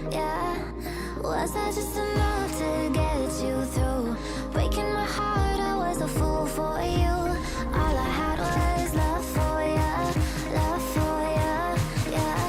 yeah. Was I just enough to get you through? Breaking my heart, I was a fool for you. All I had was love for ya, yeah, yeah.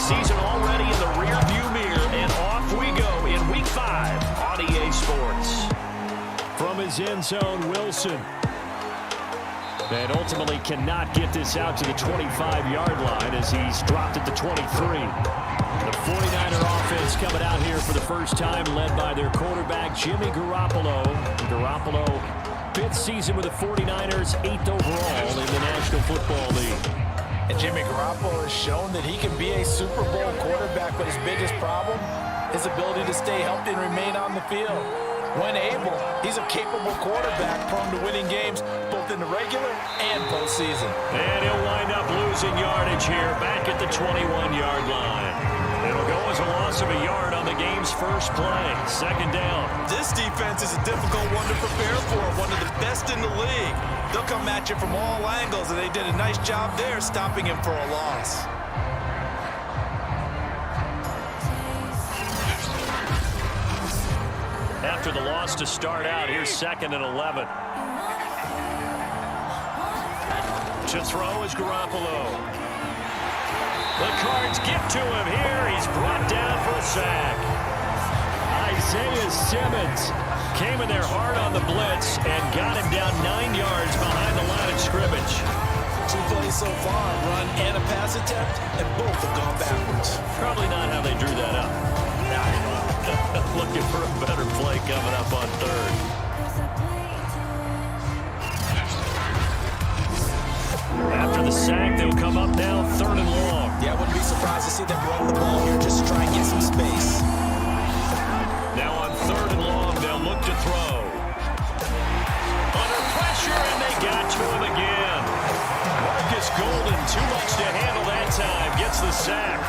season already in the rearview mirror, and off we go in Week 5 on EA Sports. From his end zone, Wilson. And ultimately cannot get this out to the 25-yard line as he's dropped at the 23. The 49er offense coming out here for the first time, led by their quarterback, Jimmy Garoppolo. Garoppolo, 5th season with the 49ers, 8th overall in the National Football League. And Jimmy Garoppolo has shown that he can be a Super Bowl quarterback, but his biggest problem, his ability to stay healthy and remain on the field. When able, he's a capable quarterback prone to winning games both in the regular and postseason. And he'll wind up losing yardage here back at the 21-yard line. It'll go as a loss of a yard on the game's first play. Second down. This defense is a difficult one to prepare for, one of the best in the league. They'll come at you from all angles, and they did a nice job there stopping him for a loss. after the loss to start out. Here's 2nd and 11. To throw is Garoppolo. The Cards get to him here. He's brought down for a sack. Isaiah Simmons came in there hard on the blitz and got him down 9 yards behind the line of scrimmage. 2 plays so far, run and a pass attempt, and both have gone backwards. Probably not how they drew that up. Looking for a better play coming up on 3rd. After the sack, they'll come up now 3rd and long. Yeah, I wouldn't be surprised to see them run the ball here just to try and get some space. Now on 3rd and long, they'll look to throw. Under pressure, and they got to him again. Marcus Golden, too much to handle that time, gets the sack.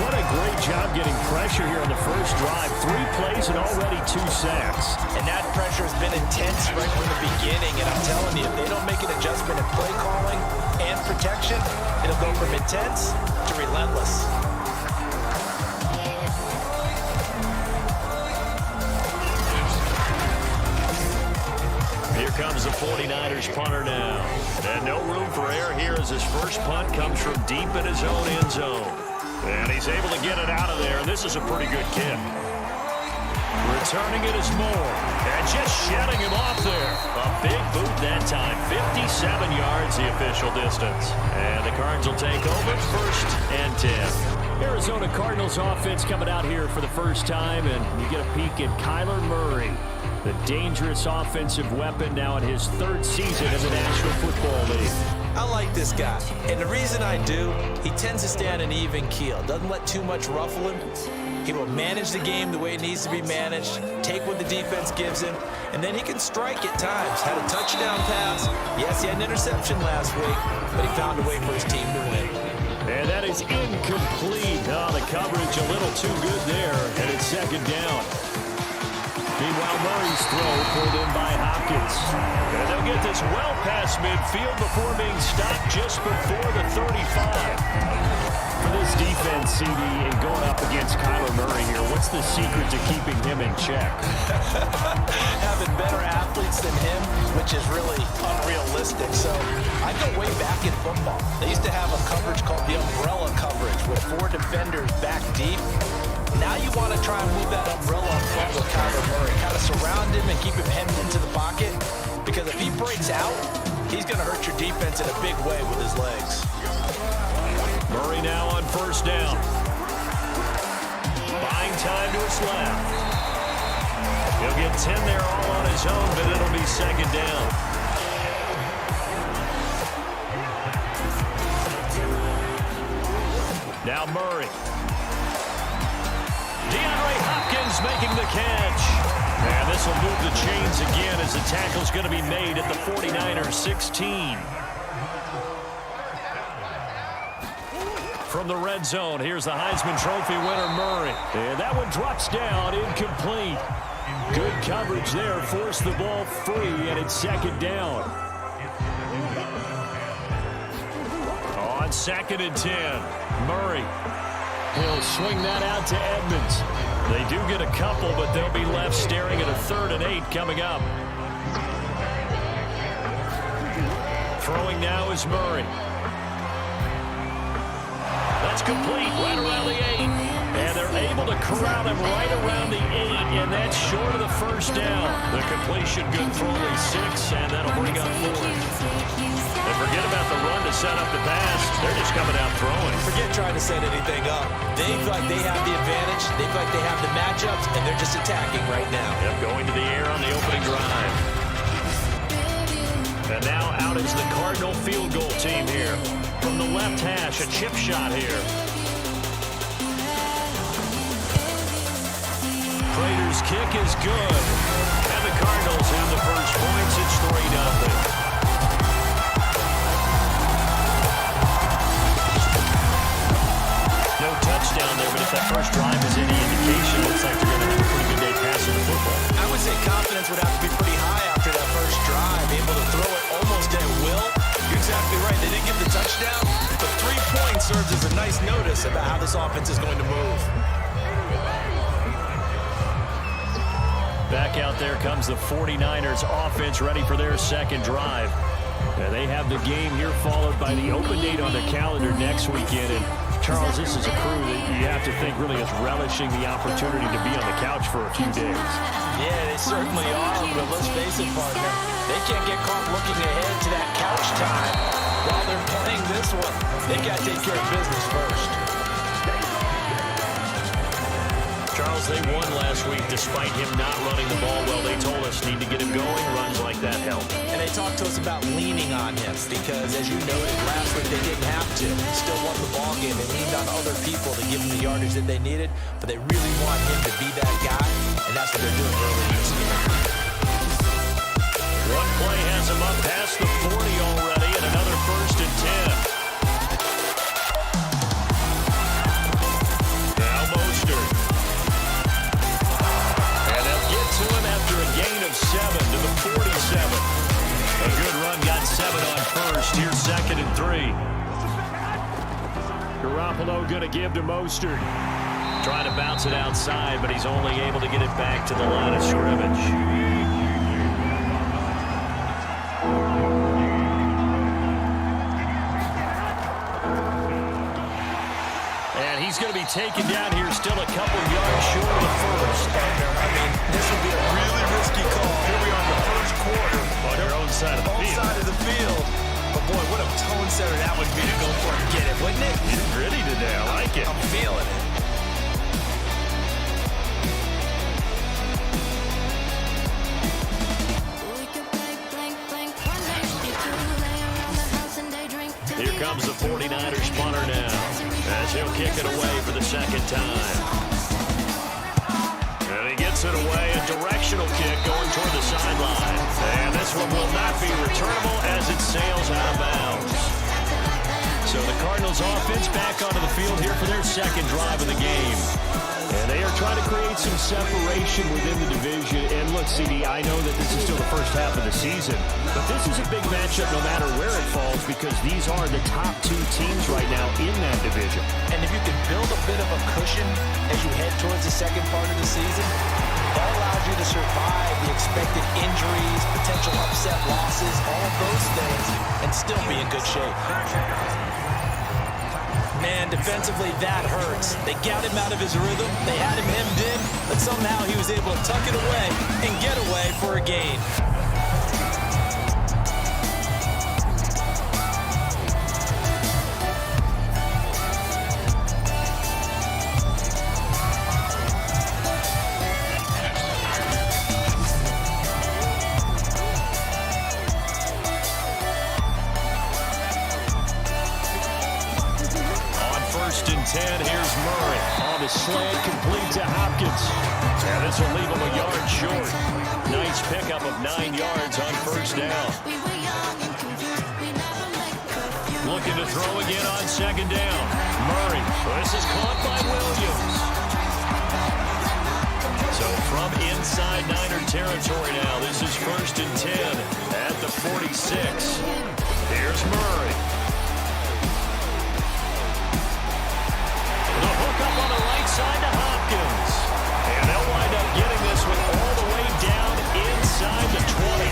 What a great job getting pressure here on the first drive. 3 plays and already 2 sacks. And that pressure has been intense right from the beginning. And I'm telling you, if they don't make an adjustment in play calling and protection, it'll go from intense to relentless. Here comes the 49ers punter now. And no room for error here as his first punt comes from deep in his own end zone. And he's able to get it out of there, and this is a pretty good kick. Returning it is Moore, and just shedding him off there. A big boot that time, 57 yards the official distance. And the Cards will take over 1st and 10. Arizona Cardinals offense coming out here for the first time, and you get a peek at Kyler Murray, the dangerous offensive weapon now in his 3rd season in the National Football League. I like this guy, and the reason I do, he tends to stay on an even keel. Doesn't let too much ruffle him. He will manage the game the way it needs to be managed, take what the defense gives him, and then he can strike at times. Had a touchdown pass. Yes, he had an interception last week, but he found a way for his team to win. And that is incomplete. Oh, the coverage a little too good there, and it's 2nd down. Meanwhile, Murray's throw pulled in by Hopkins. And they'll get this well past midfield before being stopped just before the 35. For this defense, CD, and going up against Kyler Murray here, what's the secret to keeping him in check? Having better athletes than him, which is really unrealistic. So I go way back in football. They used to have a coverage called the umbrella coverage with 4 defenders back deep. Now you want to try and move that umbrella up front with Kyler Murray. Kind of surround him and keep him hemmed into the pocket. Because if he breaks out, he's going to hurt your defense in a big way with his legs. Murray now on 1st down. Buying time to his left. He'll get 10 there all on his own, but it'll be 2nd down. Now Murray. DeAndre Hopkins making the catch. And this will move the chains again as the tackle's going to be made at the 49ers 16. From the red zone, here's the Heisman Trophy winner, Murray. And that one drops down, incomplete. Good coverage there, forced the ball free, and it's 2nd down. On 2nd and 10, Murray. He'll swing that out to Edmonds. They do get a couple, but they'll be left staring at a 3rd and 8 coming up. Throwing now is Murray. That's complete, right around the 8. And they're able to corral him right around the 8, and that's short of the 1st down. The completion good for only 6, and that'll bring up 4. And forget about the run to set up the pass. They're just coming out throwing. Forget trying to set anything up. They feel like they have the advantage. They feel like they have the matchups, and they're just attacking right now. Yep, going to the air on the opening drive. And now out is the Cardinal field goal team here. From the left hash, a chip shot here. Prater's kick is good. And the Cardinals have the first points. It's 3-0. No touchdown there, but if that first drive is any indication, looks like they're going to have a pretty good day passing the football. I would say confidence would have to be pretty high after that first drive, able to throw it almost at will. You're exactly right. They didn't give the touchdown, but 3 points serves as a nice notice about how this offense is going to move. Back out there comes the 49ers offense ready for their second drive. And they have the game here followed by the open date on the calendar next weekend. And Charles, this is a crew that you have to think really is relishing the opportunity to be on the couch for a few days. Yeah, they certainly are, but let's face it, partner. They can't get caught looking ahead to that couch time while they're playing this one. They got to take care of business first. Charles, they won last week despite him not running the ball well. They told us need to get him going. Runs like that help. And they talked to us about leaning on him because, as you noted, last week they didn't have to. Still won the ball game. They leaned on other people to give them the yardage that they needed, but they really want him to be that guy, and that's what they're doing early in this game. One play has him up past the 40 already, and another 1st and 10. To him after a gain of 7 to the 47. A good run, got 7 on first. Here's 2nd and 3. Garoppolo going to give to Mostert. Trying to bounce it outside, but he's only able to get it back to the line of scrimmage. And he's going to be taken down here, still a couple yards short of the first. I mean, this would be a really risky call. Here we are in the first quarter. On your own side of the field. Side of the field. But boy, what a tone setter that would be to go for it and get it, wouldn't it? You're gritty today. I like it. I'm feeling it. Here comes the 49ers punter now, as he'll kick it away for the second time. And he gets it away, a directional kick going toward the sideline. And this one will not be returnable as it sails out of bounds. So the Cardinals offense back onto the field here for their second drive of the game. And they are trying to create some separation within the division. And look, CD, I know that this is still the first half of the season, but this is a big matchup no matter where it falls because these are the top 2 teams right now in that division. And if you can build a bit of a cushion as you head towards the second part of the season, that allows you to survive the expected injuries, potential upset losses, all of those things, and still be in good shape. Man, defensively, that hurts. They got him out of his rhythm. They had him hemmed in, but somehow he was able to tuck it away and get away for a gain. Here's Murray on the slant, complete to Hopkins. And this will leave him a yard short. Nice pickup of 9 yards on first down. Looking to throw again on second down. Murray, this is caught by Williams. So from inside Niner territory now, this is 1st and 10 at the 46. Here's Murray. Up on the right side to Hopkins. And they'll wind up getting this one all the way down inside the 20.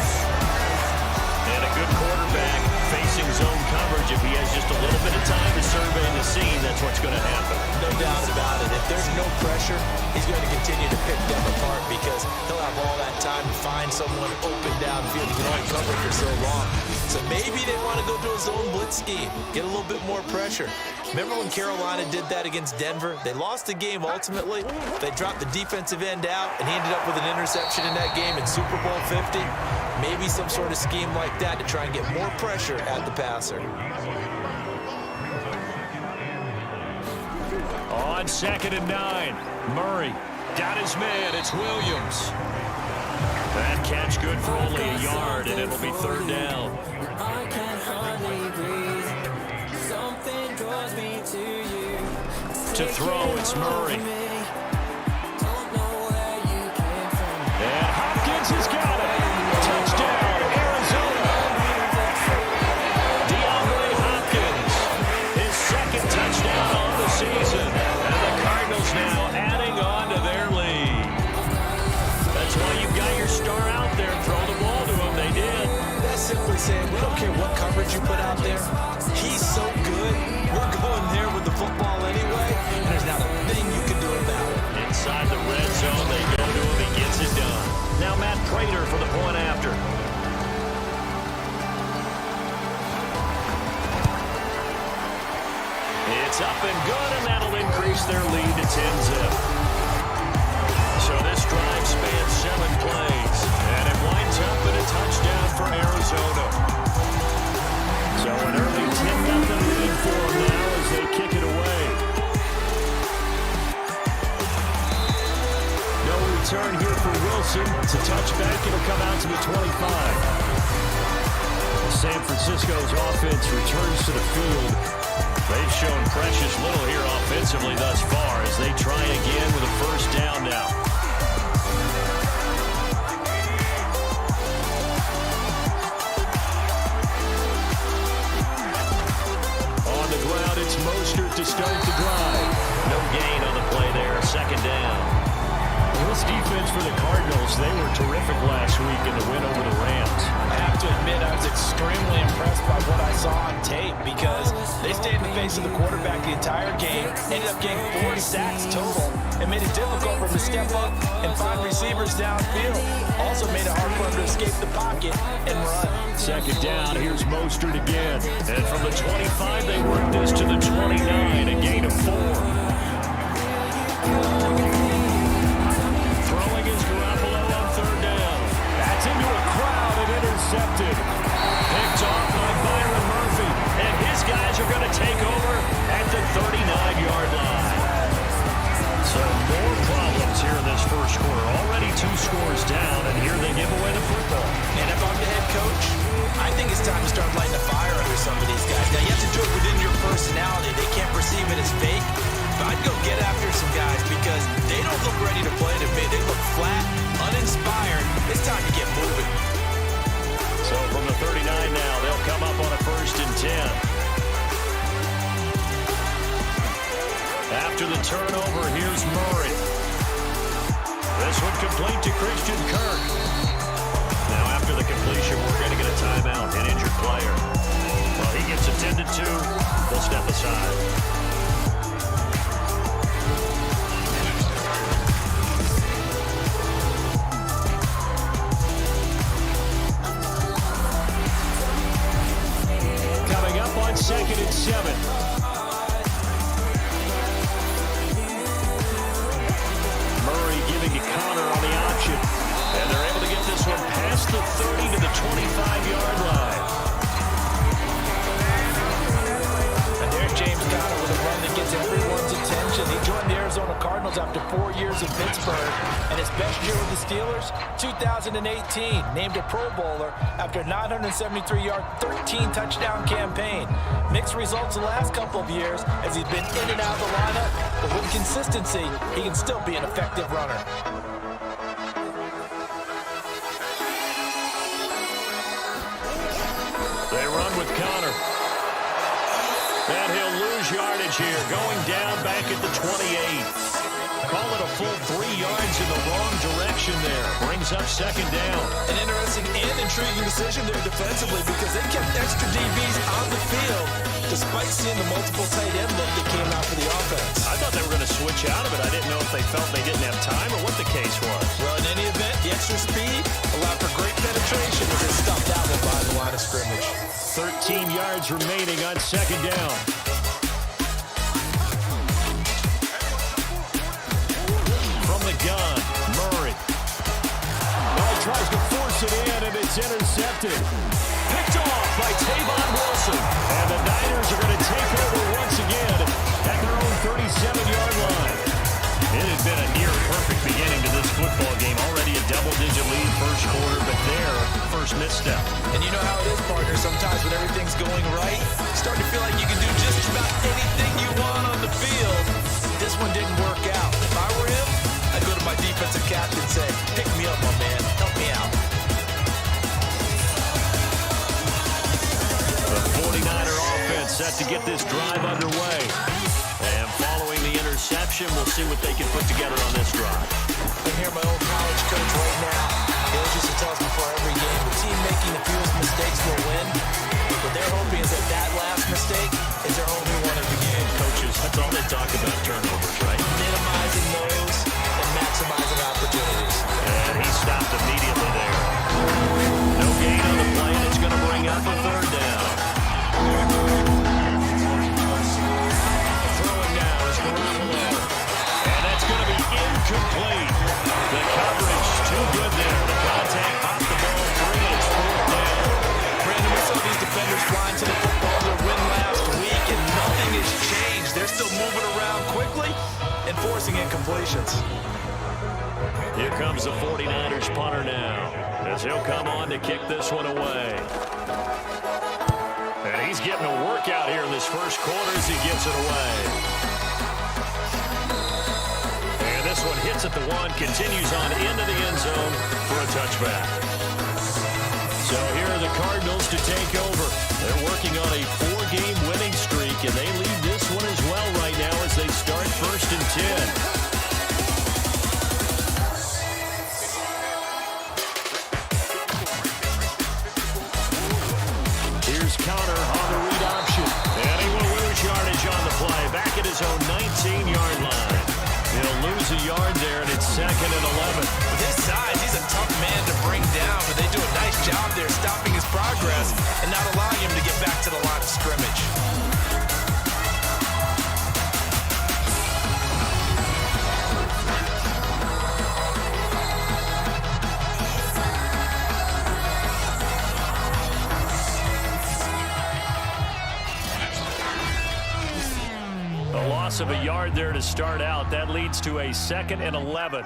And a good quarterback facing zone coverage. If he has just a little bit of time to survey the scene, that's what's going to happen. No doubt about it. If there's no pressure, he's going to continue to pick them apart because he'll have all that time to find someone open downfield. He can only cover for so long. So maybe they want to go to a zone blitz scheme, get a little bit more pressure. Remember when Carolina did that against Denver? They lost the game ultimately. They dropped the defensive end out, and he ended up with an interception in that game in Super Bowl 50. Maybe some sort of scheme like that to try and get more pressure at the passer. On 2nd and 9, Murray got his man. It's Williams. That catch good for only a yard, and it'll be 3rd down. I can hardly breathe. Something draws me to you. To throw, it's Murray. And Hopkins has got it. Touchdown, Arizona. DeAndre Hopkins, his 2nd touchdown on the season. And the Cardinals now adding on to their lead. That's why you good, and that'll increase their lead to 10-zip. So this drive spans 7 plays, and it winds up in a touchdown for Arizona. So an early 10-0 lead for them now as they kick it away. No return here for Wilson. It's a touchback. It'll come out to the 25. San Francisco's offense returns to the field. They've shown precious little here offensively thus far as they try again with a first down now. On the ground, it's Mostert to start the drive. No gain on the play there, second down. This defense for the Cardinals, they were terrific last week in the win over the Rams. I have to admit, I was extremely impressed by what I saw on tape because they stayed in the face of the quarterback the entire game, ended up getting 4 sacks total, and made it difficult for him to step up and find receivers downfield. Also made it hard for him to escape the pocket and run. Second down, here's Mostert again. And from the 25, they work this to the 29, a gain of 4. Throwing is Garoppolo on third down. That's into a crowd and intercepted. Picked off by Byron Murphy. And his guys are going to take over at the 39-yard line. So more problems here in this first quarter. Already 2 scores down, and here they give away the football. And if I'm the head coach, I think it's time to start lighting a fire under some of these guys. Now, you have to do it within your personality. They can't perceive it as fake. But I'd go get after some guys because they don't look ready to play to me. They look flat, uninspired. It's time to get moving. So from the 39 now, they'll come up on a 1st and 10. After the turnover, here's Murray. This one complete to Christian Kirk. Now after the completion, we're going to get a timeout, an injured player. Well, he gets attended to. They'll step aside. Second and 7. Murray giving to Connor on the option. And they're able to get this one past the 30 to the 25-yard line. And there's James Conner with a run that gets everyone's attention. He joined the Arizona Cardinals after 4 years in Pittsburgh. And his best year with the Steelers, 2018. Named a Pro Bowler after a 973-yard, 13-touchdown campaign. Mixed results the last couple of years as he's been in and out of the lineup. But with consistency, he can still be an effective runner. They run with Connor. And he'll lose yardage here, going down back at the 28. Call it a full 3 yards in the wrong direction there. Brings up second down. An interesting and intriguing decision there defensively because they kept extra DBs on the field despite seeing the multiple tight end look that came out for the offense. I thought they were going to switch out of it. I didn't know if they felt they didn't have time or what the case was. Well, in any event, the extra speed allowed for great penetration as they stopped out by the line of scrimmage. 13 yards remaining on second down. From the gun, Murray. Now he tries to force it in, and it's intercepted. Picked off by Tavon Wilson. And the Niners are going to take over once again at their own 37-yard line. It has been a near-perfect beginning to this football game. Already a double-digit lead first quarter, but their first misstep. And you know how it is, partner. Sometimes when everything's going right, you start to feel like you can do just about anything you want on the field. This one didn't work out. If I were him, I'd go to my defensive captain and say, pick me up, my man. Help me out. The 49er offense set to get this drive underway. And following the interception, we'll see what they can put together on this drive. I hear my old college coach right now. He always used to tell us before every game, the team making the fewest mistakes will win. What they're hoping is that last mistake is their only one of the game. Coaches, that's all they talk about, turnovers, right? Minimizing those and maximizing opportunities. And he stopped immediately there. No gain on the play, and it's going to bring up a third down. Throwing quickly and forcing incompletions. Here comes the 49ers punter now, as he'll come on to kick this one away. And he's getting a workout here in this first quarter as he gives it away. And this one hits at the one, continues on into the end zone for a touchback. So here are the Cardinals to take over. They're working on a 4-game winning streak, and they lead this one as well right now as they start 1st and 10. Counter on the read option. And he will lose yardage on the play. Back at his own 19-yard line. He'll lose a yard there, and it's 2nd and 11. With his size, he's a tough man to bring down, but they do a nice job there stopping his progress and not allowing him to get back to the line of scrimmage. Of a yard there to start out. That leads to a 2nd and 11.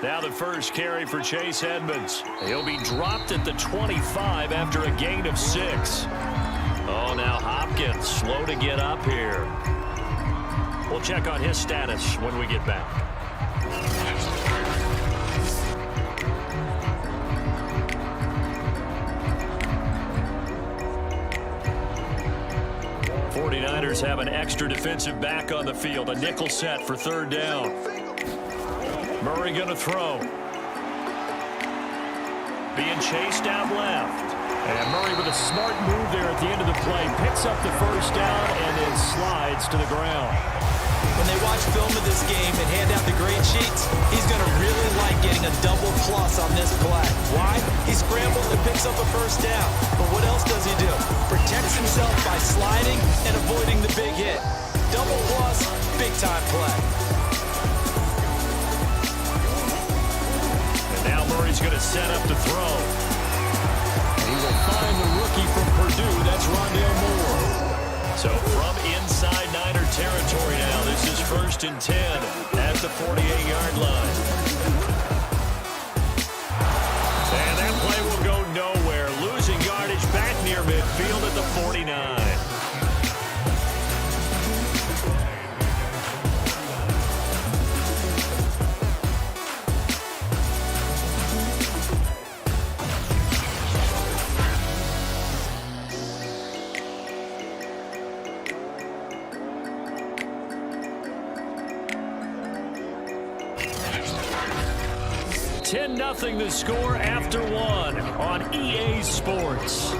Now the first carry for Chase Edmonds. He'll be dropped at the 25 after a gain of 6. Oh, now Hopkins slow to get up here. We'll check on his status when we get back. Have an extra defensive back on the field. A nickel set for 3rd down. Murray going to throw. Being chased out left. And Murray with a smart move there at the end of the play. Picks up the 1st down and then slides to the ground. When they watch film of this game and hand out the grade sheets, he's going to really like getting a double plus on this play. Why? He scrambles and picks up a 1st down. But what else does he do? Protects himself by sliding and avoiding the big hit. Double plus, big time play. And now Murray's going to set up to throw. And he will find the rookie from Purdue. That's Rondale Moore. So from inside Niner territory now, this is 1st and 10 at the 48-yard line. And that play will go nowhere. Losing yardage back near midfield at the 49. Nothing the score after 1 on EA Sports.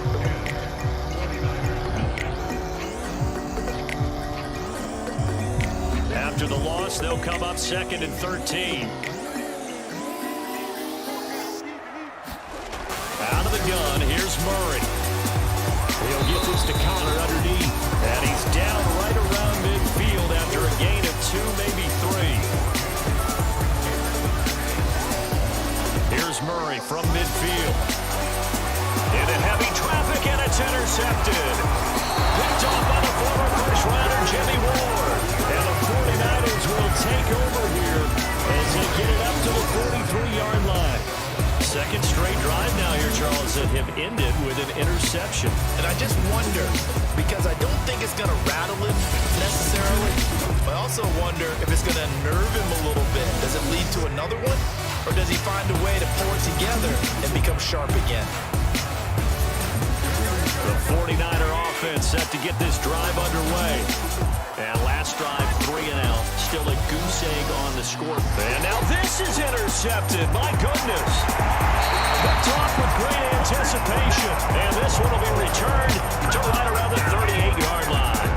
After the loss, they'll come up 2nd and 13. Out of the gun, here's Murray. He'll get this to Connor underneath. And he's down right around midfield after a gain of 2, maybe 3. Here's Murray from midfield. Into heavy traffic, and it's intercepted. Picked off by the former first-rounder Jimmy Ward. And the 49ers will take over here as they get it up to the 43-yard line. 2nd straight drive now here, Charles, that have ended with an interception. And I just wonder, because I don't think it's going to rattle him necessarily, but I also wonder if it's going to nerve him a little bit. Does it lead to another one? Or does he find a way to pull it together and become sharp again? The 49er offense set to get this drive underway. And last drive, 3 and out. Still a goose egg on the score. And now this is intercepted. My goodness. Picked off with great anticipation. And this one will be returned to right around the 38-yard line.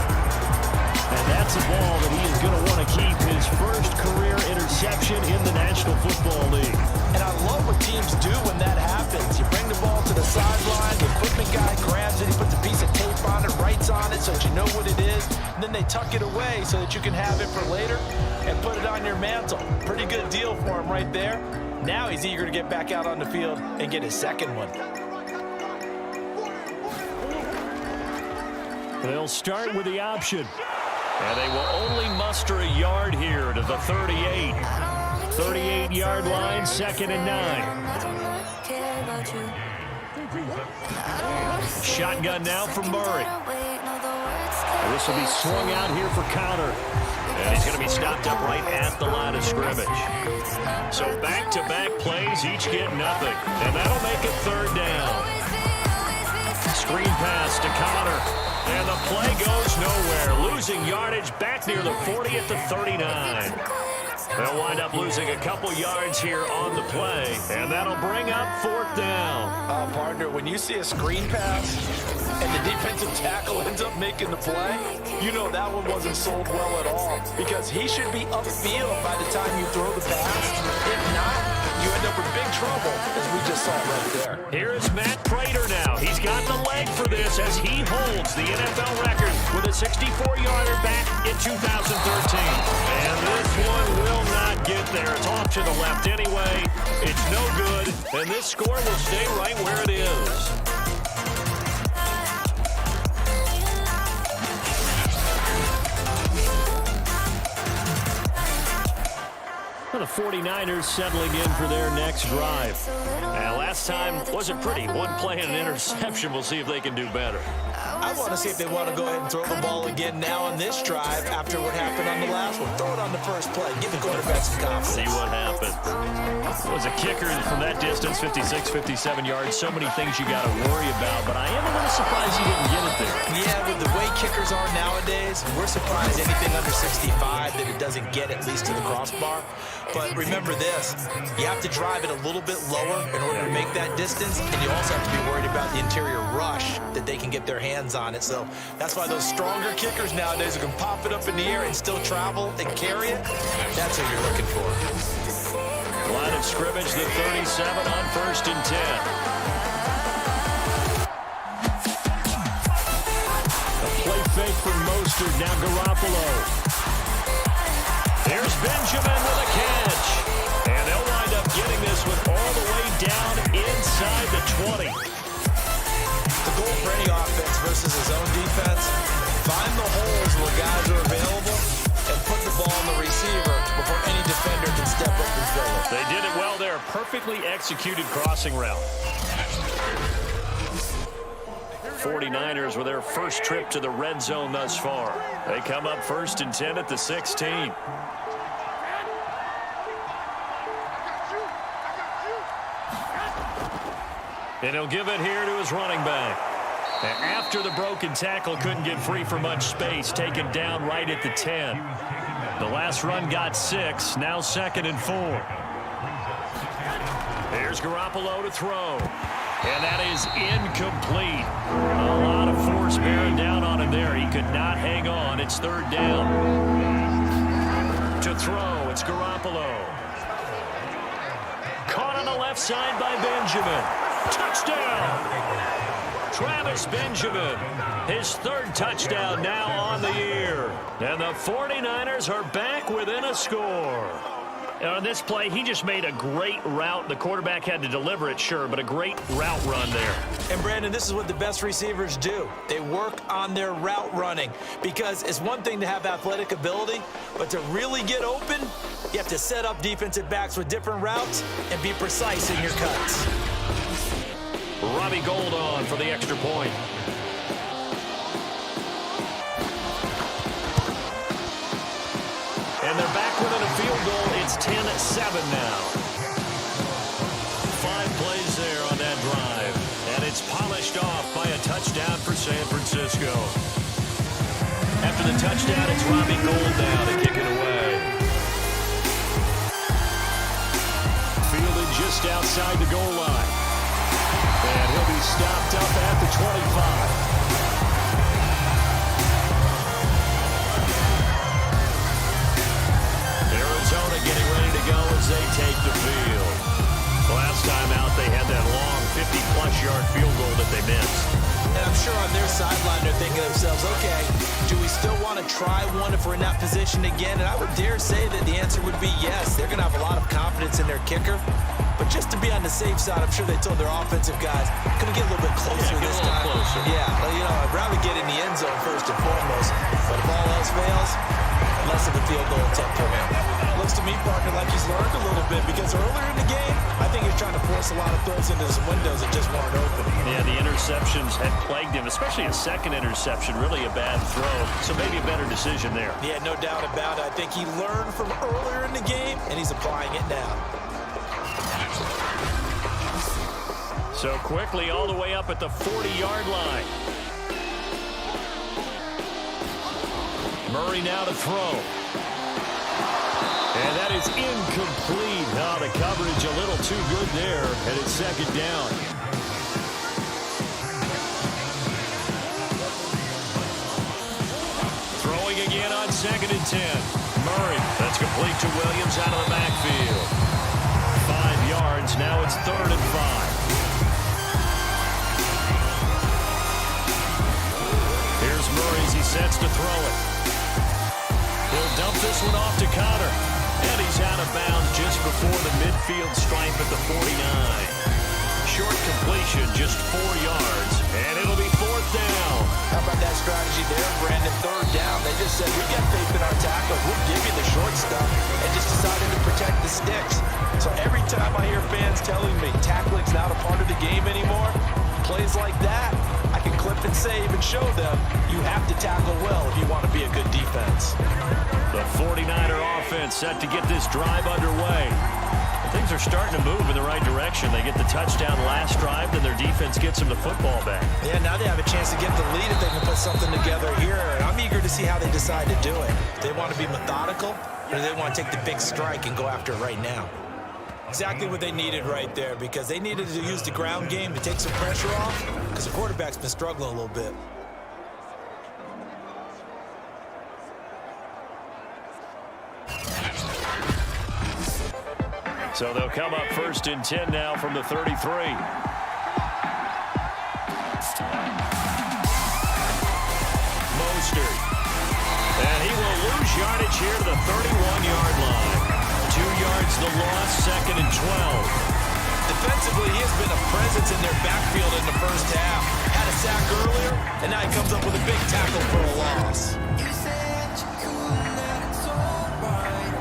And that's a ball that he is going to want to keep, his first career interception in the National Football League. And I love what teams do when that happens. You bring the ball to the sideline, the equipment guy grabs it, he puts a piece of tape on it, writes on it so that you know what it is, and then they tuck it away so that you can have it for later and put it on your mantle. Pretty good deal for him right there. Now he's eager to get back out on the field and get his 2nd one. They'll start with the option. And they will only muster a yard here to the 38. 38-yard line, 2nd and 9. Shotgun now for Murray. This will be swung out here for Connor. And he's going to be stopped up right at the line of scrimmage. So back-to-back plays, each get nothing. And that'll make it 3rd down. Screen pass to Connor. And the play goes nowhere. Losing yardage back near the 40 at the 39. They'll wind up losing a couple yards here on the play. And that'll bring up 4th down. Partner, when you see a screen pass and the defensive tackle ends up making the play, you know that one wasn't sold well at all, because he should be upfield by the time you throw the pass. If not, you end up in big trouble, as we just saw right there. Here is Matt Prater now. He's got the leg for this as he holds the NFL record with a 64-yarder back in 2013. And this one will not get there. It's off to the left anyway. It's no good, and this score will stay right where it is. The 49ers settling in for their next drive. And last time wasn't pretty. One play and an interception. We'll see if they can do better. I want to see if they want to go ahead and throw the ball again now on this drive after what happened on the last one. Throw it on the first play. Give the quarterback some confidence. See what happens. It was a kicker from that distance, 56, 57 yards. So many things you got to worry about, but I am a little surprised he didn't get it there. Yeah, with the way kickers are nowadays, we're surprised anything under 65 that it doesn't get at least to the crossbar. But remember this, you have to drive it a little bit lower in order to make that distance, and you also have to be worried about the interior rush that they can get their hands on it. So that's why those stronger kickers nowadays who can pop it up in the air and still travel and carry it, that's what you're looking for. Line of scrimmage, the 37 on 1st and 10. A play fake for Mostert, now Garoppolo. Here's Benjamin with a catch. And they'll wind up getting this one all the way down inside the 20. The goal for any offense versus his own defense, find the holes where guys are available and put the ball on the receiver before any defender can step up and fill it. They did it well there. Perfectly executed crossing route. 49ers with their first trip to the red zone thus far. They come up 1st and 10 at the 16. And he'll give it here to his running back. After the broken tackle, couldn't get free for much space, taken down right at the 10. The last run got 6, now 2nd and 4. Here's Garoppolo to throw. And that is incomplete. A lot of force bearing down on him there. He could not hang on. It's 3rd down. To throw, it's Garoppolo. Caught on the left side by Benjamin. Touchdown! Travis Benjamin, his 3rd touchdown now on the year. And the 49ers are back within a score. And on this play, he just made a great route. The quarterback had to deliver it, sure, but a great route run there. And, Brandon, this is what the best receivers do. They work on their route running, because it's one thing to have athletic ability, but to really get open, you have to set up defensive backs with different routes and be precise in your cuts. Robbie Gould on for the extra point. And they're back within a field goal. It's 10-7 now. 5 plays there on that drive. And it's polished off by a touchdown for San Francisco. After the touchdown, it's Robbie Gould now to kick it away. Fielded just outside the goal line. And he'll be stopped up at the 25. Arizona getting ready to go as they take the field. Last time out, they had that long 50-plus-yard field goal that they missed. And I'm sure on their sideline they're thinking to themselves, okay, do we still want to try one if we're in that position again? And I would dare say that the answer would be yes. They're going to have a lot of confidence in their kicker. But just to be on the safe side, I'm sure they told their offensive guys, can we get a little bit closer this time? Closer. Yeah, well, you know, I'd rather get in the end zone first and foremost. But if all else fails, less of a field goal attempt for him. Looks to me, partner, like he's learned a little bit because earlier in the game, I think he was trying to force a lot of throws into some windows that just weren't open. Yeah, the interceptions had plagued him, especially a second interception, really a bad throw. So maybe a better decision there. Yeah, no doubt about it. I think he learned from earlier in the game, and he's applying it now. So quickly all the way up at the 40-yard line. Murray now to throw. And that is incomplete. Now the coverage a little too good there, and it's second down. Throwing again on 2nd and 10. Murray, that's complete to Williams out of the backfield. 5 yards, now it's 3rd and 5. Here's Murray as he sets to throw it. He'll dump this one off to Connor. And he's out of bounds just before the midfield stripe at the 49. Short completion, just 4 yards. And it'll be 4th down. How about that strategy there, Brandon? 3rd down. They just said, we got faith in our tackles. We'll give you the short stuff. And just decided to protect the sticks. So every time I hear fans telling me tackling's not a part of the game anymore, plays like that, I can clip and save and show them you have to tackle well if you want to be a good defense. The 49er offense set to get this drive underway. Things are starting to move in the right direction. They get the touchdown last drive, then their defense gets them the football back. Yeah, now they have a chance to get the lead if they can put something together here. And I'm eager to see how they decide to do it. Do they want to be methodical, or do they want to take the big strike and go after it right now? Exactly what they needed right there, because they needed to use the ground game to take some pressure off, because the quarterback's been struggling a little bit. So they'll come up 1st and 10 now from the 33. Mostert. And he will lose yardage here to the 31-yard line. 2 yards the loss, 2nd and 12. Defensively, he has been a presence in their backfield in the first half. Had a sack earlier, and now he comes up with a big tackle for a loss. You said you could, that it's alright,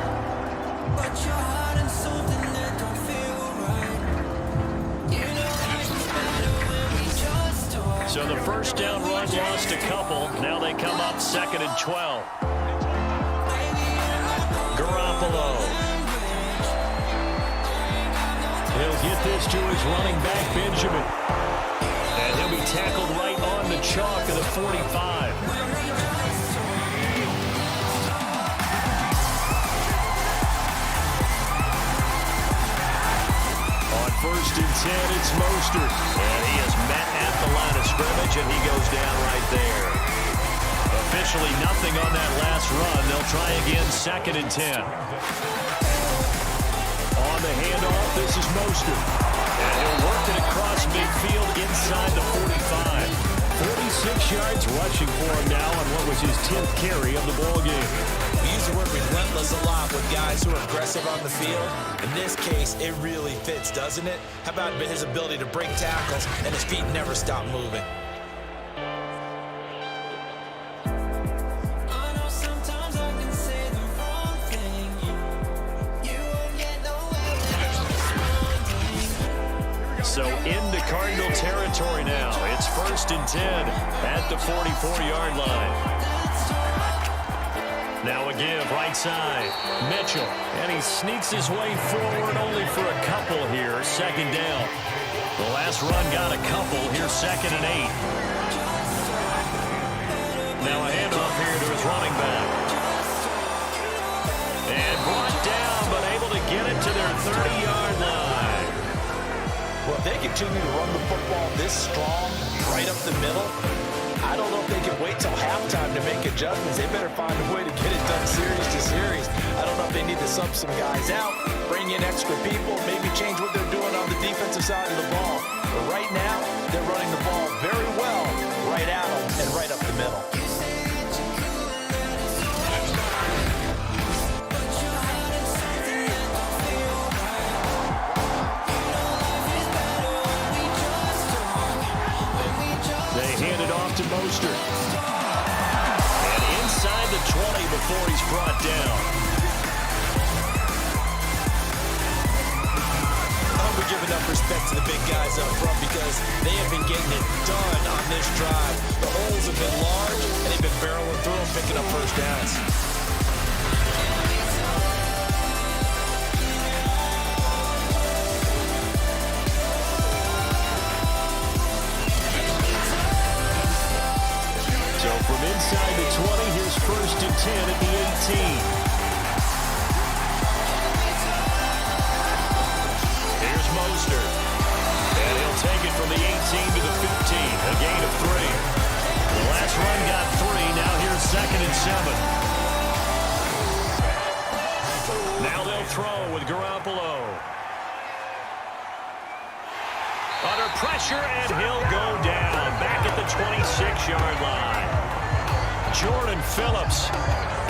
but you're hiding something that don't feel right. You know it's better when we just talk. So the first down run lost a couple. Now they come up 2nd and 12. Garoppolo. He'll get this to his running back, Benjamin. And he'll be tackled right on the chalk of the 45. On 1st and 10, it's Mostert. And he is met at the line of scrimmage, and he goes down right there. Officially nothing on that last run. They'll try again, 2nd and 10. On the handoff, this is Mostert. And he'll work it across midfield inside the 45. 46 yards rushing for him now on what was his 10th carry of the ball game. We use the word relentless a lot with guys who are aggressive on the field. In this case, it really fits, doesn't it? How about his ability to break tackles and his feet never stop moving? I know sometimes I can say the wrong thing. You won't get nowhere without responding. So into Cardinal territory now. It's 1st and 10 at the 44-yard line. Now a give, right side, Mitchell. And he sneaks his way forward only for a couple here, 2nd down. The last run got a couple, here's 2nd and 8. Now a handoff here to his running back. And brought down, but able to get it to their 30-yard line. Well, if they continue to run the football this strong, right up the middle, I don't know if they can wait till halftime to make adjustments. They better find a way to get it done series to series. I don't know if they need to sub some guys out, bring in extra people, maybe change what they're doing on the defensive side of the ball. But right now, they're running the ball very well right at them and right up the middle. before he's brought down. We give enough respect to the big guys up front because they have been getting it done on this drive. The holes have been large, and they've been barreling through them, picking up first downs. So from inside the 20, here's 1st and 10 at the 18. Mostert. And he'll take it from the 18 to the 15. A gain of 3. The last run got 3. Now here's 2nd and 7. Now they'll throw with Garoppolo. Under pressure, and he'll go down. Back at the 26-yard line. Jordan Phillips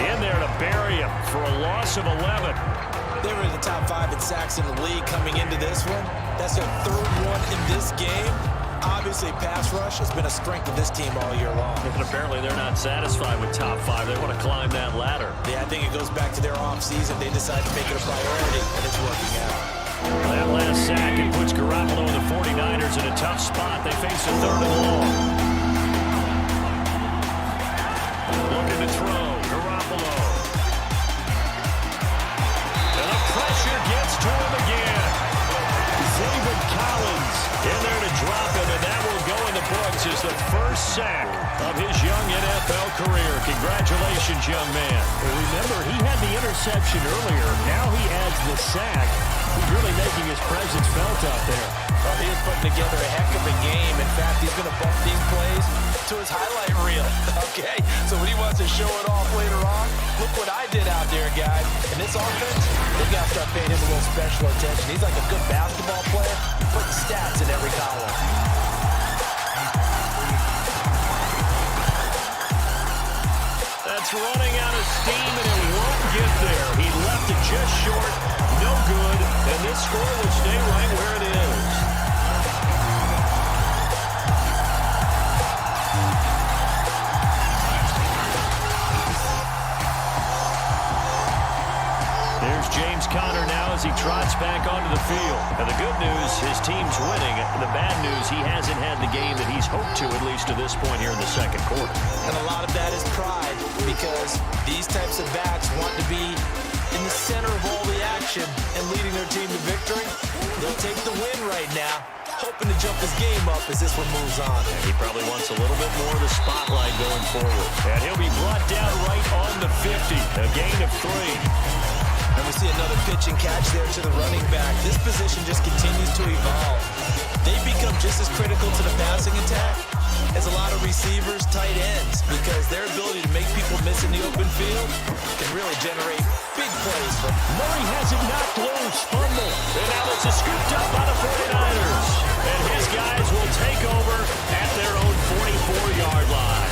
in there to bury him for a loss of 11. They were in the top 5 in sacks in the league coming into this one. That's their 3rd one in this game. Obviously, pass rush has been a strength of this team all year long. And apparently they're not satisfied with top 5. They want to climb that ladder. Yeah, I think it goes back to their offseason. They decided to make it a priority, and it's working out. That last sack, it puts Garoppolo and the 49ers in a tough spot. They face a 3rd and long. Looking to throw, Garoppolo. And the pressure gets to him again. David Collins in there to drop him, and that will go in the books as the first sack of his young NFL career. Congratulations, young man. Well, remember, he had the interception earlier. Now he adds the sack. He's really making his presence felt out there. Well, he is putting together a heck of a game. In fact, he's going to bump these plays to his highlight reel. Okay, so when he wants to show it off later on, look what I did out there, guys. In this offense, they got to start paying him a little special attention. He's like a good basketball player, putting stats in every column. That's running out of steam, and it won't get there. He left it just short, no good, and this score will stay right where it is. Here's James Conner now as he trots back onto the field. And the good news, his team's winning. The bad news, he hasn't had the game that he's hoped to, at least to this point here in the 2nd quarter. And a lot of that is pride, because these types of backs want to be in the center of all the action and leading their team to victory. They'll take the win right now, hoping to jump his game up as this one moves on. And he probably wants a little bit more of the spotlight going forward. And he'll be brought down right on the 50. A gain of 3. And we see another pitch and catch there to the running back. This position just continues to evolve. They become just as critical to the passing attack as a lot of receivers, tight ends, because their ability to make people miss in the open field can really generate big plays. Murray has it knocked loose, fumble. And now it's scooped up by the 49ers. And his guys will take over at their own 44-yard line.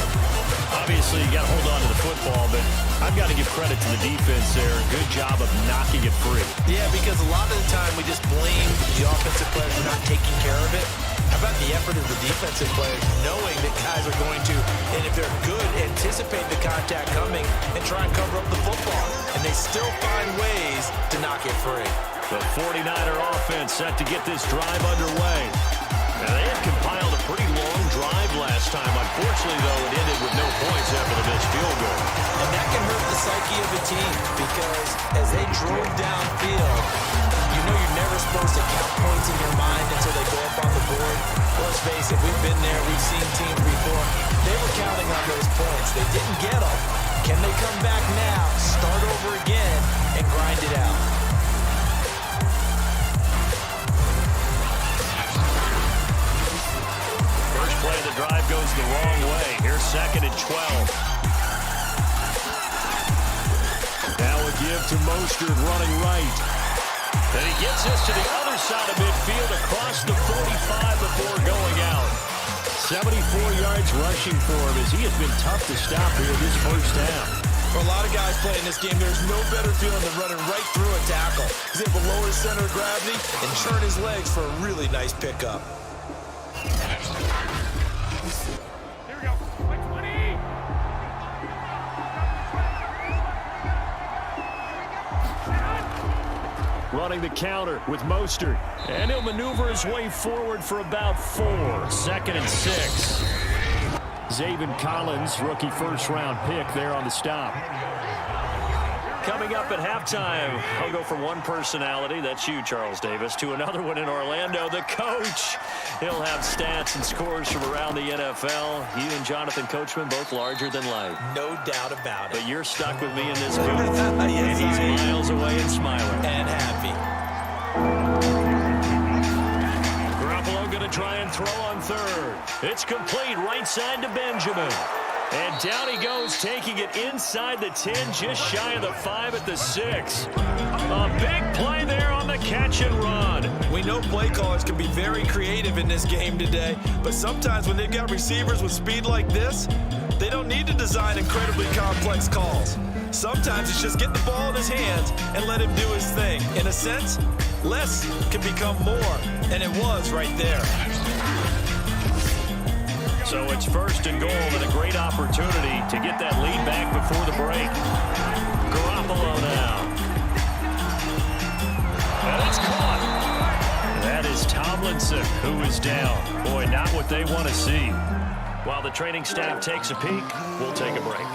Obviously, you got to hold on to the football, but I've got to give credit to the defense there. Good job of knocking it free. Yeah, because a lot of the time we just blame the offensive players for not taking care of it. How about the effort of the defensive players, knowing that guys are going to, and if they're good, anticipate the contact coming and try and cover up the football. And they still find ways to knock it free. The 49er offense set to get this drive underway. Now, they had compiled a pretty long drive last time. Unfortunately, though, it ended with no points after the missed field goal. And that can hurt the psyche of the team, because as they drove downfield, you know you're never supposed to count points in your mind until they go up on the board. Let's face it, we've been there, we've seen teams before. They were counting on those points. They didn't get them. Can they come back now, start over again, and grind it out? First play of the drive goes the wrong way. Here's 2nd and 12. Now a give to Mostert running right. And he gets us to the other side of midfield across the 45 before going out. 74 yards rushing for him as he has been tough to stop here this first half. For a lot of guys playing this game, there's no better feeling than running right through a tackle. He's able to lower his center of gravity and turn his legs for a really nice pickup. Here we go. 20. running the counter with Mostert. And he'll maneuver his way forward for about 4. 2nd and 6. Zaven Collins, rookie first-round pick there on the stop. Coming up at halftime, I'll go from one personality, that's you, Charles Davis, to another one in Orlando, the coach. He'll have stats and scores from around the NFL. You and Jonathan Coachman, both larger than life. No doubt about it. But you're stuck with me in this booth. And he's miles away and smiling. And happy. Garoppolo going to try and throw on 3rd. It's complete, right side to Benjamin. And down he goes, taking it inside the 10, just shy of the 5 at the 6. A big play there on the catch and run. We know play callers can be very creative in this game today, but sometimes when they've got receivers with speed like this, they don't need to design incredibly complex calls. Sometimes it's just get the ball in his hands and let him do his thing. In a sense, less can become more, and it was right there. So it's 1st and goal and a great opportunity to get that lead back before the break. Garoppolo now. And it's caught. That is Tomlinson who is down. Boy, not what they want to see. While the training staff takes a peek, we'll take a break.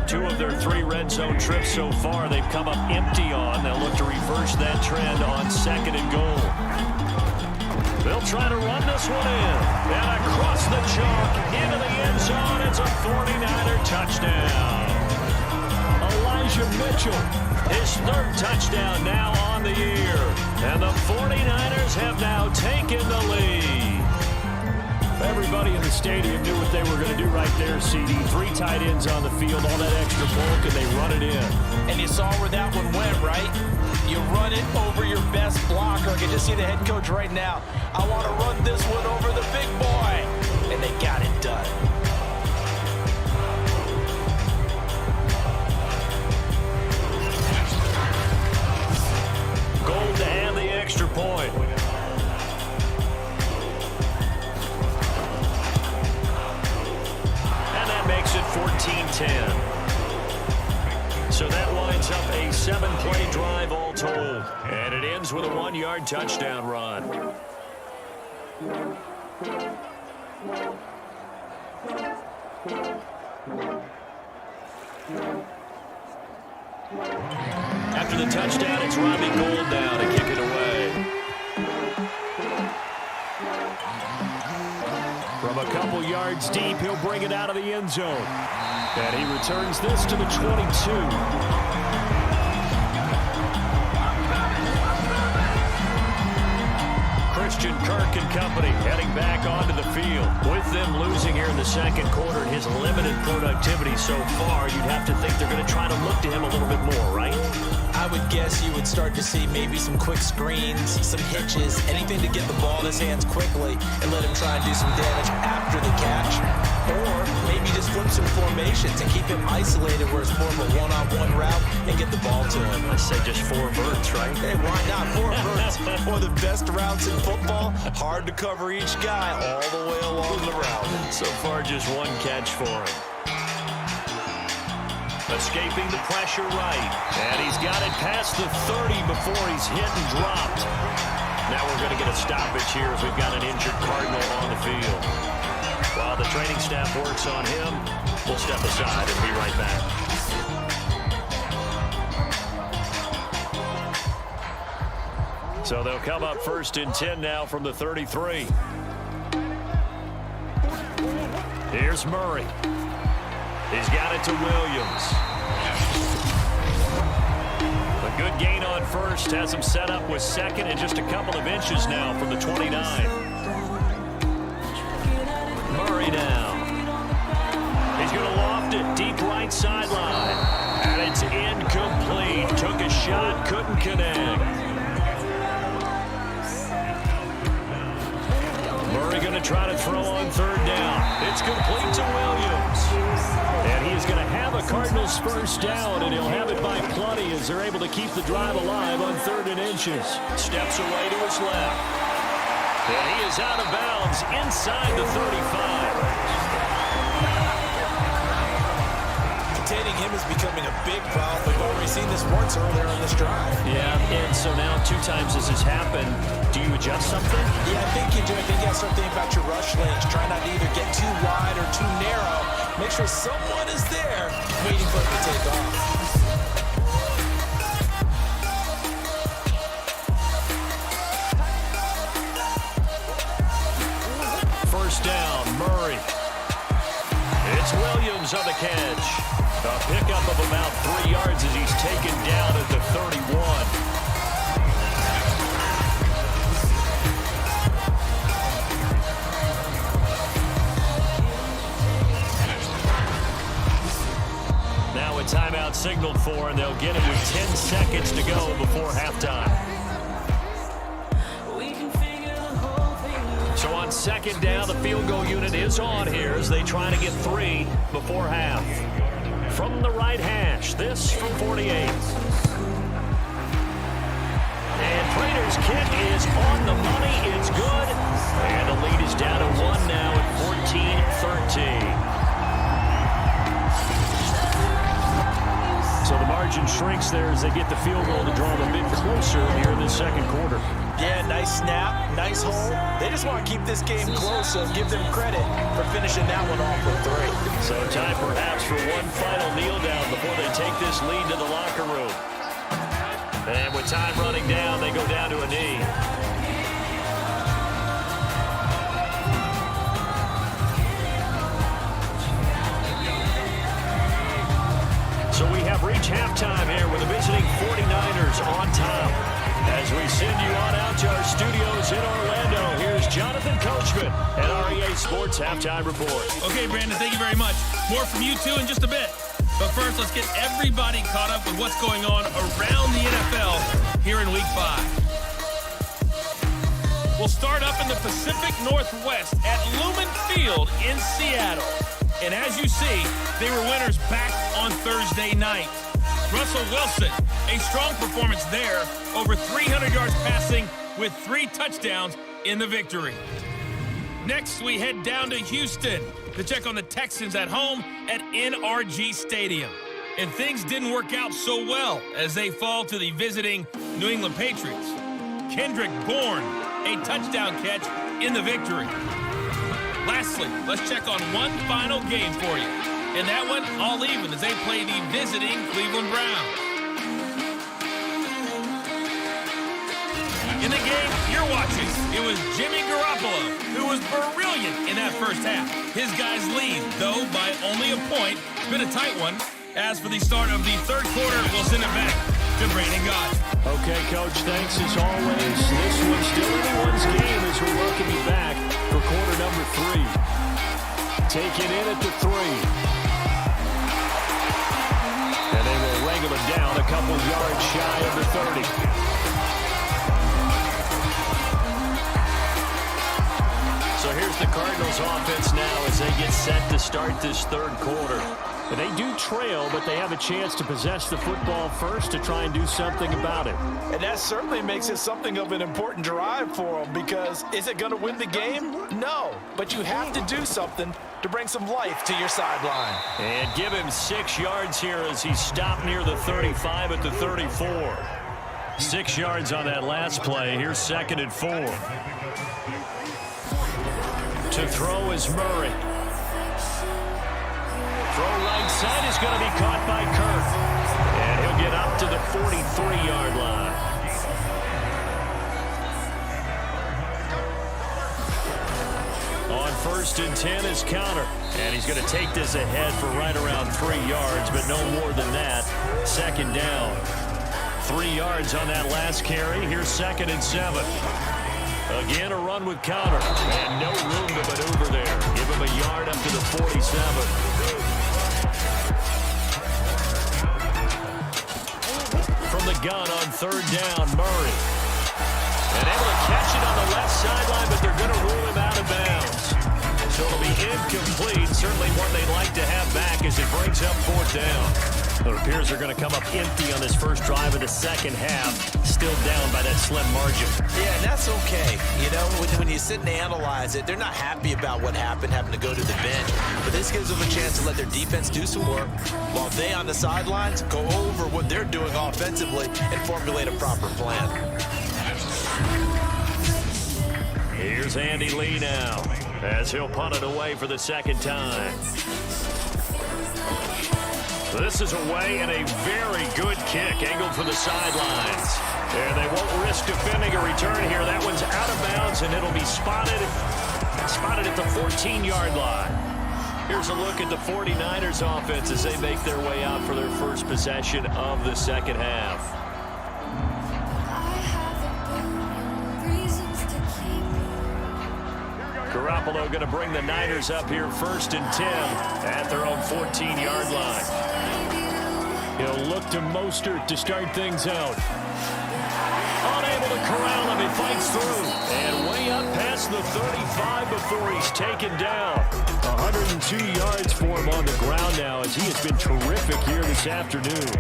Two of their 3 red zone trips so far, they've come up empty on. They'll look to reverse that trend on 2nd and goal. They'll try to run this one in. And across the chalk, into the end zone. It's a 49er touchdown. Elijah Mitchell, his 3rd touchdown now on the year. And the 49ers have now taken the lead. Everybody in the stadium knew what they were going to do right there, CD. 3 tight ends on the field, all that extra bulk, and they run it in. And you saw where that one went, right? You run it over your best blocker. I can just see the head coach right now. I want to run this one over the big boy. And they got it done. Gold to have the extra point. Makes it 14-10. So that winds up a 7-play drive all told. And it ends with a 1-yard touchdown run. After the touchdown, it's Robbie Gould now to kick it away. From a couple yards deep, he'll bring it out of the end zone. And he returns this to the 22. Christian Kirk and company heading back onto the field. With them losing here in the 2nd quarter and his limited productivity so far, you'd have to think they're going to try to look to him a little bit more, right? I would guess you would start to see maybe some quick screens, some hitches, anything to get the ball in his hands quickly and let him try and do some damage after the catch. Or maybe just flip some formations and keep him isolated where it's more of a one-on-one route and get the ball to him. I say just 4 verts, right? Hey, why not? 4 verts. One of the best routes in football. Hard to cover each guy all the way along the route. So far, just 1 catch for him. Escaping the pressure right. And he's got it past the 30 before he's hit and dropped. Now we're going to get a stoppage here as we've got an injured Cardinal on the field. While the training staff works on him, we'll step aside and be right back. So they'll come up 1st and 10 now from the 33. Here's Murray. He's got it to Williams. A good gain on 1st has him set up with 2nd and just a couple of inches now from the 29. Murray now. He's going to loft it deep right sideline. And it's incomplete. Took a shot, couldn't connect. Murray going to try to throw on 3rd down. It's complete to Williams. And he is going to have a Cardinals first down, and he'll have it by plenty as they're able to keep the drive alive on 3rd and inches. Steps away to his left. And he is out of bounds inside the 35. Containing him is becoming a big problem. We've already seen this once earlier in this drive. Yeah, and so now 2 times this has happened. Do you adjust something? Yeah, I think you do. I think you have to start thinking about your rush lanes. Try not to either get too wide or too narrow. Make sure someone is there waiting for it to take off. First down, Murray. It's Williams on the catch. A pickup of about 3 yards as he's taken down at the 31. Now a timeout signaled for, and they'll get it with 10 seconds to go before halftime. So on second down, the field goal unit is on here as they try to get 3 before half. From the right hash, this from 48. And Prater's kick is on the money. It's good. And the lead is down to 1 now at 14-13. So the margin shrinks there as they get the field goal to draw them a bit closer here in the second quarter. Yeah, nice snap, nice hole. They just want to keep this game close, so give them credit for finishing that one off with 3. So time perhaps for one final kneel down before they take this lead to the locker room. And with time running down, they go down to a knee. So we have reached halftime here with the visiting 49ers on top. As we send you on out to our studios in Orlando, here's Jonathan Coachman at REA Sports Halftime Report. Okay, Brandon, thank you very much. More from you two in just a bit. But first, let's get everybody caught up with what's going on around the NFL here in Week 5. We'll start up in the Pacific Northwest at Lumen Field in Seattle. And as you see, they were winners back on Thursday night. Russell Wilson, a strong performance there, over 300 yards passing with 3 touchdowns in the victory. Next, we head down to Houston to check on the Texans at home at NRG Stadium. And things didn't work out so well as they fall to the visiting New England Patriots. Kendrick Bourne, a touchdown catch in the victory. Lastly, let's check on one final game for you. And that one, all even, as they play the visiting Cleveland Browns. In the game you're watching, it was Jimmy Garoppolo, who was brilliant in that first half. His guys lead, though, by only a point. It's been a tight one. As for the start of the third quarter, we'll send it back to Brandon Gott. Okay, Coach, thanks as always. This one's still anyone's game as we welcome you back for quarter number 3. Take it in at the 3. And they will wrangle him down a couple yards shy of the 30. So here's the Cardinals offense now as they get set to start this third quarter. And they do trail, but they have a chance to possess the football first to try and do something about it. And that certainly makes it something of an important drive for them, because is it going to win the game? No, but you have to do something to bring some life to your sideline. And give him 6 yards here as he stopped near the 35 at the 34. 6 yards on that last play. Here's 2nd and 4. To throw is Murray. Throw right side is going to be caught by Kirk. And he'll get up to the 43-yard line. On 1st and 10 is Counter. And he's going to take this ahead for right around 3 yards, but no more than that. 2nd down. 3 yards on that last carry. Here's 2nd and 7. Again, a run with Counter. And no room to maneuver there. Give him a yard up to the 47. From the gun on 3rd down, Murray. And able to catch it on the left sideline, but they're going to rule him out of bounds. So it'll be incomplete. Certainly one they'd like to have back as it brings up 4th down. It appears they're going to come up empty on this first drive of the second half, still down by that slim margin. Yeah, and that's okay. You know, when you sit and analyze it, they're not happy about what happened, having to go to the bench. But this gives them a chance to let their defense do some work while they on the sidelines go over what they're doing offensively and formulate a proper plan. Here's Andy Lee now, as he'll punt it away for the second time. This is away and a very good kick, angled for the sidelines. And they won't risk defending a return here. That one's out of bounds, and it'll be spotted at the 14-yard line. Here's a look at the 49ers offense as they make their way out for their first possession of the second half. Garoppolo going to bring the Niners up here 1st and 10 at their own 14-yard line. He'll look to Mostert to start things out. Unable to corral him, he fights through. And way up past the 35 before he's taken down. 102 yards for him on the ground now, as he has been terrific here this afternoon.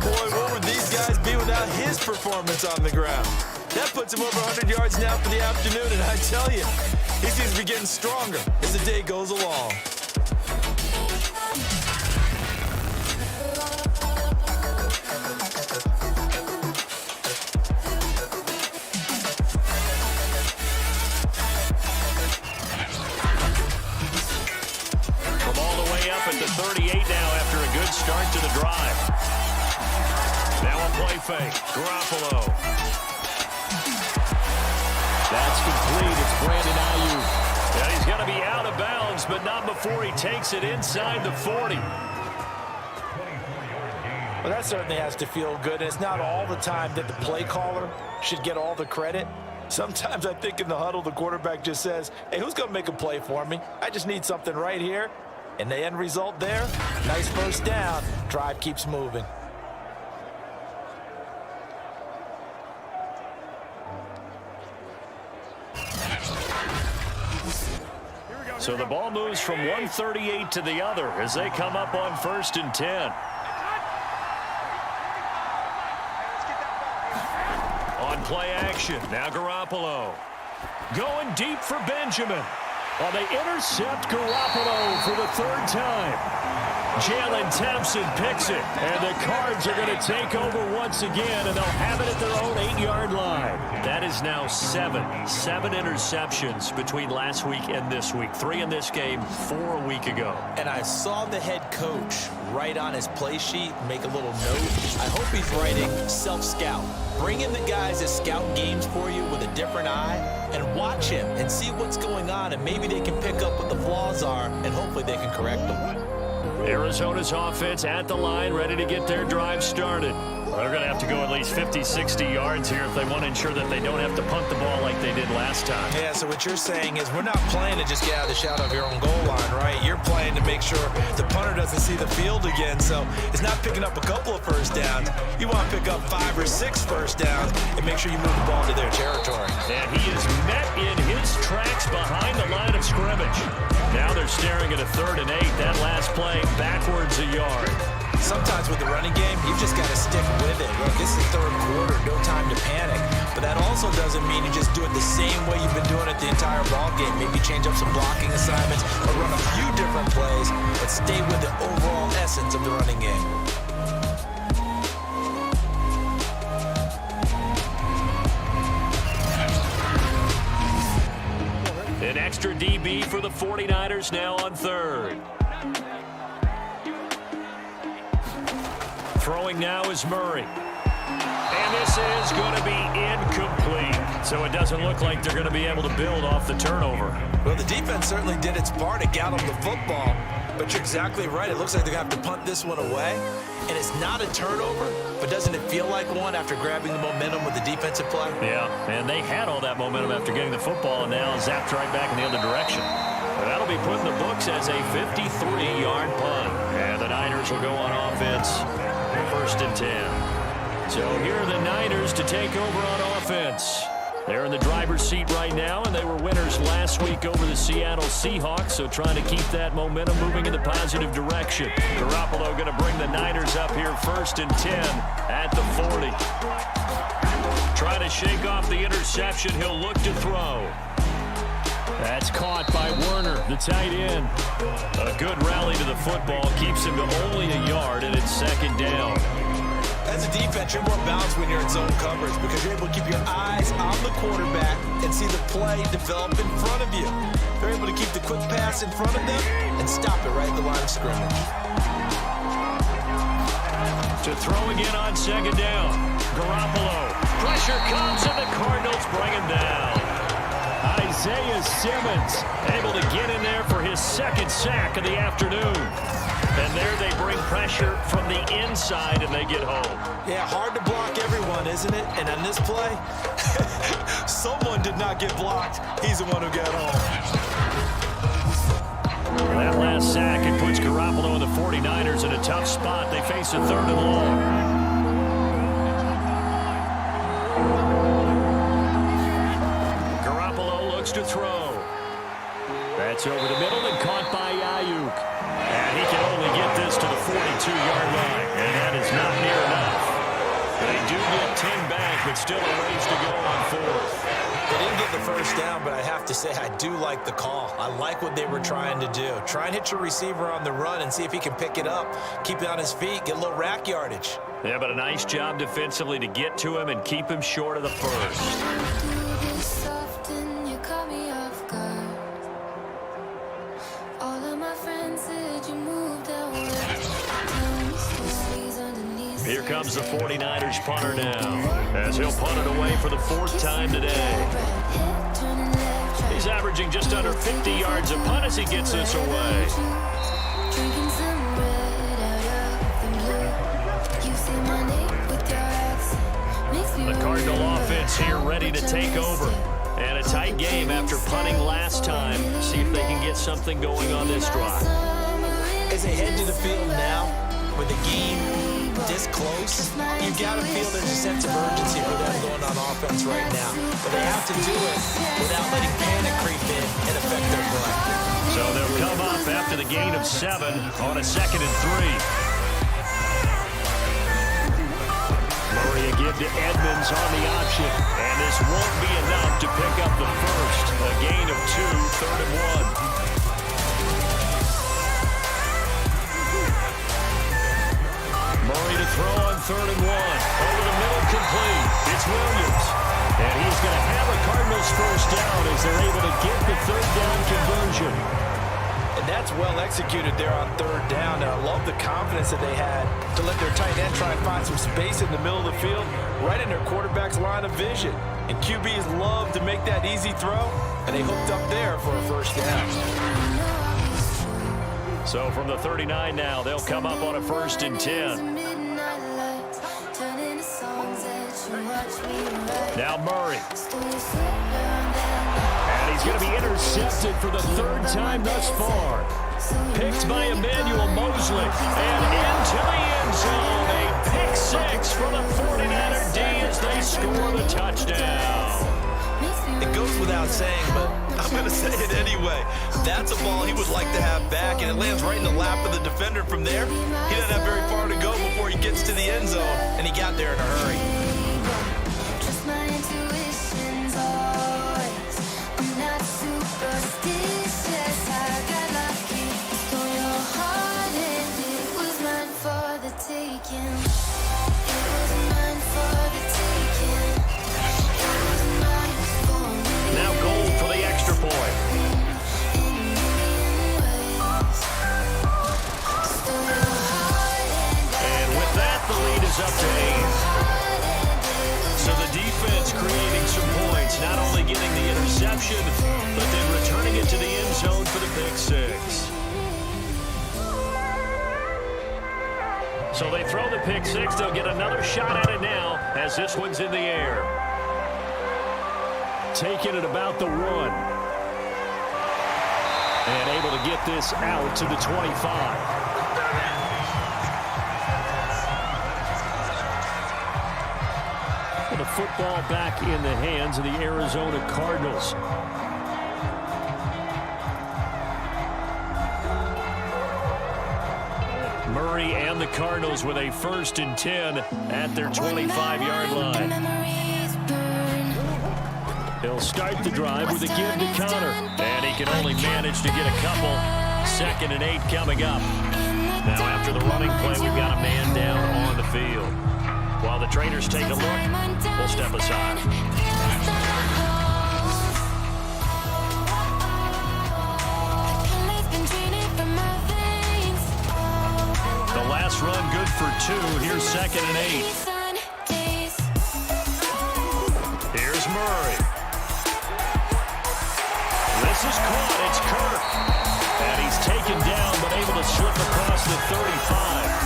Boy, what would these guys be without his performance on the ground? That puts him over 100 yards now for the afternoon, and I tell you, he seems to be getting stronger as the day goes along. At the 38 now after a good start to the drive. Now a play fake. Garoppolo. That's complete. It's Brandon Ayuk. And he's going to be out of bounds, but not before he takes it inside the 40. Well, that certainly has to feel good. And it's not all the time that the play caller should get all the credit. Sometimes I think in the huddle, the quarterback just says, hey, who's going to make a play for me? I just need something right here. And the end result there, nice first down. Drive keeps moving. So the ball moves from 138 to the other as they come up on 1st and 10. On play action, now Garoppolo. Going deep for Benjamin. Well, they intercept Garoppolo for the 3rd time. Jalen Thompson picks it, and the Cards are going to take over once again, and they'll have it at their own 8-yard line. That is now 7 interceptions between last week and this week. 3 in this game, 4 a week ago. And I saw the head coach write on his play sheet, make a little note. I hope he's writing self-scout. Bring in the guys that scout games for you with a different eye and watch him and see what's going on, and maybe they can pick up what the flaws are, and hopefully they can correct them. Arizona's offense at the line, ready to get their drive started. They're going to have to go at least 50, 60 yards here if they want to ensure that they don't have to punt the ball like they did last time. Yeah, so what you're saying is we're not playing to just get out of the shadow of your own goal line, right? You're playing to make sure the punter doesn't see the field again. So it's not picking up a couple of first downs. You want to pick up 5 or 6 first downs and make sure you move the ball to their territory. And he is met in his tracks behind the line of scrimmage. Now they're staring at a 3rd and 8. That last play backwards a yard. Sometimes with the running game, you've just got to stick with it. Look, this is 3rd quarter, no time to panic. But that also doesn't mean you just do it the same way you've been doing it the entire ball game. Maybe change up some blocking assignments or run a few different plays, but stay with the overall essence of the running game. An extra DB for the 49ers now on 3rd. Throwing now is Murray. And this is going to be incomplete. So it doesn't look like they're going to be able to build off the turnover. Well, the defense certainly did its part to gallop the football. But you're exactly right. It looks like they're going to have to punt this one away. And it's not a turnover, but doesn't it feel like one after grabbing the momentum with the defensive play? Yeah, and they had all that momentum after getting the football and now zapped right back in the other direction. But that'll be put in the books as a 53-yard punt. And the Niners will go on offense for 1st and 10. So here are the Niners to take over on offense. They're in the driver's seat right now, and they were winners last week over the Seattle Seahawks, so trying to keep that momentum moving in the positive direction. Garoppolo going to bring the Niners up here 1st and 10 at the 40. Trying to shake off the interception. He'll look to throw. That's caught by Werner, the tight end. A good rally to the football keeps him to only a yard, and it's 2nd down. As a defense, you're more balanced when you're in zone coverage because you're able to keep your eyes on the quarterback and see the play develop in front of you. They're able to keep the quick pass in front of them and stop it right at the line of scrimmage. To throw again on 2nd down. Garoppolo. Pressure comes, and the Cardinals bring him down. Isaiah Simmons able to get in there for his 2nd sack of the afternoon. And there they bring pressure from the inside, and they get home. Yeah, hard to block everyone, isn't it? And on this play, someone did not get blocked. He's the one who got home. That last sack, it puts Garoppolo and the 49ers in a tough spot. They face a 3rd and long. Garoppolo looks to throw. That's over the middle and caught by Ayuk. And he can only get this to the 42-yard line, and that is not near enough. They do get 10 back, but still a ways to go on 4th. They didn't get the 1st down, but I have to say I do like the call. I like what they were trying to do. Try and hit your receiver on the run and see if he can pick it up, keep it on his feet, get a little rack yardage. Yeah, but a nice job defensively to get to him and keep him short of the 1st. Here comes the 49ers punter now, as he'll punt it away for the 4th time today. He's averaging just under 50 yards a punt as he gets this away. The Cardinal offense here ready to take over. And a tight game after punting last time. See if they can get something going on this drive. As they head to the field now, with the game this close, you got to feel there's a sense of urgency for them going on offense right now. But they have to do it without letting panic creep in and affect their play. So they'll come up after the gain of 7 on a 2nd and 3. Murray again to Edmonds on the option. And this won't be enough to pick up the 1st. A gain of 2, 3rd and 1. Murray to throw on 3rd and 1. Over the middle, complete. It's Williams. And he's going to have a Cardinals 1st down as they're able to get the 3rd down conversion. And that's well executed there on 3rd down. And I love the confidence that they had to let their tight end try and find some space in the middle of the field, right in their quarterback's line of vision. And QBs love to make that easy throw, and they hooked up there for a 1st down. So from the 39 now, they'll come up on a 1st and 10. Now Murray. And he's going to be intercepted for the 3rd time thus far. Picked by Emmanuel Mosley. And into the end zone. A pick 6 for the 49er D as they score the touchdown. It goes without saying, but I'm going to say it anyway. That's a ball he would like to have back, and it lands right in the lap of the defender from there. He doesn't have very far to go before he gets to the end zone, and he got there in a hurry. Trust my intuition's always. I'm not superstitious. I got lucky. Stole your heart and it was mine for the taking. It was mine for the taking. It was mine for me. Now goal for the extra point. And with that, the lead is up to 8. So the defense creating some points, not only getting the interception, but then returning it to the end zone for the pick 6. So they throw the pick 6. They'll get another shot at it now as this one's in the air. Taking it about the 1. And able to get this out to the 25. The football back in the hands of the Arizona Cardinals. Murray and the Cardinals with a 1st and 10 at their 25-yard line. He'll start the drive with a give to Connor, and he can only manage to get a couple. 2nd and 8 coming up. Now after the running play, we've got a man down on the field. While the trainers take a look, we'll step aside. The last run good for 2. Here's 2nd and 8. Here's Murray. This is caught. It's Kirk. And he's taken down, but able to slip across the 35.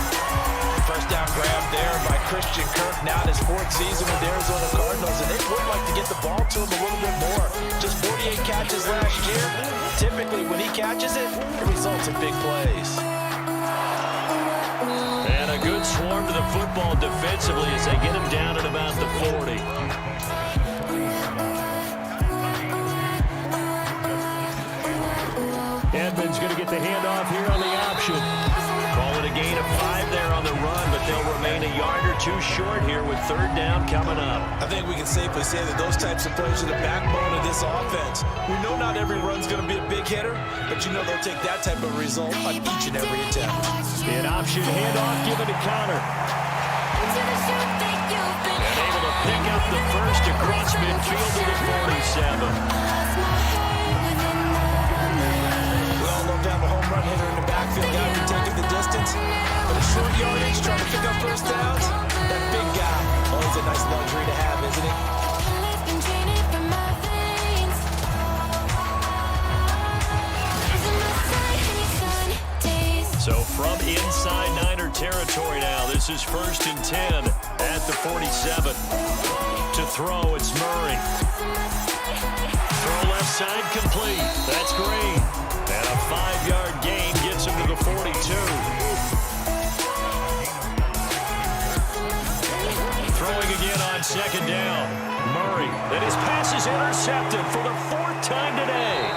First down grab there by Christian Kirk. Now in his 4th season with the Arizona Cardinals, and they would like to get the ball to him a little bit more. Just 48 catches last year. Typically, when he catches it, it results in big plays. And a good swarm to the football defensively as they get him down at about the 40. Edmonds going to get the handoff here on the option. Call it a gain of 5 there on the run, but they'll remain a yard or 2 short here with 3rd down coming up. I think we can safely say that those types of plays are the backbone of this offense. We know not every run's going to be a big hitter, but you know they'll take that type of result on each and every attempt. An option handoff given to Connor. And able to pick up the first across midfield to the 47. To have a home run hitter in the backfield, guy who can take it the distance. But a short yardage, trying to pick up 1st downs. That big guy, always a nice luxury to have, isn't it? So from inside Niner territory now, this is 1st and 10 at the 47. To throw, it's Murray. Throw left side complete. That's Green. And a 5-yard gain gets him to the 42. Throwing again on 2nd down. Murray. And his pass is intercepted for the 4th time today.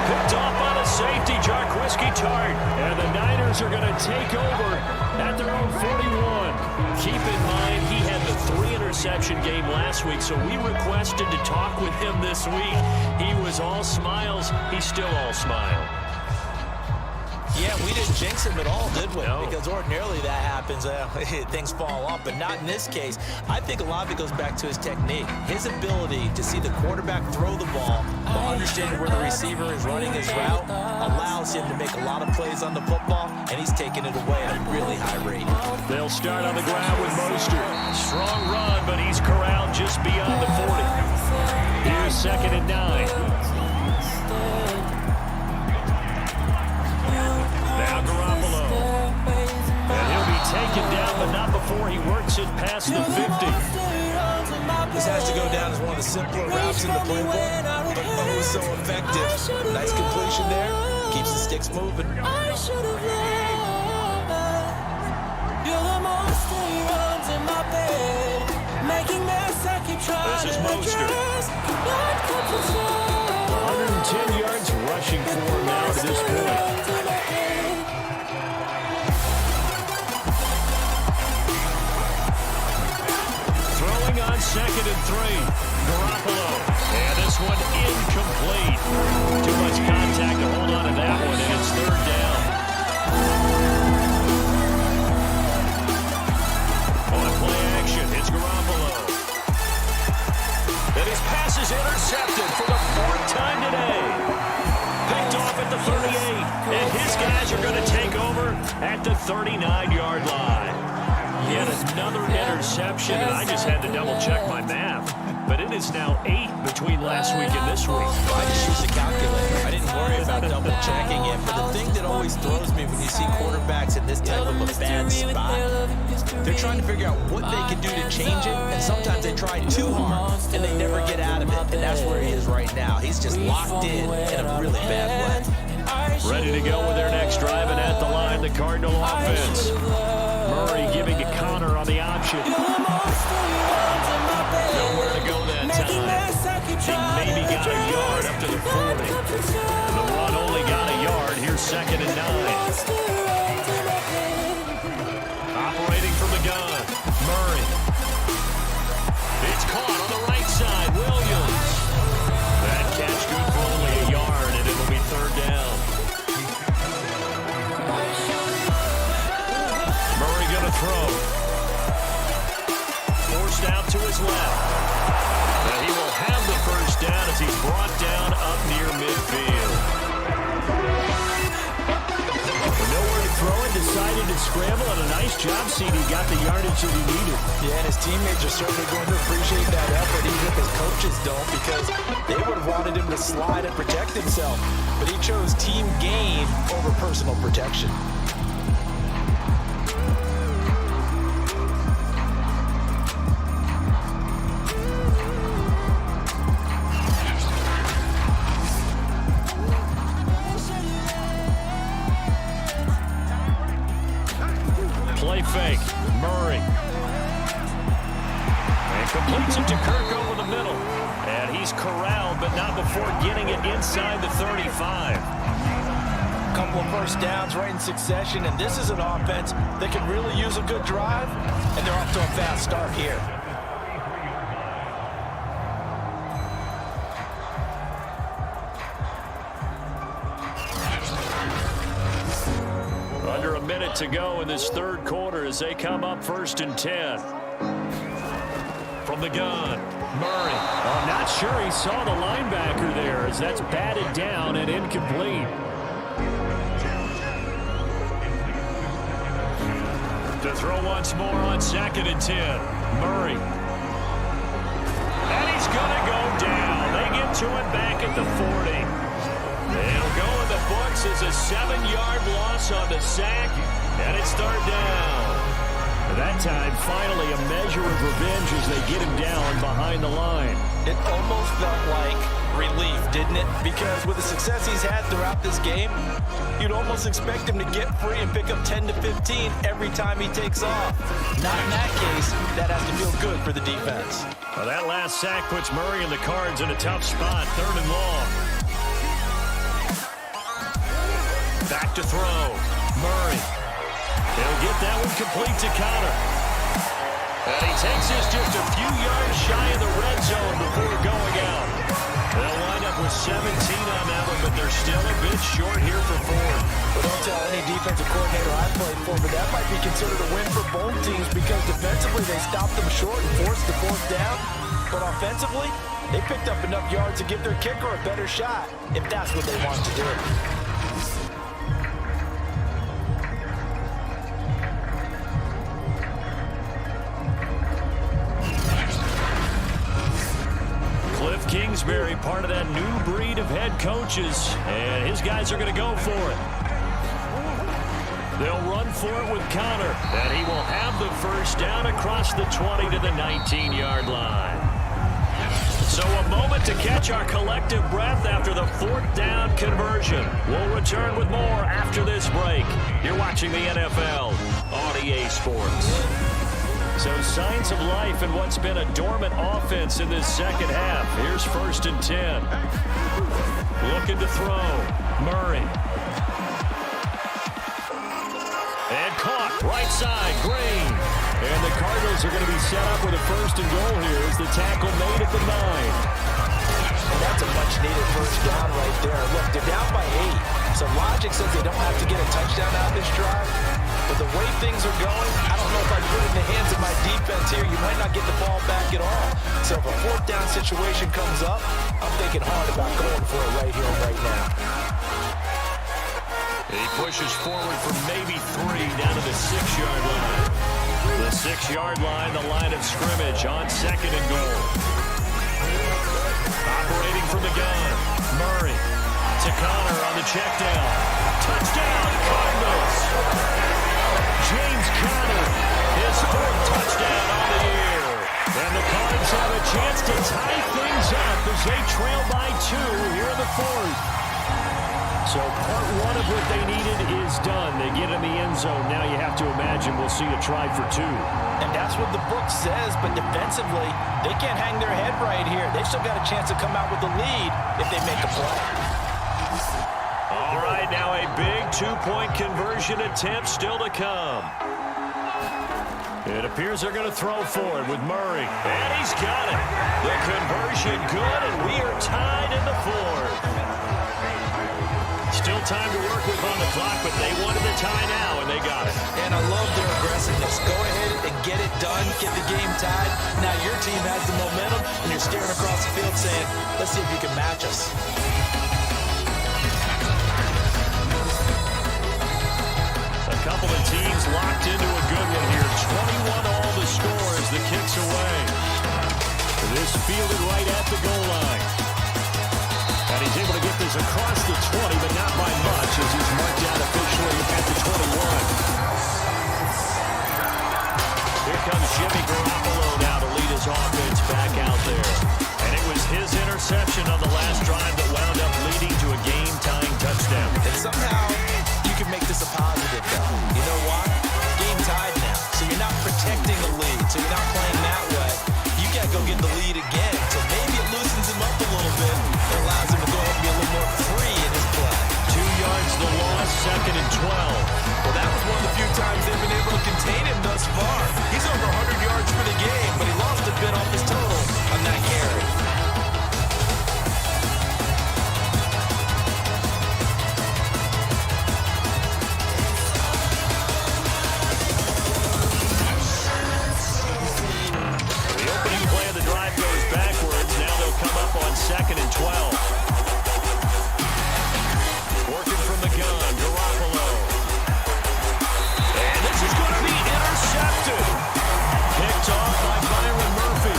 Picked off by the safety, Pt2. And the Niners are going to take over at their own 41. Keep in mind, he had the 3-interception game last week, so we requested to talk with him this week. He was all smiles. He's still all smile. Yeah, we didn't jinx him at all, did we? No. Because ordinarily that happens, things fall off, but not in this case. I think a lot of it goes back to his technique. His ability to see the quarterback throw the ball while understanding where the receiver is running his route allows him to make a lot of plays on the football, and he's taking it away at a really high rate. They'll start on the ground with Mostert. Strong run, but he's corralled just beyond the 40. Here's 2nd and 9. Now Garoppolo. And he'll be taken down, but not before he works it past the 50. This has to go down as one of the simpler routes in the playbook, but oh, so effective. Nice completion there. Keeps the sticks moving. This is Mostert. 110 yards rushing for him now to this point. Throwing on 2nd and 3. Garoppolo. And this one incomplete. Too much contact to hold on to that one, and it's 3rd down. On play action, it's Garoppolo. And his pass is intercepted for the 4th time today. Picked off at the 38. And his guys are going to take over at the 39-yard line. Yet another interception, and I just had to double-check my math. But it is now 8 between last week and this week. I just used a calculator. I didn't worry about double-checking it. But the thing that always throws me when you see quarterbacks in this type of a bad spot, they're trying to figure out what they can do to change it, and sometimes they try too hard, and they never get out of it. And that's where he is right now. He's just locked in a really bad way. Ready to go with their next drive, and at the line, the Cardinal offense. Murray giving to Connor on the option. No The run only got a yard. Here's 2nd and 9. Operating from the gun, Murray. It's caught on the right side, Williams. That catch good for only a yard, and it'll be 3rd down. Murray gonna throw. Forced out to his left. And he will have the 1st down as he's brought down up near midfield. Nowhere to throw it, decided to scramble, and a nice job, CD. Got the yardage that he needed. Yeah, and his teammates are certainly going to appreciate that effort, even if his coaches don't, because they would have wanted him to slide and protect himself. But he chose team gain over personal protection. Play fake, Murray. And completes it to Kirk over the middle. And he's corralled, but not before getting it inside the 35. Couple of 1st downs right in succession, and this is an offense that can really use a good drive, and they're off to a fast start here. Under a minute to go in this 3rd quarter as they come up 1st and 10. From the gun, Murray. I'm not sure he saw the linebacker there as that's batted down and incomplete. To throw once more on 2nd and 10. Murray. And he's going to go down. They get to it back at the 40. They'll go in the books as a 7-yard loss on the sack, and it's 3rd down. That time, finally, a measure of revenge as they get him down behind the line. It almost felt like relief, didn't it? Because with the success he's had throughout this game, you'd almost expect him to get free and pick up 10 to 15 every time he takes off. Not in that case. That has to feel good for the defense. Well, that last sack puts Murray and the Cards in a tough spot, 3rd and long. Back to throw. Murray. He'll get that one complete to Connor. And he takes this just a few yards shy of the red zone before going out. They'll wind up with 17 on that one, but they're still a bit short here for 4. Well, don't tell any defensive coordinator I played for, but that might be considered a win for both teams because defensively they stopped them short and forced the 4th down. But offensively, they picked up enough yards to give their kicker a better shot if that's what they want to do. Kingsbury, part of that new breed of head coaches, and his guys are going to go for it. They'll run for it with Connor, and he will have the 1st down across the 20 to the 19-yard line. So a moment to catch our collective breath after the 4th down conversion. We'll return with more after this break. You're watching the NFL on EA Sports. So signs of life in what's been a dormant offense in this 2nd half. Here's 1st and 10. Looking to throw. Murray. And caught. Right side. Green. And the Cardinals are going to be set up with a 1st and goal here as the tackle made at the 9. And that's a much-needed 1st down right there. Look, they're down by 8. So logic says they don't have to get a touchdown out of this drive. But the way things are going, I don't know if I put it in the hands of my defense here. You might not get the ball back at all. So if a 4th down situation comes up, I'm thinking hard about going for it right here and right now. He pushes forward for maybe 3 down to the 6-yard line. The 6-yard line, the line of scrimmage on 2nd and goal. Operating from the gun, Murray to Connor on the check down. Touchdown, Cardinals! James Conner, his 4th touchdown on the year. And the Cards have a chance to tie things up as they trail by 2 here in the 4th. So part 1 of what they needed is done. They get in the end zone. Now you have to imagine we'll see a try for 2. And that's what the book says, but defensively, they can't hang their head right here. They've still got a chance to come out with the lead if they make a play. All right, now a big two-point conversion attempt still to come. It appears they're going to throw for it with Murray. And he's got it. The conversion good, and we are tied in the fourth. Still time to work with on the clock, but they wanted the tie now, and they got it. And I love their aggressiveness. Go ahead and get it done, get the game tied. Now your team has the momentum, and you're staring across the field saying, let's see if you can match us. A couple of teams locked into a good one here. 21 all the score as the kick's away. This fielded right at the goal line. And he's able to get this across the 20, but not by much as he's marked out officially at the 21. Here comes Jimmy Garoppolo now to lead his offense back out there. And it was his interception on the last drive that wound up leading to a game-tying touchdown. And somehow you can make this a positive, though. You know why? Game tied now. So you're not protecting the lead. So you're not playing that way. You got to go get the lead again. So maybe it loosens him up a little bit. It allows him to go ahead and be a little more free in his play. 2 yards the loss, 2nd and 12. Well, that was one of the few times they've been able to contain him thus far. He's over 100 yards for the game, but he lost a bit off his total on that carry. The opening play of the drive goes backwards. Now they'll come up on 2nd and 12. Working from the gun, Garoppolo. And this is going to be intercepted. Picked off by Byron Murphy.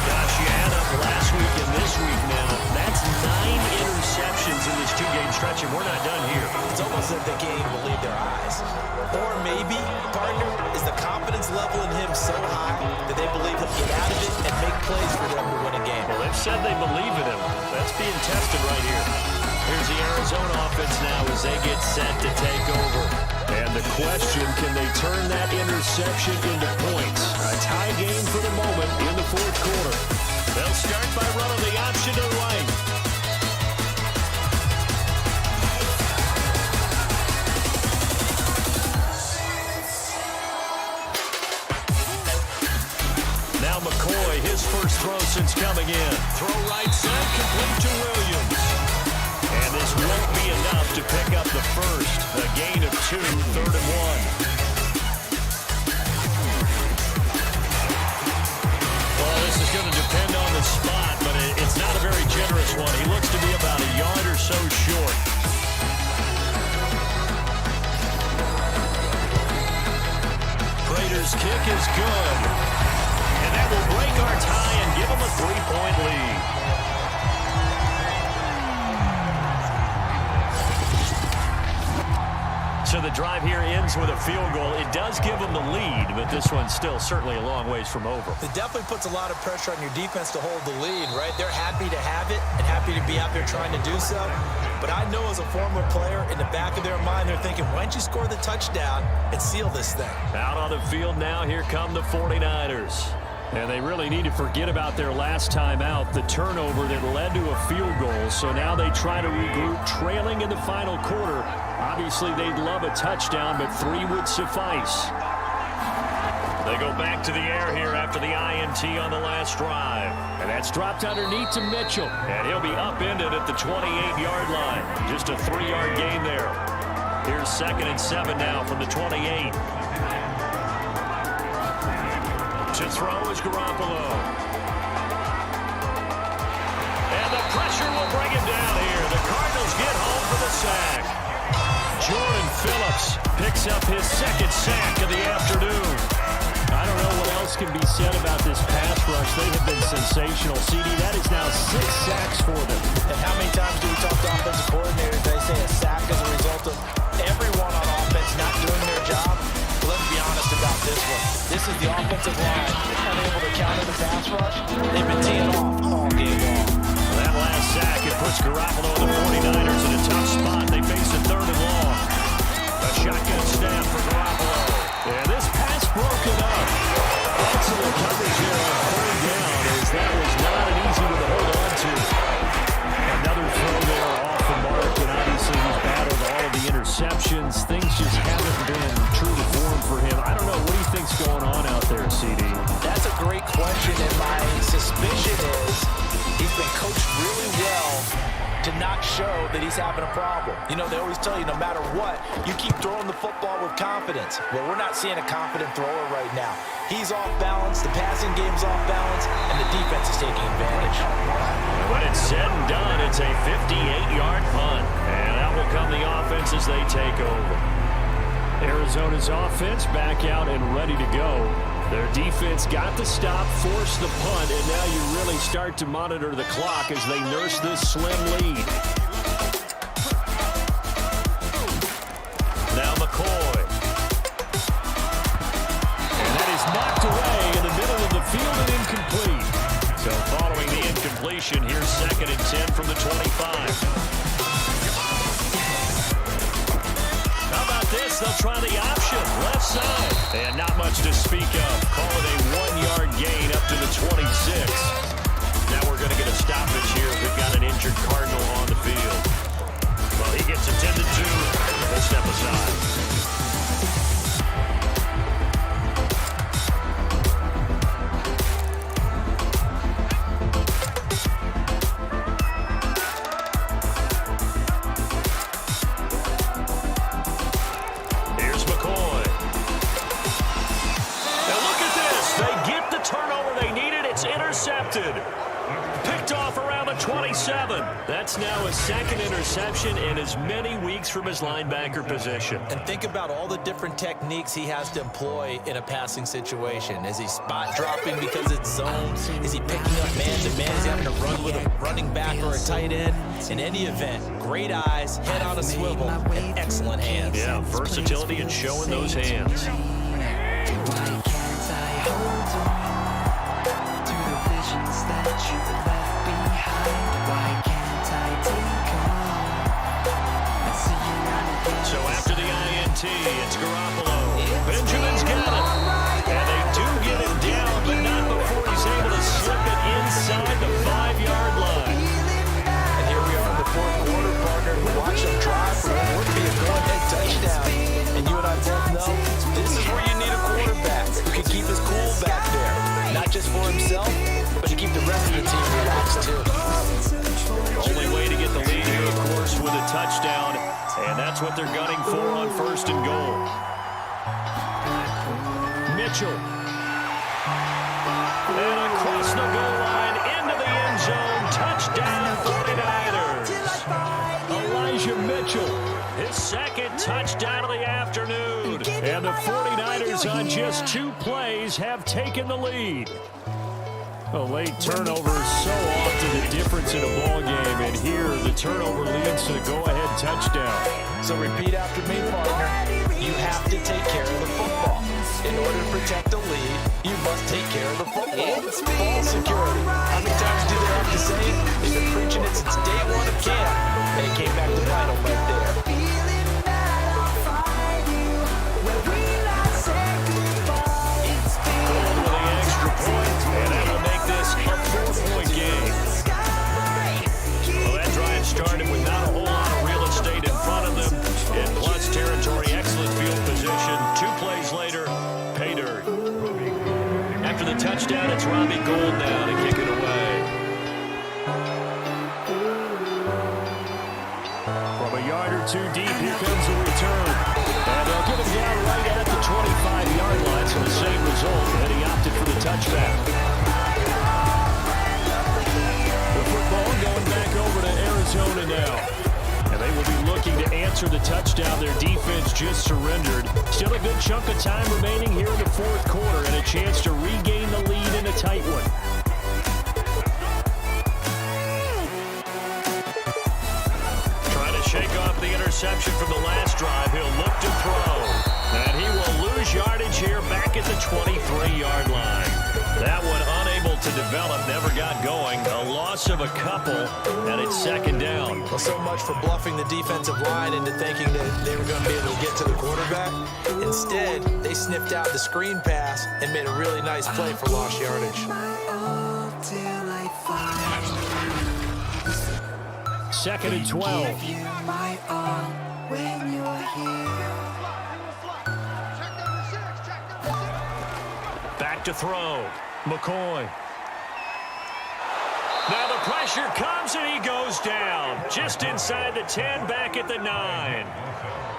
Gosh, you add up last week and this week now. That's 9 interceptions in this two-game stretch, and we're not done here. It's almost like they can't even believe their eyes. Or maybe, partner, is the confidence level in him so high that they believe he'll get out of it and make plays for them to win a game. Well, they've said they believe in him. That's being tested right here. Here's the Arizona offense now as they get set to take over. And the question, can they turn that interception into points? A tie game for the moment in the fourth quarter. They'll start by running the option to the right. Now McCoy, his first throw since coming in. Throw right side, complete to Williams. And this won't be enough to pick up the first. A gain of 2, 3rd and 1. Well, this is going to depend on the spot, but it's not a very generous one. He looks to be about a yard or so short. Prater's kick is good. And that will break our tie and give them a 3-point lead. So the drive here ends with a field goal. It does give them the lead, but this one's still certainly a long ways from over. It definitely puts a lot of pressure on your defense to hold the lead, right? They're happy to have it and happy to be out there trying to do so. But I know as a former player, in the back of their mind, they're thinking, why don't you score the touchdown and seal this thing? Out on the field now, here come the 49ers. And they really need to forget about their last time out, the turnover that led to a field goal. So now they try to regroup, trailing in the final quarter. Obviously, they'd love a touchdown, but 3 would suffice. They go back to the air here after the INT on the last drive. And that's dropped underneath to Mitchell. And he'll be upended at the 28-yard line. Just a 3-yard gain there. Here's 2nd and 7 now from the 28. To throw is Garoppolo. And the pressure will bring him down here. The Cardinals get home for the sack. Jordan Phillips picks up his 2nd sack of the afternoon. I don't know what else can be said about this pass rush. They have been sensational. CD, that is now 6 sacks for them. And how many times do we talk to offensive coordinators? They say a sack as a result of everyone on offense not doing their job. Let's be honest about this one. This is the offensive line unable to counter the pass rush. They've been teeing off all game long. That last sack, it puts Garoppolo and the 49ers in a tough spot. They face a 3rd and long. A shotgun snap for Garoppolo. And this pass broken up. Excellent coverage here on 3rd down, as that was not an easy one to hold on to. Another show that he's having a problem. You know, they always tell you no matter what, you keep throwing the football with confidence. Well, we're not seeing a confident thrower right now. He's off balance, the passing game's off balance, and the defense is taking advantage. When it's said and done, it's a 58-yard punt. And out will come the offense as they take over. Arizona's offense back out and ready to go. Their defense got the stop, forced the punt, and now you really start to monitor the clock as they nurse this slim lead. Now McCoy. And that is knocked away in the middle of the field and incomplete. So following the incompletion, here's 2nd and 10 from the 25. How about this? They'll try the option, left side. And not much to speak of. Call it a 1-yard gain up to the 26. Now we're going to get a stoppage here. We've got an injured Cardinal on the field. Well, he gets attended to. We'll step aside. Picked off around the 27. That's now his 2nd interception in as many weeks from his linebacker position. And think about all the different techniques he has to employ in a passing situation. Is he spot dropping because it's zone? Is he picking up man-to-man? Is he having to run with a running back or a tight end? In any event, great eyes, head on a swivel, and excellent hands. Yeah, versatility and showing those hands. So after the INT, it's Garoppolo. Benjamin's got it. And they do get him down, but not before he's able to slip it inside the 5-yard line. And here we are in the 4th quarter, partner. Watch them drive for what would be a go-ahead touchdown. And you and I both know this is where you need a quarterback who can keep his cool back there. Not just for himself, but to keep the rest of the team relaxed too. Only way to get the lead here, of course, with a touchdown. And that's what they're gunning for on 1st and goal. Mitchell. And across the goal line, into the end zone. Touchdown, 49ers. Elijah Mitchell, his 2nd touchdown of the afternoon. And the 49ers on just 2 plays have taken the lead. A late turnover is so often the difference in a ball game, and here the turnover leads to the go-ahead touchdown. So repeat after me, partner. You have to take care of the football. In order to protect the lead, you must take care of the football. Ball security. How many times do they have to say it? They've been preaching it since day 1 of camp, and it came back to bite them right there. And that will make this a 4-point game. Well, that drive started with not a whole lot of real estate in front of them. And plus territory, excellent field position. 2 plays later, pay dirt. After the touchdown, it's Robbie Gould now to kick it away. From a yard or 2 deep, here comes the return. And they'll get him down right at the 25-yard line, so the same result, and he opted for the touchback. The football going back over to Arizona now. And they will be looking to answer the touchdown their defense just surrendered. Still a good chunk of time remaining here in the 4th quarter and a chance to regain the lead in a tight one. Shake off the interception from the last drive. He'll look to throw. And he will lose yardage here back at the 23-yard line. That one unable to develop, never got going. A loss of a couple, and it's 2nd down. Well, so much for bluffing the defensive line into thinking that they were going to be able to get to the quarterback. Instead, they sniffed out the screen pass and made a really nice play for lost yardage. 2nd and 12. Back to throw. McCoy. Now the pressure comes and he goes down. Just inside the 10, back at the 9.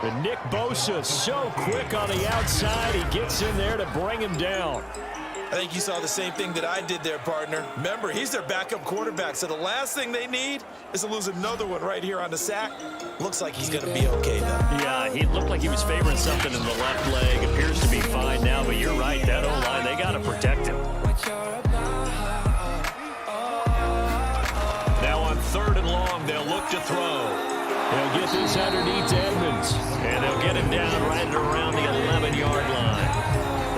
And Nick Bosa so quick on the outside. He gets in there to bring him down. I think you saw the same thing that I did there, partner. Remember, he's their backup quarterback, so the last thing they need is to lose another one right here on the sack. Looks like he's going to be okay, though. Yeah, he looked like he was favoring something in the left leg. Appears to be fine now, but you're right. That O-line, they got to protect him. Now on 3rd and long, they'll look to throw. They'll get this underneath to Edmonds, and they'll get him down right around the 11-yard line.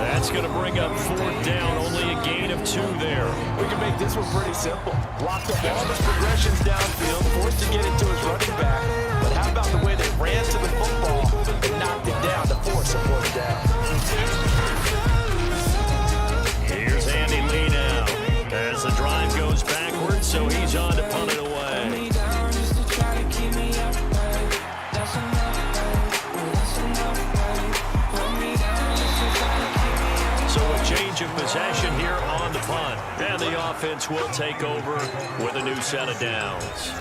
That's going to bring up 4th down, only a gain of 2 there. We can make this one pretty simple. Block all the progressions downfield, forced to get it to his running back. But how about the way they ran to the football and knocked it down to force a 4th down? Here's Andy Lee now. As the drive goes backwards, so he's on to punt it away. Change of possession here on the punt. And the offense will take over with a new set of downs.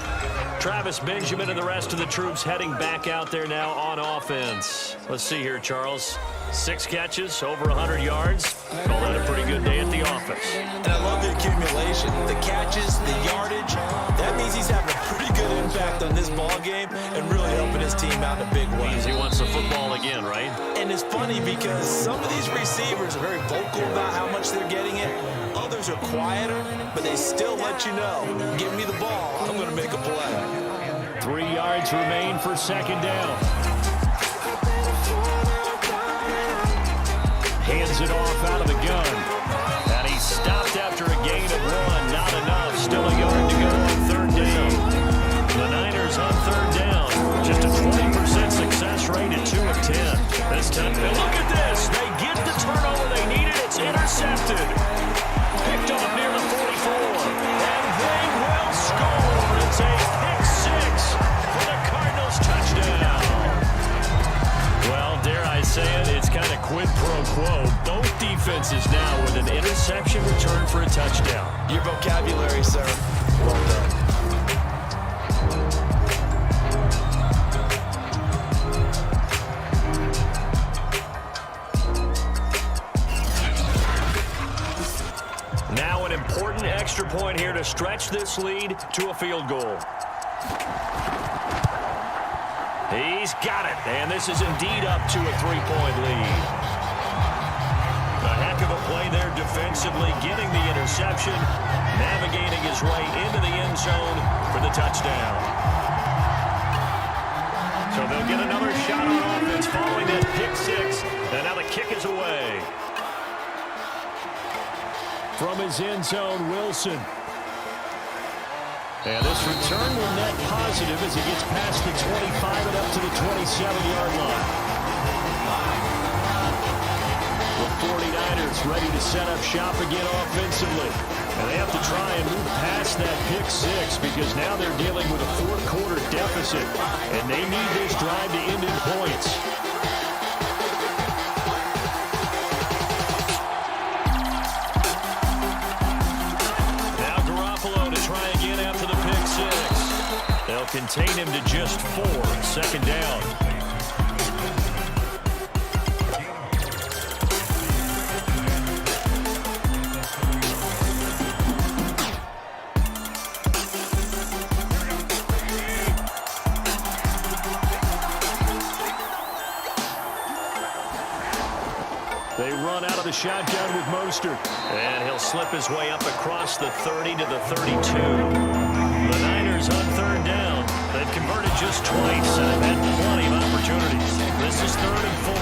Travis Benjamin and the rest of the troops heading back out there now on offense. Let's see here, Charles. 6 catches, over 100 yards. Call that a pretty good day at the office. And I love the accumulation, the catches, the yardage. That means he's having a pretty good impact on this ball game and really helping his team out in a big way. Means he wants the football again, right? And it's funny because some of these receivers are very vocal about how much they're getting it. Others are quieter, but they still let you know, give me the ball, I'm going to make a play. 3 yards remain for 2nd down. Hands it off out of the gun. And he's stopped after a gain of 1. Not enough. Still a yard to go on 3rd down. The Niners on 3rd down. Just a 20% success rate at 2 of 10. This time, and look at this. They get the turnover they needed. It's intercepted. Picked off near the 44. And they will score. It's a pick 6 for the Cardinals touchdown. Well, dare I say it, it's kind of quid pro quo. Both defenses now with an interception return for a touchdown. Your vocabulary, sir. Well done. Now an important extra point here to stretch this lead to a field goal. He's got it, and this is indeed up to a 3-point lead. A heck of a play there defensively, getting the interception, navigating his way into the end zone for the touchdown. So they'll get another shot on offense following that pick 6, and now the kick is away. From his end zone, Wilson. And this return will net positive as he gets past the 25 and up to the 27-yard line. The 49ers ready to set up shop again offensively. And they have to try and move past that pick 6 because now they're dealing with a 4th-quarter deficit. And they need this drive to end in points. They'll contain him to just 4. 2nd down. They run out of the shotgun with Mostert. And he'll slip his way up across the 30 to the 32. The Niners on 3rd down. They've converted just twice and have had plenty of opportunities. This is 3rd and 4.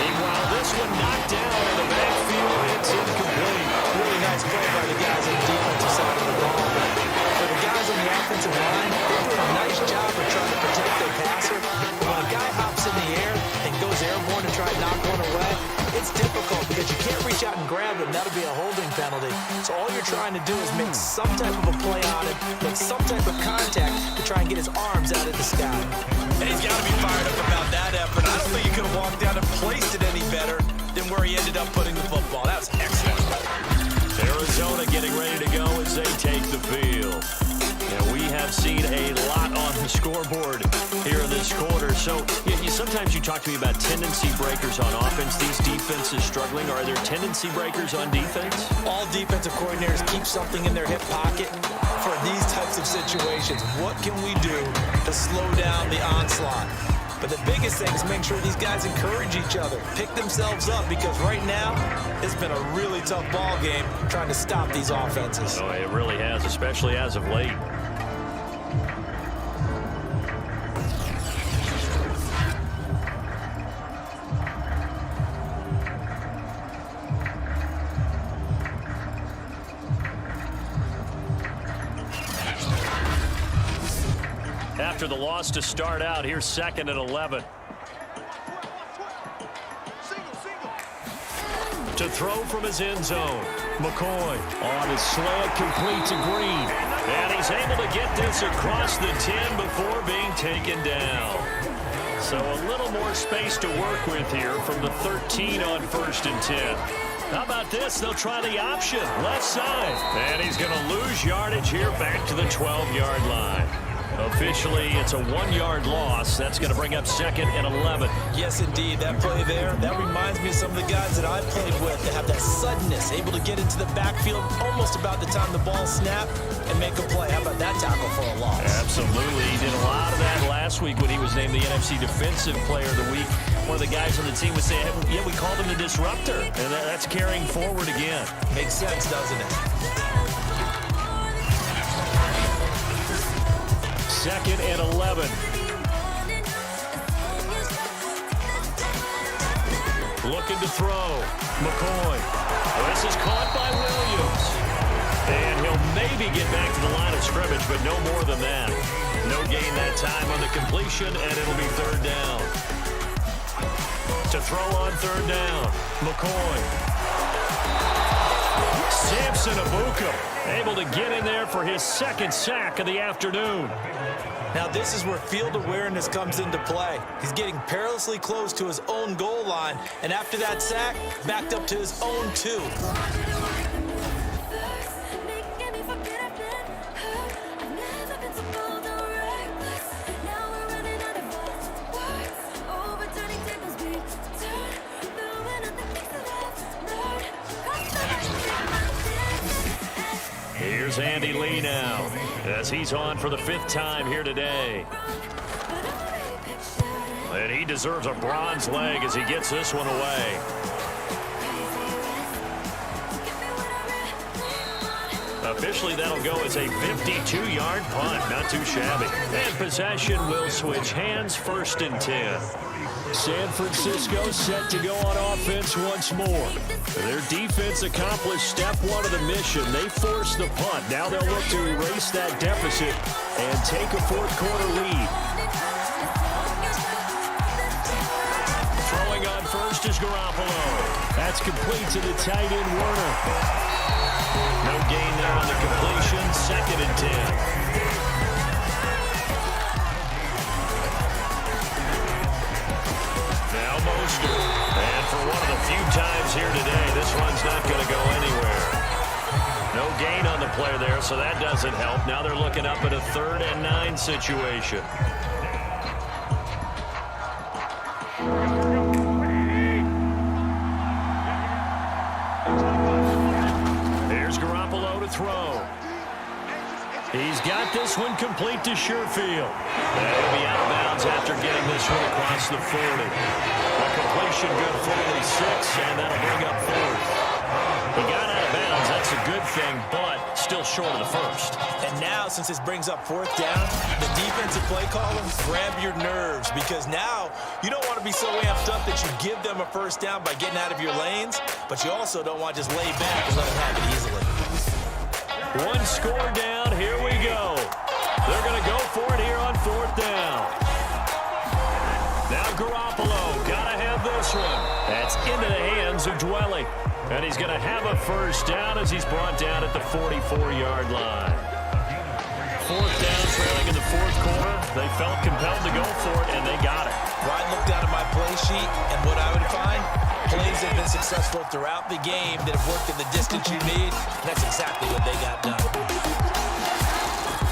Meanwhile, this one knocked down in the backfield. It's incomplete. Really nice play by the guys on the defensive side of the ball. For the guys on the offensive line, they're doing a nice job of trying to protect their passer. But when a guy hops in the air and goes airborne to try and knock one away, it's difficult because you can't reach out and grab him. That'll be a holding penalty. So all you're trying to do is make some type of a play on it, make some type of contact to try and get his arms out of the sky. And he's got to be fired up about that effort. I don't think he could have walked out and placed it any better than where he ended up putting the football. That was excellent. Arizona getting scoreboard here in this quarter. So sometimes you talk to me about tendency breakers on offense. These defenses struggling. Are there tendency breakers on defense? All defensive coordinators keep something in their hip pocket for these types of situations. What can we do to slow down the onslaught? But the biggest thing is make sure these guys encourage each other, pick themselves up, because right now it's been a really tough ball game trying to stop these offenses. Oh, it really has, especially as of late. After the loss to start out, here's 2nd and 11. To throw from his end zone. McCoy on his slant, complete to Green. And he's able to get this across the 10 before being taken down. So a little more space to work with here from the 13 on 1st and 10. How about this? They'll try the option, left side. And he's going to lose yardage here back to the 12-yard line. Officially, it's a 1-yard loss. That's going to bring up 2nd and 11. Yes, indeed. That play there, that reminds me of some of the guys that I've played with that have that suddenness, able to get into the backfield almost about the time the ball snapped and make a play. How about that tackle for a loss? Absolutely. He did a lot of that last week when he was named the NFC Defensive Player of the Week. One of the guys on the team was saying, yeah, we called him the disruptor. And that's carrying forward again. Makes sense, doesn't it? 2nd and 11. Looking to throw. McCoy. This is caught by Williams. And he'll maybe get back to the line of scrimmage, but no more than that. No gain that time on the completion, and it'll be 3rd down. To throw on 3rd down. McCoy. Samson Abuka able to get in there for his 2nd sack of the afternoon. Now this is where field awareness comes into play. He's getting perilously close to his own goal line, and after that sack, backed up to his own 2. Here's Andy Lee now, as he's on for the 5th time here today. And he deserves a bronze leg as he gets this one away. Officially, that'll go as a 52-yard punt. Not too shabby. And possession will switch hands, 1st and 10. San Francisco set to go on offense once more. Their defense accomplished step 1 of the mission. They forced the punt. Now they'll look to erase that deficit and take a 4th quarter lead. Throwing on 1st is Garoppolo. That's complete to the tight end Werner. No gain there on the completion. 2nd and 10. Now Mostert. And for one of the few times here today, this one's not going to go anywhere. No gain on the play there, so that doesn't help. Now they're looking up at a 3rd and 9 situation. Here's Garoppolo to throw. He's got this one complete to Sherfield. That'll be out of bounds after getting this one across the 40. A completion good for only 6, and that'll bring up 4th. He got out of bounds. That's a good thing, but still short of the 1st. And now, since this brings up 4th down, the defensive play caller, grab your nerves, because now you don't want to be so amped up that you give them a 1st down by getting out of your lanes, but you also don't want to just lay back and let them have it easily. 1 score down. Here we go. They're going to go for it here on 4th down. Now Garoppolo. Got to have this one. That's into the hands of Dwelly. And he's going to have a 1st down as he's brought down at the 44-yard line. 4th down, trailing in the 4th quarter. They felt compelled to go for it, and they got it. Ryan looked down at my play sheet, and what I would find, plays have been successful throughout the game that have worked in the distance you need, and that's exactly what they got done.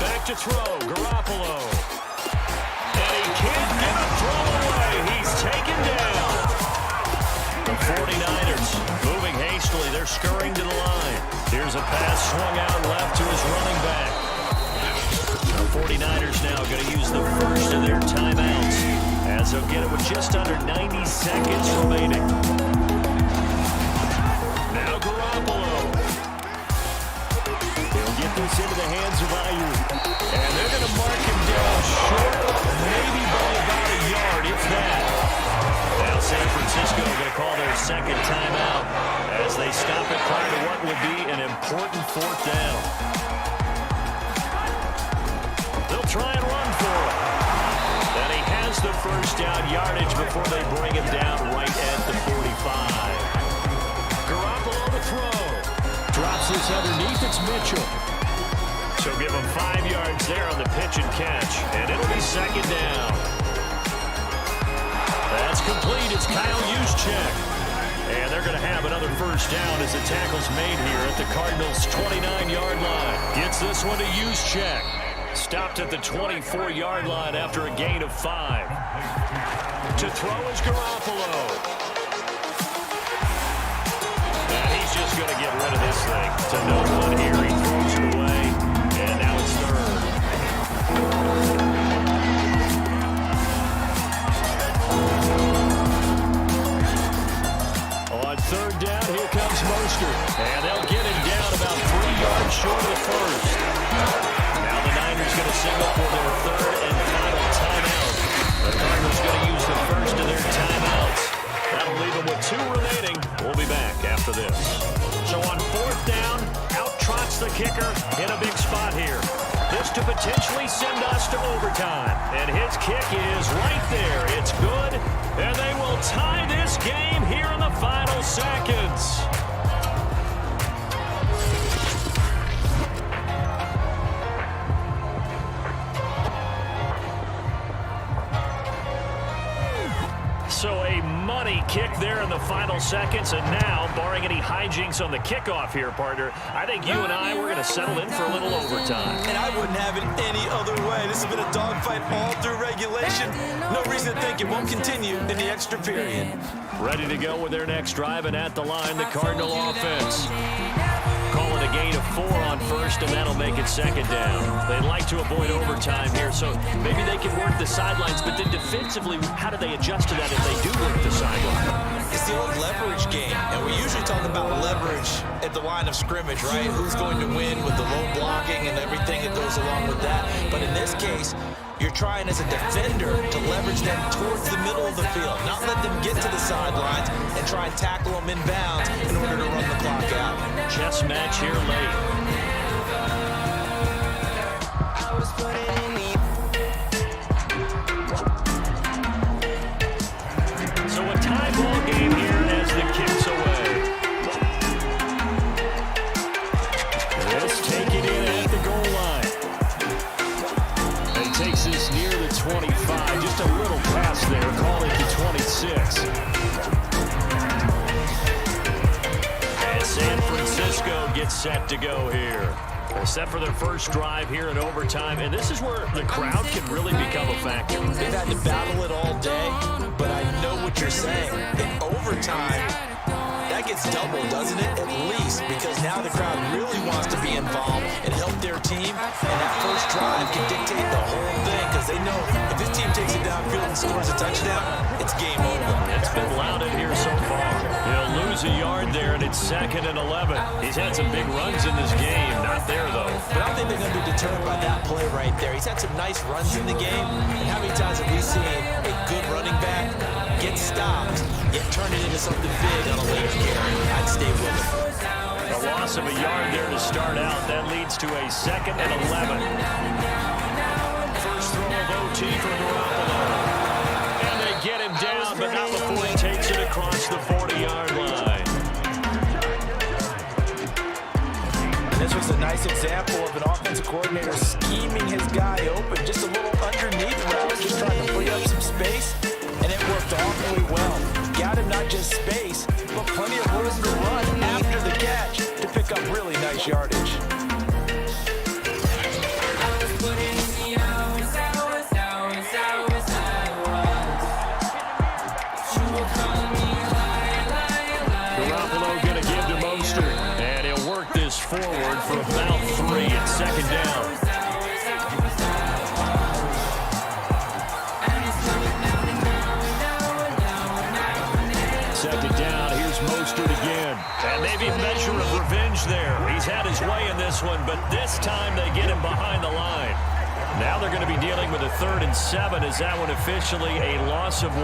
Back to throw, Garoppolo. 49ers moving hastily. They're scurrying to the line. Here's a pass swung out left to his running back. The 49ers now going to use the first of their timeouts as they'll get it with just under 90 seconds remaining. Now Garoppolo. He'll get this into the hands of Ayuk. And they're going to mark him down short, maybe by about a yard, if that. Now San Francisco going to call their second timeout as they stop it prior to what will be an important fourth down. They'll try and run for it. And he has the first down yardage before they bring him down right at the 45. Garoppolo to throw. Drops this underneath. It's Mitchell. So give him 5 yards there on the pitch and catch. And it'll be second down. That's complete. It's Kyle Juszczyk. And they're going to have another first down as the tackle's made here at the Cardinals' 29-yard line. Gets this one to Juszczyk. Stopped at the 24-yard line after a gain of 5. To throw is Garoppolo. And he's just going to get rid of this thing. To no one here. He throws it away. And now it's third. On third down, here comes Mostert. And they'll get him down about 3 yards short of the first. Now the Niners going to signal for their third and final timeout. The Cardinals going to use the first of their timeouts. That'll leave them with 2 remaining. We'll be back after this. So on fourth down, out trots the kicker in a big spot here. This to potentially send us to overtime. And his kick is right there. It's good. And they will tie this game here in the final seconds. So a money kick there in the final seconds, and now, barring any hijinks on the kickoff here, partner, I think you and I, we're going to settle in for a little overtime. And I wouldn't have it any other way. This has been a dogfight all through regulation. No reason to think it won't continue in the extra period. Ready to go with their next drive, and at the line, the Cardinal offense. Call it a gain of 4 on first, and that'll make it second down. They'd like to avoid overtime here, so maybe they can work the sidelines, but then defensively, how do they adjust to that if they do work the sideline? It's the old leverage game, and we usually talk about leverage at the line of scrimmage, right? Who's going to win with the low blocking and everything that goes along with that. But in this case, you're trying as a defender to leverage them towards the middle of the field, not let them get to the sidelines and try and tackle them inbounds in order to run the clock out. Chess match here late. So a tie ball game here as the kick's away. This taken in at the goal line. And takes this near the 25. Just a little pass there. Call it the 26. And San Francisco gets set to go here. Set for their first drive here in overtime. And this is where the crowd can really become a factor. They've had to battle it all day, but I know what you're saying. In overtime, that gets doubled, doesn't it? At least, because now the crowd really wants to be involved and help their team. And that first drive can dictate the whole thing, because they know if this team takes it downfield and scores a touchdown, it's game over. It's been loud in here so far. He'll lose a yard there, and it's 2nd and 11. He's had some big runs in this game. Not there, though. But I don't think they're going to be deterred by that play right there. He's had some nice runs in the game. And how many times have we seen a good running back get stopped, yet turn it into something big on a late carry? I'd stay with him. A loss of a yard there to start out. That leads to a 2nd and 11. First throw of OT for Garoppolo. And they get him down, but not before he takes it across the 40-yard line. This was a nice example of an offensive coordinator scheming his guy open. Just a little underneath route, just trying to free up some space, and it worked awfully well. Got him not just space, but plenty of room to run after the catch to pick up really nice yardage. forward for about 3 and second down. Second down, here's Mostert again. And maybe a measure of revenge there. He's had his way in this one, but this time they get him behind the line. Now they're going to be dealing with a 3rd and 7. Is that one officially a loss of 1?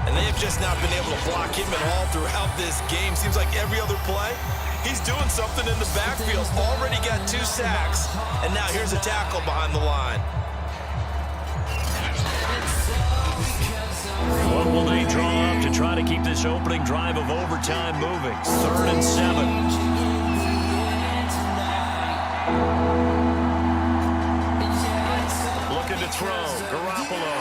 And they have just not been able to block him at all throughout this game. Seems like every other play, he's doing something in the backfield. Already got 2 sacks. And now here's a tackle behind the line. What will they draw up to try to keep this opening drive of overtime moving? 3rd and 7. To throw, Garoppolo.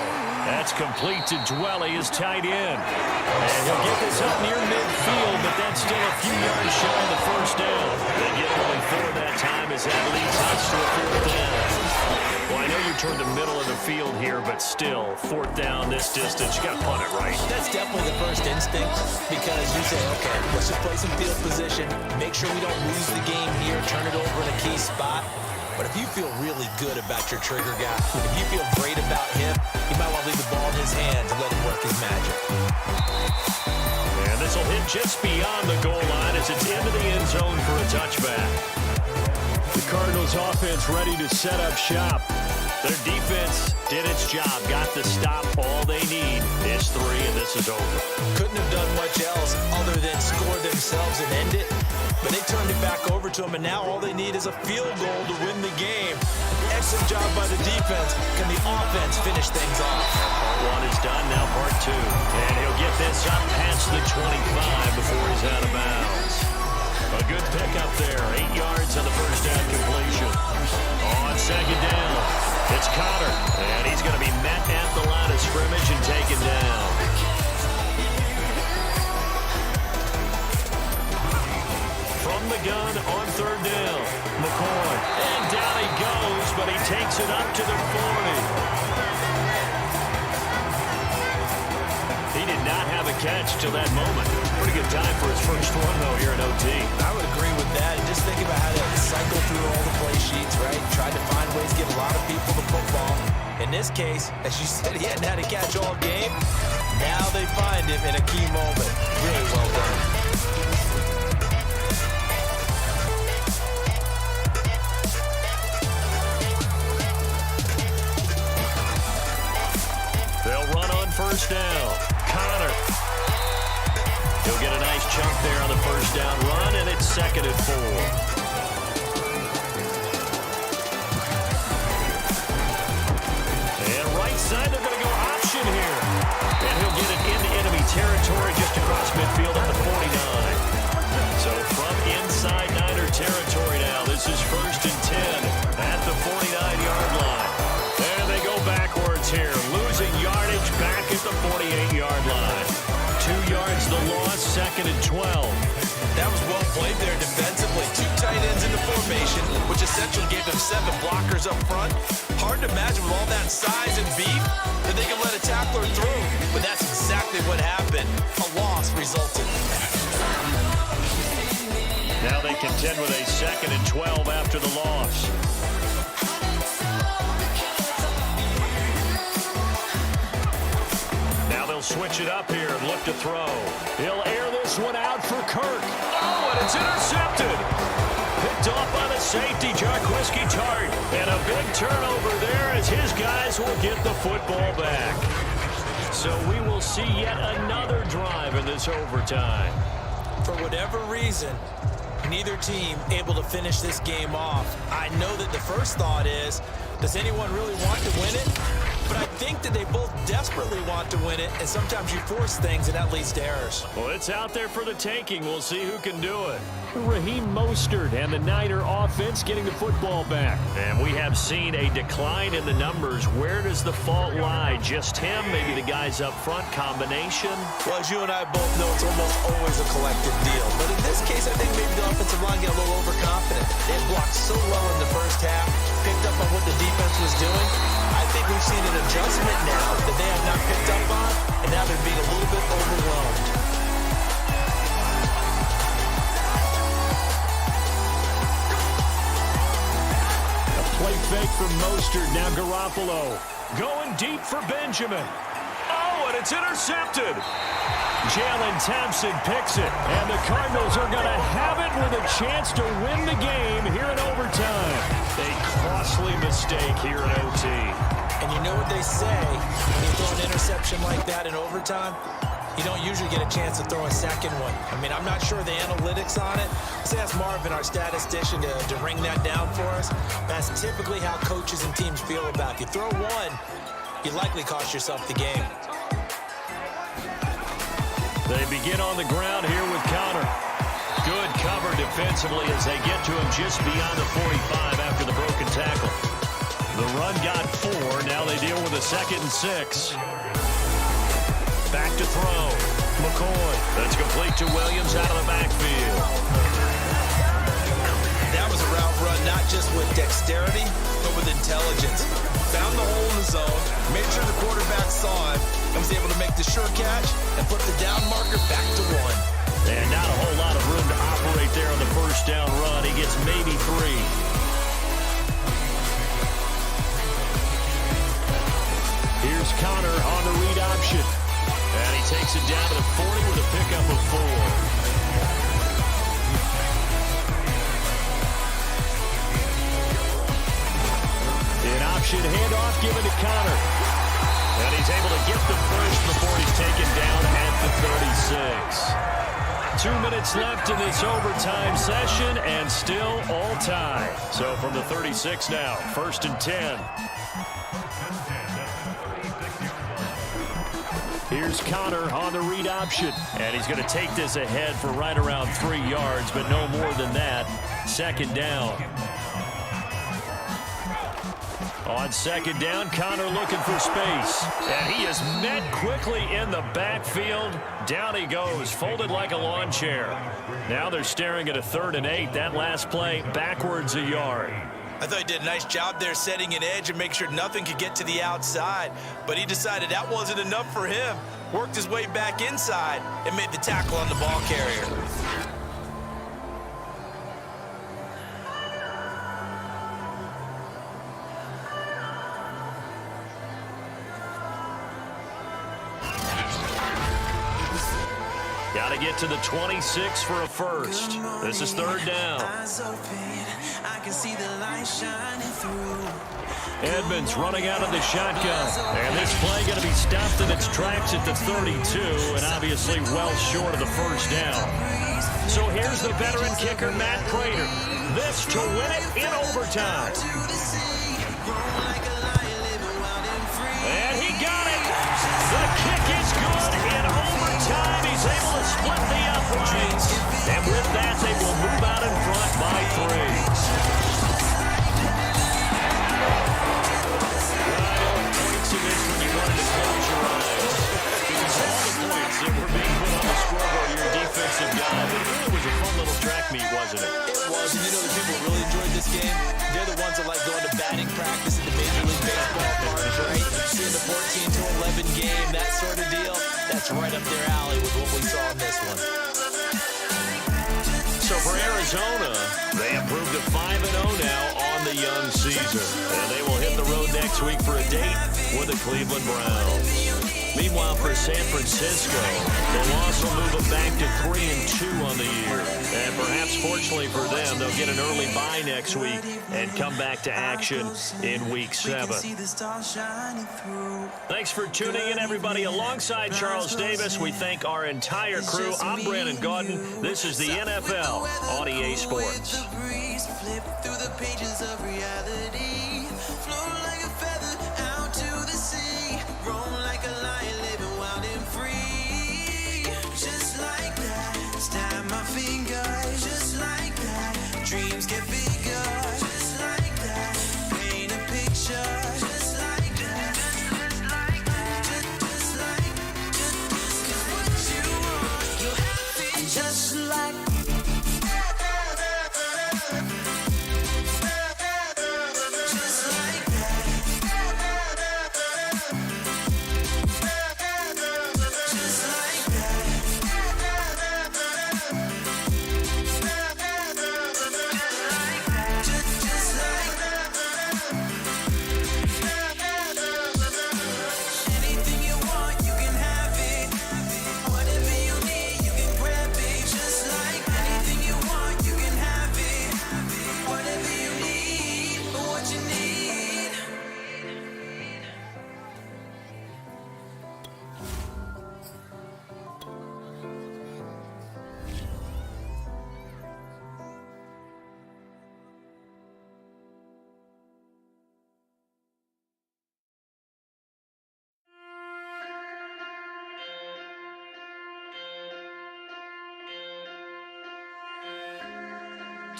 That's complete to Dwelly, his tight end. And he'll get this up near midfield, but that's still a few yards shy of the first down. They get only 4 that time as that leads us to a 4th down. Well, I know you turned the middle of the field here, but still, 4th down this distance, you got to punt it, right? That's definitely the first instinct because you say, okay, let's just play some field position, make sure we don't lose the game here, turn it over in a key spot. But if you feel really good about your trigger guy, if you feel great about him, you might want to leave the ball in his hands and let him work his magic. And this will hit just beyond the goal line as it's into the end zone for a touchback. The Cardinals offense ready to set up shop. Their defense did its job, got the stop. All they need is 3, and this is over. Couldn't have done much else other than score themselves and end it. But they turned it back over to him, and now all they need is a field goal to win the game. Excellent job by the defense. Can the offense finish things off? Part 1 is done, now part 2. And he'll get this up past the 25 before he's out of bounds. A good pickup there, 8 yards on the first down completion. On second down, it's Connor, and he's going to be met at the line of scrimmage and taken down. From the gun on 3rd down, McCoy, and down he goes, but he takes it up to the 40. He did not have a catch till that moment. Pretty good time for his first one, though, here in OT. I would agree with that. And just think about how to cycle through all the play sheets, right? Tried to find ways to get a lot of people the football. In this case, as you said, he hadn't had a catch all game. Now they find him in a key moment. Really well done. They'll run on first down. Connor. He'll get a nice chunk there on the first down run, and it's 2nd and 4. And right side, they're going to go option here. And he'll get it into enemy territory just across midfield at the 49. So from inside Niner territory now, this is 1st and 10 at the 49-yard line. And they go backwards here, losing yardage back at the 48-yard line. 2 yards the loss, 2nd and 12. That was well played there defensively. 2 tight ends in the formation, which essentially gave them 7 blockers up front. Hard to imagine with all that size and beef that they can let a tackler through. But that's exactly what happened. A loss resulted. Now they contend with a 2nd and 12 after the loss. Switch it up here and look to throw. He'll air this one out for Kirk. Oh, and it's intercepted. Picked off by the safety, Jarquiski Tart. And a big turnover there as his guys will get the football back. So we will see yet another drive in this overtime. For whatever reason, neither team able to finish this game off. I know that the first thought is, does anyone really want to win it? But I think that they both desperately want to win it, and sometimes you force things, and that leads to errors. Well, it's out there for the taking. We'll see who can do it. Raheem Mostert and the Niner offense getting the football back. And we have seen a decline in the numbers. Where does the fault lie? Just him? Maybe the guys up front? Combination? Well, as you and I both know, it's almost always a collective deal. But in this case, I think maybe the offensive line got a little overconfident. They blocked so well in the first half, picked up on what the defense was doing. I think we've seen an adjustment now that they have not picked up on, and now they're being a little bit overwhelmed. fake from Mostert. Now Garoppolo going deep for Benjamin. Oh, and it's intercepted. Jalen Thompson picks it, and the Cardinals are going to have it with a chance to win the game here in overtime. A costly mistake here in OT. And you know what they say, when you throw an interception like that in overtime, you don't usually get a chance to throw a second one. I mean, I'm not sure the analytics on it. Let's ask Marvin, our statistician, to ring that down for us. That's typically how coaches and teams feel about it. If you throw one, you likely cost yourself the game. They begin on the ground here with Connor. Good cover defensively as they get to him just beyond the 45 after the broken tackle. The run got 4. Now they deal with a 2nd and 6. Back to throw. McCoy. That's complete to Williams out of the backfield. That was a route run, not just with dexterity, but with intelligence. Found the hole in the zone, made sure the quarterback saw it, and was able to make the sure catch and put the down marker back to 1. And not a whole lot of room to operate there on the first down run. He gets maybe 3. Here's Connor on the read option. And he takes it down to the 40 with a pickup of 4. An option handoff given to Connor. And he's able to get the first before he's taken down at the 36. 2 minutes left in this overtime session, and still all tie. So from the 36 now, 1st and 10. Here's Connor on the read option. And he's going to take this ahead for right around 3 yards, but no more than that. 2nd down. On 2nd down, Connor looking for space. And he is met quickly in the backfield. Down he goes, folded like a lawn chair. Now they're staring at a 3rd and 8. That last play, backwards a yard. I thought he did a nice job there setting an edge and make sure nothing could get to the outside. But he decided that wasn't enough for him. Worked his way back inside and made the tackle on the ball carrier. Got to get to the 26 for a first. This is 3rd down. Edmonds running out of the shotgun. And this play going to be stopped in its tracks at the 32, and obviously well short of the first down. So here's the veteran kicker, Matt Prater. This to win it in overtime. And he got it. The kick is good in overtime. He's able to split the uprights. And with that, they will move out in front by 3. Defensive guy, but it really was a fun little track meet, wasn't it? It was, and you know the people who really enjoyed this game? They're the ones that like going to batting practice in the Major League Baseball parks, right? Seeing the 14 to 11 game, that sort of deal, that's right up their alley with what we saw in this one. So for Arizona, they improved to 5-0 now on the young season. And they will hit the road next week for a date with the Cleveland Browns. Meanwhile, for San Francisco, the loss will move them back to 3-2 on the year. And perhaps fortunately for them, they'll get an early bye next week and come back to action in Week 7. Thanks for tuning in, everybody. Alongside Charles Davis, we thank our entire crew. I'm Brandon Gaudin. This is the NFL on EA Sports. Dreams get bigger, just like that. Paint a picture, just like that. Just like that. Just like, just what you want, you have it. Just like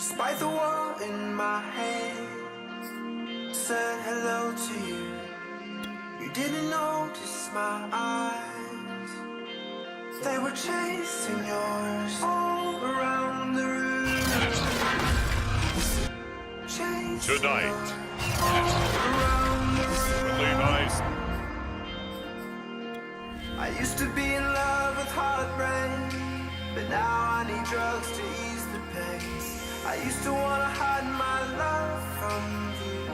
Despite the war in my head, said hello to you. You didn't notice my eyes. They were chasing yours all around the room. Chasing Tonight. all around the room. Really nice. I used to be in love with heartbreak, but now I need drugs to ease the pain. I used to want to hide my love from you.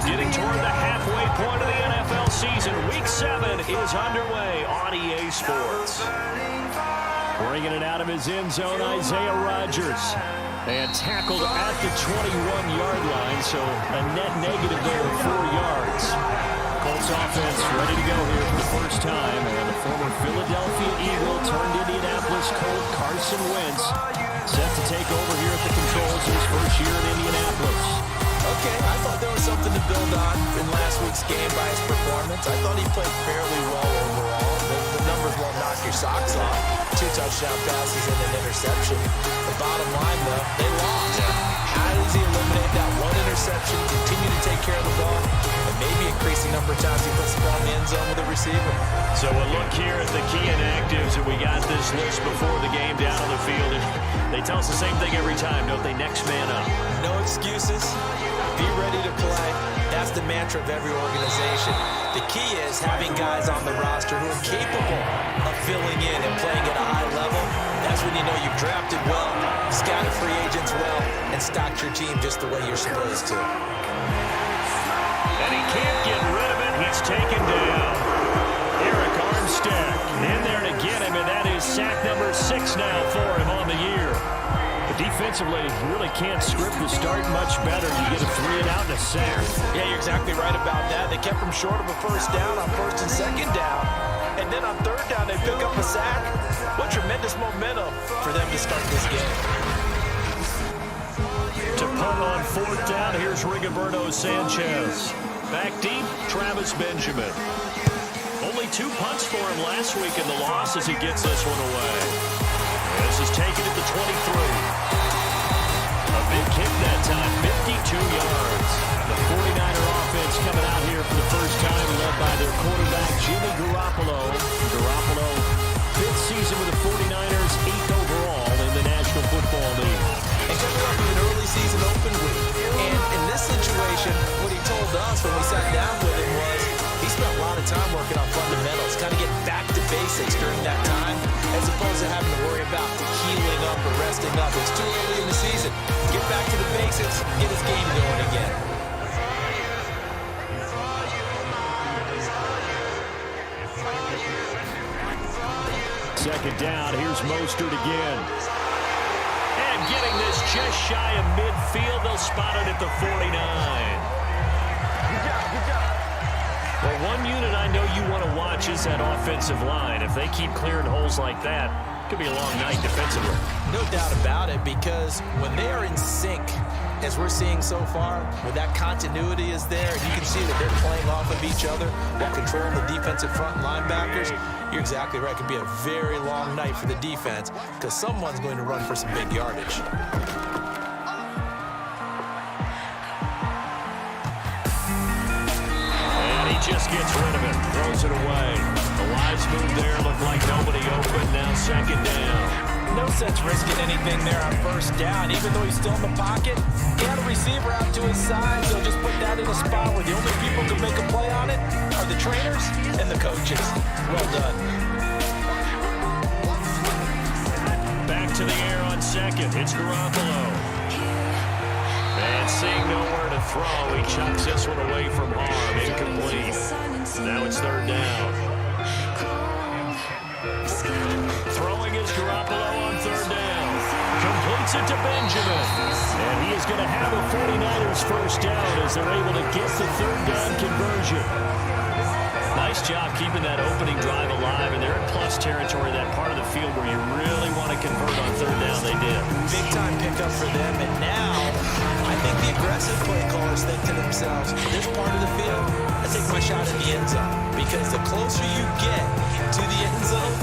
Getting toward the halfway point of the NFL season, Week 7 is underway on EA Sports. Bringing it out of his end zone, Isaiah Rodgers. And tackled at the 21-yard line, so a net negative there of 4 yards. Colts offense ready to go here for the first time. And the former Philadelphia Eagle turned Indianapolis Colt Carson Wentz set to take over here at the controls his first year in Indianapolis. Okay, I thought there was something to build on in last week's game by his performance. I thought he played fairly well overall. The numbers won't knock your socks off. 2 touchdown passes and an interception. The bottom line, though, they lost. How does he eliminate that one interception, continue to take care of the ball, and maybe increase the number of times he puts the ball in the end zone with a receiver? So a look here at the key inactives, and we got this list before the game down on the field. And they tell us the same thing every time, don't they? Next man up. No excuses. Be ready to play. That's the mantra of every organization. The key is having guys on the roster who are capable of filling in and playing at a high level. That's when you know you've drafted well, scouted free agents well, and stocked your team just the way you're supposed to. And he can't get rid of it. He's taken down. Eric Armstead in there to get him, and that is sack number 6 now for him on the year. But defensively, you really can't script the start much better. You get a 3 and out and a sack. Yeah, you're exactly right about that. They kept him short of a first down on 1st and 2nd down. And then on 3rd down, they pick up a sack. What tremendous momentum for them to start this game. To punt on 4th down, here's Rigoberto Sanchez. Back deep, Travis Benjamin. Only 2 punts for him last week in the loss as he gets this one away. This is taken at the 23. A big kick that time, 52 yards. The 49er offense coming out here for the first time, led by their quarterback, Jimmy Garoppolo. Garoppolo, 5th season with the 49ers, 8th overall in the National Football League. And coming off of an early season open week. And in this situation, what he told us when we sat down with him was he spent a lot of time working on fundamentals, kind of getting back to basics during that time, as opposed to having to worry about healing up or resting up. It's too early in the season. Get back to the basics, get his game going again. Second down, here's Mostert again. And getting this just shy of midfield, they'll spot it at the 49. Well, one unit I know you want to watch is that offensive line. If they keep clearing holes like that, it could be a long night defensively. No doubt about it, because when they are in sync, as we're seeing so far, when that continuity is there, and you can see that they're playing off of each other while controlling the defensive front linebackers, you're exactly right. It could be a very long night for the defense because someone's going to run for some big yardage. And he just gets rid of it, throws it away. The wise move there looked like nobody open. Now 2nd down. No sense risking anything there on 1st down. Even though he's still in the pocket, he had a receiver out to his side, so just put that in a spot where the only people who can make a play on it are the trainers and the coaches. Well done. Back to the air on 2nd. It's Garoppolo. And seeing nowhere to throw, he chucks this one away from harm. Incomplete. Now it's 3rd down. Throwing is Garoppolo on 3rd down. Completes it to Benjamin. And he is going to have a 49ers first down as they're able to get the 3rd down conversion. Nice job keeping that opening drive alive, and they're in plus territory, that part of the field where you really want to convert on 3rd down. They did. Big time pickup for them, and now I think the aggressive play callers think to themselves, this part of the field, I take my shot in the end zone. Because the closer you get to the end zone,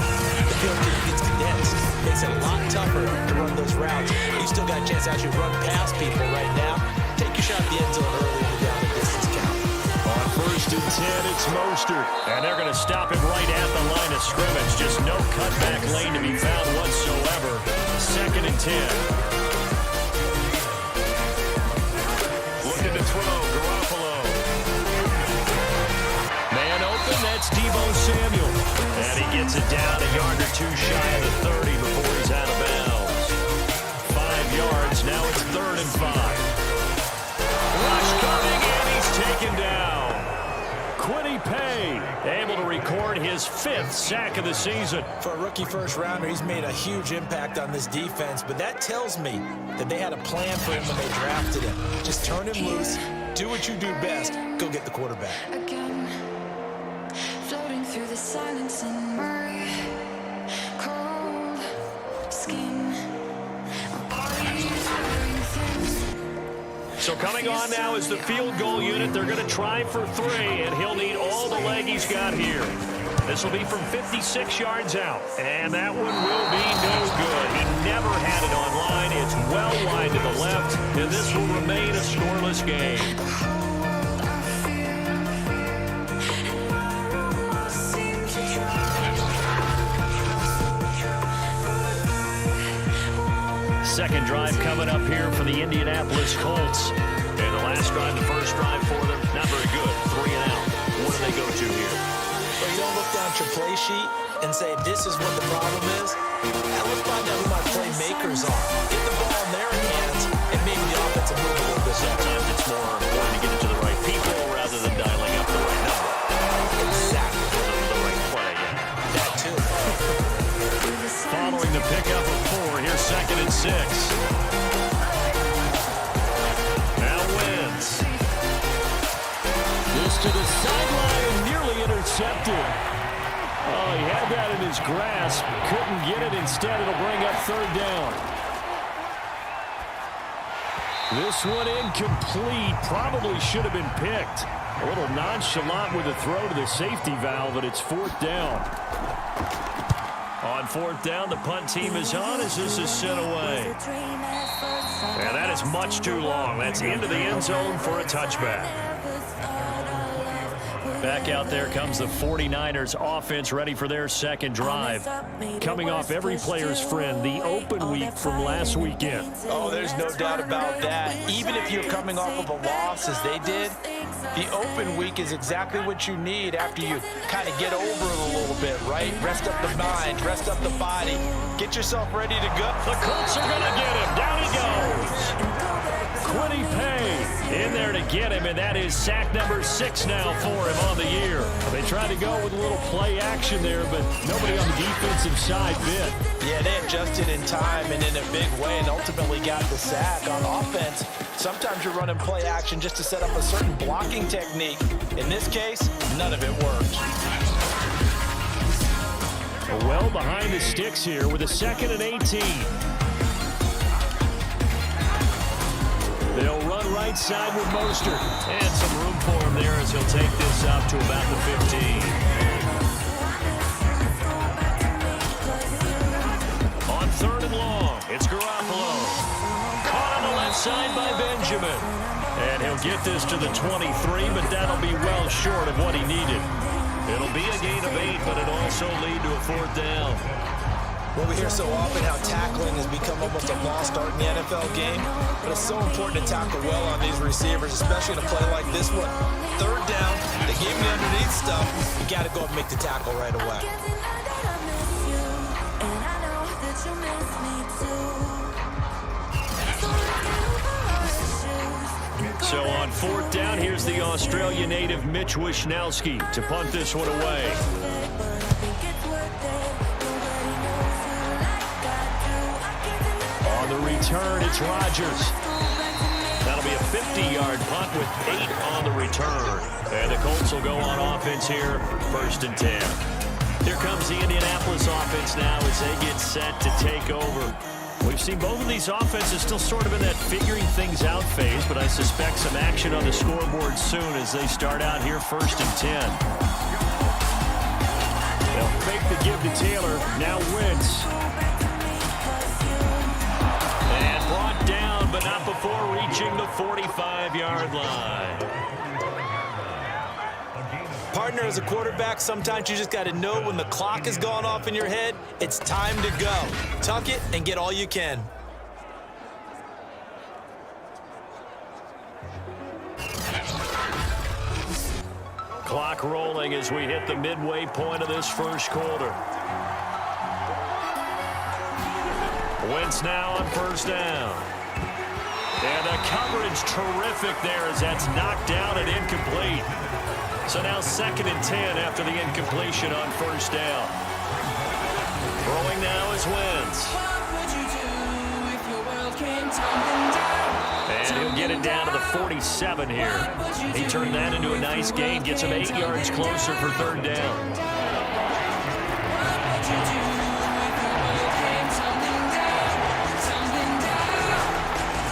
the field gets condensed. Makes it a lot tougher to run those routes. You still got a chance to actually run past people right now. Take your shot at the end zone early in the down and distance count. On 1st and 10, it's Mostert. And they're going to stop him right at the line of scrimmage. Just no cutback lane to be found whatsoever. 2nd and 10. Looking to throw, Garoppolo. Man open, that's Deebo Samuel. And he gets it down a yard or two shy of the 30 before he's out of bounds. 5 yards, now it's 3rd and 5. Rush coming, and he's taken down. Pt2 able to record his 5th sack of the season. For a rookie first-rounder, he's made a huge impact on this defense, but that tells me that they had a plan for him when they drafted him. Just turn him loose, do what you do best, go get the quarterback. Again, floating through the silence in my cold skin. My body is wearing thin. So coming on now is the field goal unit. They're going to try for 3, and he'll need all the leg he's got here. This will be from 56 yards out, and that one will be no good. He never had it on line. It's well wide to the left, and this will remain a scoreless game. Second drive coming up here for the Indianapolis Colts. And the last drive, the first drive for them, not very good. 3 and out. What do they go to here? Well, you don't look down at your play sheet and say, this is what the problem is. Now let's find out who my playmakers are. Get the ball in their hands, and maybe the offensive move a little bit. Sometimes it's more important to get it to the right people rather than dialing up the right number. Exactly. The right play, yeah. That too. Following the pickup of 4, here's 2nd and 6. Now Wentz. This to the sideline and nearly intercepted. Oh, he had that in his grasp. Couldn't get it. Instead, it'll bring up 3rd down. This one incomplete. Probably should have been picked. A little nonchalant with a throw to the safety valve, but it's 4th down. On 4th down, the punt team is on as this is sent away. And that is much too long. That's into the end zone for a touchback. Back out there comes the 49ers offense ready for their second drive. Coming off every player's friend, the open week from last weekend. Oh, there's no doubt about that. Even if you're coming off of a loss as they did, the open week is exactly what you need after you kind of get over it a little bit, right? Rest up the mind, rest up the body. Get yourself ready to go. The Colts are going to get him. Down he goes. Pt2 in there to get him, and that is sack number 6 now for him on the year. They tried to go with a little play action there, but nobody on the defensive side bit. Yeah, they adjusted in time and in a big way and ultimately got the sack. On offense, sometimes you're running play action just to set up a certain blocking technique. In this case, none of it worked. Well behind the sticks here with a 2nd and 18. They'll run right side with Mostert. And some room for him there as he'll take this out to about the 15. On 3rd and long, it's Garoppolo. Caught on the left side by Benjamin. And he'll get this to the 23, but that'll be well short of what he needed. It'll be a gain of 8, but it'll also lead to a 4th down. Well, we hear so often how tackling has become almost a lost art in the NFL game, but it's so important to tackle well on these receivers, especially in a play like this one. 3rd down, they gave me underneath stuff. You got to go and make the tackle right away. So on 4th down, here's the Australia native Mitch Wishnowski to punt this one away. On the return, it's Rodgers. That'll be a 50-yard punt with 8 on the return. And the Colts will go on offense here, 1st and 10. Here comes the Indianapolis offense now as they get set to take over. We've seen both of these offenses still sort of in that figuring things out phase, but I suspect some action on the scoreboard soon as they start out here 1st and 10. They'll fake the give to Taylor. Now Wentz. And brought down, but not before reaching the 45-yard line. Partner, as a quarterback, sometimes you just got to know when the clock has gone off in your head, it's time to go. Tuck it and get all you can. Clock rolling as we hit the midway point of this first quarter. Wentz now on 1st down. And the coverage terrific there as that's knocked down and incomplete. So now 2nd and 10 after the incompletion on 1st down. Throwing now is Wentz. And he'll get it down to the 47 here. He turned that into a nice gain, gets him 8 yards closer for 3rd down.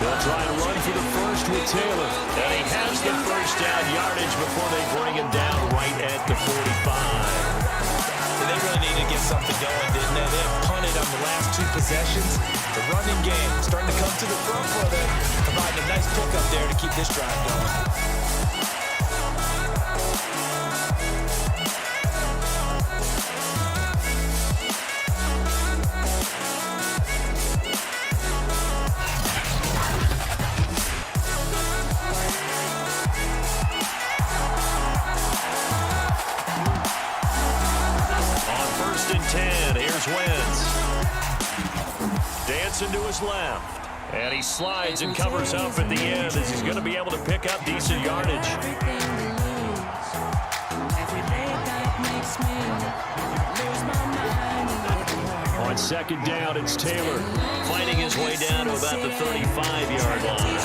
They'll try and run for the first with Taylor. And he has the 1st down yardage before they bring him down right at the 45. They really need to get something going, didn't they? They have punted on the last 2 possessions. The running game starting to come to the front for them, providing a nice pickup there to keep this drive going. Wentz. Dancing to his left. And he slides and covers up at the end as he's going to be able to pick up decent yardage. On 2nd down, it's Taylor fighting his way down to about the 35-yard line.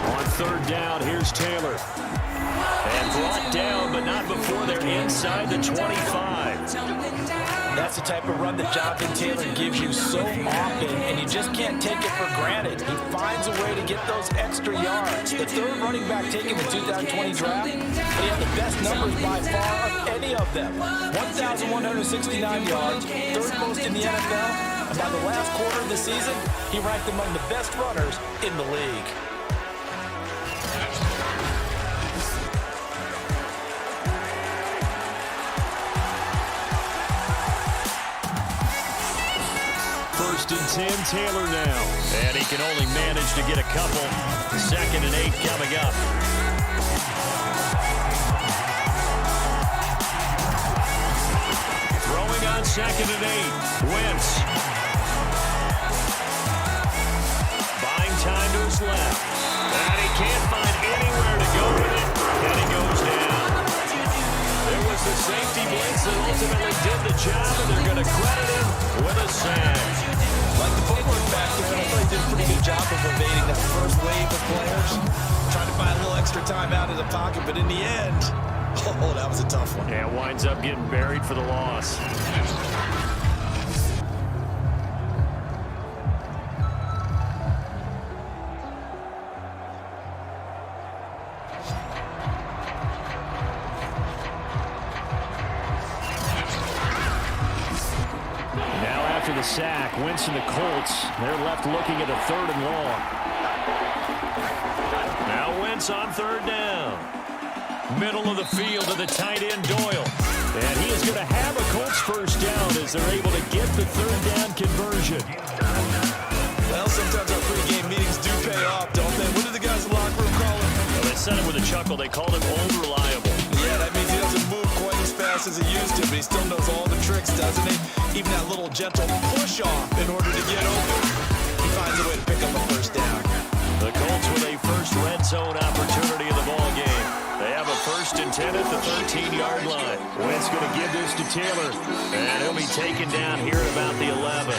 On 3rd down, here's Taylor. And brought down, but not before they're inside the 25. That's the type of run that Jonathan Taylor gives you so often, and you just can't take it for granted. He finds a way to get those extra yards. The 3rd running back taken the 2020 draft, but he had the best numbers by far of any of them. 1,169 yards, 3rd most in the NFL, and by the last quarter of the season, he ranked among the best runners in the league. First and 10, Taylor now. And he can only manage to get a couple. 2nd and 8 coming up. Throwing on 2nd and 8. Wentz. Buying time to his left. And he can't find anywhere to go with it. And he goes down. It was the safety blitz that ultimately did the job, and they're going to credit him with a sack. Like the footwork back there, I thought he did a pretty good job of evading that first wave of players. Trying to find a little extra time out of the pocket, but in the end, oh, that was a tough one. Yeah, winds up getting buried for the loss. The sack, Wentz and the Colts, they're left looking at a 3rd and long. Now Wentz on 3rd down. Middle of the field to the tight end Doyle. And he is going to have a Colts 1st down as they're able to get the 3rd down conversion. Well, sometimes our pregame meetings do pay off, don't they? What did the guys in the locker room call him? Well, they said it with a chuckle. They called him old reliable. Yeah, that means he doesn't move quite as fast as he used to, but he still knows all the tricks, doesn't he? Even that little gentle push-off in order to get open. He finds a way to pick up a 1st down. The Colts with a first red zone opportunity in the ball game. They have a 1st and 10 at the 13-yard line. Wentz going to give this to Taylor, and he'll be taken down here at about the 11.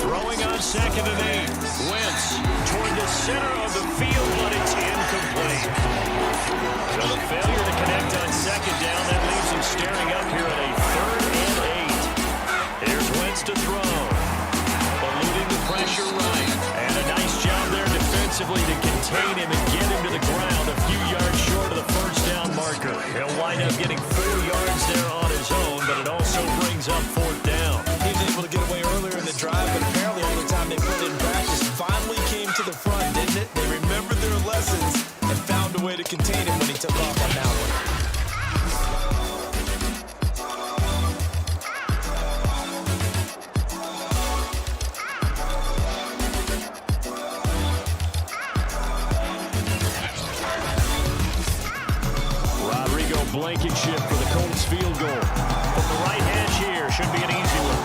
Throwing on 2nd and 8. Wentz toward the center of the field, but it's incomplete. So the failure to connect on 2nd down, that leaves him staring up here at a 3rd and 8. Here's Wentz to throw. Eluding the pressure right. And a nice job there defensively to contain him and get him to the ground a few yards short of the first down marker. He'll wind up getting 4 yards there on his own, but it also brings up 4th down. He was able to get away earlier in the drive, but apparently all the time they put in practice finally came to the front, didn't it? They remembered their lessons and found a way to contain him when he took off on that one. Blankenship for the Colts field goal. From the right edge here, should be an easy one.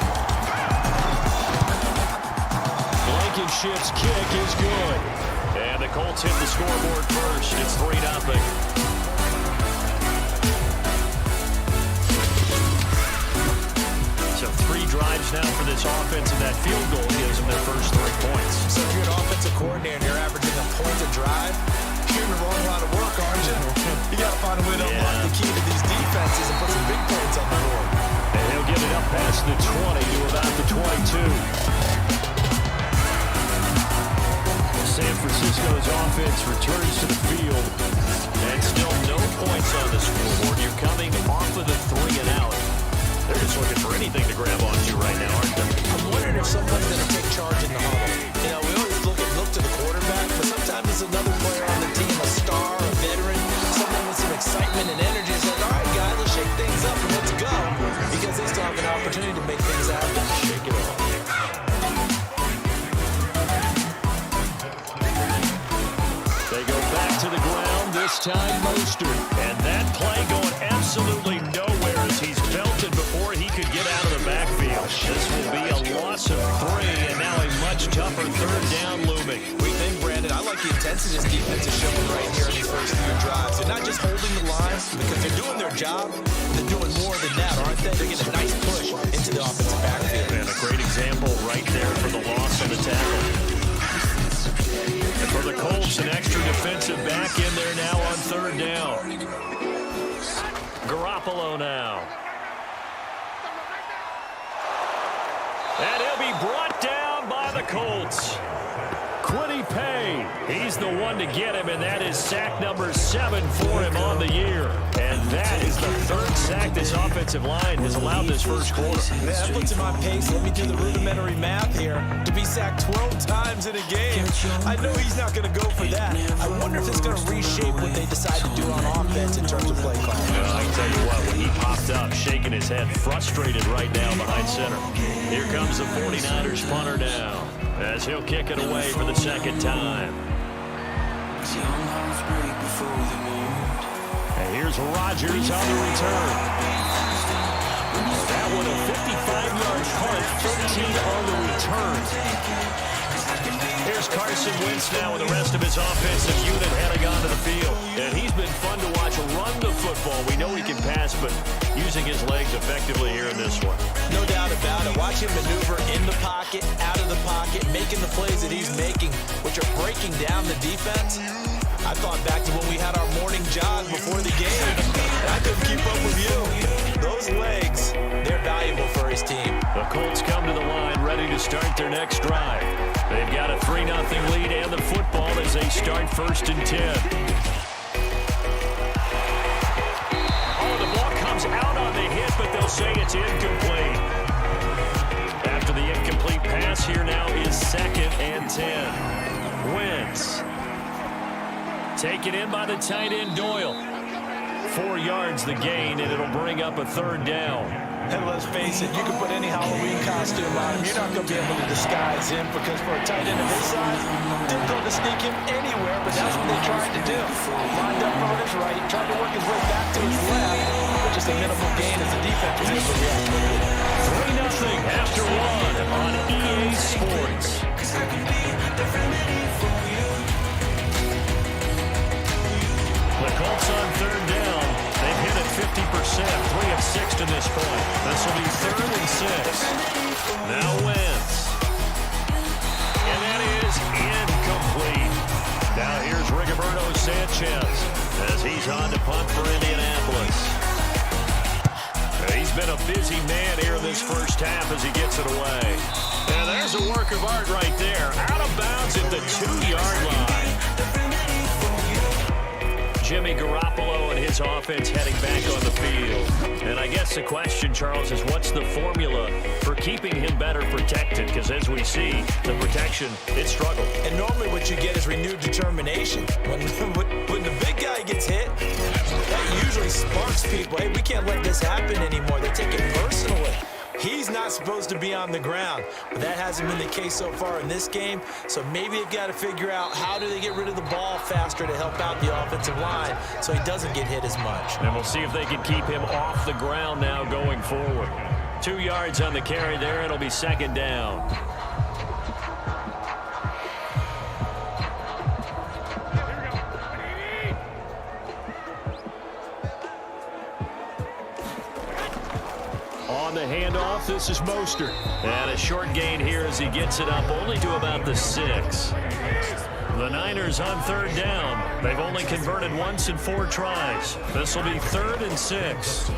Blankenship's kick is good. And the Colts hit the scoreboard first. It's 3-0. So 3 drives now for this offense, and that field goal gives them their first 3 points. So if you're an offensive coordinator and you're averaging a point a drive, you're in the wrong line of work, aren't you? You got to find a way to unlock the key to these defenses and put some big points on the board. And he'll get it up past the 20 to about the 22. San Francisco's offense returns to the field, and still no points on the scoreboard. You're coming off of the 3 and out. They're just looking for anything to grab onto right now, aren't they? I'm wondering if someone's going to take charge in the huddle. You know, we always look to the quarterback, but sometimes it's another player on the team, a star, a veteran, someone with some excitement and energy. Says, all right, guys, let's shake things up and let's go, because they still have an opportunity to make things happen. Shake it off. They go back to the ground, this time Mostert. And that play going absolutely nowhere as he's belted before he could get out of the backfield. This will be a loss of 3, and now a much tougher 3rd down looming. We think, Brandon, I like the intensity this defense is showing right here in these first few drives. They're not just holding the line because they're doing their job. They're doing more than that, aren't they? They're getting a nice push into the offensive backfield. And a great example right there for the loss on the tackle. And for the Colts, an extra defensive back in there now on 3rd down. Garoppolo now. And he'll be brought down by the Colts. Quiddy Pay, he's the one to get him, and that is sack number 7 for him on the year. And that is the 3rd sack this offensive line has allowed this first quarter. Yeah, that puts him on pace. Let me do the rudimentary math here. To be sacked 12 times in a game, I know he's not going to go for that. I wonder if it's going to reshape what they decide to do on offense in terms of play calling. I can tell you what, when he popped up, shaking his head, frustrated right now behind center. Here comes the 49ers punter now, as he'll kick it away for the 2nd time. And here's Rodgers on the return. That one a 55-yard punt, 13 on the return. Here's Carson Wentz now with the rest of his offensive unit heading onto the field. And he's been fun to watch run the football. We know he can pass, but using his legs effectively here in this one. No doubt about it. Watch him maneuver in the pocket, out of the pocket, making the plays that he's making, which are breaking down the defense. I thought back to when we had our morning jog before the game. I couldn't keep up with you. Those legs, they're valuable for his team. The Colts come to the line ready to start their next drive. They've got a 3-0 lead and the football as they start 1st and 10. Oh, the ball comes out on the hit, but they'll say it's incomplete. After the incomplete pass, here now is 2nd and 10. Wentz. Taken in by the tight end Doyle. 4 yards the gain, and it'll bring up a 3rd down. And let's face it, you can put any Halloween costume on him. You're not going to be able to disguise him because for a tight end of his size, difficult to sneak him anywhere, but that's what they tried to do. Lined up on his right, tried to work his way back to his left, but just a minimal gain as the defense was able to react. 3-0 after 1 on EA Sports. The Colts on 3rd down. They've hit it 50%, 3 of 6 to this point. This will be 3rd and 6. Now Wentz. incomplete. Now here's Rigoberto Sanchez as he's on to punt for Indianapolis. He's been a busy man here this first half as he gets it away. And there's a work of art right there. Out of bounds at the 2-yard line. Jimmy Garoppolo and his offense heading back on the field. And I guess the question, Charles, is what's the formula for keeping him better protected? Because as we see, the protection, it struggled. And normally what you get is renewed determination. When the big guy gets hit, that usually sparks people. Hey, we can't let this happen anymore. They take it personally. He's not supposed to be on the ground, but that hasn't been the case so far in this game. So maybe they've got to figure out how do they get rid of the ball faster to help out the offensive line so he doesn't get hit as much. And we'll see if they can keep him off the ground now going forward. 2 yards on the carry there. It'll be second down. On the handoff, this is Mostert. And a short gain here as he gets it up only to about the 6. The Niners on third down. They've only converted once in 4 tries. This will be 3rd and 6.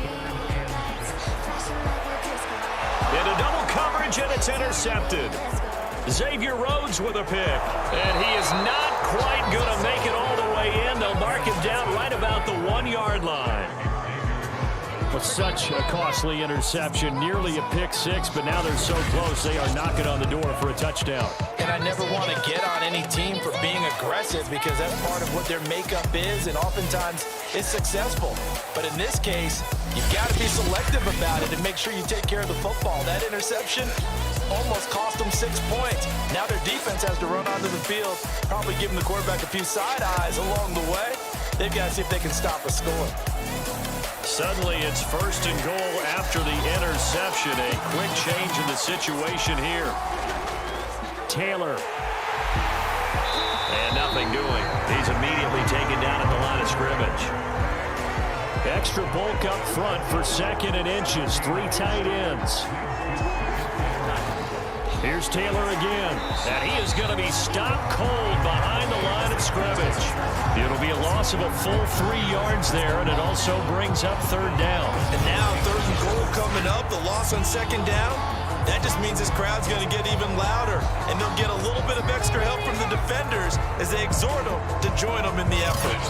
Into double coverage, and it's intercepted. Xavier Rhodes with a pick. And he is not quite going to make it all the way in. They'll mark him down right about the 1-yard line. But such a costly interception, nearly a pick 6, but now they're so close they are knocking on the door for a touchdown. And I never want to get on any team for being aggressive because that's part of what their makeup is, and oftentimes it's successful. But in this case, you've got to be selective about it and make sure you take care of the football. That interception almost cost them 6 points. Now their defense has to run onto the field, probably giving the quarterback a few side eyes along the way. They've got to see if they can stop a score. Suddenly it's 1st and goal after the interception. A quick change in the situation here. Taylor. And nothing doing. He's immediately taken down at the line of scrimmage. Extra bulk up front for 2nd and inches. 3 tight ends. Here's Taylor again. And he is going to be stopped cold behind the line of scrimmage. It'll be a loss of a full 3 yards there, and it also brings up 3rd down. And now 3rd and goal coming up, the loss on 2nd down. That just means this crowd's going to get even louder, and they'll get a little bit of extra help from the defenders as they exhort them to join them in the effort.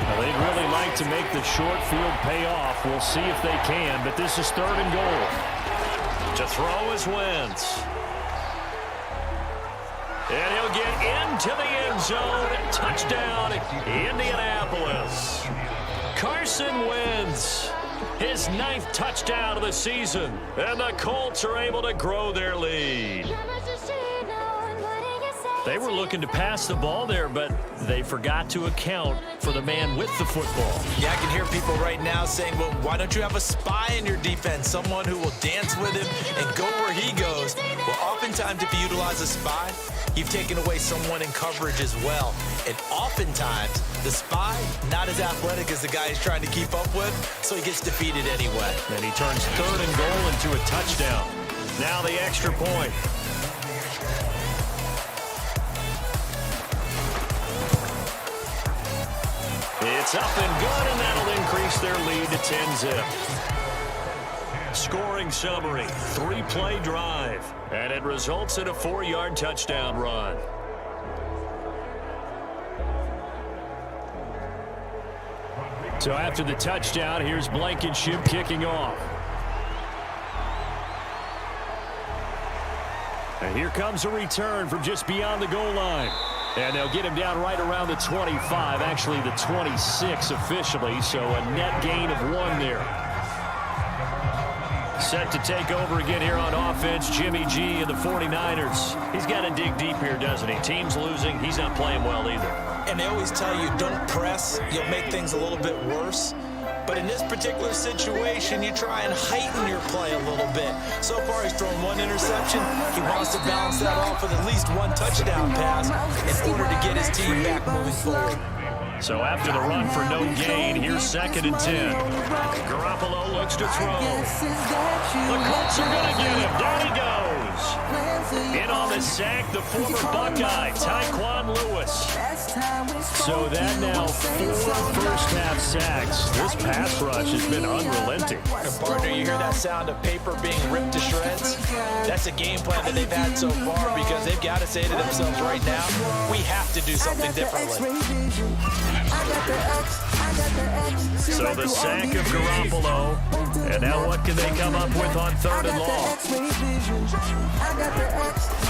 Well, they'd really like to make the short field pay off. We'll see if they can, but this is 3rd and goal. To throw is Wentz. And he'll get into the end zone. Touchdown, Indianapolis. Carson Wentz, his 9th touchdown of the season. And the Colts are able to grow their lead. They were looking to pass the ball there, but they forgot to account for the man with the football. Yeah, I can hear people right now saying, well, why don't you have a spy in your defense, someone who will dance with him and go where he goes? Well, oftentimes if you utilize a spy, you've taken away someone in coverage as well. And oftentimes, the spy, not as athletic as the guy he's trying to keep up with, so he gets defeated anyway. And he turns 3rd and goal into a touchdown. Now the extra point. It's up and good, and that'll increase their lead to 10-zip. Scoring summary, 3-play drive, and it results in a 4-yard touchdown run. So after the touchdown, here's Blankenship kicking off. And here comes a return from just beyond the goal line. And they'll get him down right around the 25, actually the 26 officially, so a net gain of 1 there. Set to take over again here on offense, Jimmy G and the 49ers. He's got to dig deep here, doesn't he? Team's losing. He's not playing well either. And they always tell you, don't press. You'll make things a little bit worse. But in this particular situation, you try and heighten your play a little bit. So far, he's thrown 1 interception. He wants to balance that off with at least 1 touchdown pass in order to get his team back moving forward. So after the run for no gain, here's 2nd and 10. Garoppolo looks to throw. The Colts are going to get him. Down he goes. In on the sack, the former Buckeye, Tyquan Lewis. So that now 4 first-half sacks. This pass rush has been unrelenting. And partner, you hear that sound of paper being ripped to shreds? That's a game plan that they've had so far because they've got to say to themselves right now, we have to do something differently. So the sack of Garoppolo, and now what can they come up with on 3rd and long?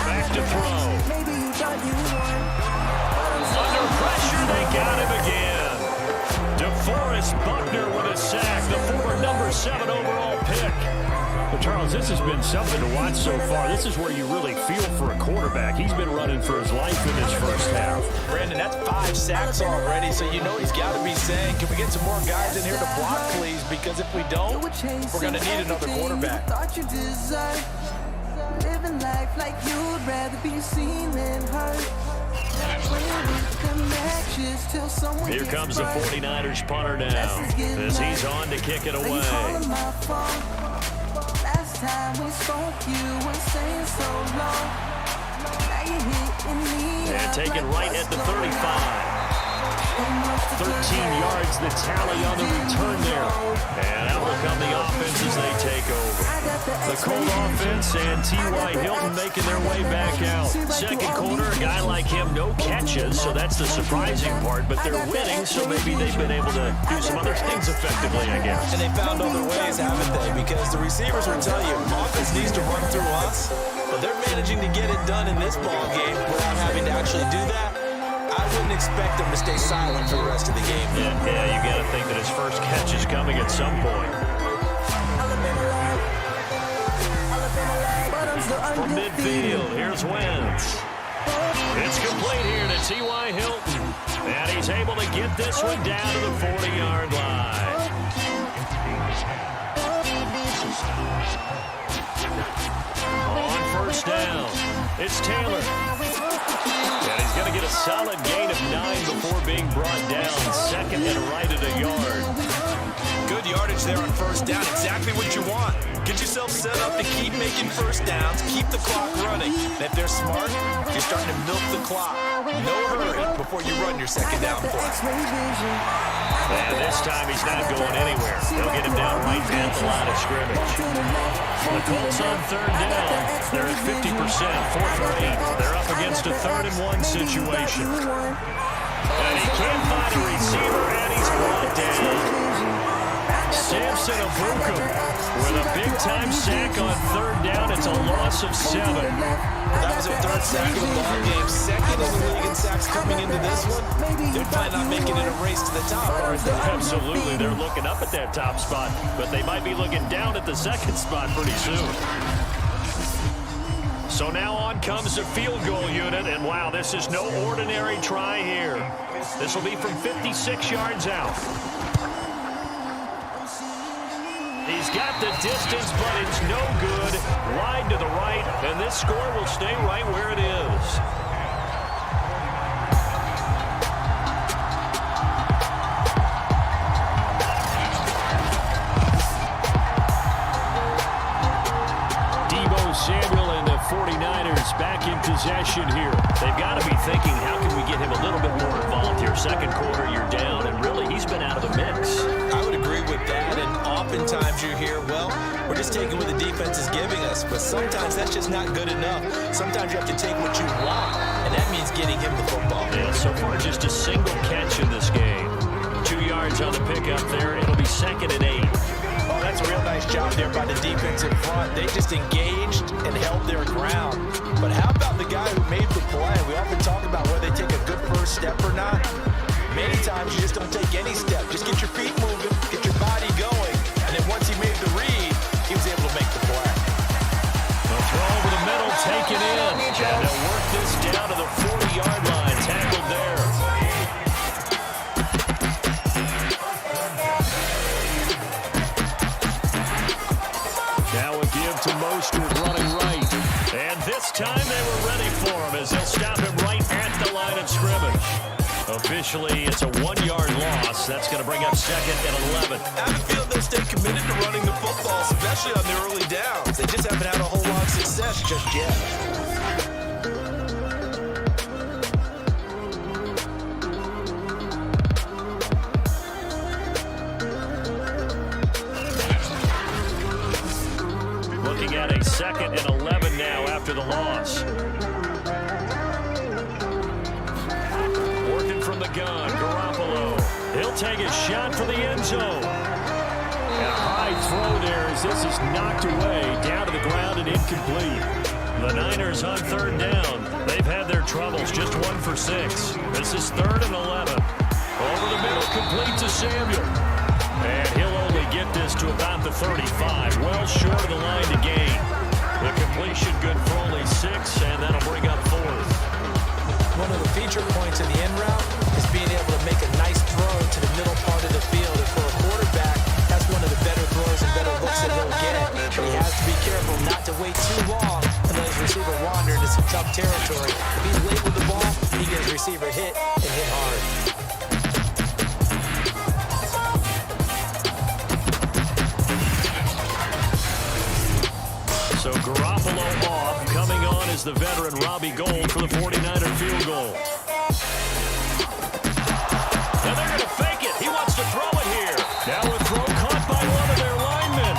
Back to throw. Under pressure, they got him again. DeForest Buckner with a sack, the former number 7 overall pick. Well, Charles, this has been something to watch so far. This is where you really feel for a quarterback. He's been running for his life in this first half. Brandon, that's 5 sacks already, so you know he's got to be saying, can we get some more guys in here to block, please? Because if we don't, we're going to need another quarterback. Living life like you'd rather be seen than heard. Here comes the 49ers punter now as he's on to kick it away. Last time we spoke, you were saying so long. Now you're hitting me. And taken right at the 35. 13 yards, the tally on the return there. And out will come the offense as they take over. The Colt offense and T.Y. Hilton making their way back out. Second quarter, a guy like him, no catches, so that's the surprising part. But they're winning, so maybe they've been able to do some other things effectively, I guess. And they found other ways, haven't they? Because the receivers will tell you, offense needs to run through us. But they're managing to get it done in this ball game without having to actually do that. I wouldn't expect him to stay silent for the rest of the game. Yeah, you got to think that his first catch is coming at some point. From midfield, here's Wentz. It's complete here to T.Y. Hilton. And he's able to get this one down to the 40-yard line. On first down, it's Taylor. And he's going to get a solid gain of 9 before being brought down. Second and right at a yard. Good yardage there on first down. Exactly what you want. Get yourself set up to keep making first downs, keep the clock running. And if they're smart, you're starting to milk the clock. No hurry before you run your second down play. And this time he's not going anywhere. They'll get him down right at the line of scrimmage. The Colts on 3rd down. They're at 50%, 4th for 8. They're up against a 3rd and 1 situation. And he can't find a receiver, and he's brought down. Samson Abukum with a big-time sack on 3rd down. It's a loss of 7. That was their 3rd sack of the ball game. Second in the league in sacks coming into this one. They're probably not making it a race to the top, aren't they? Absolutely. They're looking up at that top spot, but they might be looking down at the second spot pretty soon. So now on comes the field goal unit, and wow, this is no ordinary try here. This will be from 56 yards out. He's got the distance, but it's no good. Wide to the right, and this score will stay right where it is. Deebo Samuel and the 49ers back in possession here. They've got to be thinking, how can we get him a little bit more involved here? Second quarter, you're down, and really, he's been out of the mix. I would agree with that, and oftentimes you hear, well, we're just taking what the defense is giving us, but sometimes that's just not good enough. Sometimes you have to take what you want, and that means getting him the football. Yeah, so far just a single catch in this game. 2 yards on the pickup there. It'll be 2nd and 8. Oh, that's a real nice job there by the defense in front. They just engaged and held their ground. But how about the guy who made the play? We often talk about whether they take a good first step or not. Many times you just don't take any step. Just get your feet moving, get your body going, and then once he made the read, he was able to make the play. They'll throw over the middle, taken in, and they'll work this down to the 40-yard line. Tackled there. Now a give to Mostert running right. And this time they were ready for him as they'll stop him right at the line of scrimmage. Officially, it's a 1-yard loss. That's going to bring up 2nd and 11. I feel they'll stay committed to running the football, especially on the early downs. They just haven't had a whole lot of success just yet. gun. Garoppolo. He'll take a shot for the end zone. And a high throw there as this is knocked away, down to the ground and incomplete. The Niners on third down. They've had their troubles, just 1 for 6. This is 3rd and 11. Over the middle, complete to Samuel. And he'll only get this to about the 35, well short of the line to gain. The completion good for only 6, and that'll bring up 4th. One of the feature points in the end route is being able to make a nice throw to the middle part of the field. And for a quarterback, that's one of the better throws and better looks that he'll get. But he has to be careful not to wait too long and let his receiver wander into some tough territory. If he's late with the ball, he gets his receiver hit and hit hard. So Garoppolo off. Coming on is the veteran Robbie Gould for the 49er field goal. And they're going to fake it. He wants to throw it here. Now a throw caught by one of their linemen.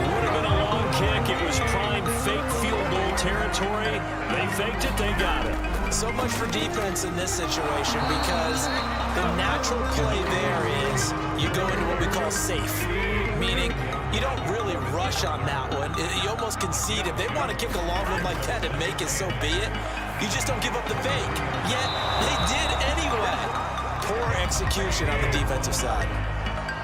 It would have been a long kick. It was prime fake field goal territory. They faked it. They got it. So much for defense in this situation because the natural play there is you go into what we call safe, meaning you don't really rush on that one. You almost concede. If they want to kick a long one like that and make it, so be it. You just don't give up the fake. Yet, they did anyway. Poor execution on the defensive side.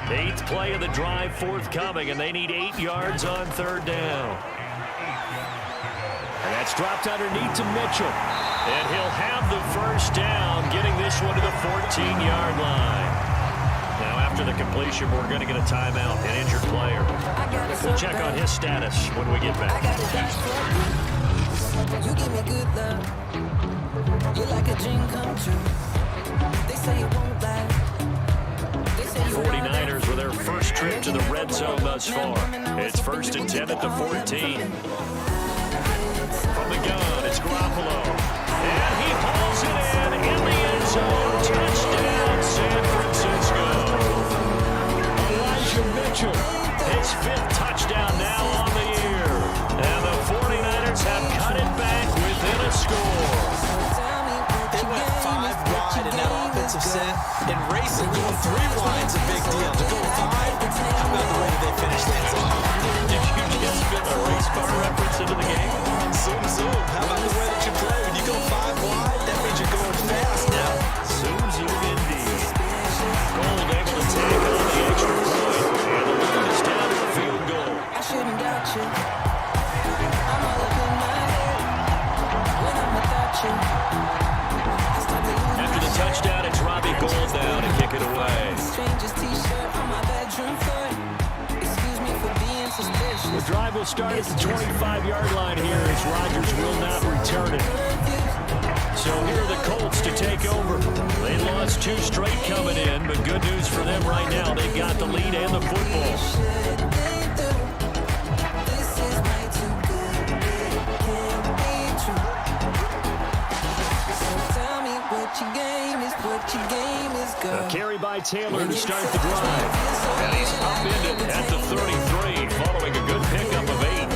8th play of the drive forthcoming, and they need 8 yards on third down. And that's dropped underneath to Mitchell. And he'll have the first down, getting this one to the 14-yard line. Now, after the completion, we're going to get a timeout, an injured player. We'll check on his status when we get back. You give me good love. You're like a dream come true. They say it won't last. 49ers with their first trip to the red zone thus far. It's 1st and 10 at the 14. From the gun, it's Garoppolo. And he hauls it in the end zone. Touchdown, San Francisco. Mitchell, his 5th touchdown now on the year. And the 49ers have cut it back within a score. They went 5 wide in that offensive set. In racing, going 3 wide's a big deal. To go 5, how about the way they finished that? Did you just fit a race car reference into the game? Zoom, zoom. How about the way that you play? When you go 5 wide, that means you're going fast now. Zoom, zoom indeed. Gould able to take on the extra point. And the lead is down to the field goal. I shouldn't doubt you. I'm all up in my head when I'm without you. After the touchdown, it's Robbie Gould now to kick it away. Stranger's t-shirt on my bedroom floor. Excuse me for being suspicious. The drive will start at the 25-yard line here as Rodgers will not return it. So here are the Colts to take over. They lost 2 straight coming in, but good news for them right now. They've got the lead and the football. A carry by Taylor to start the drive. And he's upended at the 33 following a good pickup of 8.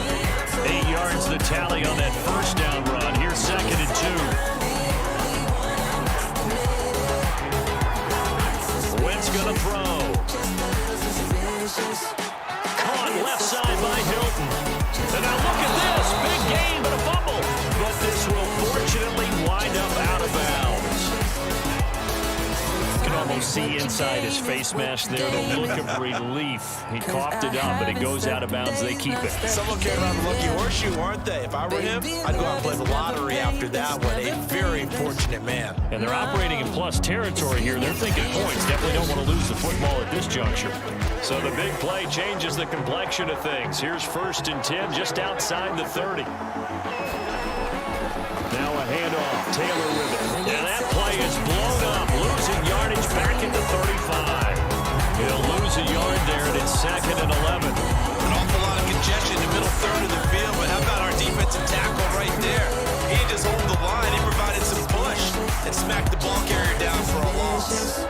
8 yards the tally on that first down run. Here's 2nd and 2. Wentz gonna throw. Caught left side by Hilton. And now look at this. Big gain, but a fumble. But this will fortunately wind up out of bounds. You can almost see inside his face mask there the look of relief. He coughed it up, but it goes out of bounds. They keep it. Someone came around the lucky horseshoe, aren't they? If I were him, I'd go out and play the lottery after that one. A very fortunate man. And they're operating in plus territory here. They're thinking points. Definitely don't want to lose the football at this juncture. So the big play changes the complexion of things. Here's 1st and 10 just outside the 30. Now a handoff. Taylor with it. And that play is blown up. Losing yardage back at the 35. He'll lose a yard there, and it's 2nd and 11. An awful lot of congestion in the middle third of the field, but how about our defensive tackle right there? He didn't just hold the line. He provided some push and smacked the ball carrier down for a loss.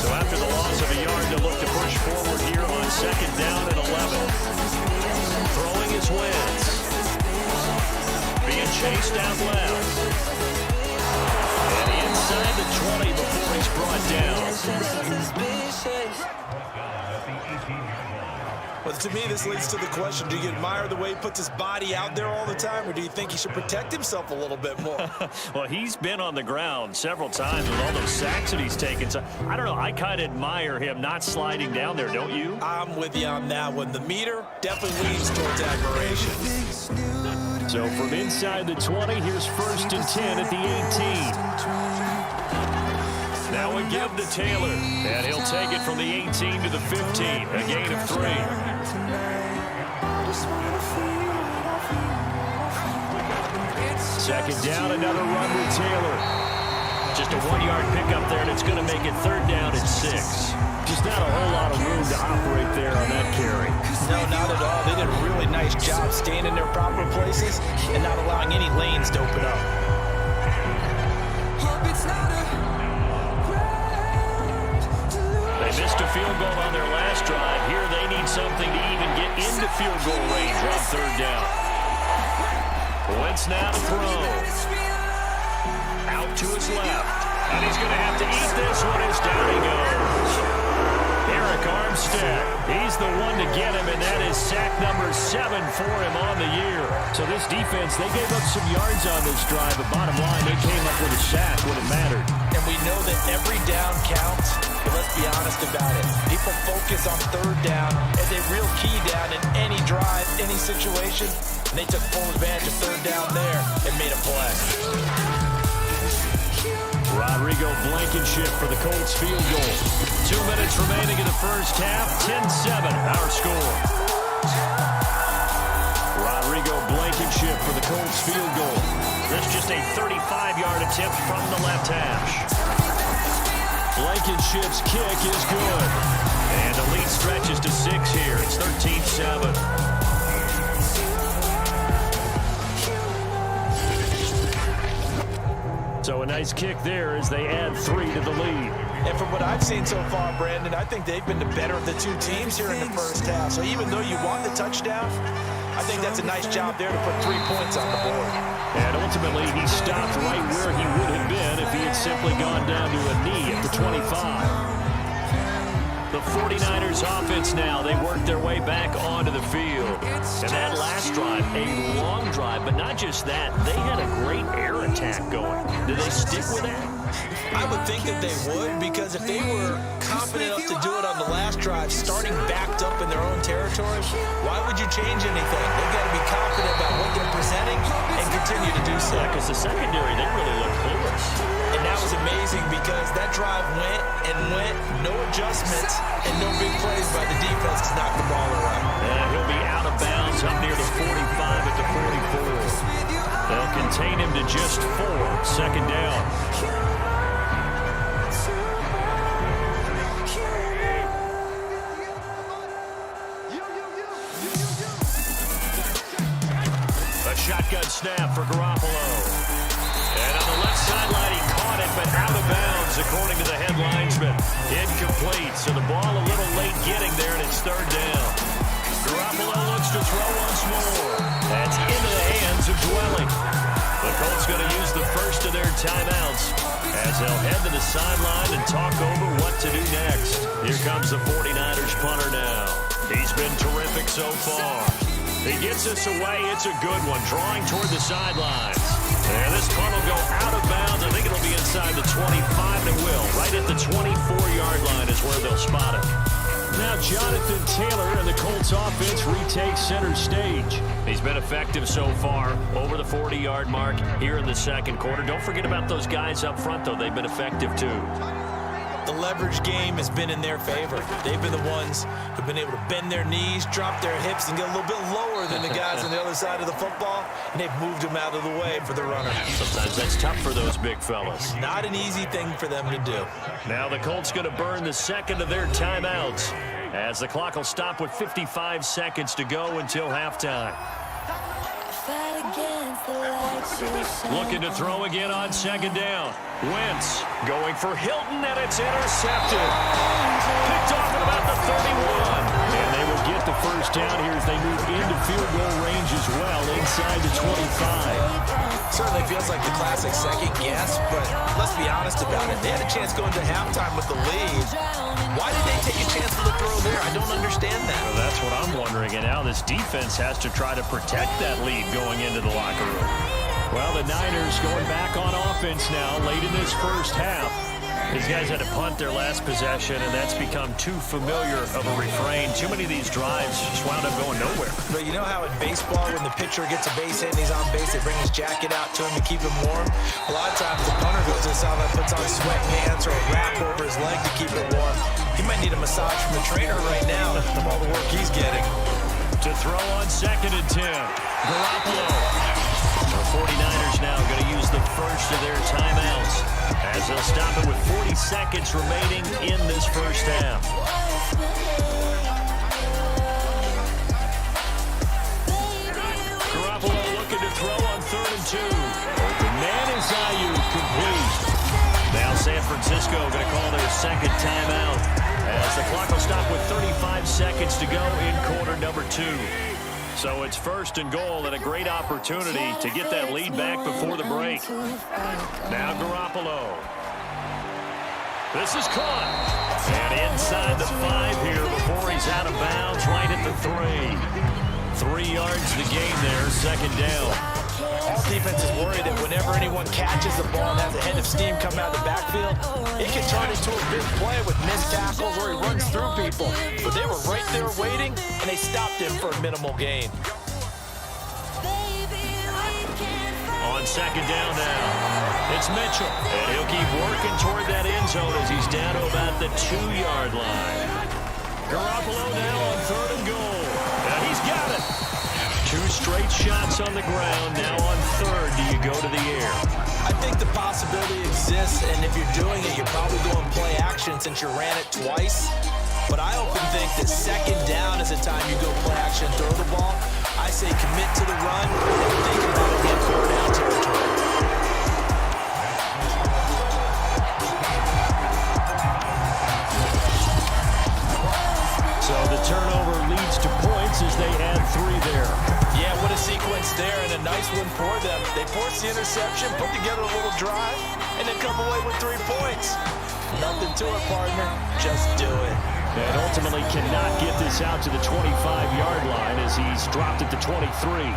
So after the loss of a yard, they'll look to push forward here on 2nd down and 11. Throwing his Wentz. to me, this leads to the question, do you admire the way he puts his body out there all the time, or do you think he should protect himself a little bit more? Well, he's been on the ground several times with all those sacks that he's taken. So, I don't know. I kind of admire him not sliding down there, don't you? I'm with you on that one. The meter definitely leans towards admiration. So from inside the 20, here's 1st and 10 at the 18. Now a give to Taylor, and he'll take it from the 18 to the 15, a gain of 3. Second down, another run with Taylor. Just a 1-yard pickup there, and it's going to make it 3rd down and 6. Just not a whole lot of room to operate there on that carry. No, not at all. They did a really nice job staying in their proper places and not allowing any lanes to open up. They missed a field goal on their last drive. Here they need something to even get into field goal range on 3rd down. Wentz now to throw. Out to his left. And he's going to have to eat this one as down he goes. Eric Armstead, he's the one to get him, and that is sack number 7 for him on the year. So this defense, they gave up some yards on this drive, but bottom line, they came up with a sack when it mattered. And we know that every down counts, but let's be honest about it. People focus on 3rd down as a real key down in any drive, any situation, and they took full advantage of 3rd down there and made a play. Rodrigo Blankenship for the Colts field goal. 2 minutes remaining in the first half. 10-7, our score. Rodrigo Blankenship for the Colts field goal. That's just a 35-yard attempt from the left hash. Blankenship's kick is good. And the lead stretches to 6 here. It's 13-7. So a nice kick there as they add 3 to the lead. And from what I've seen so far, Brandon, I think they've been the better of the 2 teams here in the first half. So even though you want the touchdown, I think that's a nice job there to put 3 points on the board. And ultimately, he stopped right where he would have been if he had simply gone down to a knee at the 25. The 49ers offense now, they work their way back onto the field. And that last drive, a long drive, but not just that, they had a great air attack going. Did they stick with that? I would think that they would, because if they were confident enough to do it on the last drive, starting backed up in their own territory, why would you change anything? They've got to be confident about what they're presenting and continue to do so. Because the secondary, they really looked clueless. And that was amazing because that drive went and went, no adjustments, and no big plays by the defense to knock the ball away. And he'll be out of bounds up near the 45 at the 44. They'll contain him to just 4, 2nd down. A shotgun snap for Garoppolo. And on the left sideline, he caught it, but out of bounds, according to the head linesman. Incomplete, so the ball a little late getting there, and it's 3rd down. Garoppolo looks to throw once more. That's into the hands of Dwelling. The Colts going to use the first of their timeouts as they'll head to the sideline and talk over what to do next. Here comes the 49ers punter now. He's been terrific so far. He gets us away. It's a good one, drawing toward the sidelines. And this punt will go out of bounds. I think it'll be inside the 25, and it will. Right at the 24-yard line is where they'll spot it. Now Jonathan Taylor and the Colts offense retakes center stage. He's been effective so far, over the 40-yard mark here in the second quarter. Don't forget about those guys up front, though. They've been effective, too. The leverage game has been in their favor. They've been the ones who've been able to bend their knees, drop their hips, and get a little bit lower than the guys on the other side of the football, and they've moved them out of the way for the runner. Sometimes that's tough for those big fellas. Not an easy thing for them to do. Now the Colts going to burn the second of their timeouts as the clock will stop with 55 seconds to go until halftime. Looking to throw again on 2nd down. Wentz going for Hilton, and it's intercepted. Picked off at about the 31. And they will get the first down here as they move into field goal range as well, inside the 25. certainly feels like the classic second guess, but let's be honest about it. They had a chance going to halftime with the lead. Why did they take a chance for the throw there? I don't understand that. Well, that's what I'm wondering. And now this defense has to try to protect that lead going into the locker room. Well, the Niners going back on offense now late in this first half. These guys had to punt their last possession, and that's become too familiar of a refrain. Too many of these drives just wound up going nowhere. But you know how in baseball, when the pitcher gets a base hit and he's on base, they bring his jacket out to him to keep him warm? A lot of times the punter goes to the sideline, puts on sweatpants or a wrap over his leg to keep it warm. He might need a massage from the trainer right now from all the work he's getting. To throw on 2nd and 10. Garoppolo. The 49ers now going to use the first of their timeouts as they'll stop it with 40 seconds remaining in this first half. Garoppolo looking to throw on 3rd and 2. The man is Ayuk, complete. Now San Francisco going to call their second timeout as the clock will stop with 35 seconds to go in quarter number 2. So it's 1st and goal and a great opportunity to get that lead back before the break. Now Garoppolo. This is caught. And inside the 5 here before he's out of bounds right at the 3. 3 yards the gain there, 2nd down. All defense is worried that whenever anyone catches the ball and has a head of steam come out of the backfield, it can turn into a big play with missed tackles or he runs through people. But they were right there waiting, and they stopped him for a minimal gain. On 2nd down now, it's Mitchell. And he'll keep working toward that end zone as he's down to about the 2-yard line. Garoppolo now on 3rd and goal. And he's got it. 2 straight shots on the ground. Now on 3rd, do you go to the air? I think the possibility exists, and if you're doing it, you're probably going play action since you ran it twice. But I often think that 2nd down is the time you go play action, throw the ball. I say commit to the run and think about it in 4th down territory. So the turnover leads to points as they add 3 there. Yeah, what a sequence there, and a nice one for them. They force the interception, put together a little drive, and then come away with 3 points. Nothing to it, partner. Just do it. And ultimately cannot get this out to the 25-yard line as he's dropped at the 23.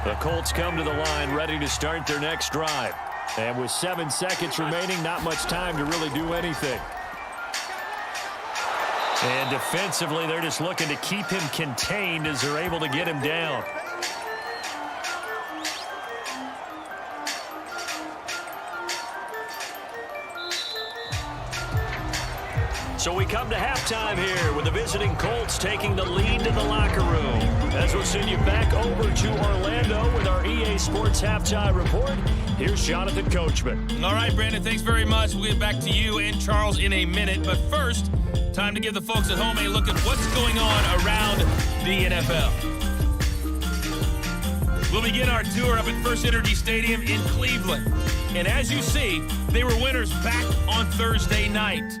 The Colts come to the line ready to start their next drive. And with 7 seconds remaining, not much time to really do anything. And defensively, they're just looking to keep him contained as they're able to get him down. So we come to halftime here with the visiting Colts taking the lead to the locker room. As we'll send you back over to Orlando with our EA Sports Halftime Report, here's Jonathan Coachman. All right, Brandon, thanks very much. We'll get back to you and Charles in a minute. But first, time to give the folks at home a look at what's going on around the NFL. We'll begin our tour up at First Energy Stadium in Cleveland. And as you see, they were winners back on Thursday night.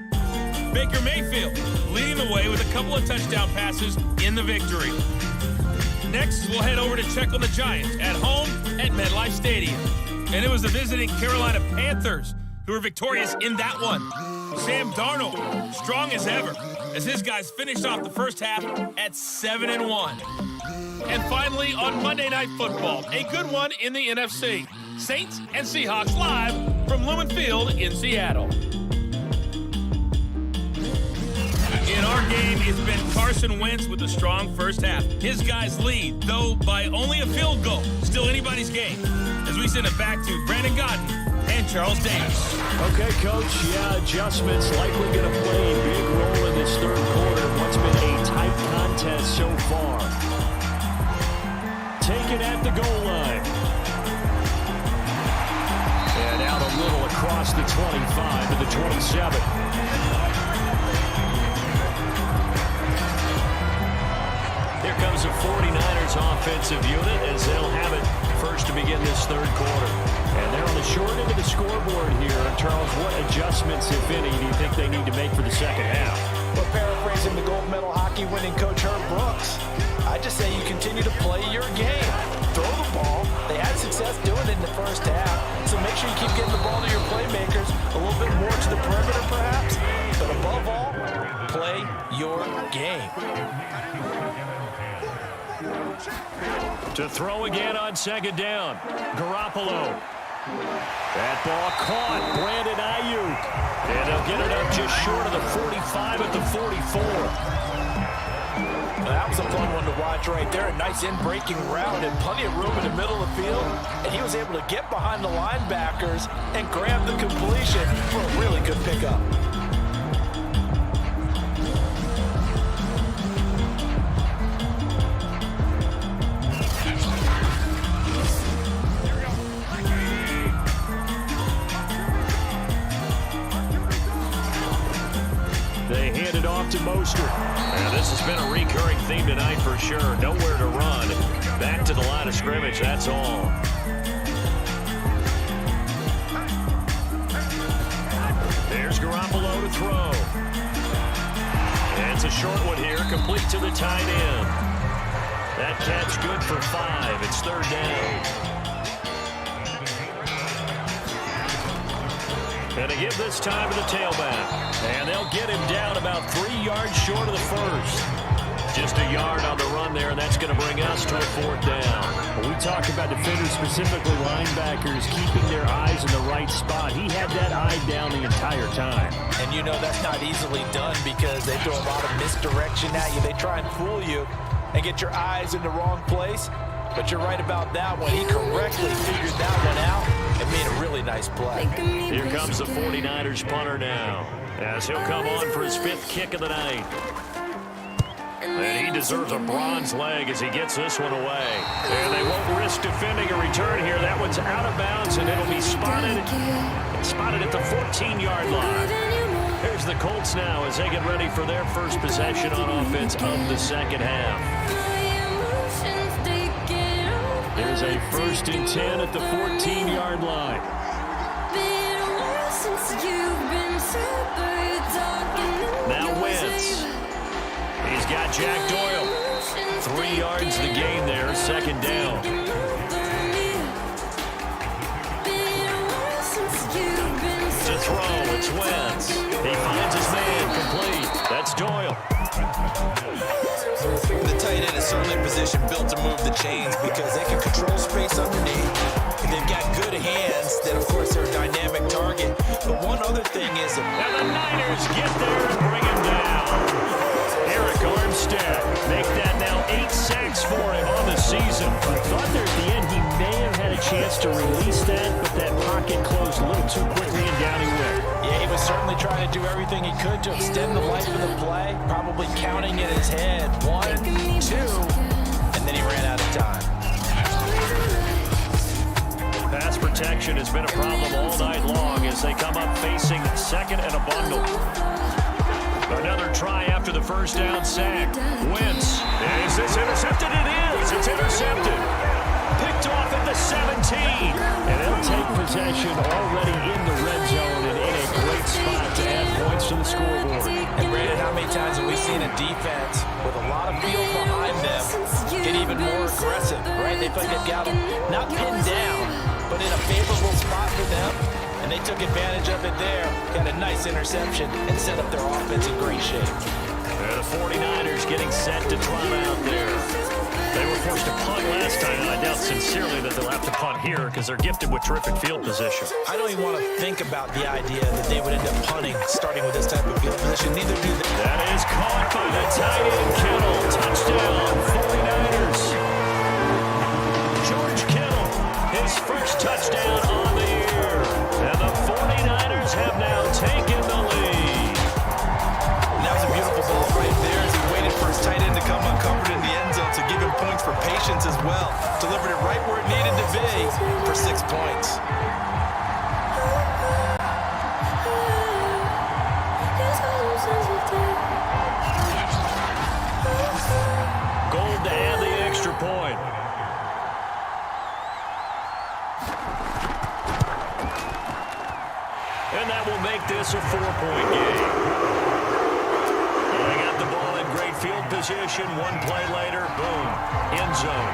Baker Mayfield leading the way with a couple of touchdown passes in the victory. Next, we'll head over to check on the Giants at home at MetLife Stadium. And it was the visiting Carolina Panthers who were victorious in that one. Sam Darnold, strong as ever, as his guys finished off the first half at 7-1. And finally, on Monday Night Football, a good one in the NFC. Saints and Seahawks live from Lumen Field in Seattle. In our game, it's been Carson Wentz with a strong first half. His guys lead, though by only a field goal. Still anybody's game. As we send it back to Brandon Godden and Charles Davis. Okay, Coach, adjustments likely going to play a big role in this third quarter. What's been a tight contest so far. Taken at the goal line. And out a little across the 25 to the 27. Here comes the 49ers offensive unit as they'll have it first to begin this third quarter. And they're on the short end of the scoreboard here. Charles, what adjustments, if any, do you think they need to make for the second half? But paraphrasing the gold medal hockey winning coach Herb Brooks, I just say you continue to play your game. Throw the ball. They had success doing it in the first half. So make sure you keep getting the ball to your playmakers, a little bit more to the perimeter perhaps. But above all, play your game. To throw again on second down. Garoppolo. That ball caught. Brandon Ayuk. And they'll get it up just short of the 45 at the 44. That was a fun one to watch right there. A nice in-breaking route and plenty of room in the middle of the field. And he was able to get behind the linebackers and grab the completion for a really good pickup. They hand it off to Mostert. And this has been a recurring theme tonight for sure. Nowhere to run. Back to the line of scrimmage, that's all. There's Garoppolo to throw. And it's a short one here, complete to the tight end. That catch good for 5. It's third down. And to give this time to the tailback. And they'll get him down about 3 yards short of the first. Just a yard on the run there, and that's going to bring us to a fourth down. When we talk about defenders, specifically linebackers, keeping their eyes in the right spot. He had that eye down the entire time. And you know that's not easily done because they throw a lot of misdirection at you. They try and fool you and get your eyes in the wrong place. But you're right about that one. He correctly figured that one out and made a really nice play. Here comes the 49ers punter now, as he'll come on for his 5th kick of the night. And he deserves a bronze leg as he gets this one away. And they won't risk defending a return here. That one's out of bounds, and it'll be spotted at the 14-yard line. There's the Colts now as they get ready for their first possession on offense of the second half. There's a 1st and 10 at the 14-yard line. Now Wentz. He's got Jack Doyle. 3 yards the gain there, second down. To throw, it's Wentz. He finds his man, complete. That's Doyle. The tight end is certainly a position built to move the chains because they can control space underneath. And they've got good hands, then of course they're a dynamic target. But one other thing is... And the Niners get there and bring him down. Eric Armstead make that now 8 sacks for him on the season. Thought there at the end he may have had a chance to release that, but that pocket closed a little too quickly and down he went. Yeah, he was certainly trying to do everything he could to extend the life of the play, probably counting in his head 1, 2, and then he ran out of time. Pass protection has been a problem all night long as they come up facing second and a bundle. Another try after the first down sack. Wentz. Is this intercepted? It is. It's intercepted. Picked off at the 17. And they'll take possession already in the red zone and in a great spot to add points to the scoreboard. And Brandon, how many times have we seen a defense with a lot of field behind them get even more aggressive, right? They feel like they've got them not pinned down, but in a favorable spot for them. And they took advantage of it there. Got a nice interception and set up their offense in great shape. And the 49ers getting set to trot out there. They were forced to punt last time, and I doubt sincerely that they'll have to punt here because they're gifted with terrific field position. I don't even want to think about the idea that they would end up punting starting with this type of field position. Neither do they. That is caught by the tight end Kittle. Touchdown, 49ers. George Kittle, his first touchdown on the year. And the 49ers have now taken the lead. And that was a beautiful ball right there as he waited for his tight end to come uncovered in the end zone to give him points for patience as well. Delivered it right where it needed to be for 6 points. Gold to add the extra point. And that will make this a 4-point game. great field position. One play later, boom, end zone.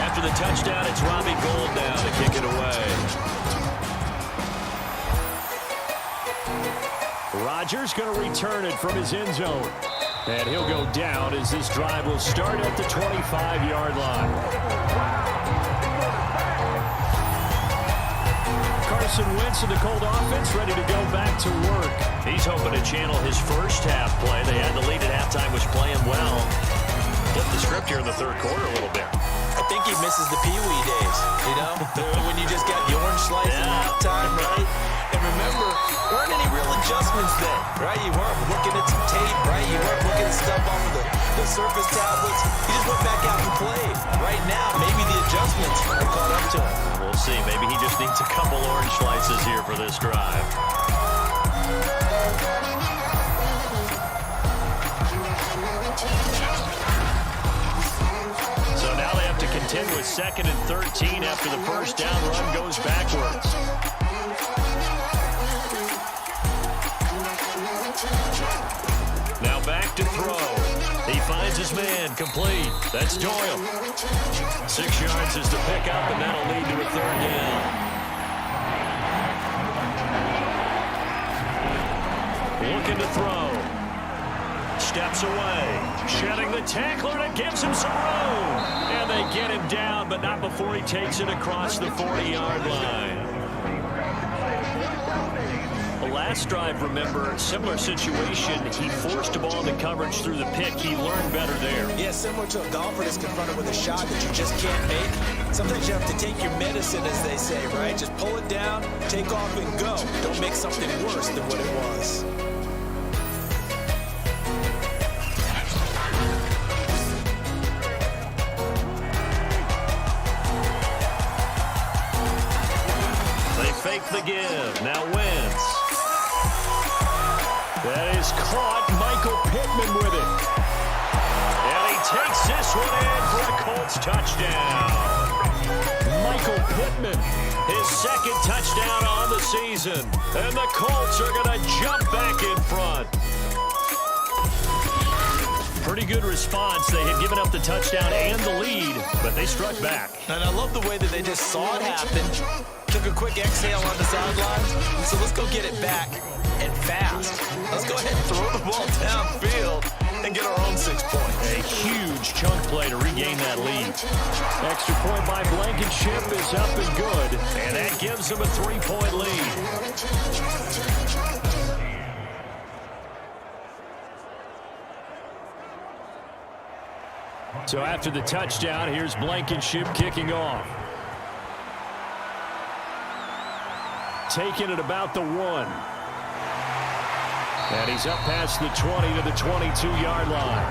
After the touchdown, it's Robbie Gould now to kick it away. Rodgers going to return it from his end zone. And he'll go down as this drive will start at the 25-yard line. Carson Wentz and the Colt offense ready to go back to work. He's hoping to channel his first half play. They had the lead at halftime, was playing well. Flip the script here in the third quarter a little bit. I think he misses the Pee Wee days, you know, when you just got the orange slice at halftime, right? And remember, there weren't any real adjustments then, right? You weren't looking at some tape, right? You weren't looking at stuff off of the surface tablets. You just went back out and played. Right now, maybe the adjustments are caught up to him. We'll see. Maybe he just needs a couple orange slices here for this drive. So now they have to contend with 2nd and 13 after the first down run goes backwards. Now back to throw. He finds his man, complete. That's Doyle. 6 yards is the pickup, and that'll lead to a 3rd down. Looking to throw. Steps away. Shedding the tackler, and it gives him some room. And they get him down, but not before he takes it across the 40-yard line. Last drive, remember, similar situation. He forced the ball into coverage through the pick. He learned better there. Yeah, similar to a golfer that's confronted with a shot that you just can't make. Sometimes you have to take your medicine, as they say, right? Just pull it down, take off, and go. Don't make something worse than what it was. They fake the give. Now Wentz. That is caught. Michael Pittman with it. And he takes this one in for a Colts touchdown. Michael Pittman. His 2nd touchdown on the season. And the Colts are going to jump back in front. Pretty good response. They had given up the touchdown and the lead, but they struck back. And I love the way that they just saw it happen. Took a quick exhale on the sidelines. So let's go get it back. And fast. Let's go ahead and throw the ball downfield and get our own 6 points. A huge chunk play to regain that lead. Extra point by Blankenship is up and good. And that gives them a 3-point lead. So after the touchdown, here's Blankenship kicking off. Taking it about the 1. And he's up past the 20 to the 22-yard line.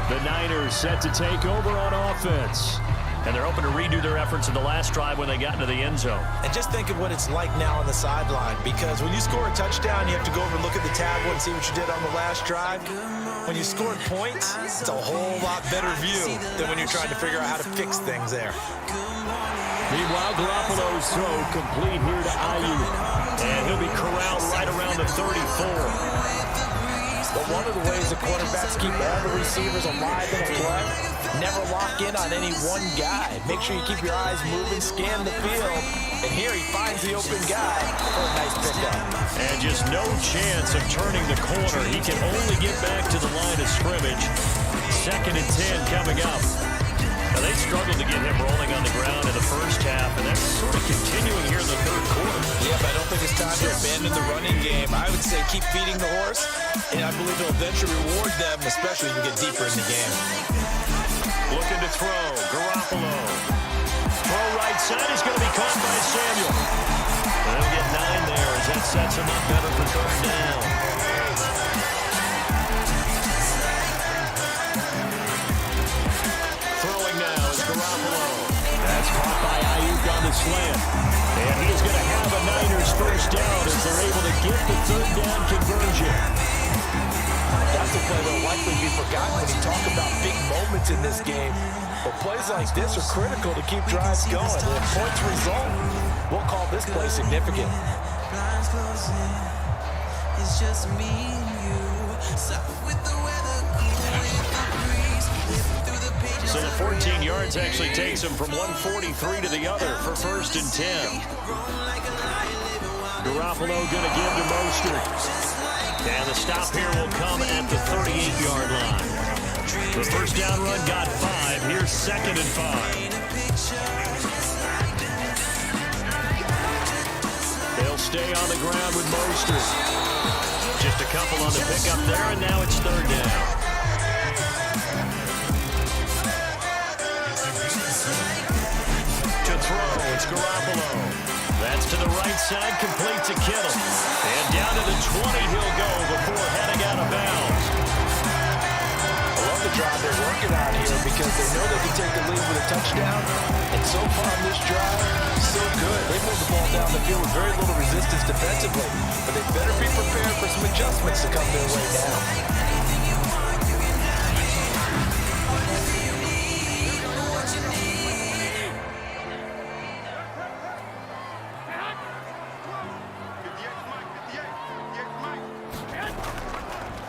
The Niners set to take over on offense. And they're hoping to redo their efforts in the last drive when they got into the end zone. And just think of what it's like now on the sideline, because when you score a touchdown, you have to go over and look at the tablet and see what you did on the last drive. When you scored points, it's a whole lot better view than when you're trying to figure out how to fix things there. Meanwhile, Garoppolo's throw complete here to Ayuk. And he'll be corralled right around the 34. But one of the ways the quarterbacks keep all the receivers alive in a play, never lock in on any one guy. Make sure you keep your eyes moving, scan the field, and here he finds the open guy for a nice pickup. And just no chance of turning the corner. He can only get back to the line of scrimmage. 2nd and 10 coming up. Now, they struggled to get him rolling on the ground in the first half, and that's sort of continuing here in the third quarter. Yeah, but I don't think it's time to abandon the running game. I would say keep feeding the horse, and I believe it'll eventually reward them, especially as we get deeper in the game. Looking to throw. Garoppolo. Throw right side is going to be caught by Samuel. They'll get 9 there as that sets him up better for 3rd down. Throwing now is Garoppolo. That's caught by Ayuk on the slant. And he's going to have a Niners first down as they're able to get the 3rd down conversion. That's explosive play that will likely be forgotten when you talk about big moments in this game. But plays like this are critical to keep drives going. And if points result, we'll call this play significant. Blinds closing, it's just me and you. Soft with the weather, cool with the breeze. Live through the pages. So the 14 yards actually takes him from 143 to the other for 1st and 10. Garoppolo going to give to Mostert. And the stop here will come at the 38-yard line. The first down run got 5. Here's 2nd and 5. They'll stay on the ground with Mostert. Just a couple on the pickup there, and now it's 3rd down. To throw, it's Garoppolo. That's to the right side, complete to Kittle. And down to the 20 he'll go before heading out of bounds. I love the drive they're working on here because they know they can take the lead with a touchdown. And so far on this drive, so good. They moved the ball down the field with very little resistance defensively. But they better be prepared for some adjustments to come their way now.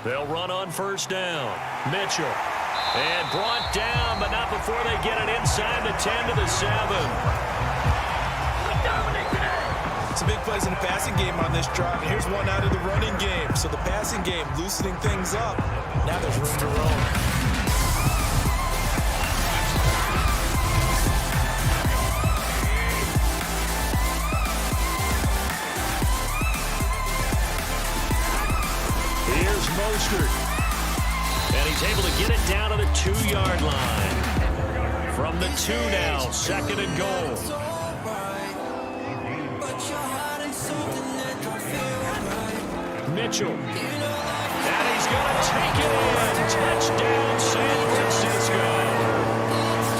They'll run on 1st down. Mitchell. And brought down, but not before they get it inside the 10 to the 7. Some big plays in the passing game on this drive. And here's one out of the running game. So the passing game loosening things up. Now there's room to roam. Here's Mostert. And he's able to get it down to the 2-yard line. From the 2 now, 2nd and goal. Mitchell. And he's going to take it in. Touchdown, San Francisco.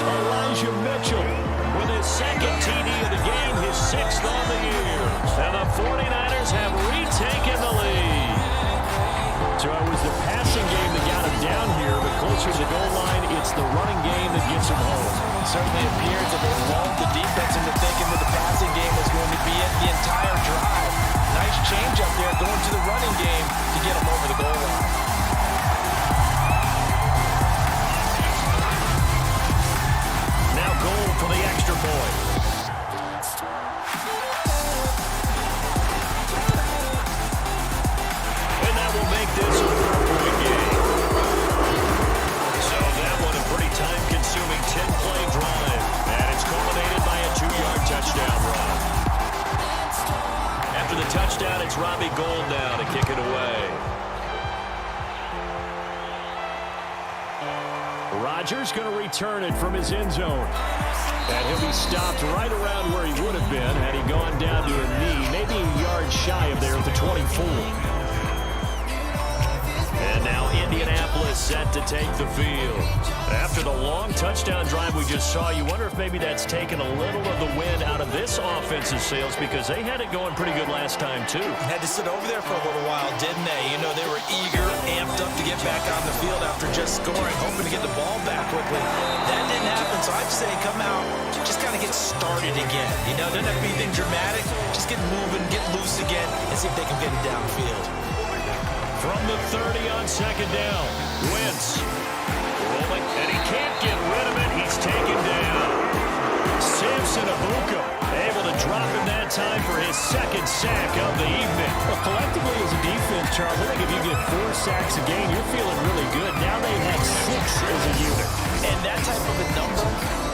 Elijah Mitchell with his 2nd TD of the game, his 6th on the year. And the 49ers have retaken the lead. So it was the passing game that got him down here, but closer to the goal line, it's the running game that gets him home. It certainly appears that they lulled the defense into thinking that the passing game was going to be it the entire drive. Nice change up there going to the running game to get him over the goal line. Now goal for the extra point. And that will make this a 4-point game. So that one a pretty time-consuming 10-play drive. And it's culminated by a 2-yard touchdown run. After the touchdown, it's Robbie Gould now to kick it away. Rodgers going to return it from his end zone. And he'll be stopped right around where he would have been had he gone down to a knee, maybe a yard shy of there at the 24. And now Indianapolis set to take the field. After the long touchdown drive we just saw, you wonder if maybe that's taken a little of the wind out of this offensive sails because they had it going pretty good last time, too. Had to sit over there for a little while, didn't they? You know, they were eager, amped up to get back on the field after just scoring, hoping to get the ball back quickly. That didn't happen, so I'd say come out, just kind of get started again. You know, doesn't have to be anything dramatic. Just get moving, get loose again, and see if they can get it downfield. From the 30 on 2nd down, Wentz rolling, and he can't get rid of it. He's taken down. Samson Abuka able to drop him that time for his 2nd sack of the evening. Well, collectively as a defense, Charles, I think if you get 4 sacks a game, you're feeling really good. Now they have 6 as a unit. And that type of a number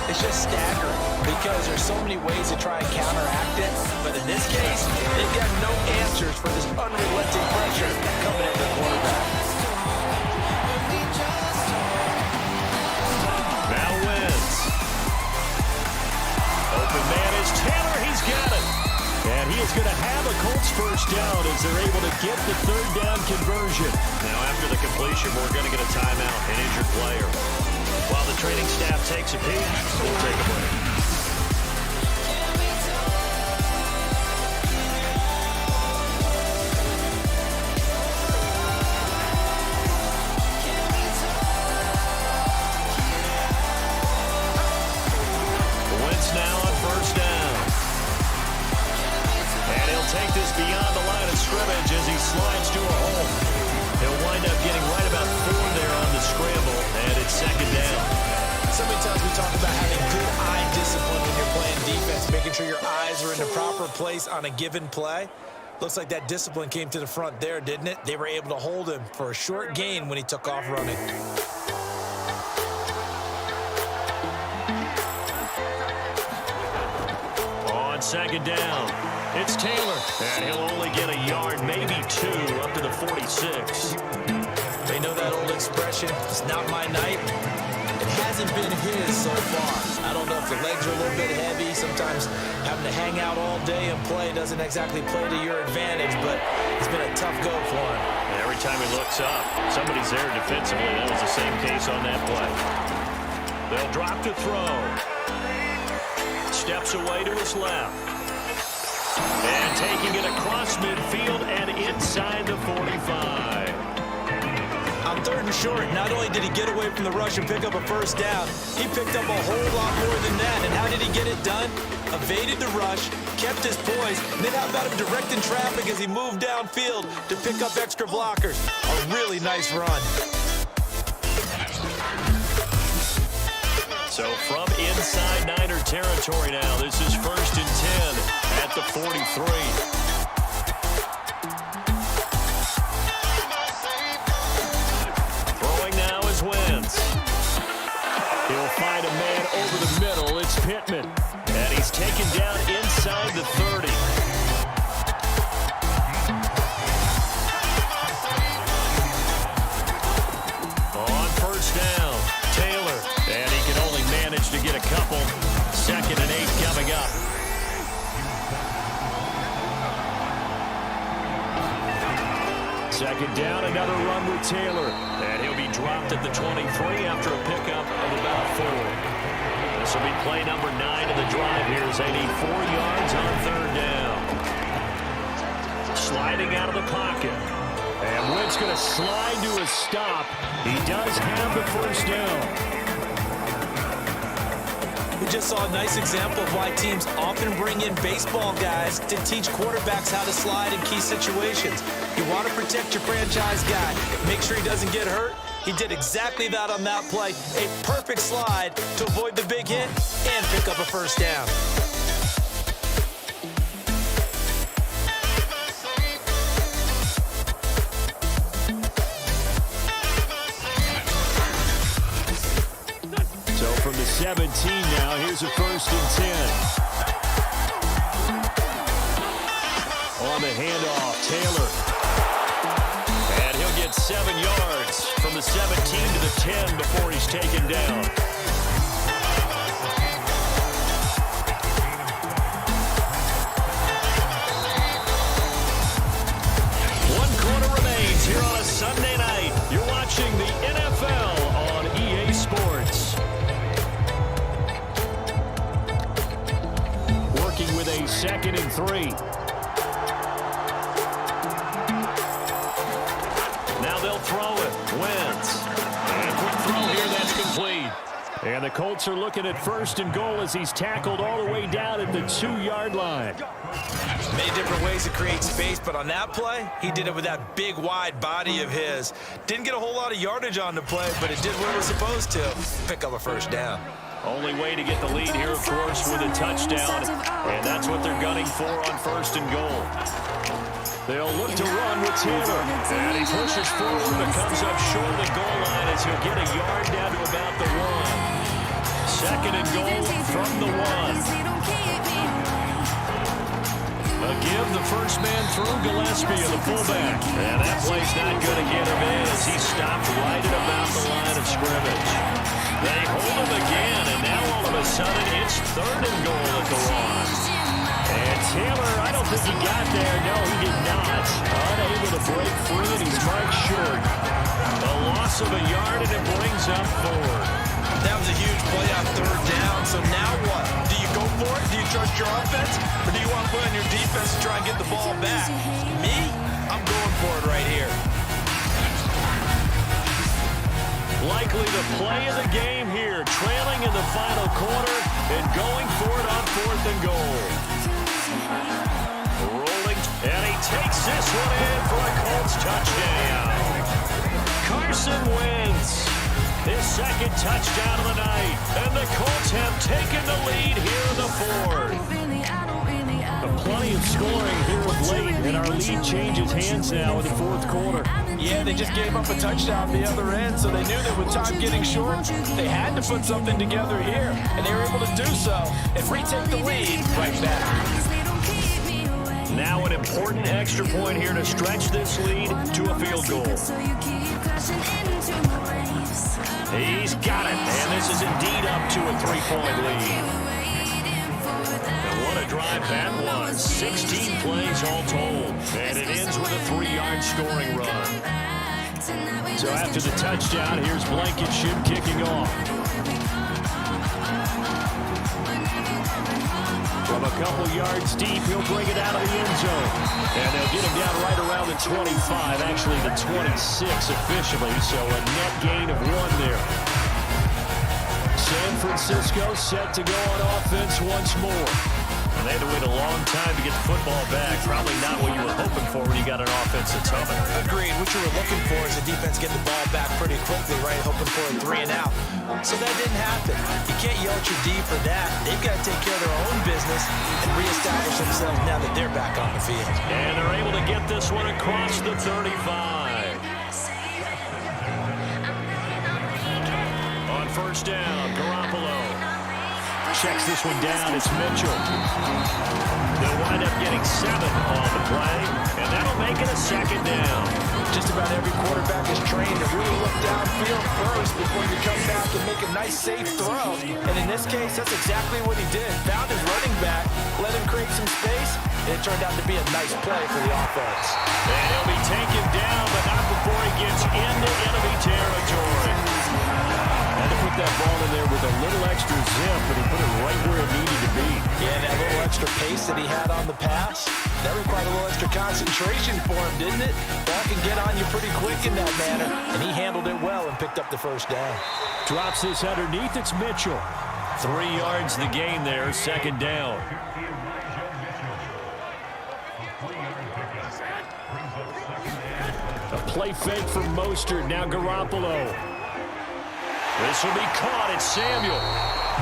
is just staggering because there's so many ways to try and counteract it. But in this case, they've got no answers for this unrelenting pressure coming at the quarterback. Now Wentz. Open man is Taylor. He's got it. And he is going to have a Colts first down as they're able to get the 3rd down conversion. Now after the completion, we're going to get a timeout, an injured player. While the training staff takes a peek, we'll take a break. guys are in the proper place on a given play. Looks like that discipline came to the front there, didn't it? They were able to hold him for a short gain when he took off running. On second down, it's Taylor. And he'll only get a yard, maybe 2, up to the 46. They know that old expression, it's not my night. It hasn't been his so far. I don't know if the legs are a little bit heavy. Sometimes having to hang out all day and play doesn't exactly play to your advantage, but it's been a tough go for him. Every time he looks up, somebody's there defensively. That was the same case on that play. They'll drop to throw. Steps away to his left. And taking it across midfield and inside the 45. On 3rd and short, not only did he get away from the rush and pick up a first down, he picked up a whole lot more than that. And how did he get it done? Evaded the rush, kept his poise, and then how about him directing traffic as he moved downfield to pick up extra blockers? A really nice run. So from inside Niner territory now, this is 1st and 10 at the 43. Wins. He'll find a man over the middle. It's Pittman. And he's taken down inside the 30. On 1st down, Taylor. And he can only manage to get a couple. 2nd and 8 coming up. Second down, another run with Taylor. And he'll be dropped at the 23 after a pickup of about 4. This will be play number 9 of the drive here as they need 4 yards on 3rd down. Sliding out of the pocket. And Wentz going to slide to a stop. He does have the 1st down. We just saw a nice example of why teams often bring in baseball guys to teach quarterbacks how to slide in key situations. You want to protect your franchise guy, make sure he doesn't get hurt. He did exactly that on that play. A perfect slide to avoid the big hit and pick up a 1st down. From the 17 now, here's a 1st and 10. On the handoff, Taylor. And he'll get 7 yards from the 17 to the 10 before he's taken down. One quarter remains here on a Sunday night. You're watching the NFL on EA Sports. With a 2nd and 3. Now they'll throw it. Wentz. And quick throw here, that's complete. And the Colts are looking at 1st and goal as he's tackled all the way down at the 2-yard line. Many different ways to create space, but on that play, he did it with that big, wide body of his. Didn't get a whole lot of yardage on the play, but it did what it was supposed to. Pick up a 1st down. Only way to get the lead here, of course, with a touchdown. And that's what they're gunning for on 1st and goal. They'll look to run with Taylor. And he pushes forward but comes up short of the goal line as he'll get a yard down to about the 1. 2nd and goal from the 1. A give the first man through Gillespie, the fullback. And that play's not going to get him in as he stopped right at about the line of scrimmage. They hold him again, and now all of a sudden it's 3rd and goal at the 1. And Taylor, I don't think he got there. No, he did not. Unable to break free, and he's marked short. A loss of a yard, and it brings up 4. That was a huge play on 3rd down, so now what? Do you go for it? Do you trust your offense? Or do you want to put on your defense to try and get the ball back? Me? I'm going for it right here. Likely the play of the game here, trailing in the final quarter and going for it on 4th and goal. Rolling, and he takes this one in for a Colts touchdown. Carson Wentz, his 2nd touchdown of the night, and the Colts have taken the lead here in the 4th. plenty of scoring here of late, and our lead changes hands now in the fourth quarter. Yeah, they just gave up a touchdown the other end, so they knew that with time getting short, they had to put something together here, and they were able to do so and retake the lead right back. Now an important extra point here to stretch this lead to a field goal. He's got it, and this is indeed up to a 3-point lead. And what a drive that was. 16 plays all told, and it ends with a 3-yard scoring run. So after the touchdown, here's Blankenship kicking off. From a couple yards deep, he'll bring it out of the end zone. And they'll get him down right around the 25, actually the 26 officially, so a net gain of 1 there. San Francisco set to go on offense once more. And they had to wait a long time to get the football back. Probably not what you were hoping for when you got an offense that's humming. Agreed. What you were looking for is the defense getting the ball back pretty quickly, right? Hoping for a 3 and out. So that didn't happen. You can't yell at your D for that. They've got to take care of their own business and reestablish themselves now that they're back on the field. And they're able to get this one across the 35. On first down, Garoppolo checks this one down. It's Mitchell. They'll wind up getting 7 on the play, and that'll make it a second down. Just about every quarterback is trained to really look downfield first before you come back and make a nice, safe throw. And in this case, that's exactly what he did. Found his running back, let him create some space, and it turned out to be a nice play for the offense. And he'll be taken down, but not before he gets into enemy territory. Had to put that ball in there with a little extra zip, but he put it right where it needed to be. Yeah, that little extra pace that he had on the pass, that required a little extra concentration for him, didn't it? Ball can get on you pretty quick in that manner, and he handled it well and picked up the first down. Drops this underneath. It's Mitchell. 3 yards the gain there, second down. A play fake for Mostert. Now Garoppolo. This will be caught. It's Samuel.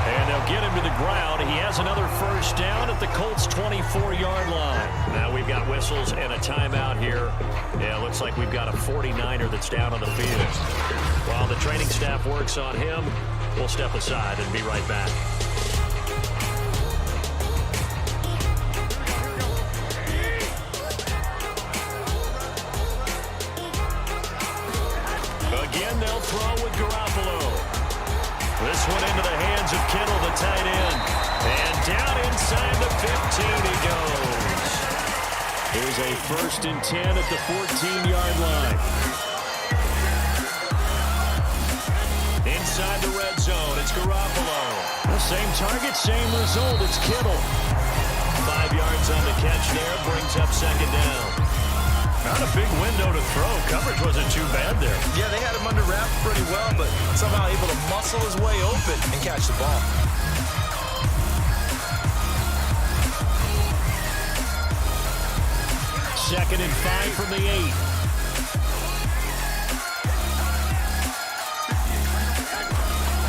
And they'll get him to the ground. He has another first down at the Colts' 24-yard line. Now we've got whistles and a timeout here. Yeah, it looks like we've got a 49er that's down on the field. While the training staff works on him, we'll step aside and be right back. Again, they'll throw with Garoppolo. This one into the hands of Kittle, the tight end. And down inside the 15 he goes. Here's a 1st and 10 at the 14-yard line. Inside the red zone, it's Garoppolo. The same target, same result. It's Kittle. 5 yards on the catch there, brings up second down. Not a big window to throw. Coverage wasn't too bad there. Yeah, they had him under wraps pretty well, but somehow able to muscle his way open and catch the ball. Second and 5 from the 8.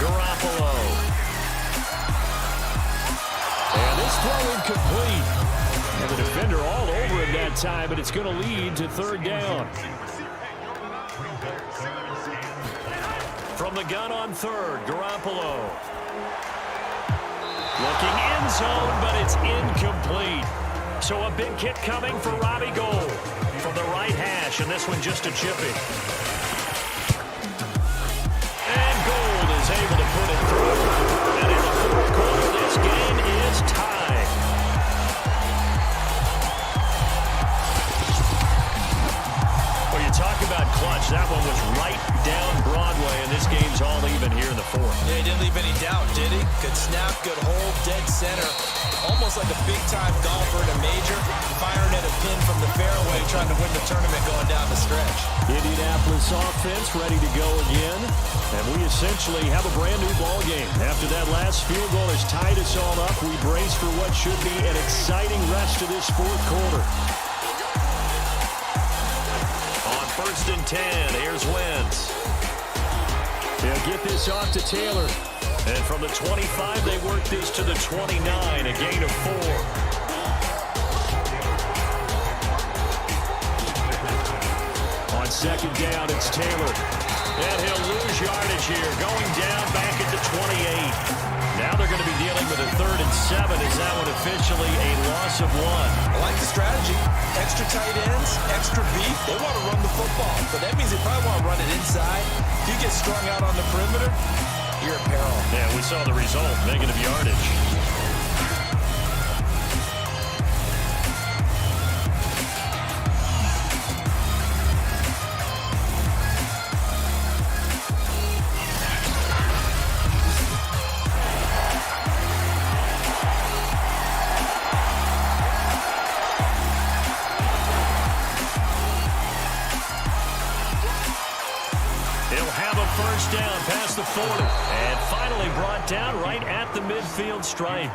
Garoppolo. And this throw incomplete. And the defender all over him that time, but it's going to lead to third down. From the gun on third, Garoppolo. Looking end zone, but it's incomplete. So a big kick coming for Robbie Gould from the right hash, and this one just a chippy. And Gould is able to put it through. And in the fourth quarter, this game is tied. Well, you talk about clutch. That one was right down Broadway, and this game's all even here in the fourth. Yeah, he didn't leave any doubt, did he? Good snap, good hold, dead center. Almost like a big-time golfer in a major, firing at a pin from the fairway, trying to win the tournament going down the stretch. Indianapolis offense ready to go again, and we essentially have a brand-new ball game. After that last field goal has tied us all up, we brace for what should be an exciting rest of this fourth quarter. On 1st and 10, here's Wentz. They'll get this off to Taylor. And from the 25, they work this to the 29, a gain of 4. second down. It's Taylor. And he'll lose yardage here, going down back at the 28. Now they're going to be dealing with a 3rd and 7. Is that one officially a loss of 1? I like the strategy. Extra tight ends, extra beef. They want to run the football, but that means they probably want to run it inside. If you get strung out on the perimeter, you're in peril. Yeah, we saw the result, negative yardage. First down past the 40. And finally brought down right at the midfield stripe.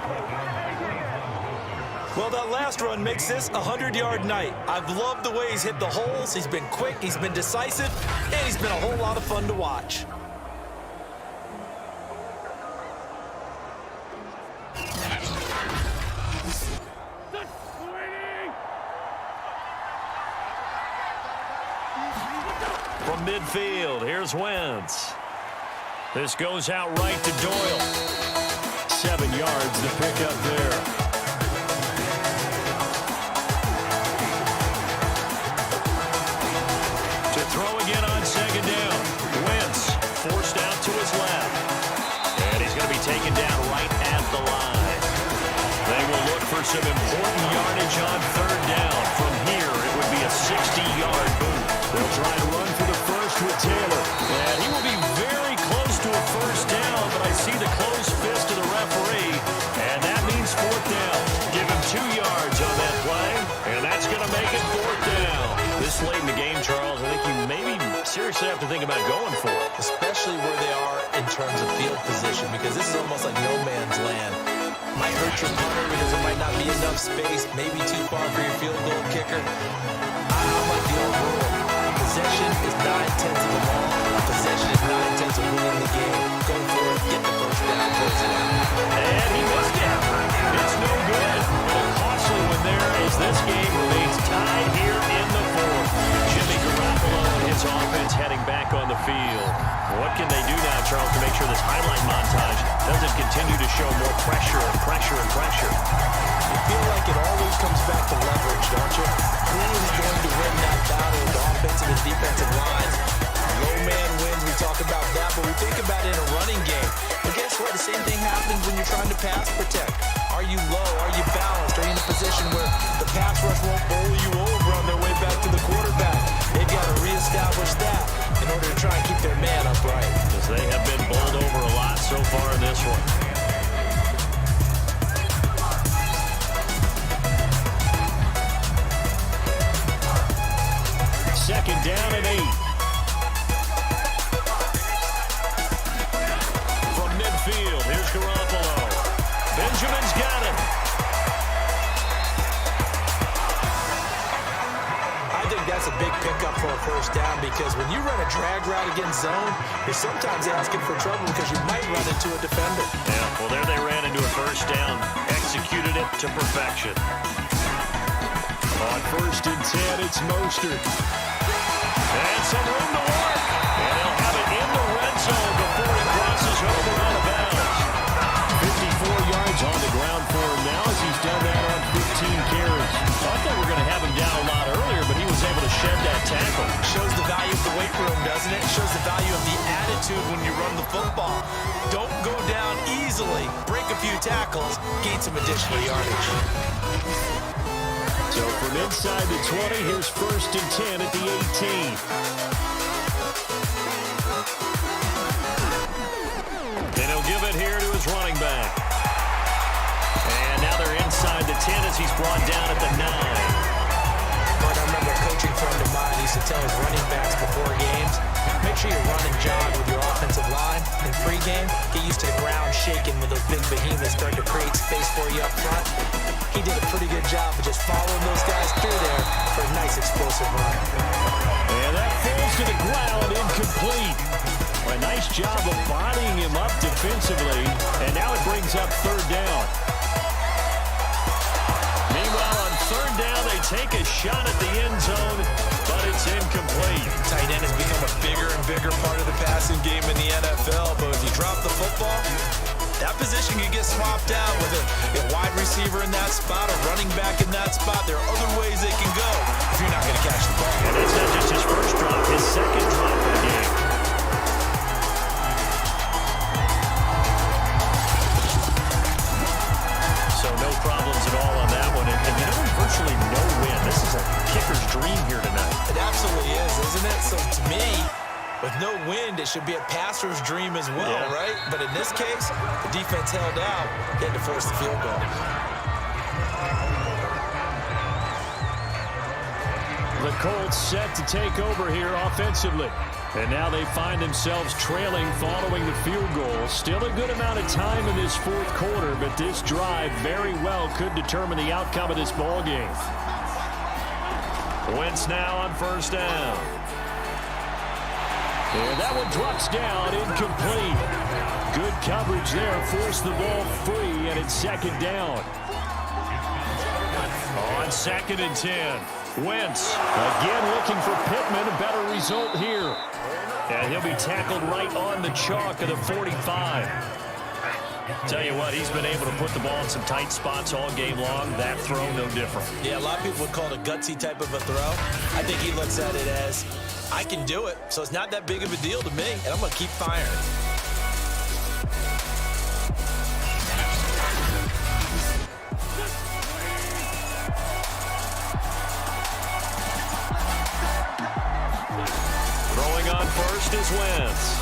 Well, that last run makes this a 100-yard night. I've loved the way he's hit the holes. He's been quick, he's been decisive, and he's been a whole lot of fun to watch. From midfield, here's Wentz. This goes out right to Doyle. 7 yards to pick up there. To throw again on second down. Wentz forced out to his left. And he's going to be taken down right at the line. They will look for some important yardage on 3rd down. From here, it would be a 60-yard boot. They'll try to run for the first with Taylor. And he will be very close to a first down, but I see the closed fist of the referee, and that means 4th down. Give him 2 yards on that play, and that's going to make it 4th down. This late in the game, Charles, I think you maybe seriously have to think about going for it. Especially where they are in terms of field position, because this is almost like no man's land. Might hurt your punter because there might not be enough space, maybe too far for your field goal kicker. I like the old rule. Possession is 9/10 of the ball. Possession is 9/10 of winning the game. Go for it, get the first down, close it out. And he missed it. It's no good. A costly one there as this game remains tied here in the 4th. Jimmy Garoppolo and his offense heading back on the field. What can they do now, Charles, to make sure this highlight montage doesn't continue to show more pressure and pressure and pressure? You feel like it always comes back to leverage, don't you? Who is going to win that battle with the offensive and defensive lines? Low man wins, we talk about that, but we think about it in a running game. But guess what? The same thing happens when you're trying to pass protect. Are you low? Are you balanced? Are you in a position where the pass rush won't bowl you over on their way back to the quarterback? They've got to reestablish that in order to try and keep their man upright. Because they have been bowled over a lot so far in this one. Second down and 8. From midfield, here's Garoppolo. Benjamin's got it. I think that's a big pickup for a first down, because when you run a drag route against zone, you're sometimes asking for trouble because you might run into a defender. Yeah, well, there they ran into a first down. Executed it to perfection. On 1st and 10, it's Mostert. And some room to work. And they'll have it in the red zone before it crosses over out of bounds. 54 yards on the ground for him now as he's done that on 15 carries. Thought they were going to have him down a lot earlier, but he was able to shed that tackle. Shows the value of the weight room, doesn't it? Shows the value of the attitude when you run the football. Don't go down easily. Break a few tackles. Gain some additional yardage. So from inside the 20, here's 1st and 10 at the 18. Then he'll give it here to his running back. And now they're inside the 10 as he's brought down at the 9. But I remember a coaching friend of mine used to tell his running backs before games, make sure you run and jog with your offensive line. In pregame, get used to the ground shaking when those big behemoths start to create space for you up front. He did a pretty good job of just following those guys through there for a nice explosive run. And that falls to the ground, incomplete. A nice job of bodying him up defensively, and now it brings up 3rd down. Meanwhile, on 3rd down, they take a shot at the end zone, but it's incomplete. Tight end has become a bigger and bigger part of the passing game in the NFL, but if you drop the football, that position can get swapped out with a wide receiver in that spot, a running back in that spot. There are other ways they can go if you're not going to catch the ball. And that's not just his first drop, his second drop of the game. So no problems at all on that one. And virtually no win. This is a kicker's dream here tonight. It absolutely is, isn't it? So to me, with no wind, it should be a passer's dream as well, right? But in this case, the defense held out, had to force the field goal. The Colts set to take over here offensively. And now they find themselves trailing following the field goal. Still a good amount of time in this fourth quarter, but this drive very well could determine the outcome of this ball game. Wentz now on first down. And that one drops down, incomplete. Good coverage there, forced the ball free, and it's second down. On 2nd and 10, Wentz again looking for Pittman, a better result here. And he'll be tackled right on the chalk of the 45. Tell you what, he's been able to put the ball in some tight spots all game long. That throw, no different. Yeah, a lot of people would call it a gutsy type of a throw. I think he looks at it as, I can do it, so it's not that big of a deal to me, and I'm going to keep firing. Throwing on first is Wentz.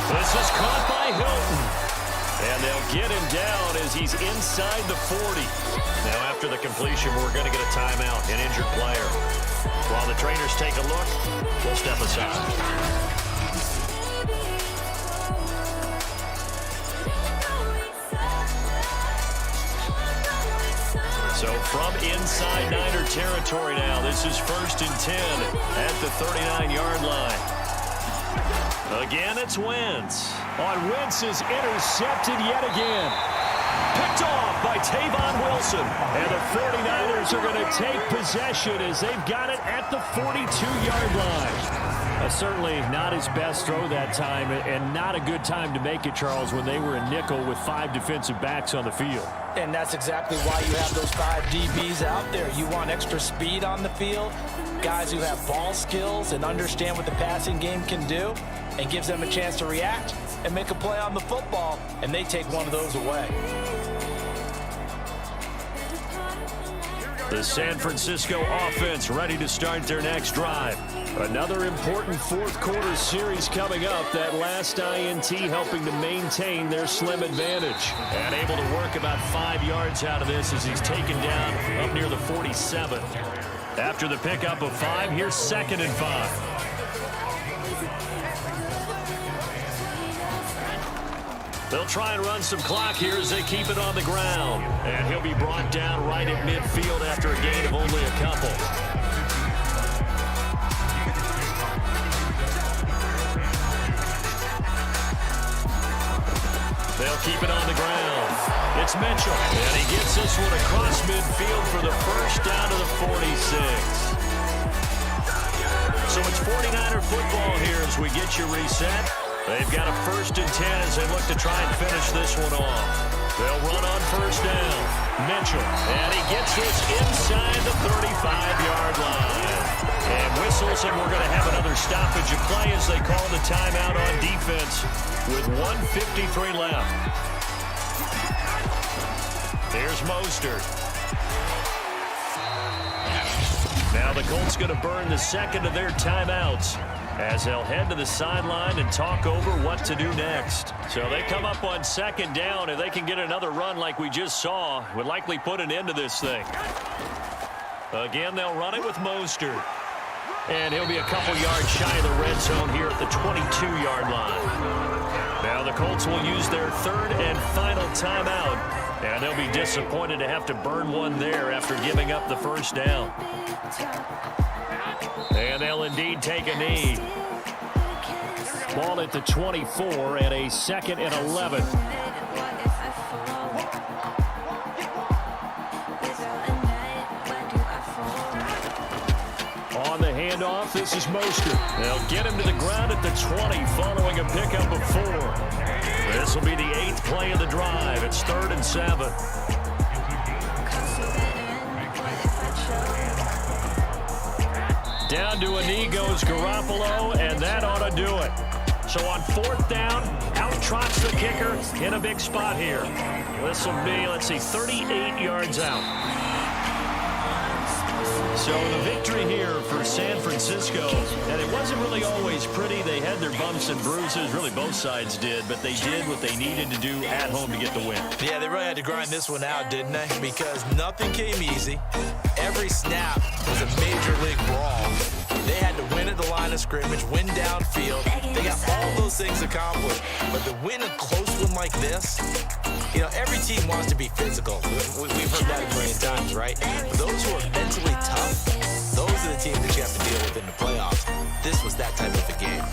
This is caught by Hilton. And they'll get him down as he's inside the 40. Now, after the completion, we're going to get a timeout, an injured player. While the trainers take a look, we'll step aside. So from inside Niner territory now, this is 1st and 10 at the 39-yard line. Again, it's Wentz. On Wentz is intercepted yet again. Picked off by Tavon Wilson. And the 49ers are going to take possession as they've got it at the 42-yard line. Certainly not his best throw that time, and not a good time to make it, Charles, when they were in nickel with 5 defensive backs on the field. And that's exactly why you have those 5 DBs out there. You want extra speed on the field, guys who have ball skills and understand what the passing game can do, and gives them a chance to react and make a play on the football, and they take one of those away. The San Francisco offense ready to start their next drive. Another important fourth quarter series coming up. That last INT helping to maintain their slim advantage. And able to work about 5 yards out of this as he's taken down up near the 47. After the pickup of 5, here's 2nd and 5. They'll try and run some clock here as they keep it on the ground. And he'll be brought down right at midfield after a gain of only a couple. They'll keep it on the ground. It's Mitchell. And he gets this one across midfield for the first down to the 46. So it's 49er football here as we get you reset. They've got a 1st and 10 as they look to try and finish this one off. They'll run on first down. Mitchell, and he gets this inside the 35-yard line. And whistles, and we're going to have another stoppage of play as they call the timeout on defense with 1:53 left. Here's Mostert. Now the Colts going to burn the second of their timeouts as they'll head to the sideline and talk over what to do next. So they come up on 2nd down. If they can get another run like we just saw, would likely put an end to this thing. Again, they'll run it with Mostert. And he'll be a couple yards shy of the red zone here at the 22-yard line. Now the Colts will use their 3rd and final timeout. And they'll be disappointed to have to burn one there after giving up the first down. And they'll indeed take a knee. Ball at the 24 and a 2nd and 11. handoff. This is Mostert. They'll get him to the ground at the 20 following a pickup of 4. This will be the 8th play of the drive. It's 3rd and 7. Down to a knee goes Garoppolo, and that ought to do it. So on 4th down, out trots the kicker in a big spot here. This will be, 38 yards out. So the victory here for San Francisco, and it wasn't really always pretty. They had their bumps and bruises. Really, both sides did, but they did what they needed to do at home to get the win. Yeah, they really had to grind this one out, didn't they? Because nothing came easy. Every snap was a major league brawl. They had to win at the line of scrimmage, win downfield. They got all those things accomplished. But to win a close one like this, every team wants to be physical. We've heard that a million times, right? But those who are mentally tough, those are the teams that you have to deal with in the playoffs. This was that type of a game.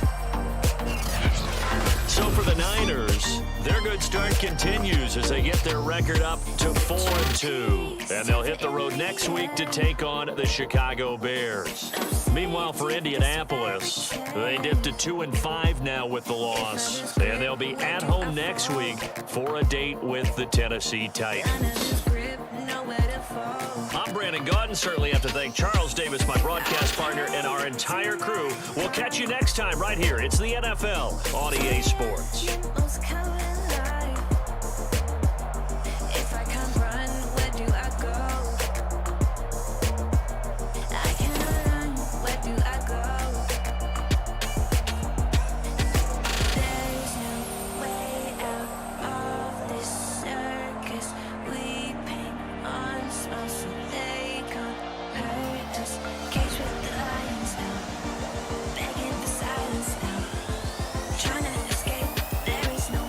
So for the Niners, their good start continues as they get their record up to 4-2. And they'll hit the road next week to take on the Chicago Bears. Meanwhile, for Indianapolis, they dipped to 2-5 now with the loss. And they'll be at home next week for a date with the Tennessee Titans. I'm Brandon Gaudin. Certainly have to thank Charles Davis, my broadcast partner, and our entire crew. We'll catch you next time right here. It's the NFL on EA Sports. Trying to escape, there is no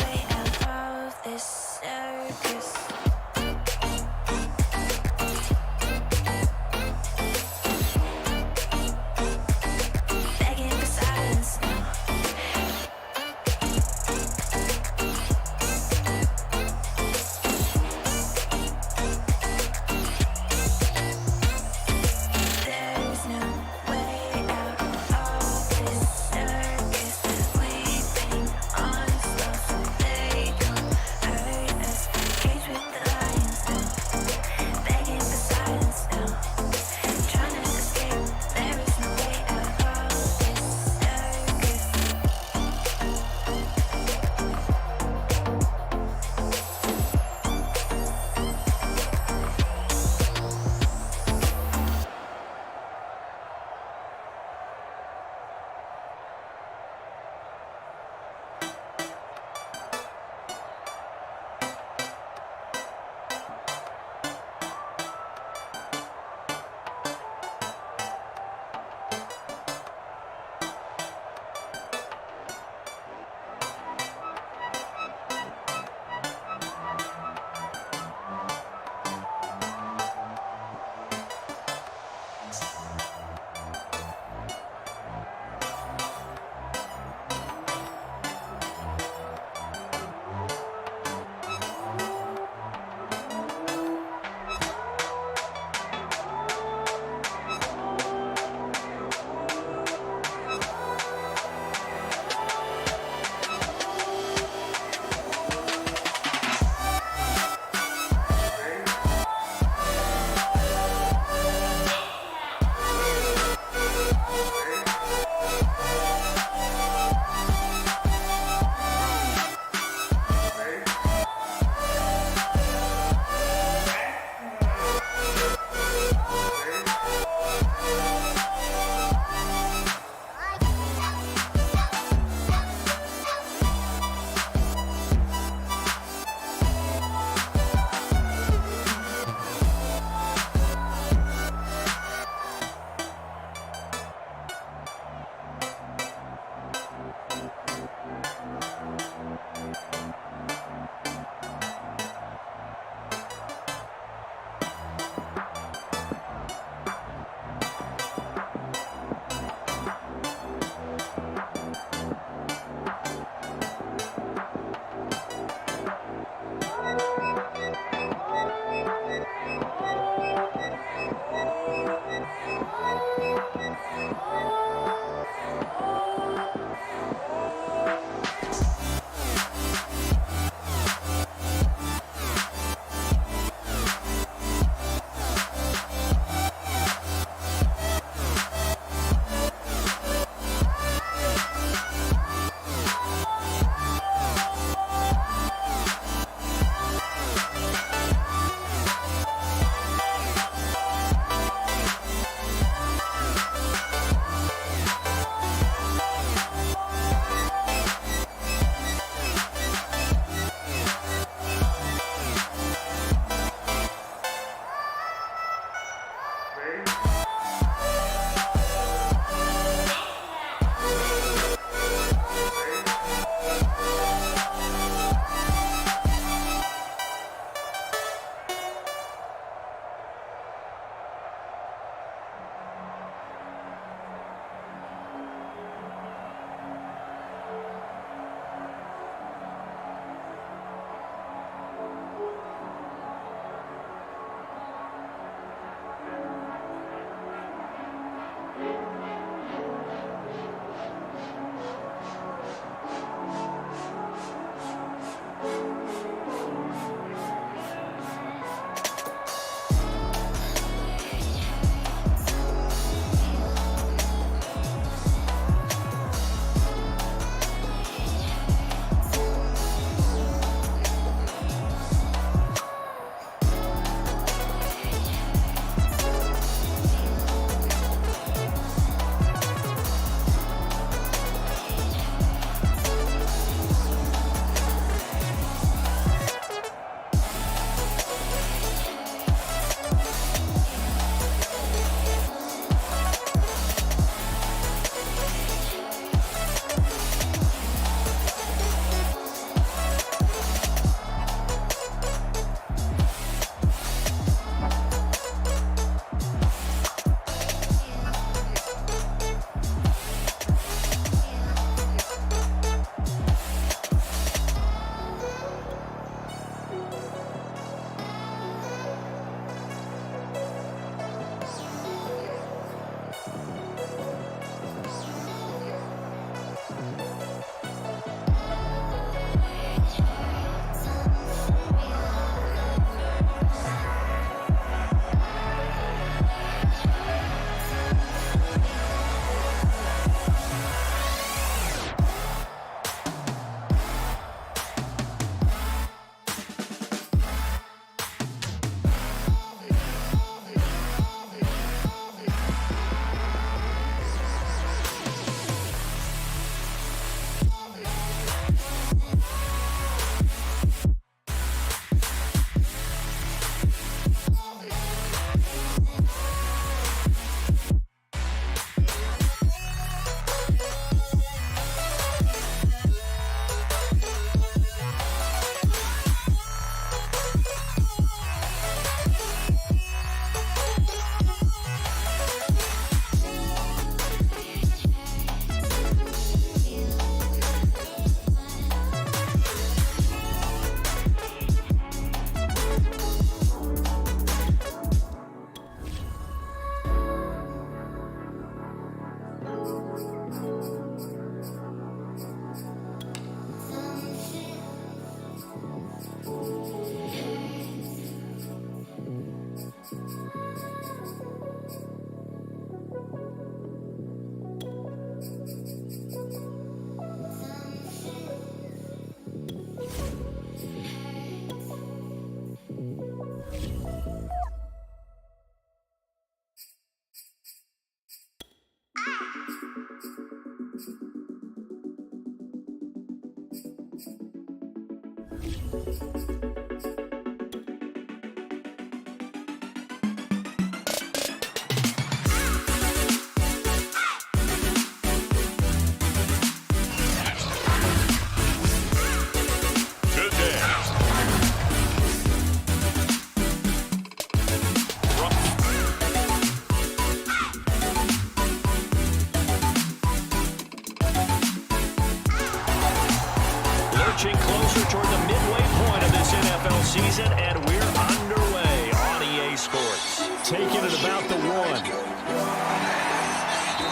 Closer toward the midway point of this NFL season, and we're underway on EA Sports. Taking it about the 1.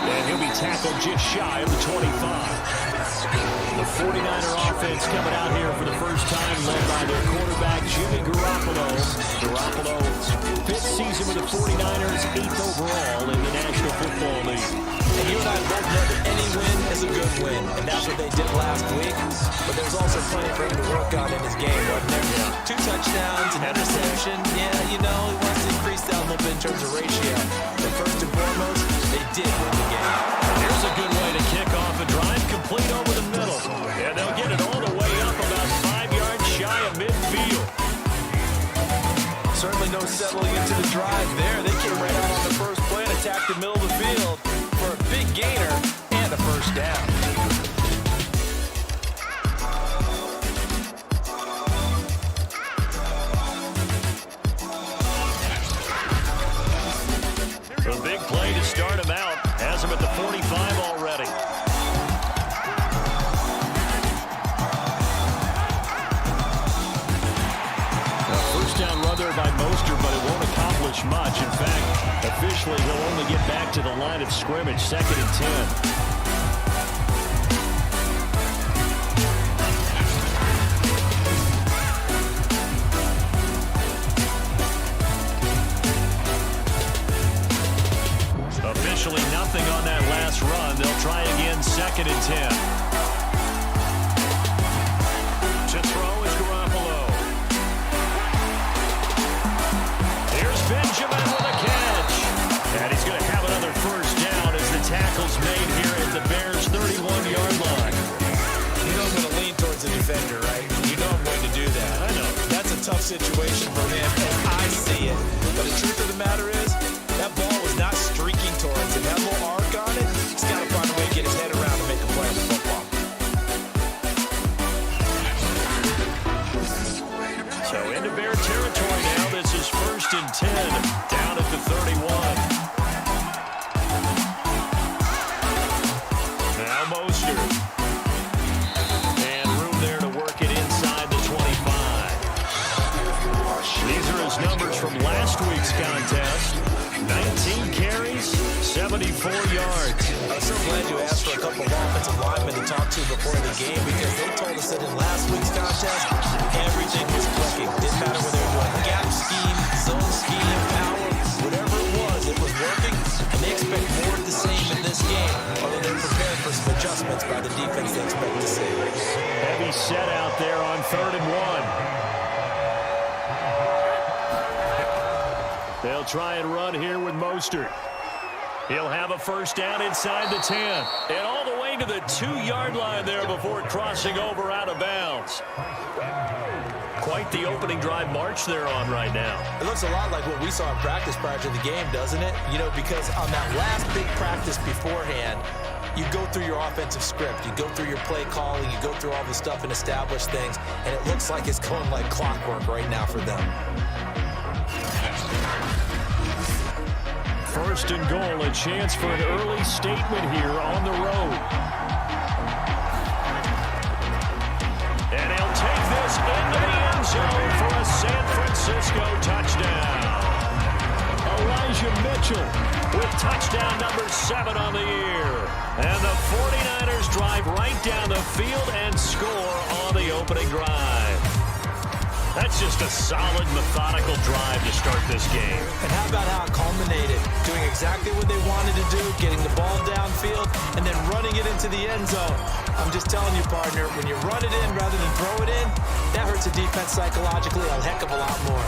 And he'll be tackled just shy of the 25. The 49er offense coming out here for the first time, led by their quarterback, Jimmy Garoppolo. Garoppolo's 5th season with the 49ers, 8th overall in the National Football League. And you and I both know that any win is a good win, and that's what they did last week. But there's also plenty for him to work on in his game, wasn't there? 2 touchdowns, an interception. Yeah, you know, he wants to increase that a little bit in terms of ratio. But first and foremost, they did win the game. Here's a good way to kick off a drive, complete over the middle. And they'll get it all the way up about 5 yards shy of midfield. Certainly no settling into the drive there. They came right out on the first play and attacked the middle of the field for a big gainer and a first down. A big play to start him out. Has him at the 45 already. First down run there by Mostert, but it won't accomplish much. In fact, officially, he'll only get back to the line of scrimmage, 2nd and 10. Officially nothing on that last run. They'll try again, 2nd and 10. To throw is Garoppolo. Here's Benjamin with a catch. And he's going to have another first down as the tackle's made here at the Bears' 31-yard line. You know I'm going to lean towards the defender, right? You know I'm going to do that. I know. That's a tough situation for him, and I see it. But the truth of the matter is, that ball was not streaking towards him. That little arc on it, he's got to find a way to get his head around and make a play on the football. So into Bear territory now. This is 1st and 10, down at the 31. Now Mostert. And room there to work it inside the 25. These are his numbers from last week's contest. 19 carries, 74 yards. I'm so glad you asked for a couple of offensive linemen to talk to before the game, because they told us that in last week's contest, everything was clicking. Didn't matter whether they were doing gap scheme, zone scheme, power, whatever it was working. And they expect more of the same in this game, although they're prepared for some adjustments by the defense they expect to see. Heavy set out there on 3rd and 1. They'll try and run here with Mostert. He'll have a first down inside the 10. And all the way to the 2-yard line there before crossing over out of bounds. Quite the opening drive march they're on right now. It looks a lot like what we saw in practice prior to the game, doesn't it? You know, because on that last big practice beforehand, you go through your offensive script, you go through your play calling, you go through all the stuff and establish things, and it looks like it's going like clockwork right now for them. 1st and goal, a chance for an early statement here on the road. And he'll take this into the end zone for a San Francisco touchdown. Elijah Mitchell with touchdown number 7 on the year. And the 49ers drive right down the field and score on the opening drive. That's just a solid, methodical drive to start this game. And how about how it culminated? Doing exactly what they wanted to do, getting the ball downfield, and then running it into the end zone. I'm just telling you, partner, when you run it in rather than throw it in, that hurts a defense psychologically a heck of a lot more.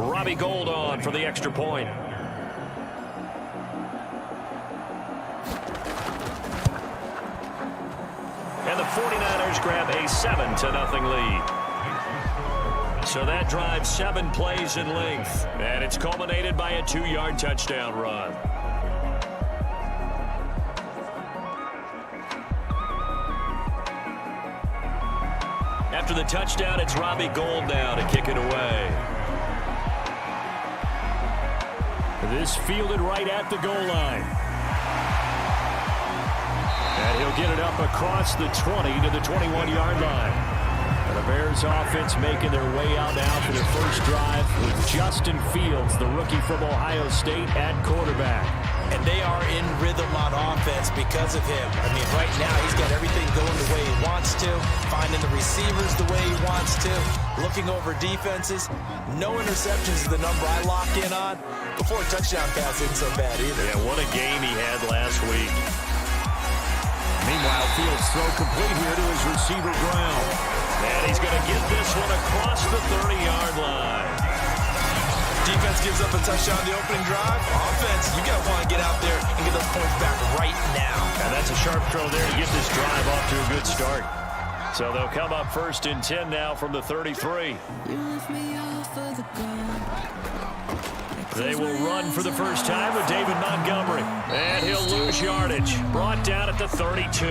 Robbie Gould on for the extra point. 49ers grab a 7-0 lead. So that drive 7 plays in length, and it's culminated by a 2-yard touchdown run. After the touchdown, it's Robbie Gould now to kick it away. This fielded right at the goal line. And he'll get it up across the 20 to the 21-yard line. And the Bears offense making their way out now for their first drive with Justin Fields, the rookie from Ohio State, at quarterback. And they are in rhythm on offense because of him. I mean, right now he's got everything going the way he wants to, finding the receivers the way he wants to, looking over defenses. No interceptions is the number I lock in on. Before a touchdown pass isn't so bad either. Yeah, what a game he had last week. Meanwhile, Fields throw complete here to his receiver Brown. And he's going to get this one across the 30-yard line. Defense gives up a touchdown the opening drive. Offense, you got to want to get out there and get those points back right now. And that's a sharp throw there to get this drive off to a good start. So they'll come up 1st and 10 now from the 33. They will run for the first time with David Montgomery. And he'll lose yardage. Brought down at the 32.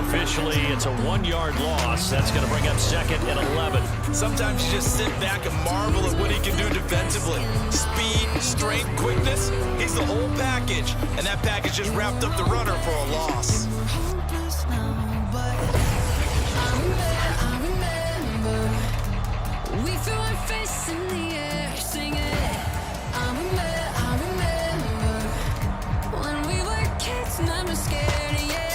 Officially, it's a 1-yard loss. That's going to bring up 2nd and 11. Sometimes you just sit back and marvel at what he can do defensively. Speed, strength, quickness. He's the whole package. And that package just wrapped up the runner for a loss. We threw our fists in the air, singing. I remember when we were kids, never scared, yeah.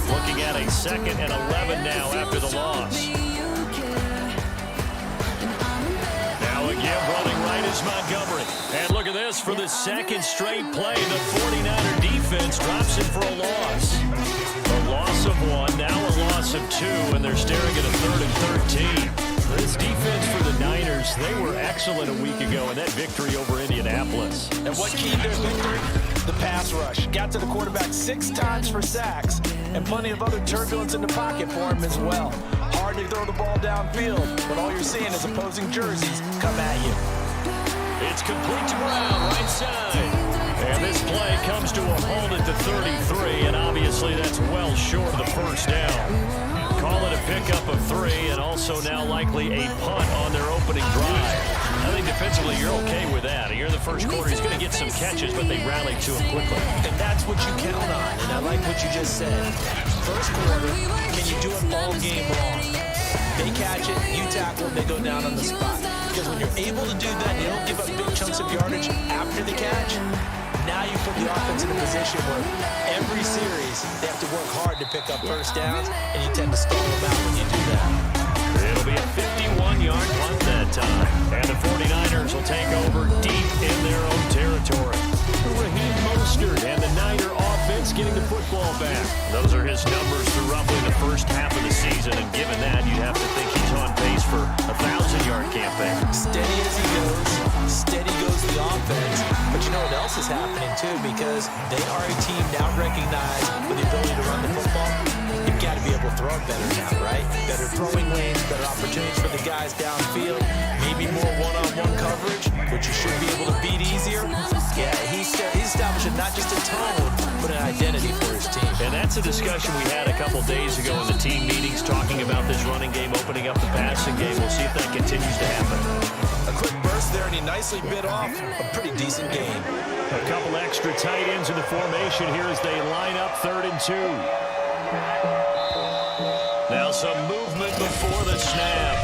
Looking at a 2nd and 11 now after the loss. Now again, running right is Montgomery. And look at this, for the 2nd straight play, the 49er defense drops him for a loss. A loss of 1, now a loss of 2, and they're staring at a 3rd and 13. This defense for the Niners, they were excellent a week ago in that victory over Indianapolis. And what keyed their victory? The pass rush. Got to the quarterback 6 times for sacks, and plenty of other turbulence in the pocket for him as well. Hard to throw the ball downfield, but all you're seeing is opposing jerseys come at you. It's complete to Brown, right side. And this play comes to a halt at the 33, and obviously that's well short of the first down. Call it a pickup of 3, and also now likely a punt on their opening drive. I think defensively you're okay with that. Here in the first quarter, he's going to get some catches, but they rallied to him quickly. And that's what you count on, and I like what you just said. First quarter, can you do it all game long? They catch it, you tackle, they go down on the spot. Because when you're able to do that, you don't give up big chunks of yardage after the catch. Now you put the offense in a position where every series they have to work hard to pick up first downs, and you tend to stall them out when you do that. It'll be a 51-yard punt that time. And the 49ers will take over deep in their own territory. Raheem Mostert and the Niner offense getting the football back. Those are his numbers for roughly the first half of the season, and given that, you'd have to think he's on pace for a 1,000-yard campaign. Steady as he goes, steady goes the offense. But you know what else is happening, too, because they are a team now recognized with the ability to run the football. You've got to be able to throw it better now, right? Better throwing lanes, better opportunities for the guys downfield, maybe more one-on-one coverage, which you should be able to beat easier. Yeah, he's establishing not just a tone, but an identity for his team. And that's a discussion we had a couple days ago in the team meetings, talking about this running game, opening up the passing game. We'll see if that continues to happen. A quick burst there, and he nicely bit off a pretty decent game. A couple extra tight ends in the formation here as they line up 3rd and 2. Now some movement before the snap.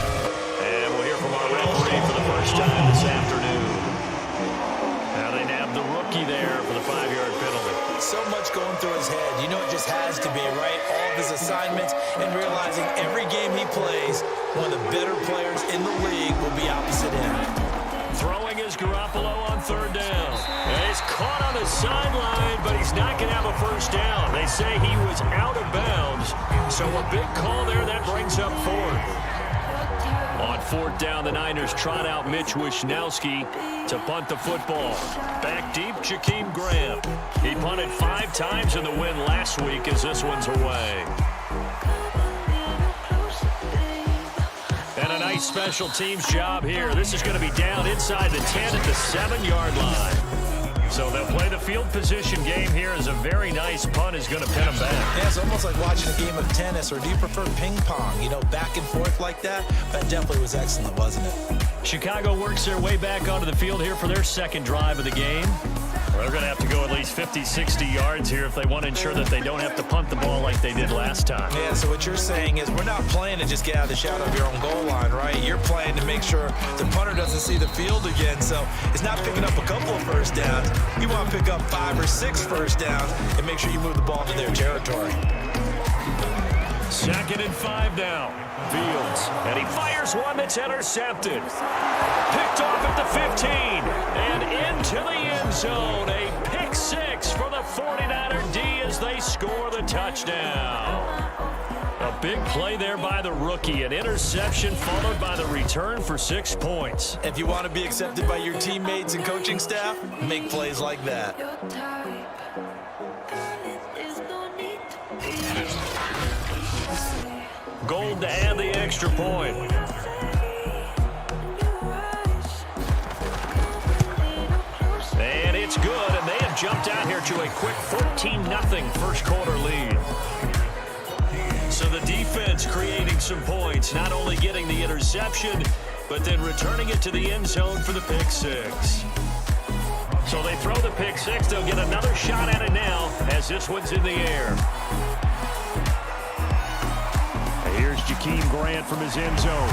And we'll hear from our referee for the first time this afternoon. Now they nab the rookie there for the 5-yard penalty. So much going through his head. You know it just has to be, right? All of his assignments, and realizing every game he plays, one of the better players in the league will be opposite him. Throwing is Garoppolo on 3rd down. And he's caught on the sideline, but he's not going to have a first down. They say he was out of bounds. So a big call there that brings up 4th. On fourth down, the Niners trot out Mitch Wishnowski to punt the football. Back deep, Jakeem Graham. He punted 5 times in the win last week as this one's away. And a nice special teams job here. This is going to be down inside the 10 at the 7-yard line. So they'll play the field position game here as a very nice punt is going to pin them back. Yeah, it's almost like watching a game of tennis, or do you prefer ping pong? You know, back and forth like that? That definitely was excellent, wasn't it? Chicago works their way back onto the field here for their second drive of the game. They're going to have to go at least 50, 60 yards here if they want to ensure that they don't have to punt the ball like they did last time. Yeah, so what you're saying is we're not playing to just get out of the shadow of your own goal line, right? You're playing to make sure the punter doesn't see the field again. So it's not picking up a couple of first downs. You want to pick up 5 or 6 first downs and make sure you move the ball into their territory. 2nd and 5 now. Fields, and he fires one that's intercepted. Picked off at the 15 and into the end zone. A pick 6 for the 49er D as they score the touchdown. A big play there by the rookie. An interception followed by the return for 6 points. If you want to be accepted by your teammates and coaching staff, make plays like that. Gold to add the extra point. And it's good, and they have jumped out here to a quick 14-0 first quarter lead. So the defense creating some points, not only getting the interception, but then returning it to the end zone for the pick 6. So they throw the pick 6. They'll get another shot at it now as this one's in the air. Here's Jakeem Grant from his end zone.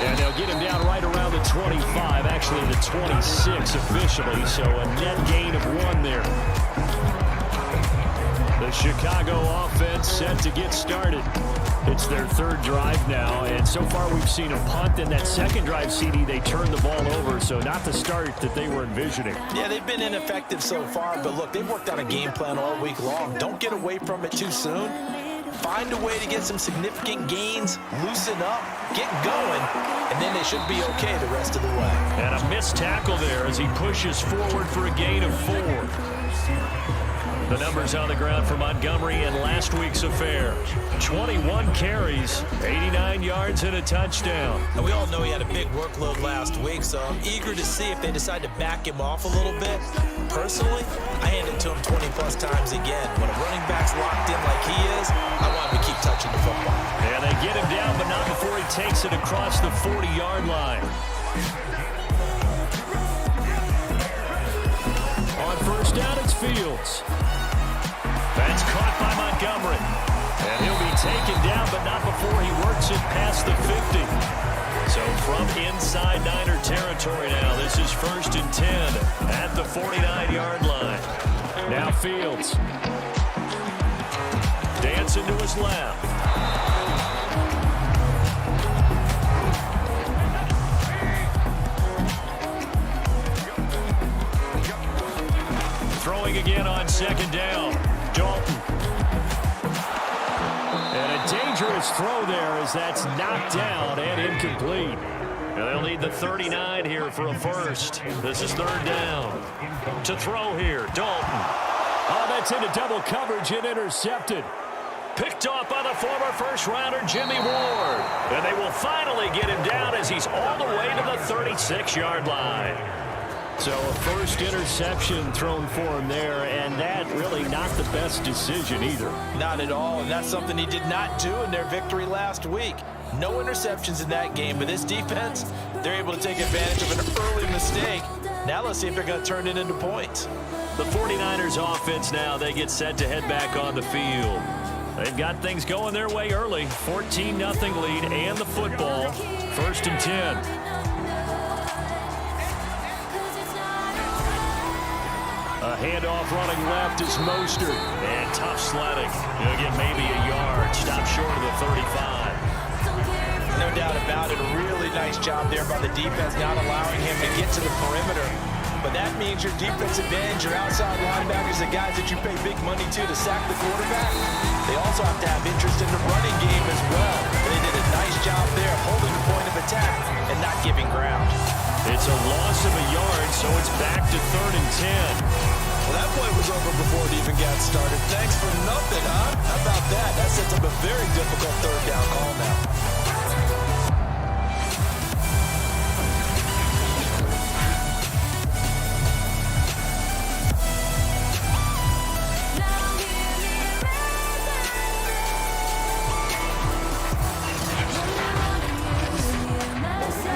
And they'll get him down right around the 25, actually the 26 officially, so a net gain of 1 there. The Chicago offense set to get started. It's their 3rd drive now, and so far we've seen a punt. In that 2nd drive, CD, they turned the ball over, so not the start that they were envisioning. Yeah, they've been ineffective so far, but look, they've worked on a game plan all week long. Don't get away from it too soon. Find a way to get some significant gains, loosen up, get going, and then they should be okay the rest of the way. And a missed tackle there as he pushes forward for a gain of 4. The numbers on the ground for Montgomery in last week's affair. 21 carries, 89 yards, and a touchdown. And we all know he had a big workload last week, so I'm eager to see if they decide to back him off a little bit. Personally, I hand it to him 20-plus times again. When a running back's locked in like he is, I want him to keep touching the football. And they get him down, but not before he takes it across the 40-yard line. On first down, it's Fields. That's caught by Montgomery. And he'll be taken down, but not before he works it past the 50. So from inside Niner territory now, this is 1st and 10 at the 49-yard line. Now Fields. Dancing to his left. Throwing again on 2nd down. Dalton. And a dangerous throw there as that's knocked down and incomplete. And they'll need the 39 here for a first. This is 3rd down. To throw here, Dalton. Oh, that's into double coverage and intercepted. Picked off by the former first-rounder Jimmy Ward. And they will finally get him down as he's all the way to the 36-yard line. So a first interception thrown for him there, and that really not the best decision either. Not at all, and that's something he did not do in their victory last week. No interceptions in that game, but this defense, they're able to take advantage of an early mistake. Now let's see if they're going to turn it into points. The 49ers offense now, they get set to head back on the field. They've got things going their way early. 14-0 lead and the football. 1st and 10. A handoff running left is Mostert. And tough sledding. He'll get maybe a yard. Stop short of the 35. No doubt about it. A really nice job there by the defense, not allowing him to get to the perimeter. but that means your defensive ends, your outside linebackers, the guys that you pay big money to sack the quarterback, they also have to have interest in the running game as well. They did a nice job there holding the point of attack and not giving ground. It's a loss of a yard, so it's back to 3rd and 10. Well, that play was over before it even got started. Thanks for nothing, huh? How about that? That sets up a very difficult 3rd down call now.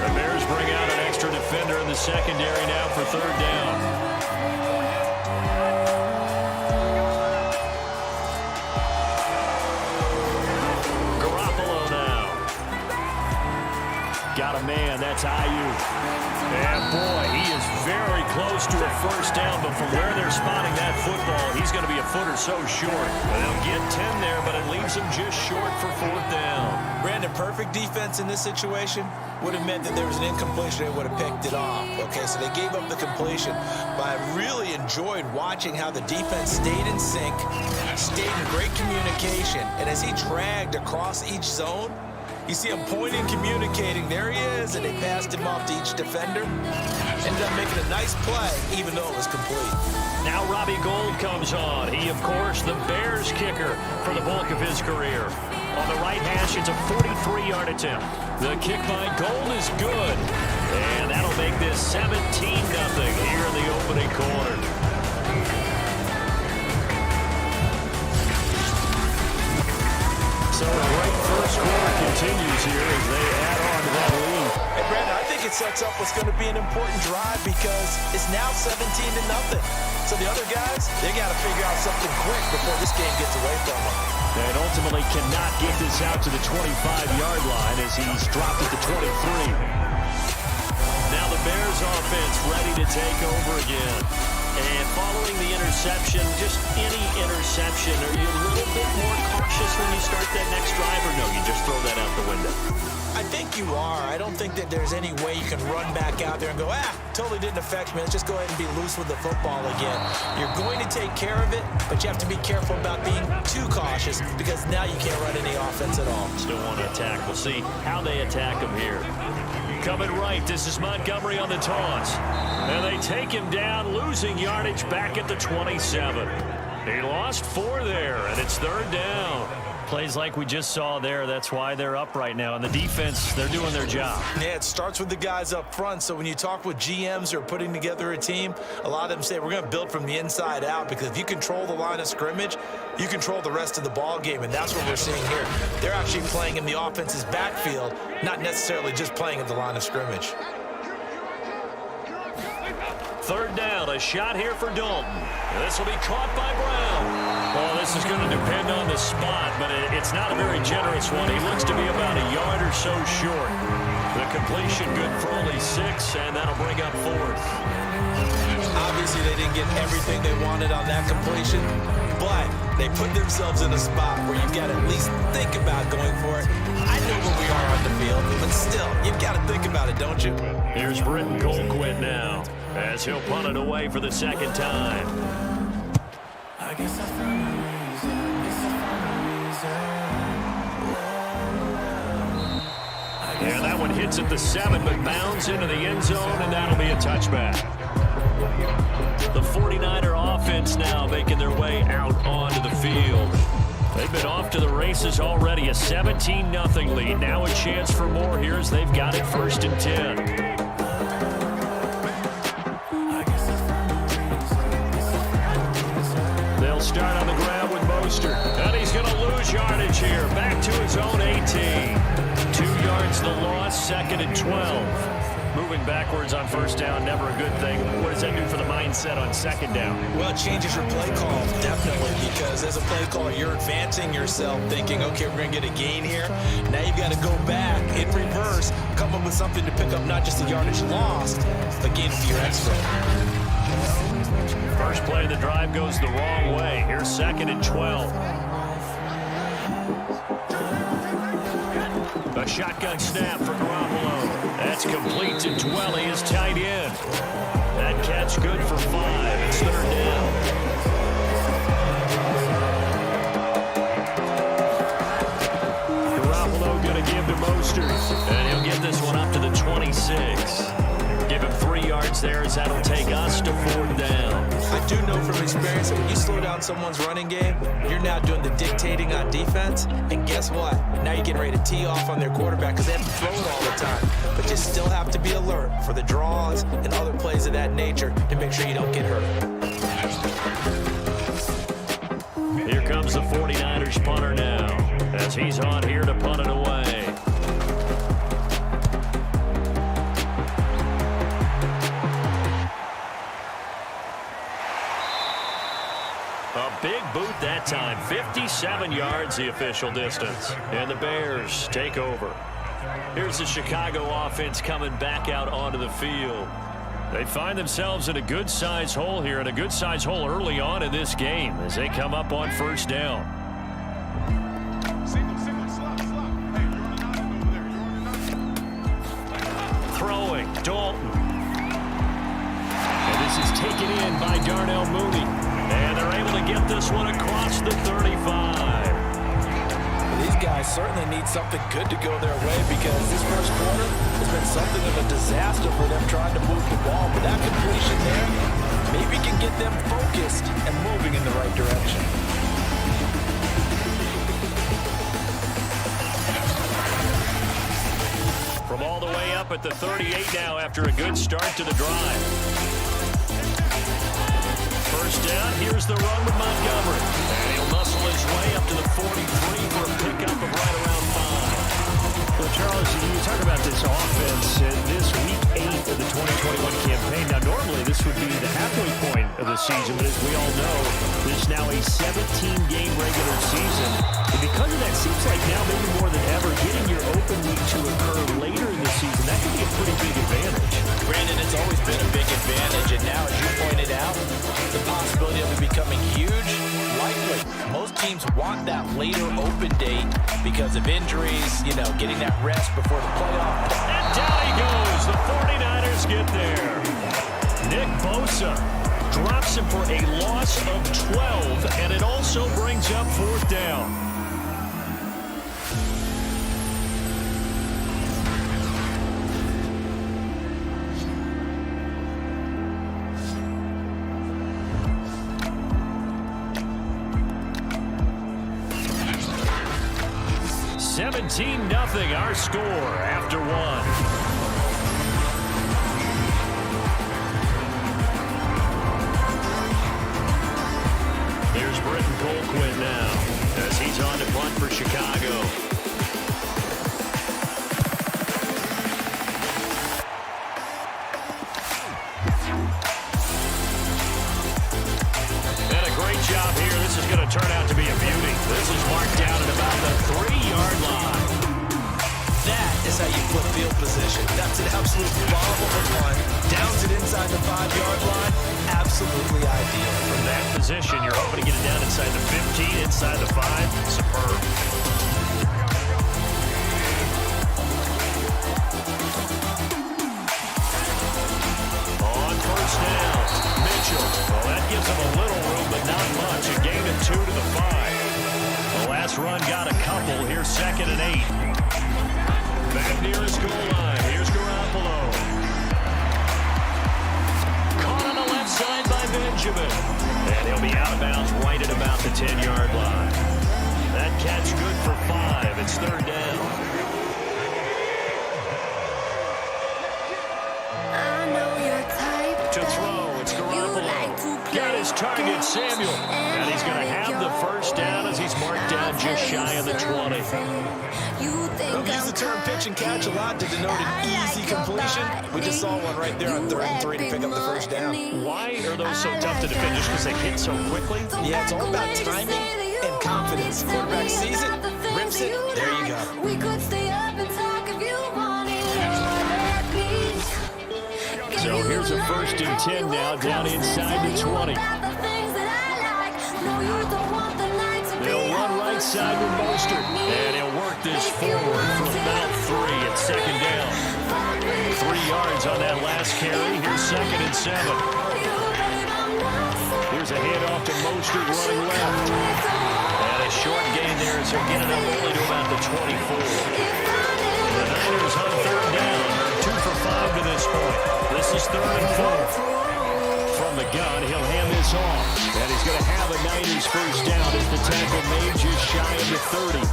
The Bears bring out an extra defender in the secondary now for 3rd down. Got a man, that's Ayuk. And boy, he is very close to a 1st down, but from where they're spotting that football, he's going to be a foot or so short. They'll get 10 there, but it leaves him just short for 4th down. Brandon, perfect defense in this situation would have meant that there was an incompletion. They would have picked it off. Okay, so they gave up the completion, but I really enjoyed watching how the defense stayed in sync, stayed in great communication, and as he dragged across each zone, you see him pointing, communicating. There he is, and they passed him off to each defender. Ended up making a nice play, even though it was complete. Now Robbie Gould comes on. He, of course, the Bears kicker for the bulk of his career. On the right hash, it's a 43-yard attempt. The kick by Gould is good. And that'll make this 17-0 here in the opening quarter. So a great first quarter continues here as they add on to that lead. Hey, Brandon, I think it sets up what's going to be an important drive because it's now 17-0. So the other guys, they got to figure out something quick before this game gets away from them. And ultimately cannot get this out to the 25-yard line as he's dropped at the 23. Now the Bears offense ready to take over again. And following the interception, just any interception, are you a little bit more cautious when you start that next drive, or no, you just throw that out the window? I think you are. I don't think that there's any way you can run back out there and go, totally didn't affect me. Let's just go ahead and be loose with the football again. You're going to take care of it, but you have to be careful about being too cautious because now you can't run any offense at all. Still want to attack. We'll see how they attack him here. Coming right, this is Montgomery on the toss. And they take him down, losing yardage back at the 27. He lost 4 there, and it's 3rd down. Plays like we just saw there, that's why they're up right now. And the defense, they're doing their job. Yeah, it starts with the guys up front. So when you talk with GMs who are putting together a team, a lot of them say we're going to build from the inside out because if you control the line of scrimmage, you control the rest of the ball game, and that's what we're seeing here. They're actually playing in the offense's backfield, not necessarily just playing at the line of scrimmage. 3rd down, a shot here for Dalton. This will be caught by Brown. Well, this is going to depend on the spot, but it's not a very generous one. He looks to be about a yard or so short. The completion good for only 6, and that'll bring up 4th. Obviously, they didn't get everything they wanted on that completion, but they put themselves in a spot where you've got to at least think about going for it. I know where we are on the field, but still, you've got to think about it, don't you? Here's Britton Colquitt now, as he'll punt it away for the 2nd time. I guess I found a reason. And that one hits at the 7, but bounds into the end zone, and that'll be a touchback. The 49er offense now making their way out onto the field. They've been off to the races already, a 17-0 lead. Now a chance for more here as they've got it 1st and 10. They'll start on the ground with Mostert. And he's going to lose yardage here. Back to his own 18. 2 yards the loss, 2nd and 12. Moving backwards on 1st down, never a good thing. What does that do for the mindset on 2nd down? Well, it changes your play call, definitely, because as a play caller, you're advancing yourself, thinking, okay, we're going to get a gain here. Now you've got to go back in reverse, come up with something to pick up not just the yardage lost, but gain for your expert. First play of the drive goes the wrong way. Here's 2nd and 12. A shotgun snap for Garoppolo. That's complete to Dwelly, his tight end. That catch good for 5. It's third down. Garoppolo going to give to Mostert. And he'll get this one up to the 26. Give him 3 yards there as that'll take us to 4th down. I do know from experience that when you slow down someone's running game, you're now doing the dictating on defense. And guess what? Now you're getting ready to tee off on their quarterback because they have to throw it all the time. But you still have to be alert for the draws and other plays of that nature to make sure you don't get hurt. Here comes the 49ers punter now as he's on here to punt it away. A big boot that time. 57 yards the official distance. And the Bears take over. Here's the Chicago offense coming back out onto the field. They find themselves in a good-sized hole here, and a good-sized hole early on in this game as they come up on 1st down. Throwing, Dalton. And this is taken in by Darnell Mooney. And they're able to get this one across the 35. These guys certainly need something good to go their way because this first quarter has been something of a disaster for them trying to move the ball. But that completion there maybe can get them focused and moving in the right direction. From all the way up at the 38 now after a good start to the drive. First down, here's the run with Montgomery. And he'll muscle his way up to the 43 for a pickup of right around 5. Well, Charles, you talk about this offense this week 8 of the 2021 campaign. Now, normally this would be the halfway point of the season, but as we all know, there's now a 17-game regular season. And because of that, it seems like now maybe more than ever, getting your open week to occur later in the season, that could be a pretty big advantage. Brandon, it's always been a big advantage, and now, as you pointed out, the possibility of it becoming huge, likely. Most teams want that later open date because of injuries, getting that rest before the playoffs. And down he goes. The 49ers get there. Nick Bosa drops him for a loss of 12, and it also brings up 4th down. Nothing, our score after 1. Here's Britton Colquitt now as he's on to punt for Chicago. And a great job here. This is going to turn out to be a beauty. This is marked down at about the 3-yard line. That is how you flip field position. That's an absolute bomb of a punt. Downs it inside the 5-yard line. Absolutely ideal. From that position, you're hoping to get it down inside the 15, inside the 5. Superb. On 1st down, Mitchell. Well, that gives him a little room, but not much. A gain of 2 to the 5. The last run got a couple. Here's 2nd and 8. Back near his goal line. Here's Garoppolo. Caught on the left side by Benjamin. And he'll be out of bounds right at about the 10-yard line. That catch good for 5. It's 3rd down. I know your type. To throw, it's Garoppolo. Got his target, Samuel. And he's going to have the 1st down as he's marked down just shy of the 20. We've used the term pitch and catch a lot to denote an easy completion. We just saw one right there on 3rd and 3 to pick up the 1st down. Why are those so tough to defend? Just because they hit so quickly? Yeah, it's all about timing and confidence. Quarterback sees it, rips it, there you go. We could stay up and talk if you wanted. So here's a 1st and 10 now down inside the 20. They'll run right side with Mostert. And he'll work this forward for about 3 at 2nd down. 3 yards on that last carry. Here's 2nd and 7. Here's a handoff to Mostert running left. And a short gain there as they're getting up only to about the 24. The Niners on 3rd down. 2 for 5 to this point. This is 3rd and 4. From the gun, he'll hand this off. And he's going to have a Niners first down as the tackle made just shy of the 30.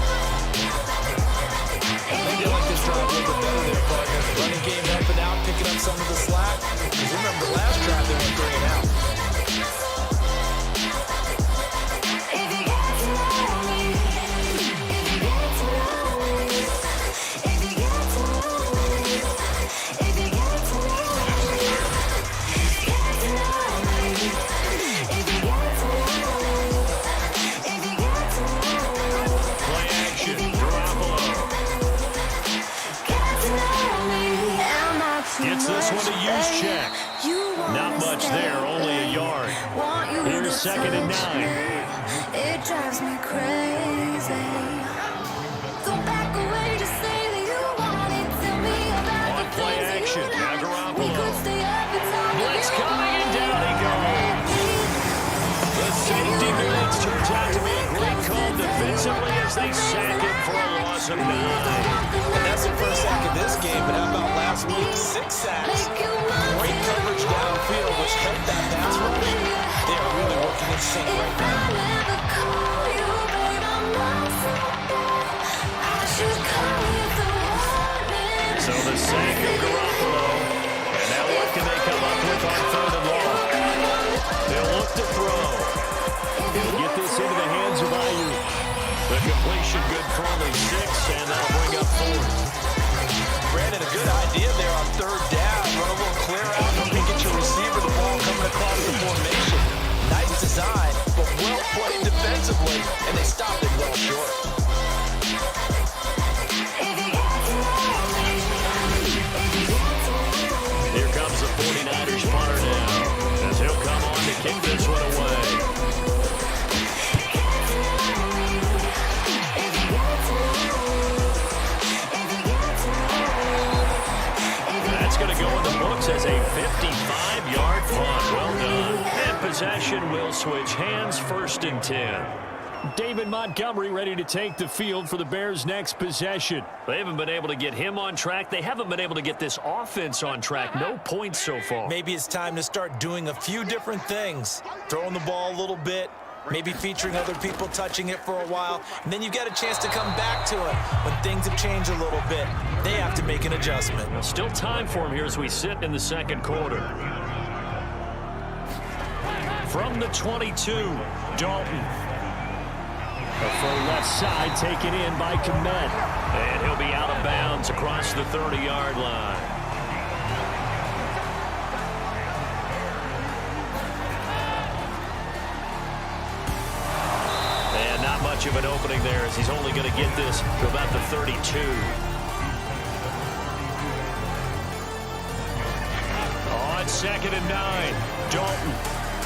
I feel like this drive a little bit better there, partner. Running game helping out, picking up some of the slack. Because remember, last drive they went 3 and out. Gets this one to use check. Not much there, only a yard. Here's 2nd and 9. It drives me crazy. Go back away to say that you want it. Tell me about On the play things action, that you now like. Garoppolo. We could stay up and talk. Blitz coming and down he goes. The safety blitz turns out to be a great call defensively as they sack him for a loss of 9. And that's the first sack of this game, but how about last week? 6 sacks. Great coverage downfield, which helped that pass rush. They are really working in sync right now. So the sack of Garoppolo. And now what can they come up with on 3rd and long? They'll look to throw. He'll get this into the hands of Ayuk. The completion good for only 6, and that'll bring up 4th. Brandon, a good idea there on 3rd down. Run a little clear out, help you get your receiver the ball coming across the formation. Nice design, but well played defensively, and they stopped it well short. Here comes the 49ers punter now, as he'll come on to kick this one away. That's going to go in the books as a 55-yard punt. Well done. And possession will switch hands, 1st and 10. David Montgomery ready to take the field for the Bears' next possession. They haven't been able to get him on track. They haven't been able to get this offense on track. No points so far. Maybe it's time to start doing a few different things. Throwing the ball a little bit, maybe featuring other people touching it for a while, and then you've got a chance to come back to it when things have changed a little bit. They have to make an adjustment. Still time for him here as we sit in the 2nd quarter. From the 22, Dalton. For left side, taken in by Komet. And he'll be out of bounds across the 30-yard line. And not much of an opening there as he's only going to get this to about the 32. On 2nd and 9, Dalton.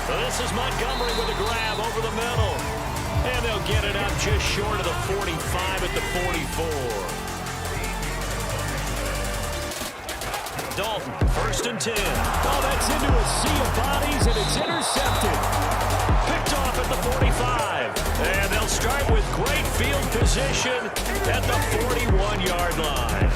This is Montgomery with a grab over the middle. And they'll get it up just short of the 45 at the 44. Dalton, 1st and 10. Oh, that's into a sea of bodies, and it's intercepted. Picked off at the 45. And they'll start with great field position at the 41-yard line.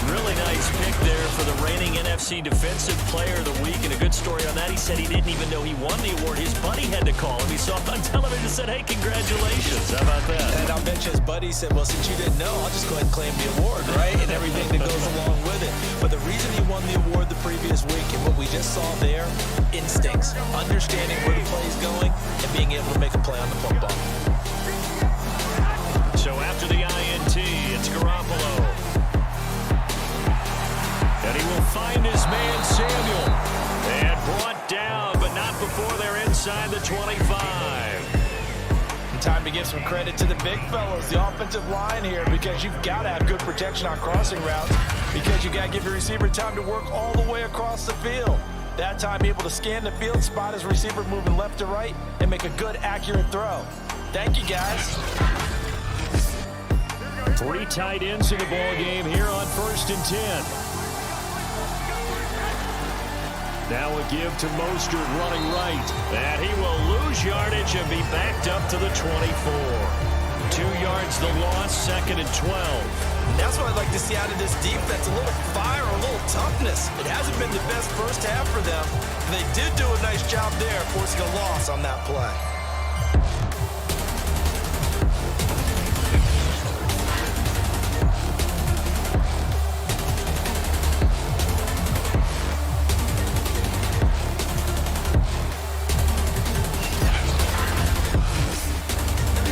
Really nice pick there for the reigning NFC Defensive Player of the Week. And a good story on that. He said he didn't even know he won the award. His buddy had to call him. He saw him on television and said, hey, congratulations. How about that? And I'll bet you his buddy said, well, since you didn't know, I'll just go ahead and claim the award, right? And everything that goes along with it. But the reason he won the award the previous week and what we just saw there, instincts, understanding where the play is going, and being able to make a play on the football. So after the INT, it's Garoppolo. And he will find his man, Samuel. And brought down, but not before they're inside the 25. And time to give some credit to the big fellows, the offensive line here, because you've got to have good protection on crossing routes, because you've got to give your receiver time to work all the way across the field. That time, able to scan the field, spot his receiver moving left to right, and make a good, accurate throw. Thank you, guys. 3 tight ends in the ball game here on 1st and 10. Now a give to Mostert running right. And he will lose yardage and be backed up to the 24. 2 yards the loss, 2nd and 12. That's what I'd like to see out of this defense, a little fire, a little toughness. It hasn't been the best first half for them. They did do a nice job there, forcing a loss on that play.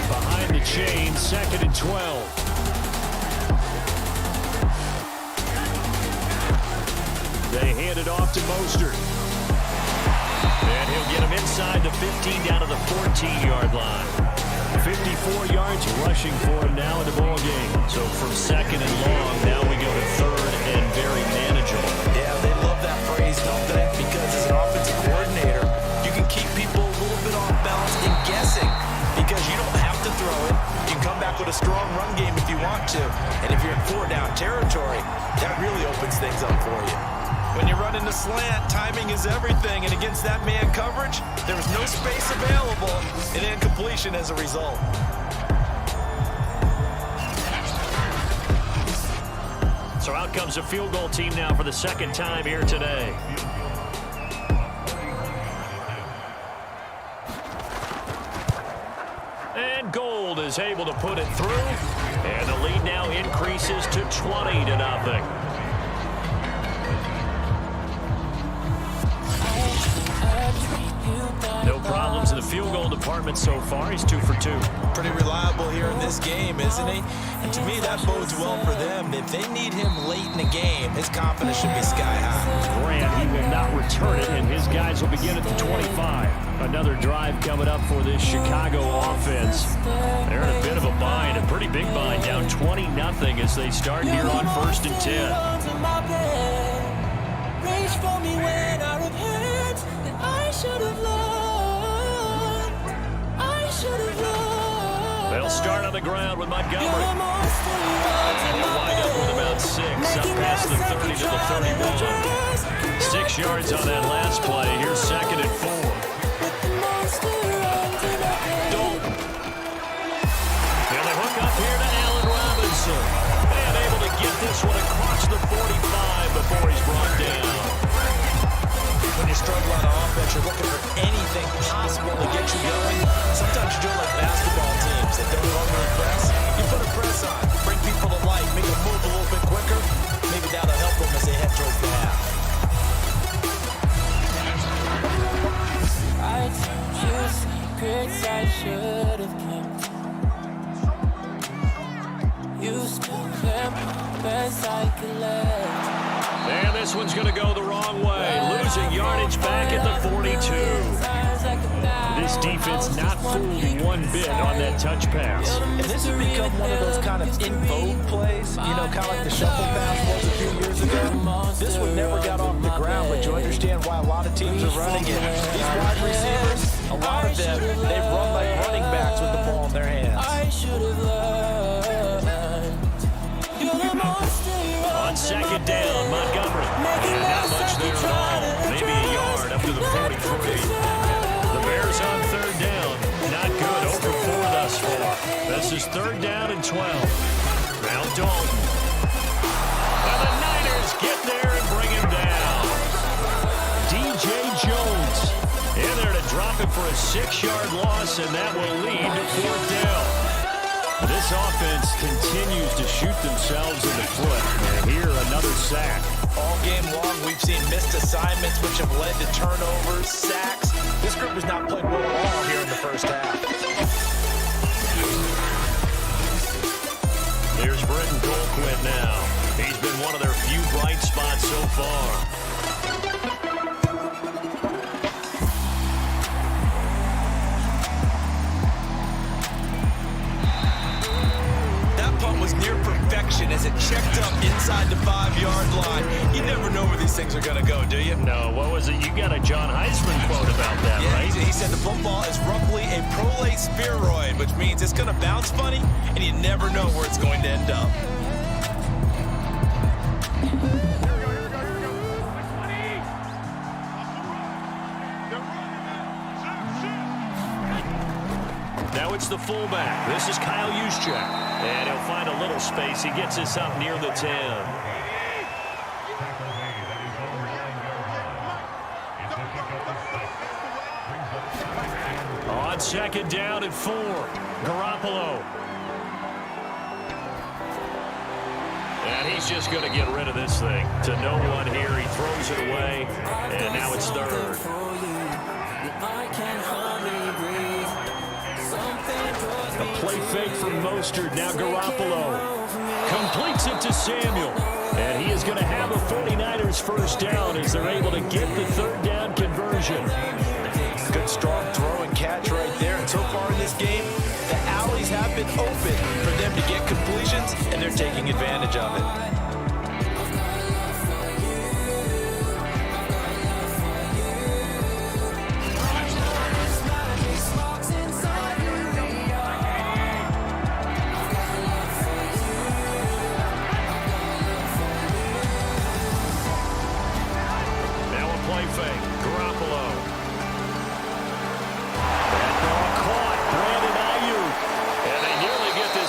Behind the chain, 2nd and 12. They hand it off to Mostert. And he'll get him inside the 15 down to the 14-yard line. 54 yards rushing for him now in the ball game. So from 2nd and long, now we go to 3rd and very manageable. Yeah, they love that phrase, don't they? Because as an offensive coordinator, you can keep people a little bit off balance and guessing because you don't have to throw it. You can come back with a strong run game if you want to. And if you're in 4-down territory, that really opens things up for you. When you're running the slant, timing is everything, and against that man coverage, there was no space available, and incompletion as a result. So out comes a field goal team now for the 2nd time here today. And Gold is able to put it through, and the lead now increases to 20-0. No problems in the field goal department so far. He's 2 for 2. Pretty reliable here in this game, isn't he? And to me, that bodes well for them. If they need him late in the game, his confidence should be sky high. Grant, he will not return it, and his guys will begin at the 25. Another drive coming up for this Chicago offense. They're in a bit of a bind, a pretty big bind, down 20-0 as they start here on 1st and 10. Reach for me when I repent, and I should have loved. They'll start on the ground with Montgomery. And he'll wind up with about 6, up past the 30 to the 31. 6 yards on that last play. Here's 2nd and 4. Dalton. And they hook up here to Allen Robinson. And able to get this one across the 45 before he's brought down. When you struggle on offense, you're looking for anything possible to get you going. Sometimes you do it like basketball teams that don't normally press. You put a press on, bring people to life, make them move a little bit quicker. Maybe that'll help them as they head towards the half. I told you secrets I should have kept. You still them best I could let. And this one's going to go the wrong way. Losing yardage back at the 42. This defense not fooled one bit on that touch pass. And this has become one of those kind of in vogue plays, you know, kind of like the shuffle pass was a few years ago. This one never got off the ground, but you understand why a lot of teams are running it. These wide receivers, a lot of them, they run like running backs with the ball in their hands. I should have loved. On 2nd down, Montgomery. And not much there at all. Maybe a yard up to the 43. The Bears on 3rd down. Not good. 0 for 4 thus far. This is 3rd down and 12. Now Dalton. And the Niners get there and bring him down. DJ Jones in there to drop him for a 6-yard loss, and that will lead to 4th down. This offense continues to shoot themselves in the foot. And here, another sack. All game long, we've seen missed assignments, which have led to turnovers, sacks. This group has not played well at all here in the first half. Here's Britton Colquitt now. He's been one of their few bright spots so far. Was near perfection as it checked up inside the 5-yard line. You never know where these things are going to go, do you? No, what was it? You got a John Heisman quote about that, yeah, right? He said the football is roughly a prolate spheroid, which means it's going to bounce funny, and you never know where it's going to end up. it's the fullback. This is Kyle Juszczyk. And he'll find a little space. He gets this up near the 10. On second down and 4, Garoppolo. And he's just going to get rid of this thing to no one here. He throws it away, and now it's third. A play fake from Mostert. Now Garoppolo completes it to Samuel. And he is going to have a 49ers first down as they're able to get the third down conversion. Good strong throw and catch right there. And so far in this game, the alleys have been open for them to get completions, and they're taking advantage of it.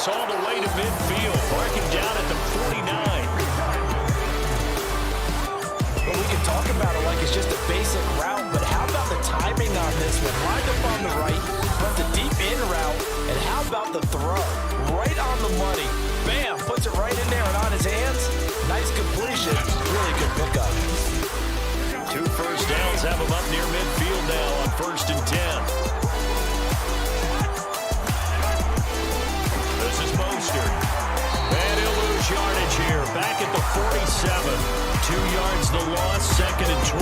All the way to midfield, parking down at the 49. Well, we can talk about it like it's just a basic route, but how about the timing on this one? Lined up on the right, runs a deep in route, and how about the throw? Right on the money. Bam, puts it right in there and on his hands. Nice completion. Really good pickup. 2 first downs have him up near midfield now on 1st and 10. And he'll lose yardage here. Back at the 47. 2 yards the loss, 2nd and 12.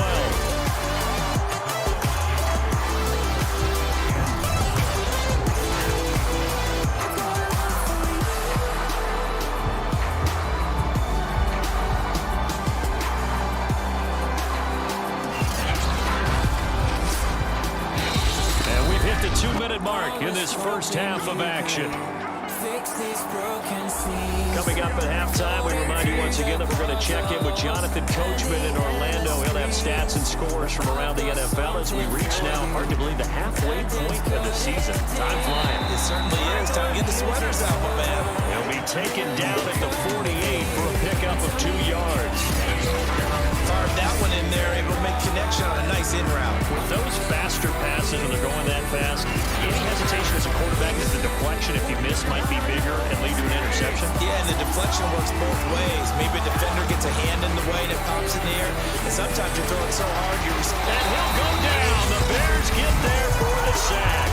And we've hit the 2-minute mark in this first half of action. Coming up at halftime, we remind you once again that we're going to check in with Jonathan Coachman in Orlando. He'll have stats and scores from around the NFL as we reach now, hard to believe, the halfway point of the season. Time flying. It certainly is. Time to get the sweaters out, my man. He'll be taken down at the 48 for a pickup of 2 yards. Carved that one in there, able to make connection on a nice in route. With those faster passes, when they're going that fast, any hesitation as a quarterback is the deflection, if you miss, might be bigger and lead to an interception. Yeah, and the deflection works both ways. Maybe a defender gets a hand in the way and it pops in the air. And sometimes you're throwing so hard, and he'll go down. The Bears get there for the sack.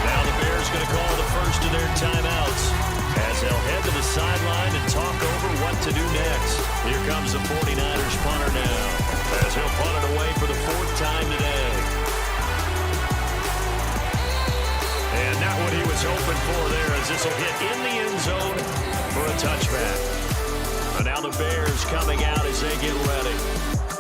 Now the Bears going to call the first of their timeouts as they'll head to the sideline and talk over what to do next. Here comes the 49ers punter now as he'll punt it away for the 4th time today. And not what he was hoping for there, as this will hit in the end zone for a touchback. And now the Bears coming out as they get ready.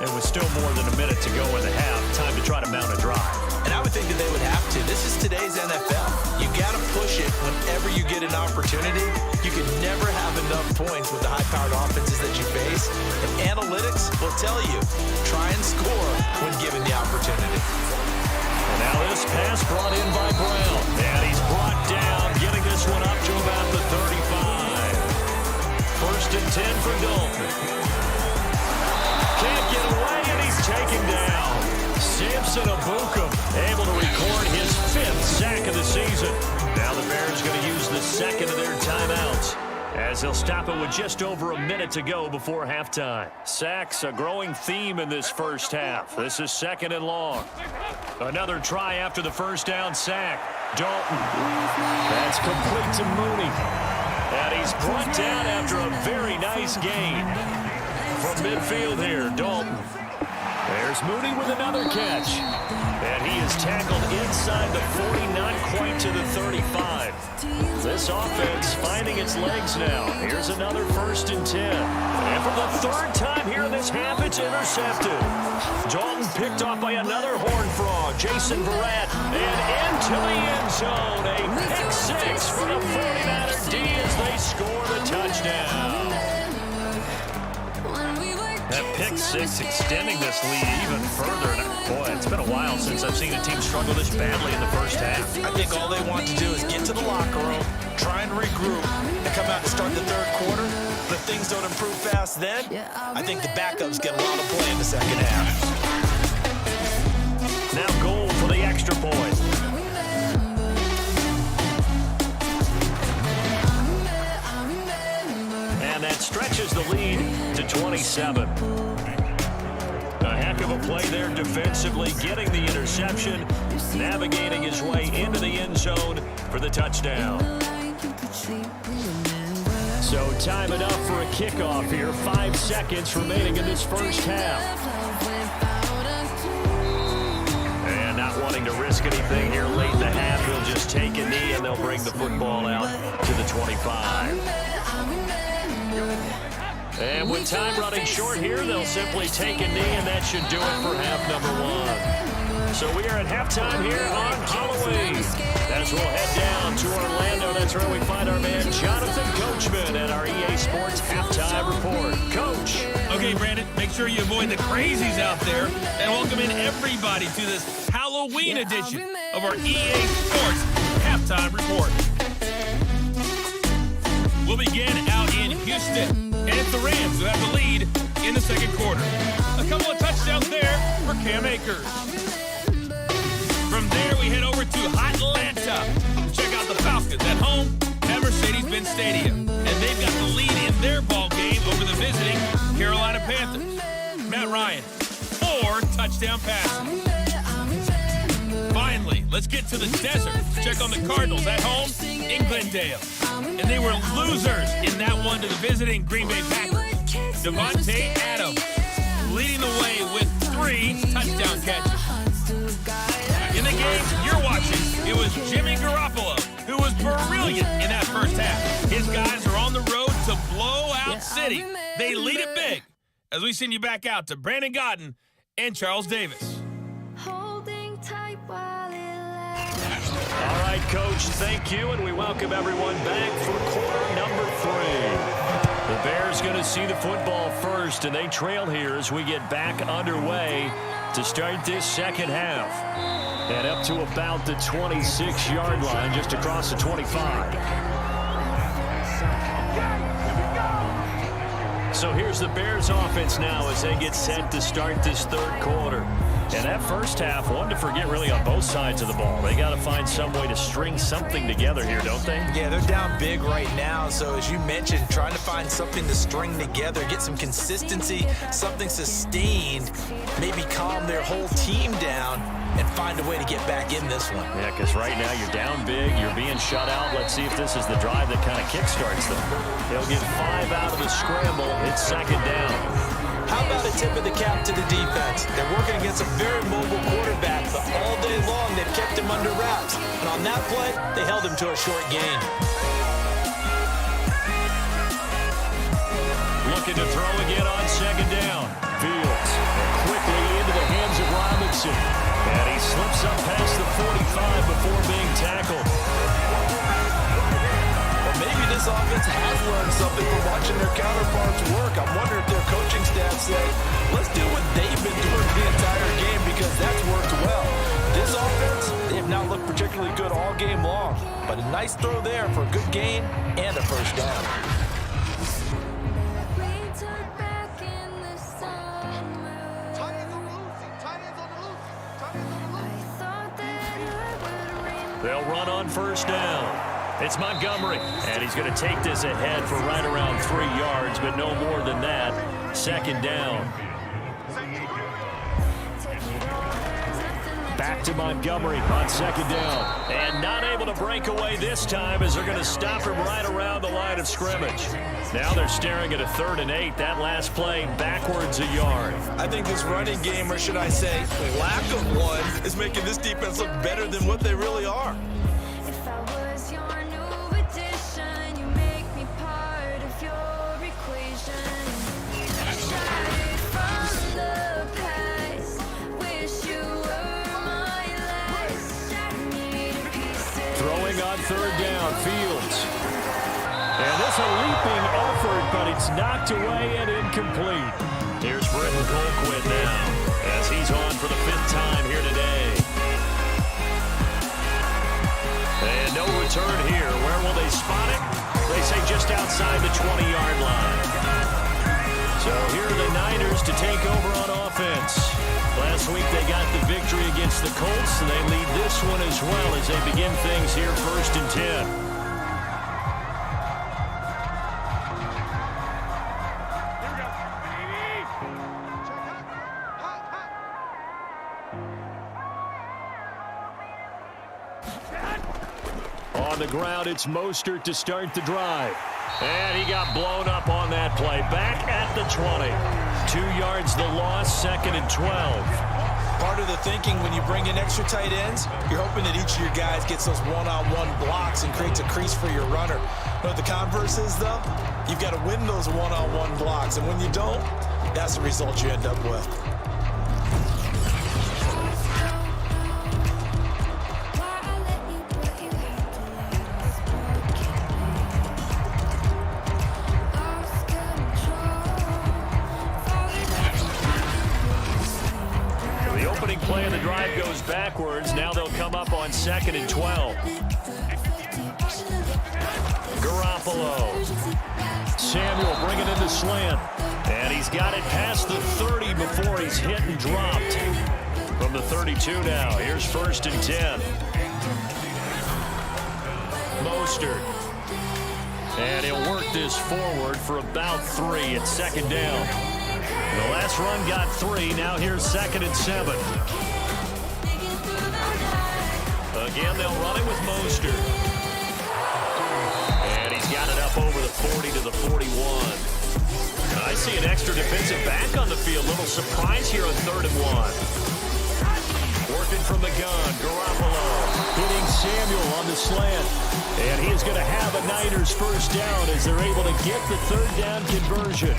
And with still more than a minute to go in the half, time to try to mount a drive. And I would think that they would have to. This is today's NFL. You got to push it whenever you get an opportunity. You can never have enough points with the high-powered offenses that you face. And analytics will tell you, try and score when given the opportunity. And now this pass brought in by Brown. And he's brought down, getting this one up to about the 35. 1st and 10 for Dalton. Can't get away, and he's taken down. Samson Abukum able to record his 5th sack of the season. Now the Bears going to use the 2nd of their timeouts as they'll stop it with just over a minute to go before halftime. Sacks, a growing theme in this first half. This is 2nd and long. Another try after the first down sack. Dalton. That's complete to Mooney. And he's brought down after a very nice gain. From midfield here, Dalton. There's Mooney with another catch. And he is tackled inside the 40, not quite to the 35. This offense finding its legs now. Here's another 1st and 10. And for the 3rd time here in this half, it's intercepted. Dalton picked off by another Horned Frog, Jason Verrett. And into the end zone. A pick 6 for the 49er D as they score the touchdown. That pick 6 6, extending this lead even further. And boy, it's been a while since I've seen a team struggle this badly in the first half. I think all they want to do is get to the locker room, try and regroup, and come out and start the third quarter. But if things don't improve fast then, I think the backups get a lot of play in the second half. Now goal for the extra point. And that stretches the lead to 27. A heck of a play there defensively, getting the interception, navigating his way into the end zone for the touchdown. So time it up for a kickoff here. 5 seconds remaining in this first half. And not wanting to risk anything here late in the half, he'll just take a knee and they'll bring the football out to the 25. And with time running short here, they'll simply take a knee, and that should do it for half number 1. So we are at halftime here on Halloween. As we'll head down to Orlando, that's where we find our man Jonathan Coachman at our EA Sports Halftime Report. Coach. Okay, Brandon, make sure you avoid the crazies out there and welcome in everybody to this Halloween edition of our EA Sports Halftime Report. We'll begin out in Houston, and it's the Rams who have the lead in the second quarter. A couple of touchdowns there for Cam Akers. From there, we head over to Atlanta to check out the Falcons at home at Mercedes-Benz Stadium. And they've got the lead in their ball game over the visiting Carolina Panthers. Matt Ryan, 4 touchdown passes. Finally, let's get to the desert to check on the Cardinals at home in Glendale. And they were losers in that one to the visiting Green Bay Packers. Devontae Adams leading the way with 3 touchdown catches. In the game you're watching, it was Jimmy Garoppolo who was brilliant in that first half. His guys are on the road to Blowout City. They lead it big. As we send you back out to Brandon Godden and Charles Davis. Holding tight while it lasts. All right, Coach, thank you, and we welcome everyone back for quarter number 3. The Bears going to see the football first, and they trail here as we get back underway to start this second half. And up to about the 26-yard line, just across the 25. So here's the Bears offense now as they get set to start this third quarter. And that first half, one to forget really on both sides of the ball. They got to find some way to string something together here, don't they? Yeah, they're down big right now. So as you mentioned, trying to find something to string together, get some consistency, something sustained, maybe calm their whole team down and find a way to get back in this one. Yeah, because right now you're down big, you're being shut out. Let's see if this is the drive that kind of kickstarts them. They'll get 5 out of the scramble. It's second down. How about a tip of the cap to the defense? They're working against a very mobile quarterback, but all day long they've kept him under wraps. And on that play, they held him to a short gain. Looking to throw again on second down. Fields quickly into the hands of Robinson. And he slips up past the 45 before being tackled. Well, maybe this offense has learned something from watching their counterparts work. I wonder if their coaching staff say, let's do what they've been doing the entire game because that's worked well. This offense, they have not looked particularly good all game long. But a nice throw there for a good gain and a first down. They'll run on first down. It's Montgomery, and he's going to take this ahead for right around 3 yards, but no more than that. Second down. Back to Montgomery on second down. And not able to break away this time as they're going to stop him right around the line of scrimmage. Now they're staring at a 3rd and 8. That last play backwards a yard. I think this running game, or should I say lack of one, is making this defense look better than what they really are. If I was your new addition, you make me part of your equation. Shattered from the past, wish you were my last. Need a piece of Throwing on 3rd down, Fields. And this a leaping effort, but it's knocked away and incomplete. Here's Britton Colquitt now as he's on for the 5th time here today. And no return here. Where will they spot it? They say just outside the 20-yard line. So here are the Niners to take over on offense. Last week they got the victory against the Colts, and they lead this one as well as they begin things here 1st and 10. On the ground, it's Mostert to start the drive. And he got blown up on that play. Back at the 20. 2 yards the loss, 2nd and 12. Part of the thinking when you bring in extra tight ends, you're hoping that each of your guys gets those one-on-one blocks and creates a crease for your runner. But the converse is, though, you've got to win those one-on-one blocks. And when you don't, that's the result you end up with. Play of the drive goes backwards. Now they'll come up on 2nd and 12. Garoppolo. Samuel bringing in the slant. And he's got it past the 30 before he's hit and dropped. From the 32 now. Here's 1st and 10. Mostert. And he'll work this forward for about 3 at 2nd down. The last run got 3. Now here's 2nd and 7. Again, they'll run it with Mostert. And he's got it up over the 40 to the 41. I see an extra defensive back on the field. Little surprise here on 3rd and 1. Working from the gun, Garoppolo hitting Samuel on the slant. And he is going to have a Niners 1st down as they're able to get the 3rd down conversion.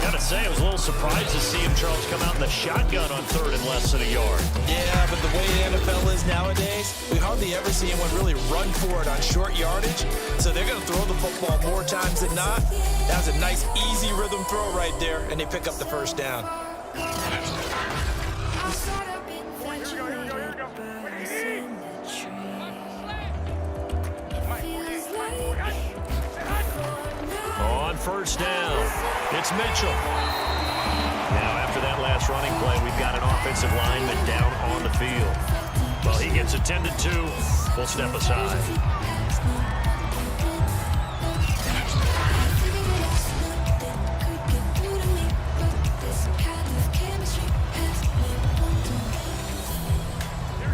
Gotta say, I was a little surprised to see him, Charles, come out in the shotgun on 3rd and less than a yard. Yeah, but the way the NFL is nowadays, we hardly ever see anyone really run for it on short yardage. So they're going to throw the football more times than not. That was a nice, easy rhythm throw right there, and they pick up the 1st down. On 1st down, it's Mitchell. Now, after that last running play, we've got an offensive lineman down on the field. Well, he gets attended to. We'll step aside.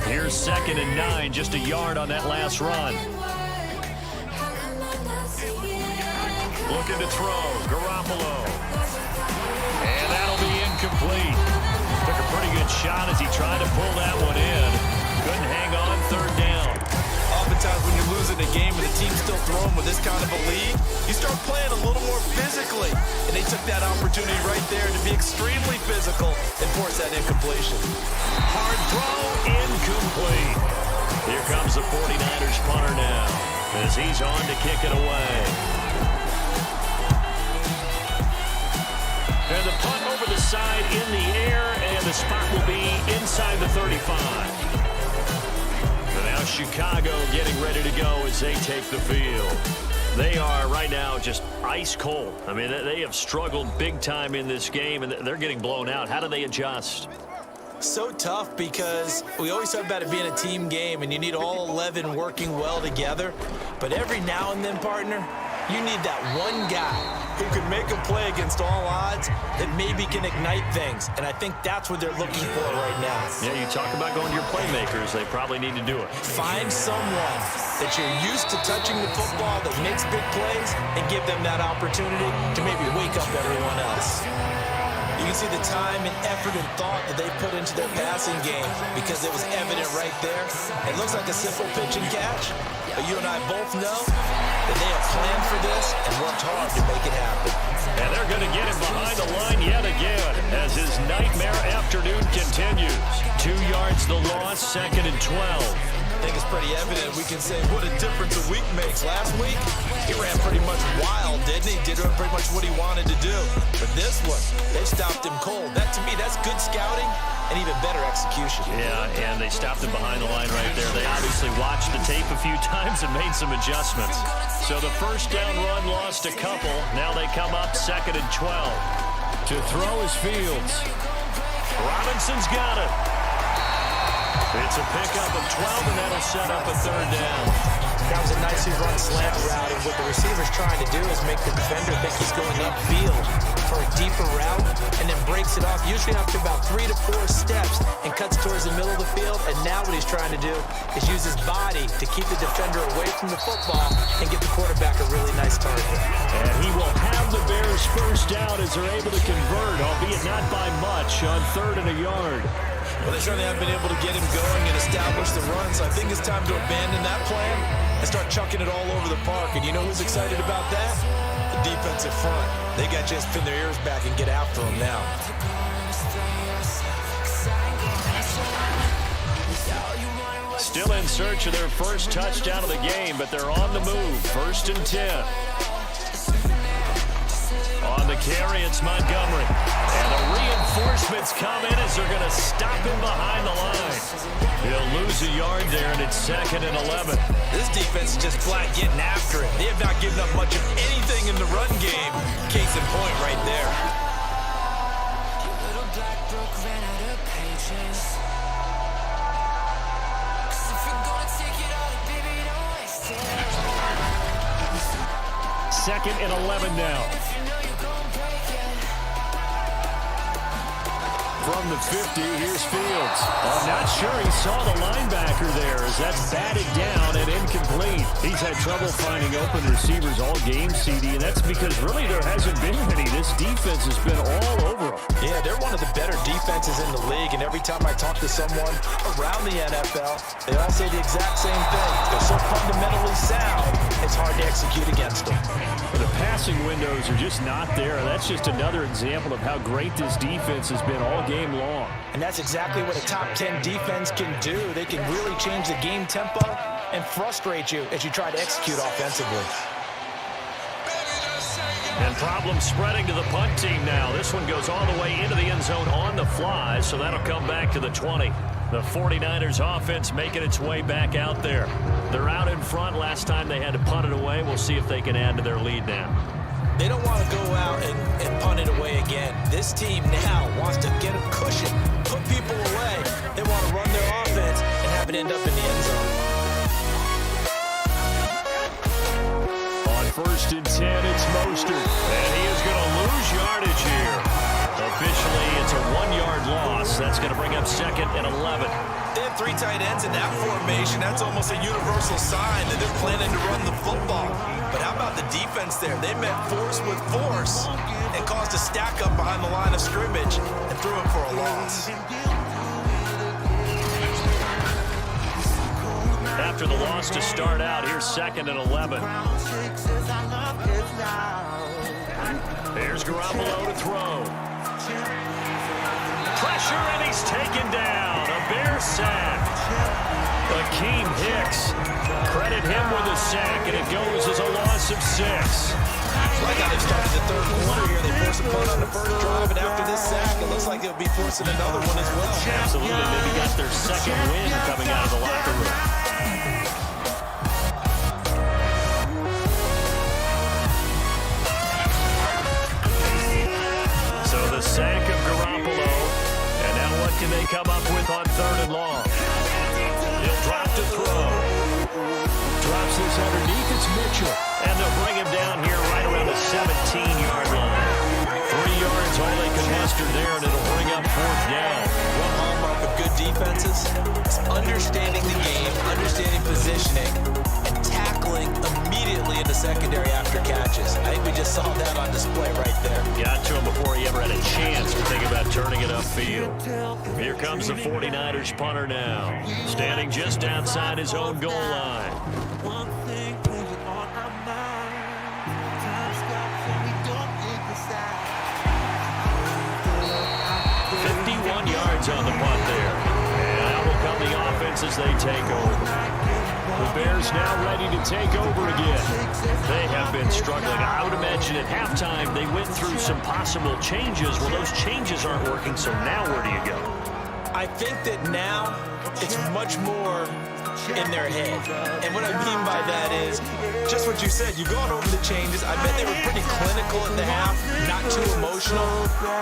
Here's 2nd and 9, just a yard on that last run. Looking to throw, Garoppolo. And that'll be incomplete. Took a pretty good shot as he tried to pull that one in. Couldn't hang on 3rd down. Oftentimes when you're losing a game and the team's still throwing with this kind of a lead, you start playing a little more physically. And they took that opportunity right there to be extremely physical and force that incompletion. Hard throw, incomplete. Here comes the 49ers punter now as he's on to kick it away. And the punt over the side in the air, and the spot will be inside the 35. So now Chicago getting ready to go as they take the field. They are right now just ice cold. I mean, they have struggled big time in this game, and they're getting blown out. How do they adjust? So tough because we always talk about it being a team game, and you need all 11 working well together. But every now and then, partner, you need that one guy who can make a play against all odds that maybe can ignite things. And I think that's what they're looking for right now. Yeah, you talk about going to your playmakers. They probably need to do it. Find someone that you're used to touching the football that makes big plays and give them that opportunity to maybe wake up everyone else. You can see the time and effort and thought that they put into their passing game because it was evident right there. It looks like a simple pitch and catch, but you and I both know that they have planned for this and worked hard to make it happen. And they're going to get him behind the line yet again as his nightmare afternoon continues. 2 yards the loss, 2nd and 12. I think it's pretty evident. We can say what a difference a week makes. Last week, he ran pretty much wild, didn't he? Did pretty much what he wanted to do. But this one, they stopped him cold. That, to me, that's good scouting and even better execution. Yeah, and they stopped him behind the line right there. They obviously watched the tape a few times and made some adjustments. So the first down run lost a couple. Now they come up 2nd and 12. To throw is Fields. Robinson's got it. It's a pickup of 12, and that'll set up a 3rd down. That was a nicely run slant route, and what the receiver's trying to do is make the defender think he's going upfield for a deeper route, and then breaks it off, usually after about 3 to 4 steps, and cuts towards the middle of the field. And now what he's trying to do is use his body to keep the defender away from the football and get the quarterback a really nice target. And he will have the Bears first down as they're able to convert, albeit not by much, on 3rd and a yard. Well, they certainly have been able to get him going and establish the run, so I think it's time to abandon that plan and start chucking it all over the park. And you know who's excited about that? The defensive front. They got to just pin their ears back and get after him now. Still in search of their first touchdown of the game, but they're on the move. 1st and 10. On the carry, it's Montgomery. And the reinforcements come in as they're going to stop him behind the line. He'll lose a yard there, and it's 2nd and 11. This defense is just flat getting after it. They have not given up much of anything in the run game. Case in point right there. Little black book ran out of pages. 'Cause if you're gonna take it all, baby, don't waste it. 2nd and 11 now. From the 50, here's Fields. I'm not sure he saw the linebacker there as that's batted down and incomplete. He's had trouble finding open receivers all game, CD, and that's because really there hasn't been any. This defense has been all over them. Yeah, they're one of the better defenses in the league, and every time I talk to someone around the NFL, they all say the exact same thing. They're so fundamentally sound, it's hard to execute against them. The passing windows are just not there. That's just another example of how great this defense has been all game long. And that's exactly what a top 10 defense can do. They can really change the game tempo and frustrate you as you try to execute offensively. And problems spreading to the punt team now. This one goes all the way into the end zone on the fly, so that'll come back to the 20. The 49ers offense making its way back out there. They're out in front. Last time they had to punt it away. We'll see if they can add to their lead now. They don't want to go out and punt it away again. This team now wants to get a cushion, put people away. They want to run their offense and have it end up in the end zone. On 1st and 10, it's Mostert. And he is going to lose yardage here. Officially, it's a 1-yard loss. That's going to bring up 2nd and 11. They have 3 tight ends in that formation. That's almost a universal sign that they're planning to run the football. But how about the defense there? They met force with force and caused a stack up behind the line of scrimmage and threw it for a loss. After the loss to start out, here's 2nd and 11. Here's Garoppolo to throw. Pressure, and he's taken down. A Bear sack. Akeem Hicks. Credit him with a sack, and it goes as a loss of 6. Like how they started the 3rd quarter here. They forced a punt on the first drive, and after this sack, it looks like they'll be forcing another one as well. Absolutely. Maybe got their 2nd win coming out of the locker room. So the sack of Garoppolo. And now what can they come up with on 3rd and long? He'll drop to throw. Drops this underneath. It's Mitchell. And they'll bring him down here right around the 17-yard line. 3 yards, all they can muster there, and it'll bring up 4th down. One hallmark of good defenses is understanding the game, understanding positioning, and tackling immediately in the secondary after catches. I think we just saw that on display right there. Got to him before he ever had a chance to think about turning it upfield. Here comes the 49ers punter now, standing just outside his own goal line. 51 yards on the punt there. And out will come the offense offense as they take over. The Bears now ready to take over again. They have been struggling. I would imagine at halftime they went through some possible changes. Well, those changes aren't working, so now where do you go? I think that now it's much more in their head. And what I mean by that is just what you said. You've gone over the changes. I bet they were pretty clinical at the half, not too emotional.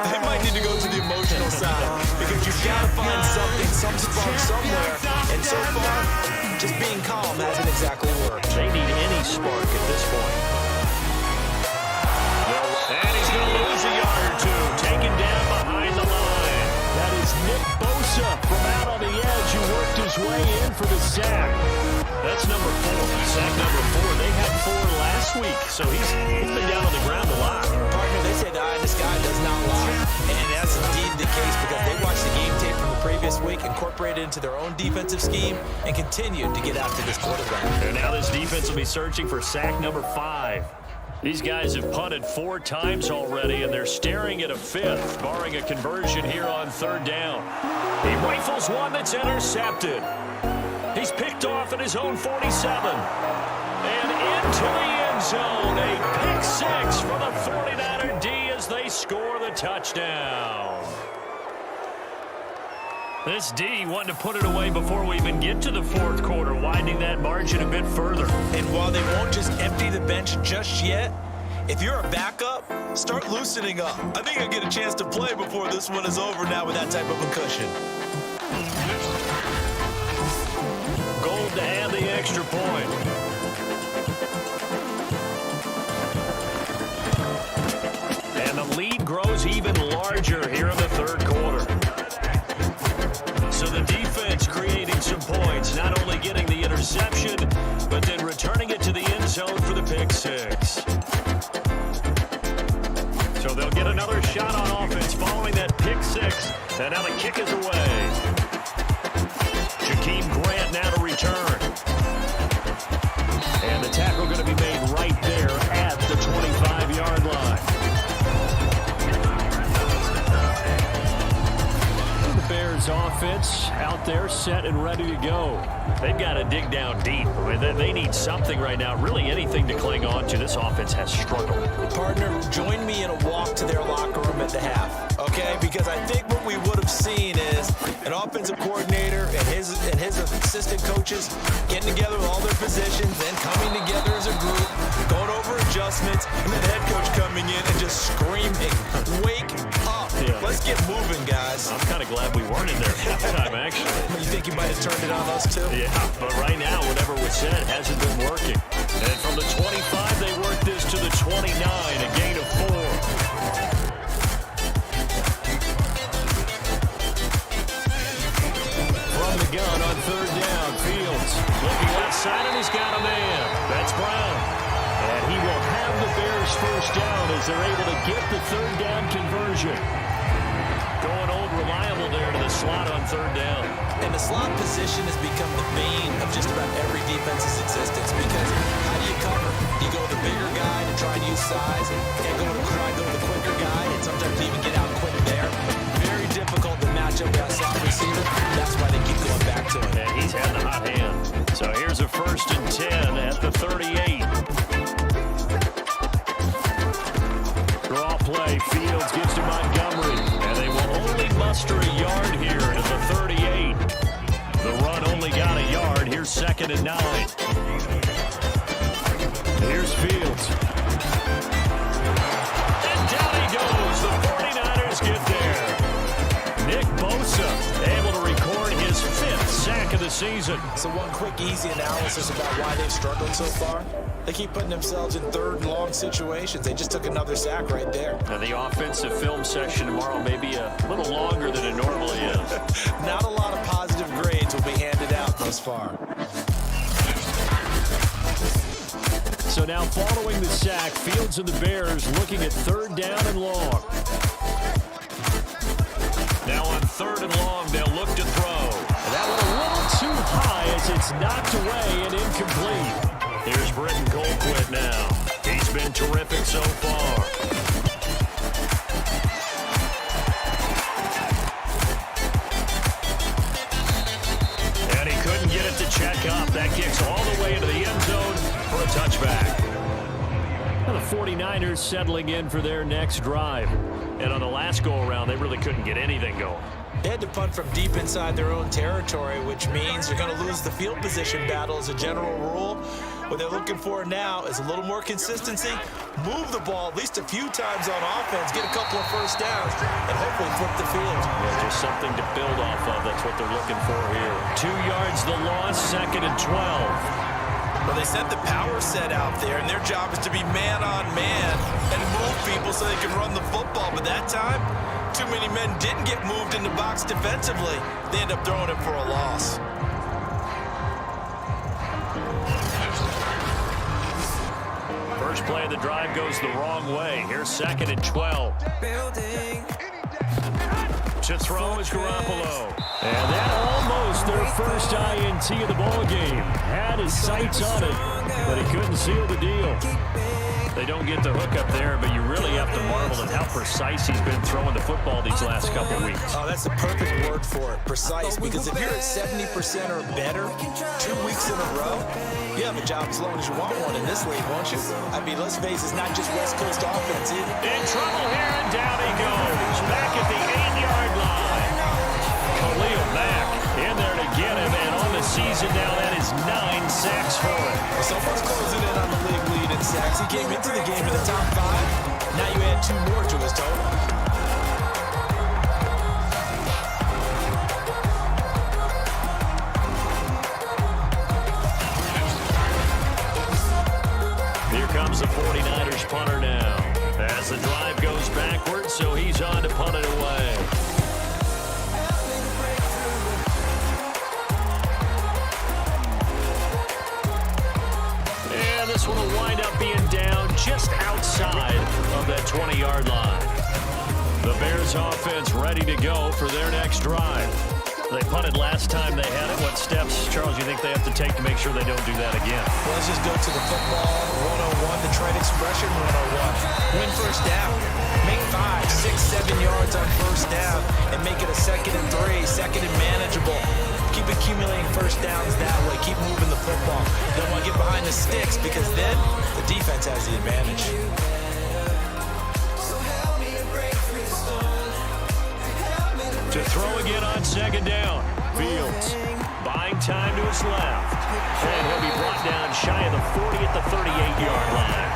They might need to go to the emotional side because you've got to find something, some spark somewhere. And so far, just being calm hasn't exactly worked. They need any spark at this point. And he's going to lose a yard or two. Taken down behind the line. That is Nick Bosa from out on the edge who worked his way in for the sack. That's number 4. Sack number 4. They had 4 last week, so he's been down on the ground a lot. Partner, they said, this guy does not lie. And that's indeed the case because they watched the game tape from the previous week, incorporated it into their own defensive scheme, and continued to get after this quarterback. And now this defense will be searching for sack number 5. These guys have punted 4 times already, and they're staring at a 5th, barring a conversion here on 3rd down. He rifles one that's intercepted. He's picked off at his own 47. And into the end zone, a pick 6 for the 49er D as they score the touchdown. This D wanting to put it away before we even get to the 4th quarter, widening that margin a bit further. And while they won't just empty the bench just yet, if you're a backup, start loosening up. I think you'll get a chance to play before this one is over now with that type of a cushion. Gold to add the extra point. And the lead grows even larger here in the 3rd quarter. So the defense creating some points, not only getting the interception, but then returning it to the end zone for the pick 6. So they'll get another shot on offense following that pick 6. And now the kick is away. Jakeem Grant now to return. And the tackle going to be made right there at the 25-yard line. Bears offense out there set and ready to go. They've got to dig down deep. I mean, they need something right now, really anything to cling on to. This offense has struggled. Partner, join me in a walk to their locker room at the half, okay? Because I think what we would have seen is an offensive coordinator and his assistant coaches getting together with all their positions, then coming together as a group, going over adjustments, and then the head coach coming in and just screaming, "Wake up. Yeah. Let's get moving, guys." I'm kind of glad we weren't in there at halftime, actually. You think you might have turned it on us, too? Yeah, but right now, whatever was said hasn't been working. And from the 25, they work this to the 29, a gain of 4. From the gun on 3rd down, Fields looking left side, and he's got a man. That's Brown. And he will have the Bears first down as they're able to get the 3rd down conversion. Going old reliable there to the slot on 3rd down. And the slot position has become the bane of just about every defense's existence because how do you cover? You go with the bigger guy to try and use size, and try and go with the quicker guy, and sometimes even get out quick there. Very difficult to match up that slot receiver. That's why they keep going back to it. And he's had the hot hand. So here's a 1st and 10 at the 38. Draw play. Fields gives to Montgomery. And they will only muster a yard here at the 38. The run only got a yard. Here's 2nd and 9. Here's Fields. And down he goes. The 49ers get there. Nick Bosa able to record his 5th sack of the season. So one quick, easy analysis about why they've struggled so far. They keep putting themselves in 3rd and long situations. They just took another sack right there. And the offensive film session tomorrow may be a little longer than it normally is. Not a lot of positive grades will be handed out thus far. So now following the sack, Fields and the Bears looking at 3rd down and long. Now on 3rd and long, they'll look to throw. And that one a little too high as it's knocked away and incomplete. Here's Britton Colquitt now. He's been terrific so far. And he couldn't The 49ers settling in for their next drive. And on the last go-around, they really couldn't get anything going. They had to punt from deep inside their own territory, which means they're going to lose the field position battle as a general rule. What they're looking for now is a little more consistency, move the ball at least a few times on offense, get a couple of first downs, and hopefully flip the field. Yeah, just something to build off of. That's what they're looking for here. 2 yards the loss, 2nd and 12. Well, they sent the power set out there, and their job is to be man-on-man and move people so they can run the football. But that time, too many men didn't get moved in the box defensively. They end up throwing it for a loss. First play of the drive goes the wrong way. Here's 2nd and 12. To throw is Garoppolo. And that almost their first INT of the ball game. Had his sights on it, but he couldn't seal the deal. They don't get the hook up there, but you really have to marvel at how precise he's been throwing the football these last couple weeks. Oh, that's the perfect word for it, precise, because if you're at 70% or better 2 weeks in a row, you have a job as long as you want one in this league, won't you? I mean, let's face it, it's not just West Coast offense either. In trouble here, and down he goes. Back at the 8-yard line. Khalil Mack in there to get him, and on the season now, that is 9 sacks for him. Someone's closing in on the league lead in sacks. He came into the game in the top 5. Now you add 2 more to his total. Here comes the 49ers punter now. As the drive goes backwards, so he's on to punt it away. And this one will wind up being down just outside of that 20-yard line. The Bears offense ready to go for their next drive. They punted last time they had it. What steps, Charles, you think they have to take to make sure they don't do that again? Well, let's just go to the football 101, the trade expression 101. Win first down. Make 5, 6, 7 yards on first down and make it a 2nd and 3, 2nd and manageable. Keep accumulating first downs that way. Keep moving the football. Don't want to get behind the sticks because then the defense has the advantage. To throw again on 2nd down. Fields buying time to his left. And he'll be brought down shy of the 40 at the 38-yard line.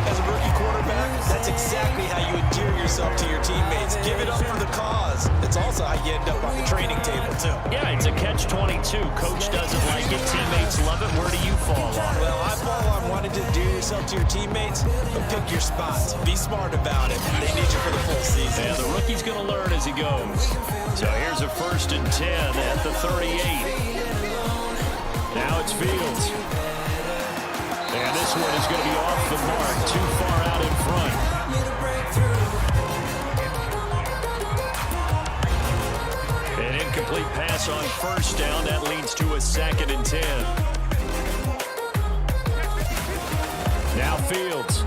As a rookie quarterback, that's exactly how you endear yourself to your teammates. Give it up for the cause. It's also how you end up on the training table, too. Yeah, it's a catch-22. Coach doesn't like it. Teammates love it. Where do you fall on it? Well, I fall on wanting to endear yourself to your teammates, but pick your spots. Be smart about it. They need you for the full season. And the rookie's going to learn as he goes. So here's a 1st and 10 at the 38. Now it's Fields. And this one is going to be off the mark, too far out in front. An incomplete pass on 1st down. That leads to a 2nd and 10. Now Fields.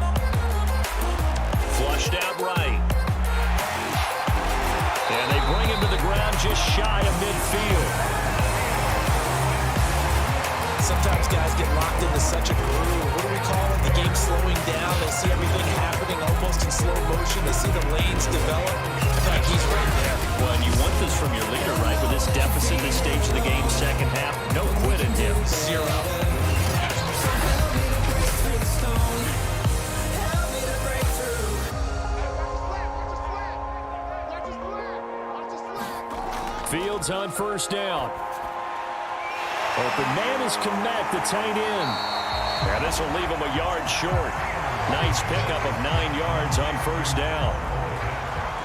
Flushed out right. And they bring him to the ground just shy of midfield. Sometimes guys get locked into such a groove. What do we call it? The game slowing down. They see everything happening almost in slow motion. They see the lanes develop. I feel like he's right there. Well, and you want this from your leader, right? With this deficit, this stage of the game, 2nd half, no quit in him. 0. Fields on 1st down. Open man is Kmet, the tight end. And this will leave him a yard short. Nice pickup of 9 yards on 1st down.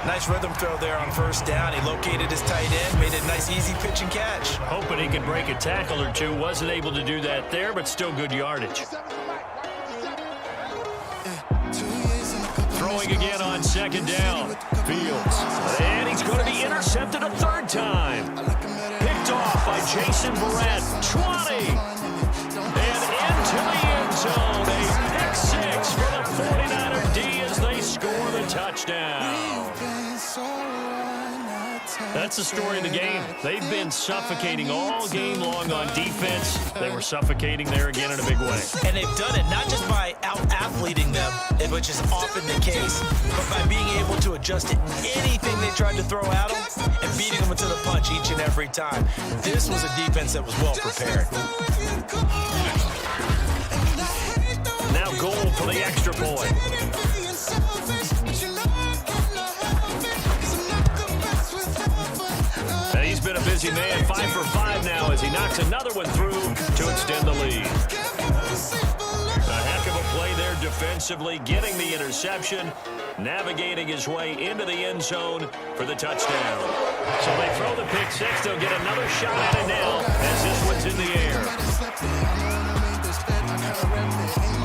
Nice rhythm throw there on 1st down. He located his tight end, made it a nice easy pitch and catch. Hoping he could break a tackle or two. Wasn't able to do that there, but still good yardage. Throwing again on 2nd down. Fields. And he's going to be intercepted a 3rd time. Picked off by Jason Verrett. 20. And into the end zone. A pick 6 for the 49er D as they score the touchdown. A that's the story of the game. They've been suffocating all game long on defense. They were suffocating there again in a big way. And they've done it not just by out-athleting them, which is often the case, but by being able to adjust to anything they tried to throw at them and beating them to the punch each and every time. This was a defense that was well prepared. Now goal for the extra point. And he's been a busy man, 5 for 5 now as he knocks another one through to extend the lead. A heck of a play there defensively, getting the interception, navigating his way into the end zone for the touchdown. So they throw the pick six. They'll get another shot at it now as this one's in the air.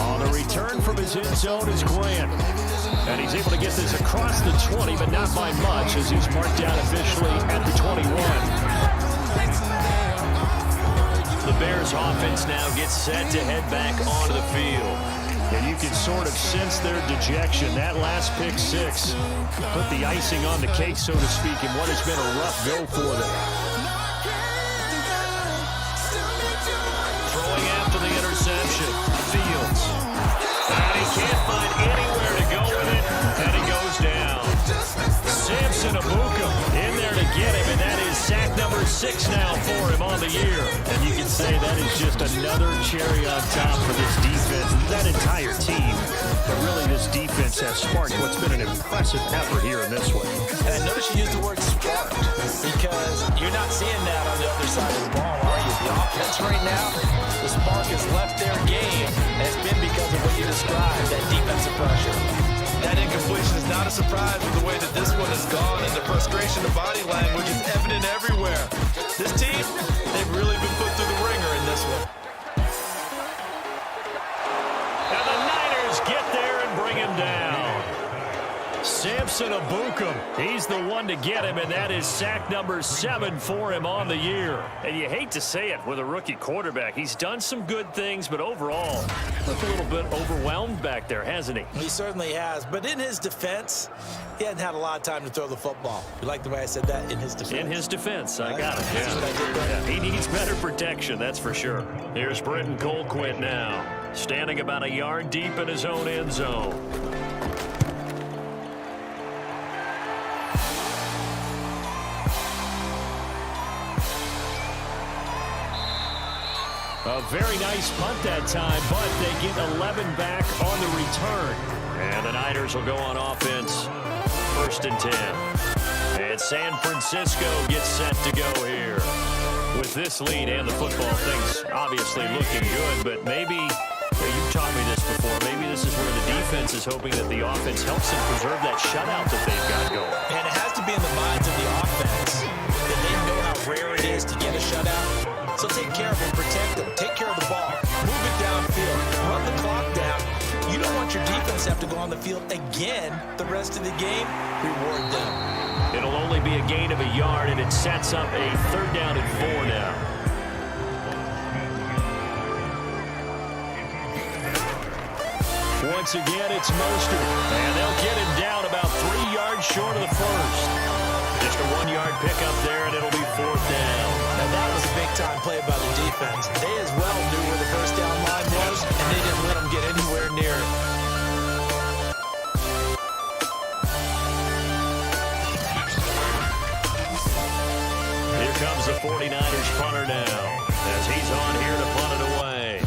On the return from his end zone is Grant. And he's able to get this across the 20, but not by much as he's marked down officially at the 21. The Bears offense now gets set to head back onto the field. And you can sort of sense their dejection. That last pick six put the icing on the cake, so to speak, in what has been a rough go for them. Throwing after the interception, Fields. And he can't find anywhere to go with it, and he goes down. Samson Abuka in there to get him, and that is sack number 6 now for him on the year. And you can say that is just another cherry on top for this defense, that entire team. But really, this defense has sparked what's been an impressive effort here in this one. And I notice you used the word sparked because you're not seeing that on the other side of the ball, are you? The offense right now, the spark has left their game, and it's been because of what you described, that defensive pressure. That incompletion is not a surprise with the way that this one has gone, and the frustration of body language is evident everywhere. This team, they've really been put through the ringer in this one. And the Niners get there and bring him down. Samson Abuka, he's the one to get him, and that is sack number 7 for him on the year. And you hate to say it with a rookie quarterback. He's done some good things, but overall, looked a little bit overwhelmed back there, hasn't he? He certainly has, but in his defense, he hadn't had a lot of time to throw the football. You like the way I said that? In his defense? In his defense, I got it. That's what I did right. Yeah, he needs better protection, that's for sure. Here's Britton Colquitt now, standing about a yard deep in his own end zone. A very nice punt that time, but they get 11 back on the return. And the Niners will go on offense, 1st and 10. And San Francisco gets set to go here. With this lead and the football, things obviously looking good, but maybe, you've taught me this before, maybe this is where the defense is hoping that the offense helps them preserve that shutout that they've got going. And it has to be in the minds of the offense that they know how rare it is to get a shutout. So take care of them, protect them, take care of the ball, move it downfield, run the clock down. You don't want your defense to have to go on the field again the rest of the game. Reward them. It'll only be a gain of a yard, and it sets up a 3rd down and 4 now. Once again, it's Mostert, and they'll get him down about 3 yards short of the first. Just a 1-yard pickup there, and it'll be 4th down. And that was a big-time play by the defense. They as well knew where the first down line was, and they didn't let them get anywhere near it. Here comes the 49ers punter now, as he's on here to punt it away.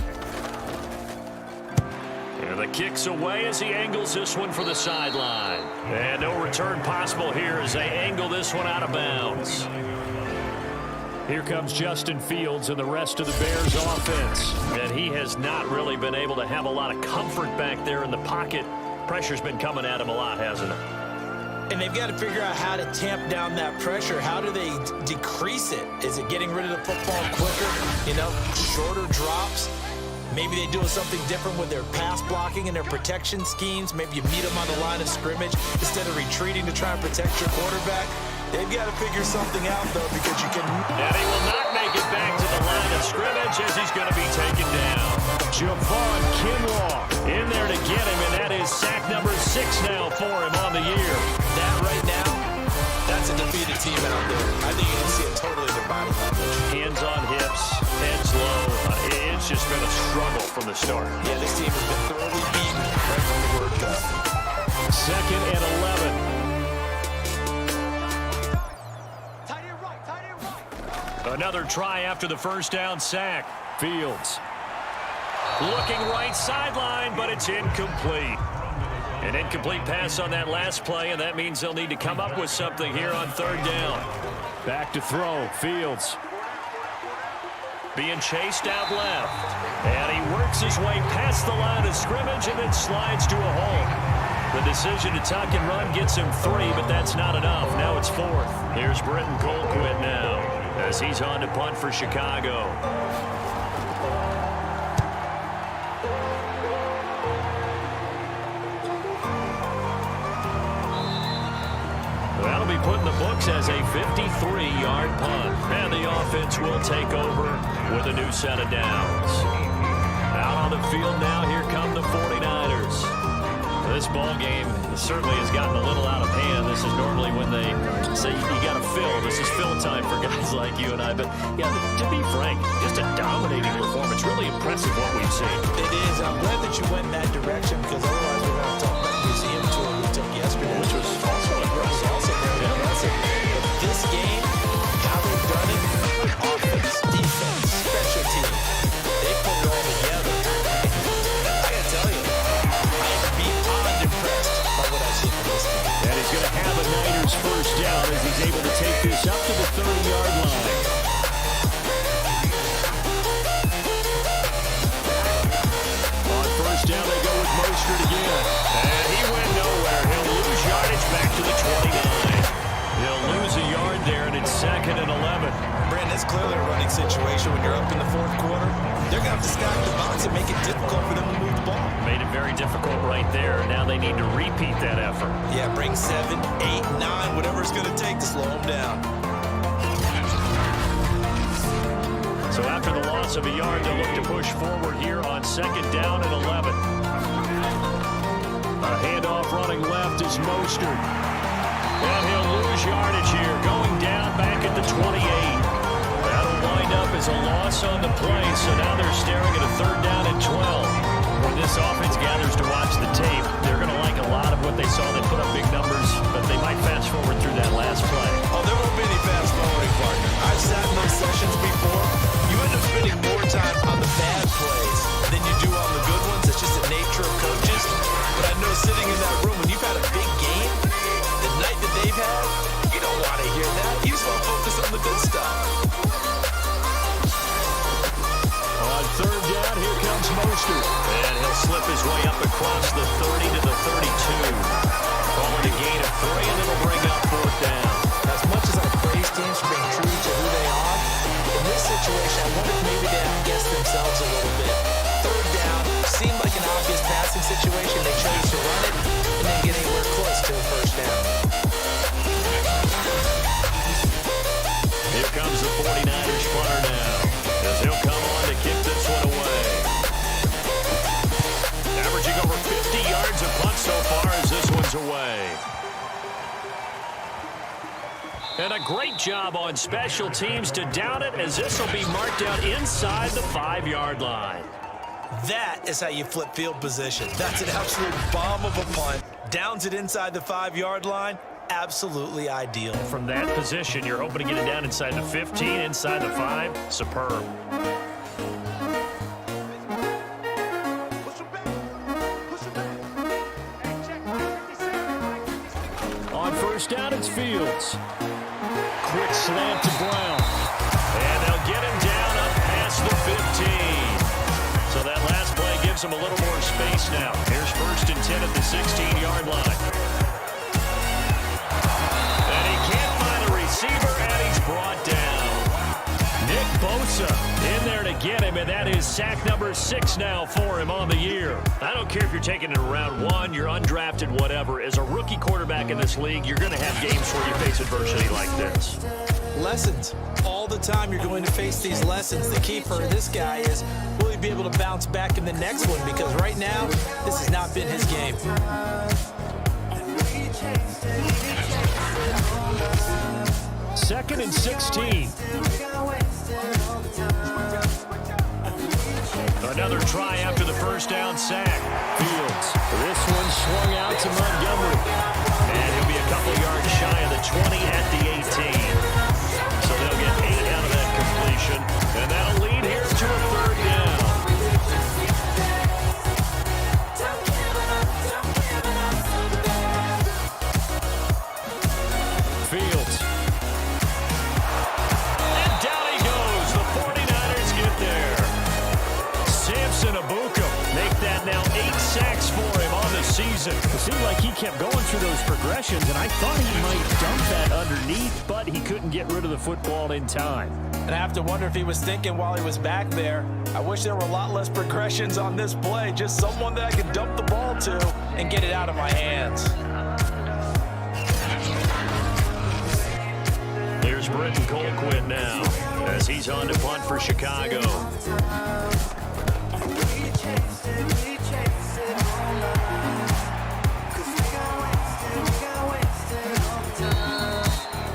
And the kick's away as he angles this one for the sideline. And no return possible here as they angle this one out of bounds. Here comes Justin Fields and the rest of the Bears offense. And he has not really been able to have a lot of comfort back there in the pocket. Pressure's been coming at him a lot, hasn't it? And they've got to figure out how to tamp down that pressure. How do they decrease it? Is it getting rid of the football quicker? Shorter drops? Maybe they do something different with their pass blocking and their protection schemes. Maybe you meet them on the line of scrimmage instead of retreating to try and protect your quarterback. They've got to figure something out, though, because you can... And he will not make it back to the line of scrimmage as he's going to be taken down. Javon Kinlaw in there to get him, and that is sack number 6 now for him on the year. That right now, that's against a defeated team out there. I think you can see it totally in their body language. Hands on hips, heads low. It's just been a struggle from the start. Yeah, this team has been thoroughly beaten right from the word go. 2nd and 11. Another try after the first down sack. Fields looking right sideline, but it's incomplete. An incomplete pass on that last play, and that means they'll need to come up with something here on 3rd down. Back to throw. Fields being chased out left. And he works his way past the line of scrimmage and then slides to a hole. The decision to tuck and run gets him 3, but that's not enough. Now it's 4th. Here's Britton Colquitt now as he's on to punt for Chicago. That'll be put in the books as a 53-yard punt. And the offense will take over with a new set of downs. Out on the field now, here come the 49ers. This ball game certainly has gotten a little out of hand. This is normally when they say you got to fill. This is fill time for guys like you and I. But, yeah, to be frank, just a dominating performance. Really impressive what we've seen. It is. I'm glad that you went in that direction because otherwise we're going to talk about the museum tour we took yesterday, which was also impressive. But this game, how they've done it, offense, defense, special team, they put it all together. I got to tell you, I am beyond impressed by what I've seen from this team. And he's going to have a Niners first down as he's able to take this up to the 30-yard line. On first down, they go with Mostert again. And he went nowhere. He'll lose yardage back to the 29. He'll lose a yard there, and it's 2nd and 11. Brandon, it's clearly a running situation when you're up in the 4th quarter. They're going to have to stack the box and make it difficult for them to move the ball. Made it very difficult right there. Now they need to repeat that effort. Yeah, bring 7, 8, 9, whatever it's going to take to slow them down. So after the loss of a yard, they'll look to push forward here on 2nd down and 11. A handoff running left is Mostert. And he'll lose yardage here, going down back at the 28. That'll wind up as a loss on the play, so now they're staring at a 3rd down and 12. When this offense gathers to watch the tape, they're going to like a lot of what they saw. They put up big numbers, but they might fast forward through that last play. Oh, there won't be any fast forwarding, partner. I've sat in those sessions before. You end up spending more time on the bad plays than you do on the good ones. It's just the nature of coaches. But I know sitting in that room, when you've had a big game, the night that they've had, you don't want to hear that. You just want to focus on the good stuff. On 3rd down, here comes Mostert. And he'll slip his way up across the 30 to the 32. Calling a gain of 3, and it'll bring up 4th down. As much as I praise teams for being true to who they are, in this situation, I wonder if maybe they outguessed themselves a little bit. 3rd down seemed like an obvious passing situation. They chose to run it and then get anywhere close to a first down. Here comes the 49ers punter now, as he'll come on to kick this one away. Averaging over 50 yards a punt so far as this one's away. And a great job on special teams to down it, as this will be marked out inside the 5-yard line. That is how you flip field position. That's an absolute bomb of a punt. Downs it inside the 5-yard line. Absolutely ideal. From that position, you're hoping to get it down inside the 15, inside the 5. Superb. On first down, it's Fields. Quick slant to Brown. And they'll get him down up past the 15. So that last play gives him a little more space now. Here's 1st and 10 at the 16-yard line. And he can't find a receiver, and he's brought down. Nick Bosa in there to get him, and that is sack number 6 now for him on the year. I don't care if you're taking it around 1, you're undrafted, whatever. As a rookie quarterback in this league, you're going to have games where you face adversity like this. Lessons. All the time you're going to face these lessons. The key for this guy is, will he be able to bounce back in the next one? Because right now, this has not been his game. Second and 16. Another try after the first down sack. Fields. This one swung out to Montgomery. And he'll be a couple yards shy of the 20 at the 18. So they'll get 8 out of that completion. And that'll lead here to a third down. Fields. And down he goes. The 49ers get there. Samson Abuka make that now 8 sacks for him on the season. It seemed like he kept going through those progressions, and I thought he might dump that underneath, but he couldn't get rid of the football in time. And I have to wonder if he was thinking while he was back there, I wish there were a lot less progressions on this play, just someone that I could dump the ball to and get it out of my hands. Here's Britton Colquitt now as he's on to punt for Chicago.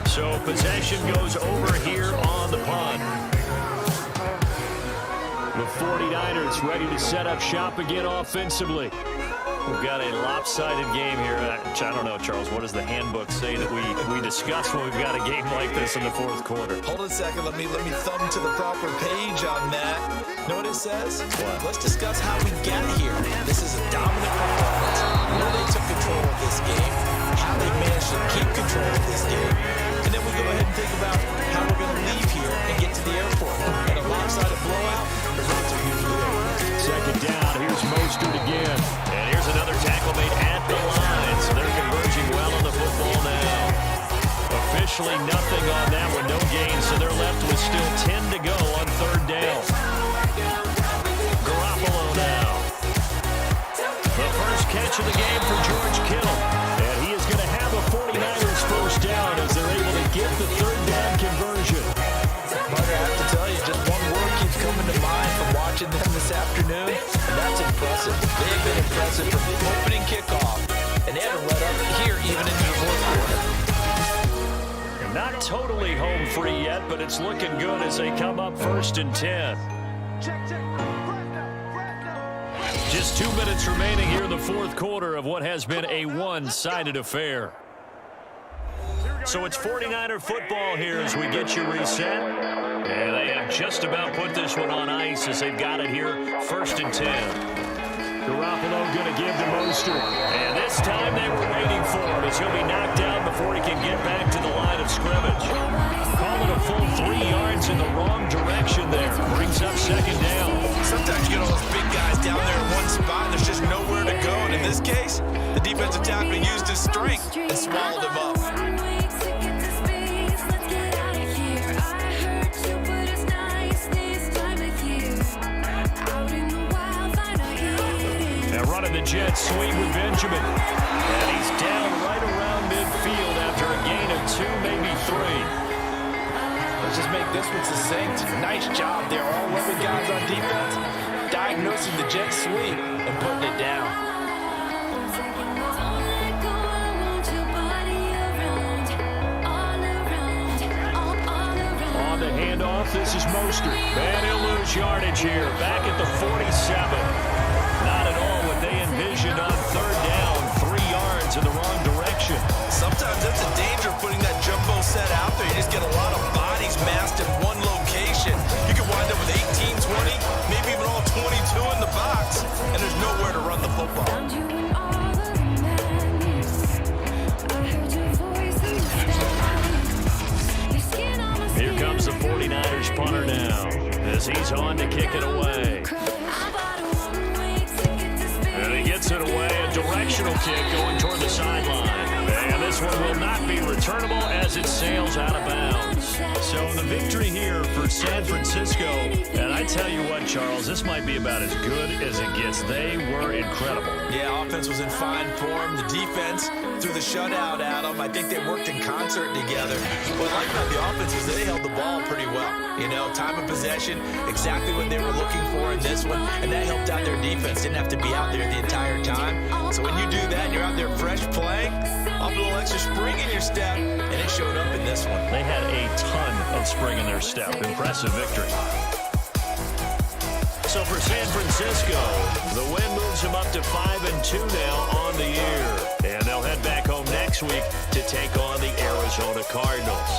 So possession goes over here on the punt. The 49ers ready to set up shop again offensively. We've got a lopsided game here. I don't know, Charles, what does the handbook say that we discuss when we've got a game like this in the fourth quarter? Hold on a second. Let me thumb to the proper page on that. Know what it says? What? Let's discuss how we got here. This is a dominant performance. Where they took control of this game, how they managed to keep control of this game, and then we go ahead and think about how we're going to leave here and get to the airport. And a lopsided blowout, the roads are usually over. Second down, here's Mostert again. And here's another tackle made at the line. So they're converging well on the football now. Officially nothing on that one, no gain. So they're left with still 10 to go on third down. Garoppolo now. The first catch of the game for George Kittle. And he is going to have a 49ers first down as they're able to get the third down conversion. But I have to tell you, just one word keeps coming to mind from watching them this afternoon, and that's impressive. They have been impressive from the opening kickoff, and they haven't let up here even into the fourth quarter. Not totally home free yet, but it's looking good as they come up first and 10. Just 2 minutes remaining here in the fourth quarter of what has been a one-sided affair. So it's 49er football here as we get you reset. And they have just about put this one on ice as they've got it here first and 10. Garoppolo going to give to Mostert. And this time they were waiting for him as he'll be knocked down before he can get back to the line of scrimmage. Call it a full 3 yards in the wrong direction there. Brings up second down. Sometimes you get all those big guys down there in one spot, and there's just nowhere to go. And in this case, the defensive tackle used his strength and swallowed him up. Running the jet sweep with Benjamin. And he's down right around midfield after a gain of 2, maybe 3. Let's just make this one succinct. Nice job there. All 11 guys on defense diagnosing the jet sweep and putting it down. On the handoff, this is Mostert. And he'll lose yardage here. Back at the 47. Not at all what they envisioned on third down. 3 yards in the wrong direction. Sometimes that's the danger of putting that jumbo set out there. You just get a lot of bodies massed in one location. You could wind up with 18, 20, maybe even all 22 in the box, and there's nowhere to run the football. Here comes the 49ers punter now as he's on to kick it away. And he gets it away, a directional kick going toward the sideline. And this one will not be returnable as it sails out of bounds. So the victory here for San Francisco. And I tell you what, Charles, this might be about as good as it gets. They were incredible. Yeah, offense was in fine form. The defense threw the shutout at them. I think they worked in concert together. What I like about the offense is they held the ball pretty well. You know, time of possession, exactly what they were looking for in this one, and that helped out their defense. Didn't have to be out there the entire time. So when you do that and you're out there fresh playing, off a little extra spring in your step, and it showed up in this one. They had a ton of spring in their step. Impressive victory. So for San Francisco, the win moves them up to 5-2 now on the year. And they'll head back home next week to take on the Arizona Cardinals.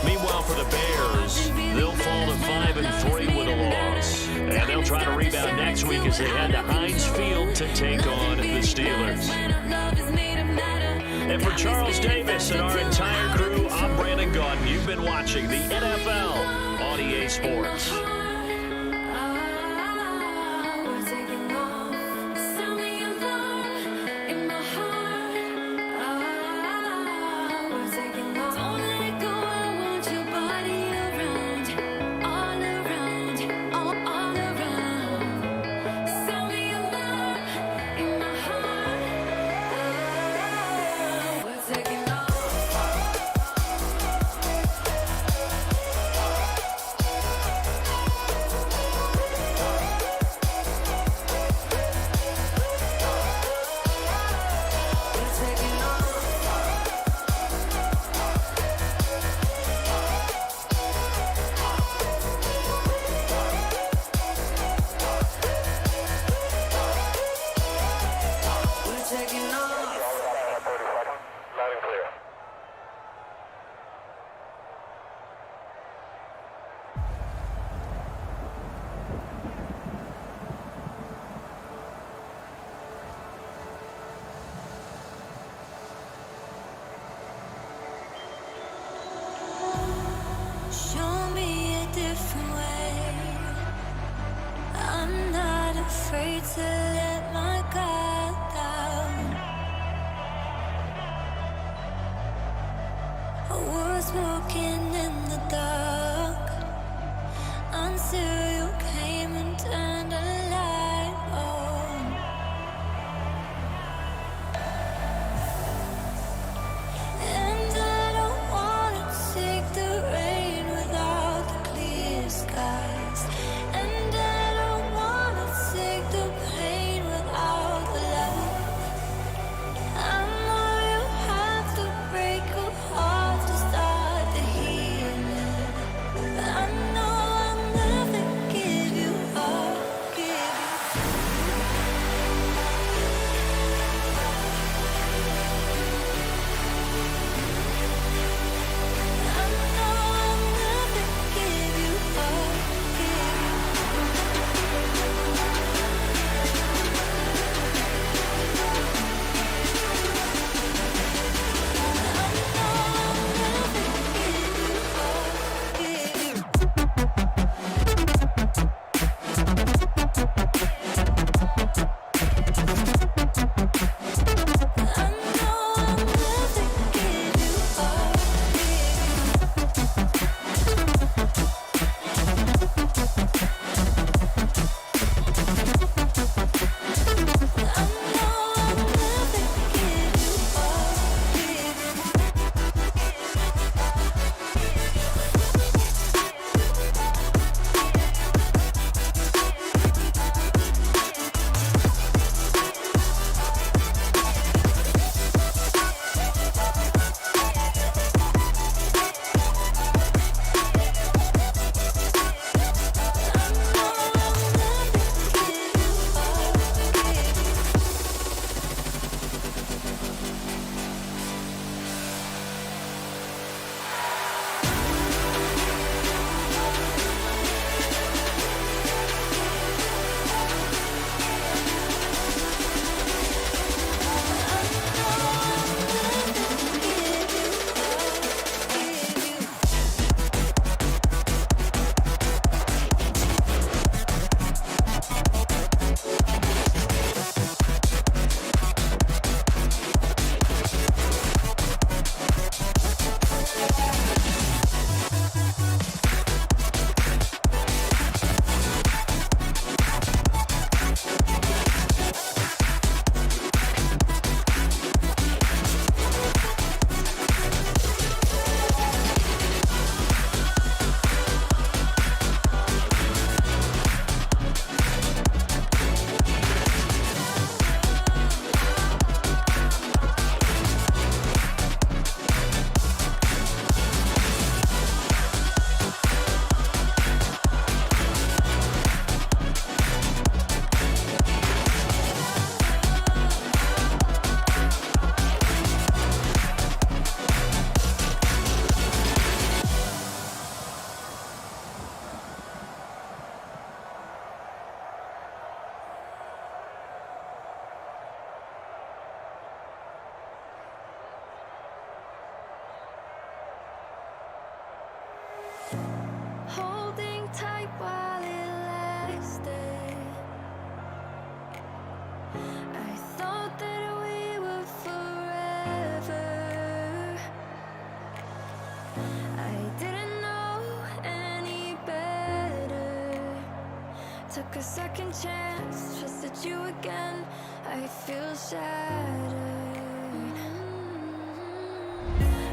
Meanwhile, for the Bears, they'll fall to 5-3 with a loss. And they'll try to rebound next week as they head to Heinz Field to take on the Steelers. And for Charles Davis and our entire crew, I'm Brandon Gaudin. You've been watching the NFL on EA Sports. took a second chance, trusted you again. I feel shattered.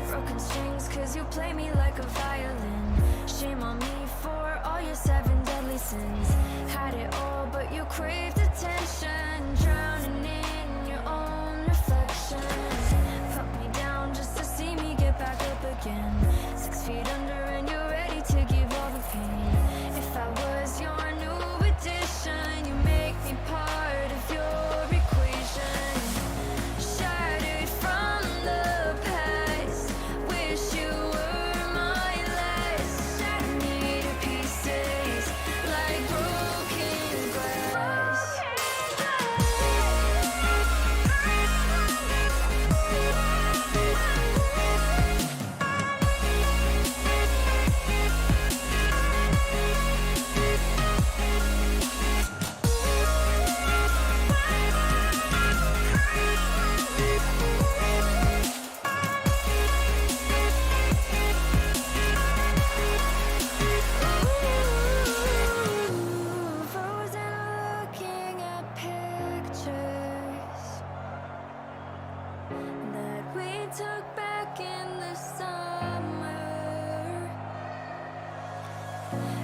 Broken strings, cause you play me like a violin. Shame on me for all your 7 deadly sins. Had it all, but you craved attention. Drowning in your own reflection. Put me down just to see me get back up again. 6 feet under and you're ready to give all the pain. If I was your new addition, you make me part of your equation. Shattered from the past, wish you were my last. Shattered me to pieces like broken glass. Frozen looking at pictures that we took back in the summer.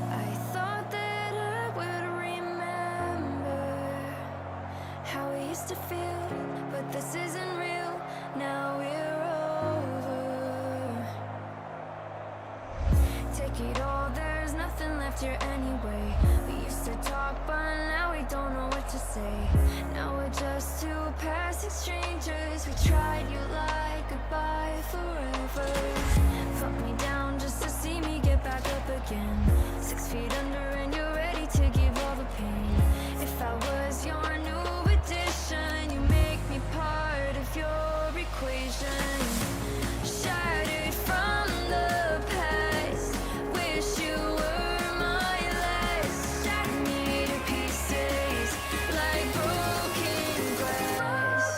I thought that I would remember how we used to feel, but this isn't real. Now we're over. Take it all, there's nothing left here anyway. We used to talk, but now we don't know what to say. Now we're just two passing strangers. We tried, you lied, goodbye forever. Put me down just to see me get back up again. 6 feet under and you're ready to give all the pain. If I was your new addition, you make me part of your equation. Shattered from the past, wish you were my last. Shattered me to pieces like broken glass.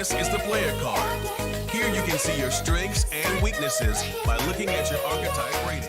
This is the player card. Here you can see your strengths and weaknesses by looking at your archetype ratings.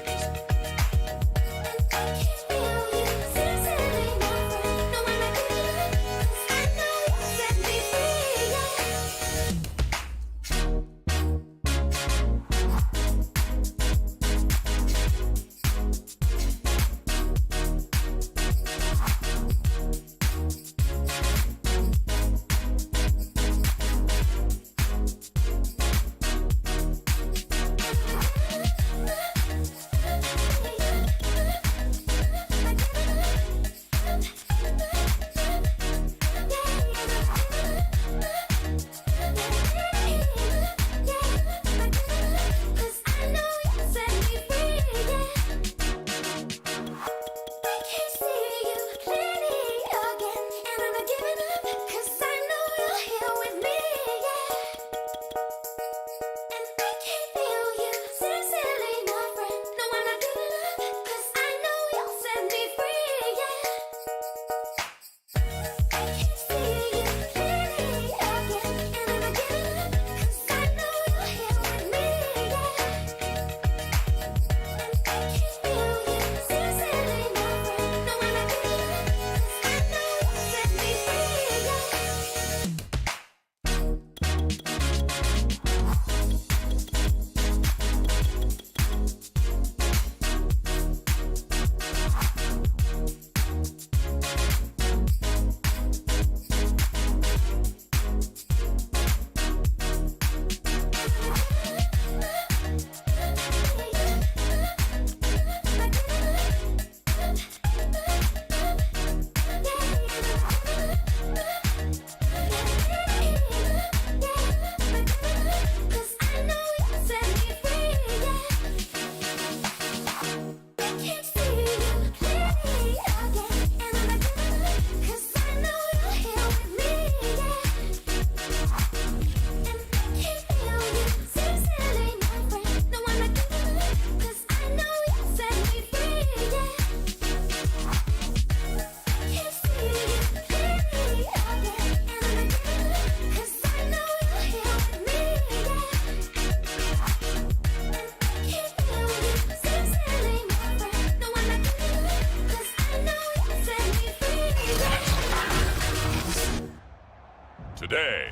Today.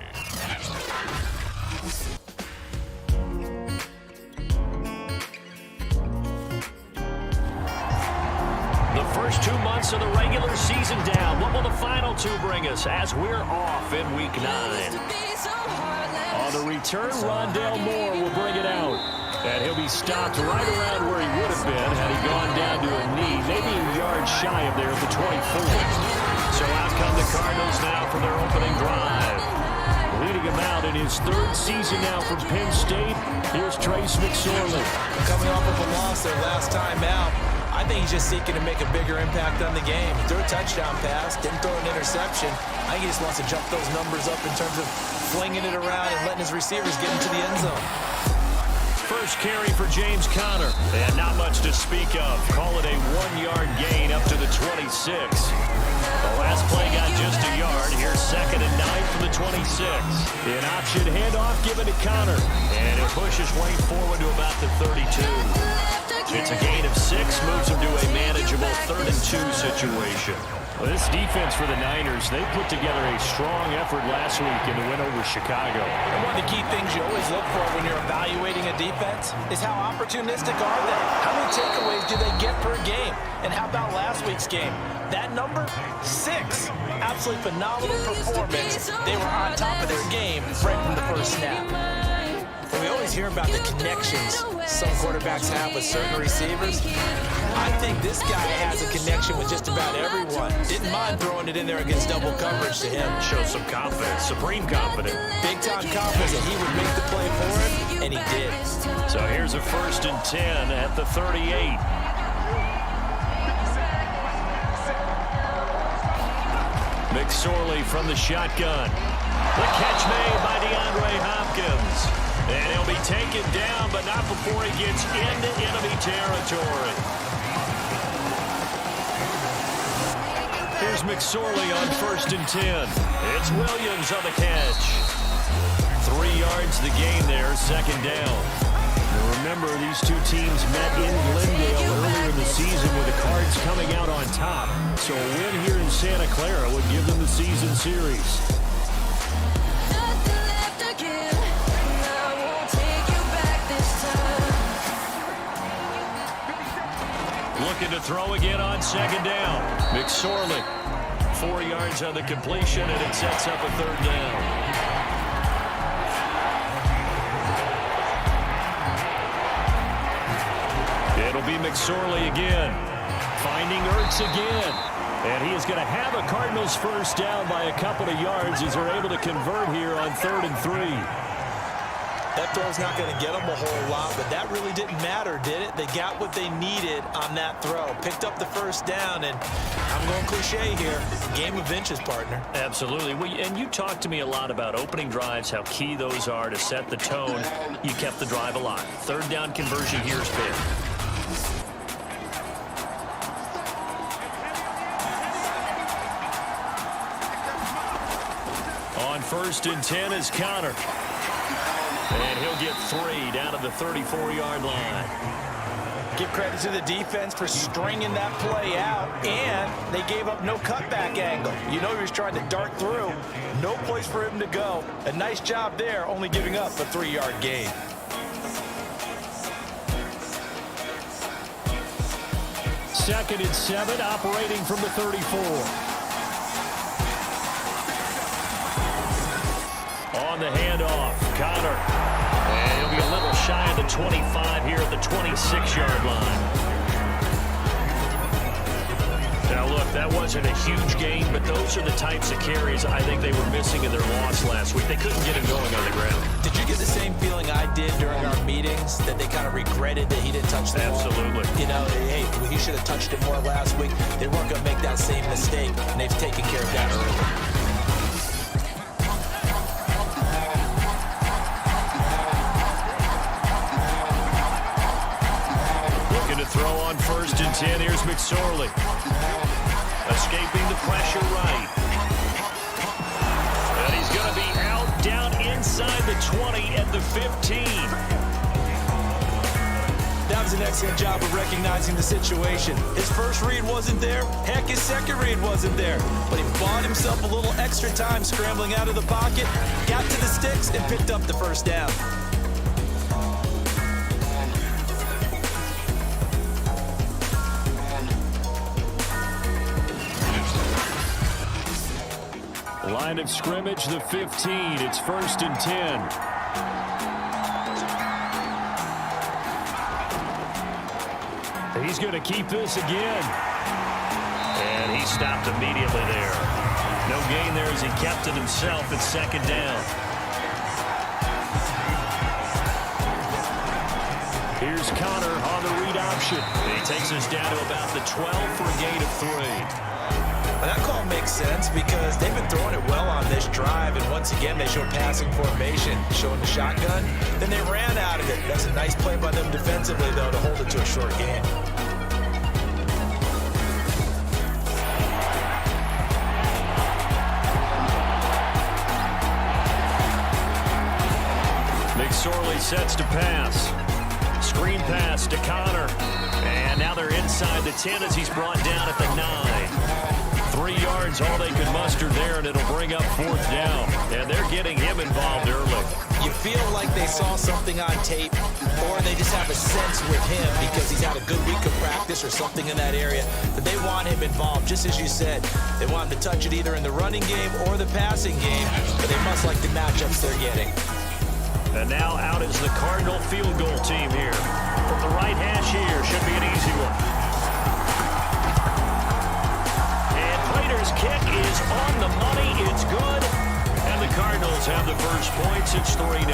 The first 2 months of the regular season down. What will the final two bring us as we're off in Week 9? On the return, Rondale Moore will bring it out. And he'll be stopped right around where he would have been had he gone down to a knee, maybe a yard shy of there at the 24. So out come the Cardinals now for their opening drive. Leading him out in his third season now from Penn State, here's Trace McSorley. Coming off of a loss their last time out, I think he's just seeking to make a bigger impact on the game. He threw a touchdown pass, didn't throw an interception. I think he just wants to jump those numbers up in terms of flinging it around and letting his receivers get into the end zone. First carry for James Conner. And not much to speak of. Call it a 1-yard gain up to the 26. The last play got just a yard. Here's 2nd and 9 from the 26. An option handoff given to Conner. And it pushes Wayne forward to about the 32. It's a gain of 6, moves him to a manageable 3rd and 2 situation. Well, this defense for the Niners, they put together a strong effort last week in the win over Chicago. And one of the key things you always look for when you're evaluating a defense is how opportunistic are they? How many takeaways do they get per game? And how about last week's game? That number, 6. Absolutely phenomenal performance. They were on top of their game right from the first snap. And we always hear about the connections some quarterbacks have with certain receivers. I think this guy has a connection with just about everyone. Didn't mind throwing it in there against double coverage to him. Shows some confidence, supreme confidence. Big-time confidence that he would make the play for him, and he did. So here's a 1st and 10 at the 38. McSorley from the shotgun. The catch made by DeAndre Hopkins. And he'll be taken down, but not before he gets into enemy territory. Here's McSorley on 1st and 10. It's Williams on the catch. yards the gain there, second down. Now remember, these two teams met in Glendale earlier in the season with the Cards coming out on top. So a win here in Santa Clara would give them the season series. Looking to throw again on second down. McSorley, 4 yards on the completion, and it sets up a third down. It'll be McSorley again, finding Ertz again. And he is going to have a Cardinals first down by a couple of yards as they're able to convert here on 3rd and 3. That throw's not going to get them a whole lot, but that really didn't matter, did it? They got what they needed on that throw. Picked up the first down, and I'm going cliche here. Game of inches, partner. Absolutely. Well, and you talked to me a lot about opening drives, how key those are to set the tone. You kept the drive alive. Third down conversion here is big. On 1st and 10 is Connor. And he'll get 3 down to the 34-yard line. Give credit to the defense for stringing that play out, and they gave up no cutback angle. You know he was trying to dart through. No place for him to go. A nice job there, only giving up a 3-yard gain. Second and 7, operating from the 34. On the handoff, Connor. And he'll be a little shy of the 25 here at the 26-yard line. Now, look, that wasn't a huge gain, but those are the types of carries I think they were missing in their loss last week. They couldn't get him going on the ground. Did you get the same feeling I did during our meetings, that they kind of regretted that he didn't touch the ball? Absolutely. You know, hey, he should have touched it more last week. They weren't going to make that same mistake, and they've taken care of that early. Throw on 1st and 10. Here's McSorley. Escaping the pressure right. And he's going to be out down inside the 20 at the 15. That was an excellent job of recognizing the situation. His first read wasn't there. Heck, his second read wasn't there. But he bought himself a little extra time scrambling out of the pocket, got to the sticks, and picked up the first down. Line of scrimmage, the 15. It's 1st and 10. He's going to keep this again. And he stopped immediately there. No gain there as he kept it himself at second down. Here's Connor on the read option. And he takes us down to about the 12 for a gain of 3. That call makes sense because they've been throwing it well on this drive, and once again they show passing formation, showing the shotgun. Then they ran out of it. That's a nice play by them defensively, though, to hold it to a short gain. McSorley sets to pass. Screen pass to Connor. And now they're inside the 10 as he's brought down at the 9. 3 yards, all they could muster there, and it'll bring up 4th down. And they're getting him involved early. You feel like they saw something on tape, or they just have a sense with him because he's had a good week of practice or something in that area, that they want him involved, just as you said. They want him to touch it either in the running game or the passing game, but they must like the matchups they're getting. And now out is the Cardinal field goal team here. From the right hash here, should be an easy one. Prater's kick is on the money. It's good. And the Cardinals have the first points. It's 3-0.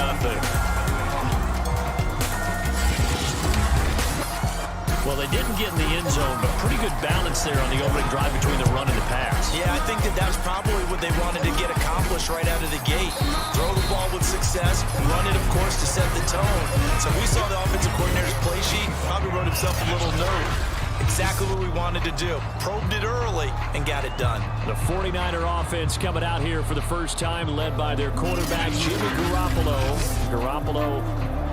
Well, they didn't get in the end zone, but pretty good balance there on the opening drive between the run and the pass. Yeah, I think that was probably what they wanted to get accomplished right out of the gate. Throw the ball with success, run it, of course, to set the tone. So we saw the offensive coordinator's play sheet, probably wrote himself a little note. Exactly what we wanted to do. Probed it early and got it done. The 49er offense coming out here for the first time, led by their quarterback, Jimmy Garoppolo. Garoppolo,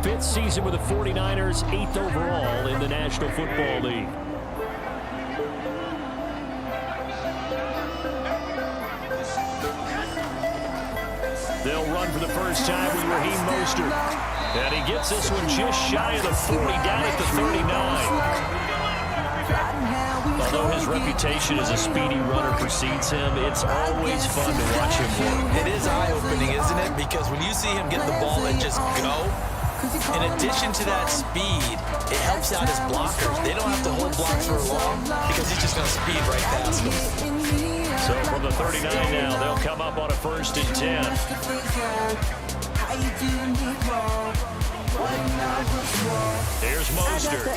5th season with the 49ers, 8th overall in the National Football League. They'll run for the first time with Raheem Mostert. And he gets this one just shy of the 40, down at the 39. Although his reputation as a speedy runner precedes him, it's always fun to watch him work. It is eye-opening, isn't it? Because when you see him get the ball and just go, in addition to that speed, it helps out his blockers. They don't have to hold blocks for long because he's just going to speed right past them. So from the 39 now, they'll come up on a 1st and 10. Here's Mostert.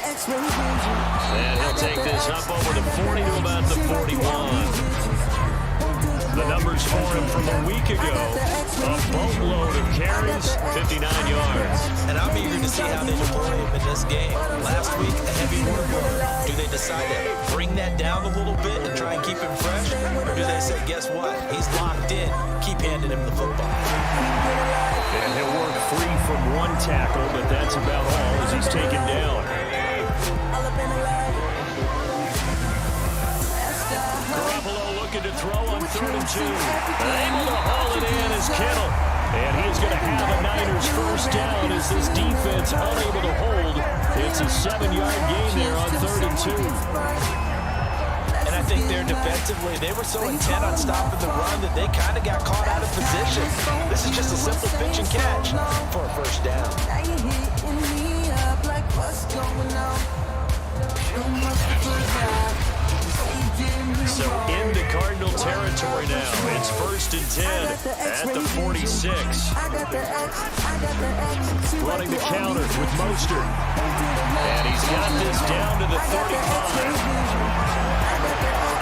And he'll take this up over the 40 to about the 41. The numbers for him from a week ago, a boatload of carries, 59 yards. And I'm eager to see how they deploy him in this game. Last week, a heavy workload. Do they decide to bring that down a little bit and try and keep him fresh? Or do they say, guess what? He's locked in. Keep handing him the football. And he'll work free from one tackle, but that's about all as he's taken down. Garoppolo looking to throw on 3rd and 2. Able to haul it in is Kittle. And he is going to have a Niners first down as this defense unable to hold. It's a 7-yard gain there on 3rd and 2. And I think there defensively, they were so intent on stopping the run that they kind of got caught out of position. This is just a simple pitch and catch for a first down. So into Cardinal territory now. It's 1st and 10 at the 46. Running the counter with Mostert. And he's got this down to the 35.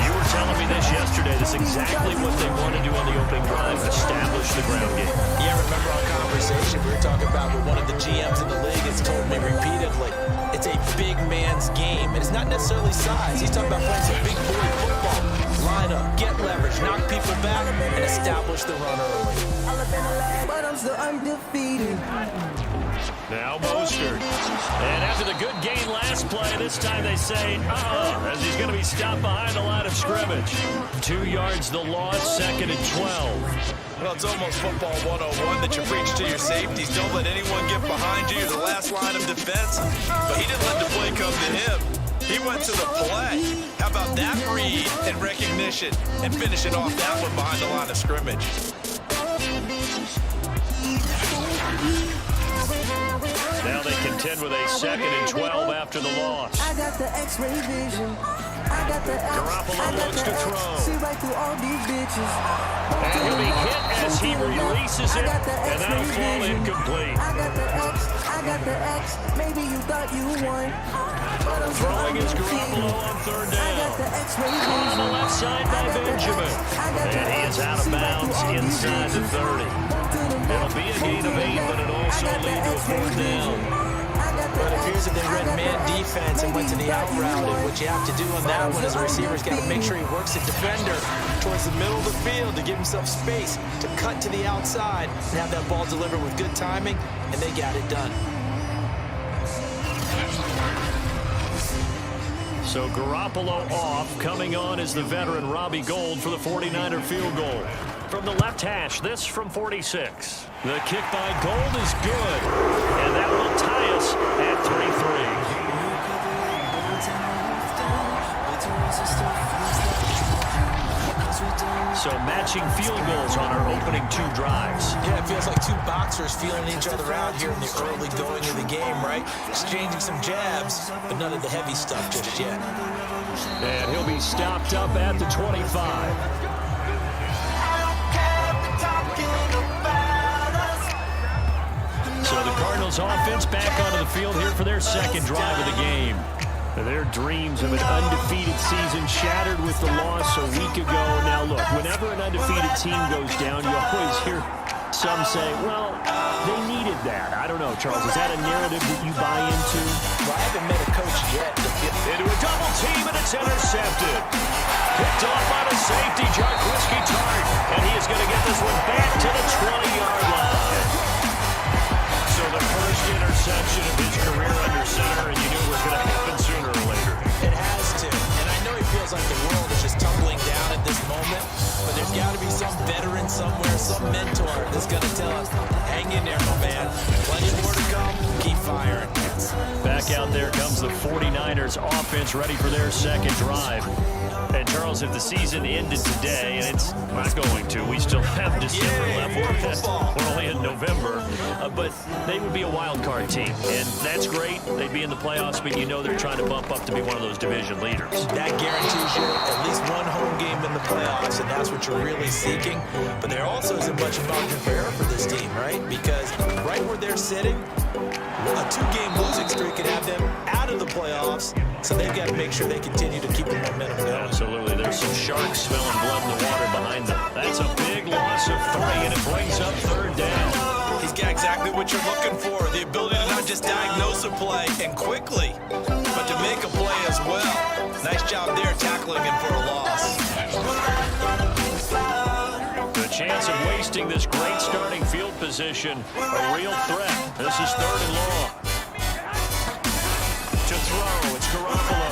You were telling me this yesterday. That's exactly what they want to do on the opening drive, establish the ground game. Yeah, remember our conversation we were talking about with one of the GMs in the league has told me repeatedly, it's a big man's game. And it's not necessarily size. He's talking about playing some big boy football. Line up, get leverage, knock people back, and establish the run early. But I'm still undefeated. Now Mostert. And after the good gain last play, this time they say, as he's going to be stopped behind the line of scrimmage. 2 yards the loss, 2nd and 12. Well, it's almost football 101 that you preach to your safeties. Don't let anyone get behind you. You're the last line of defense. But he didn't let the play come to him. He went to the play. How about that read and recognition and finishing off that one behind the line of scrimmage? Now they contend with a 2nd and 12 after the loss. I got the X-ray vision. I got the X. Garoppolo looks to throw. See right through all these bitches. And he'll be hit as he releases it, and that'll fall incomplete. I got the X. I got the X. Maybe you thought you won. Throwing is Garoppolo on 3rd down. On the left side by Benjamin. And he is out of bounds inside the 30. It'll be a gain of 8, but it'll also lead to a 4th down. But it appears that they read man defense and went to the out route. And what you have to do on that one as a receiver's got to make sure he works the defender towards the middle of the field to give himself space to cut to the outside and have that ball delivered with good timing, and they got it done. So Garoppolo off. Coming on is the veteran Robbie Gould for the 49er field goal. From the left hash, this from 46. The kick by Gould is good, and that will tie us at 3-3. So matching field goals on our opening 2 drives. Yeah, it feels like 2 boxers feeling each other out here in the early going of the game, right? Exchanging some jabs, but none of the heavy stuff just yet. And he'll be stopped up at the 25. So the Cardinals offense back onto the field here for their 2nd drive of the game. Their dreams of an undefeated season shattered with the loss a week ago. Now look, whenever an undefeated team goes down, you always hear some say, well, they needed that. I don't know, Charles. Is that a narrative that you buy into? Well, I haven't met a coach yet that Into a double team, and it's intercepted. Picked off by the safety, Jarquiski Tart. And he is going to get this one back to the 20-yard line. So the first interception of his career under center, and you knew it was going to happen sooner or later. It has to. And I know he feels like the world is just tumbling down at this moment, but there's got to be some veteran somewhere, some mentor that's going to tell us, hang in there, my man. Plenty more to come. Keep firing. Back out there comes the 49ers offense ready for their second drive. And Charles, if the season ended today, and it's not going to, we still have December left. We're only in November. But they would be a wild card team. And that's great. They'd be in the playoffs, but you know they're trying to bump up to be one of those division leaders. That guarantees you at least one home game in the playoffs, and that's what you're really seeking. But there also isn't much margin for error for this team, right? Because right where they're sitting, a 2-game losing streak could have them out of the playoffs, so they've got to make sure they continue to keep the momentum going. Absolutely. There's some sharks smelling blood in the water behind them. That's a big loss of 3, and it brings up third down. He's got exactly what you're looking for, the ability to not just diagnose a play and quickly, but to make a play as well. Nice job there tackling him for a loss. The chance of wasting this great starting field position, a real threat. This is 3rd and long. To throw, it's Garoppolo.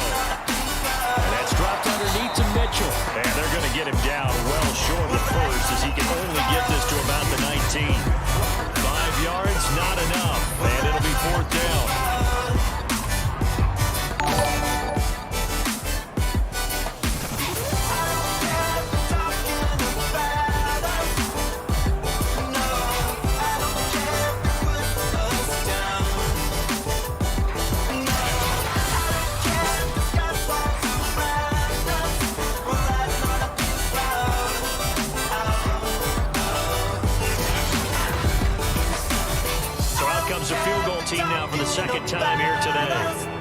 And that's dropped underneath to Mitchell. And they're going to get him down well short of the first as he can only get this to about the 19. 5 yards, not enough. And it'll be 4th down. A field goal team now for the second time here today.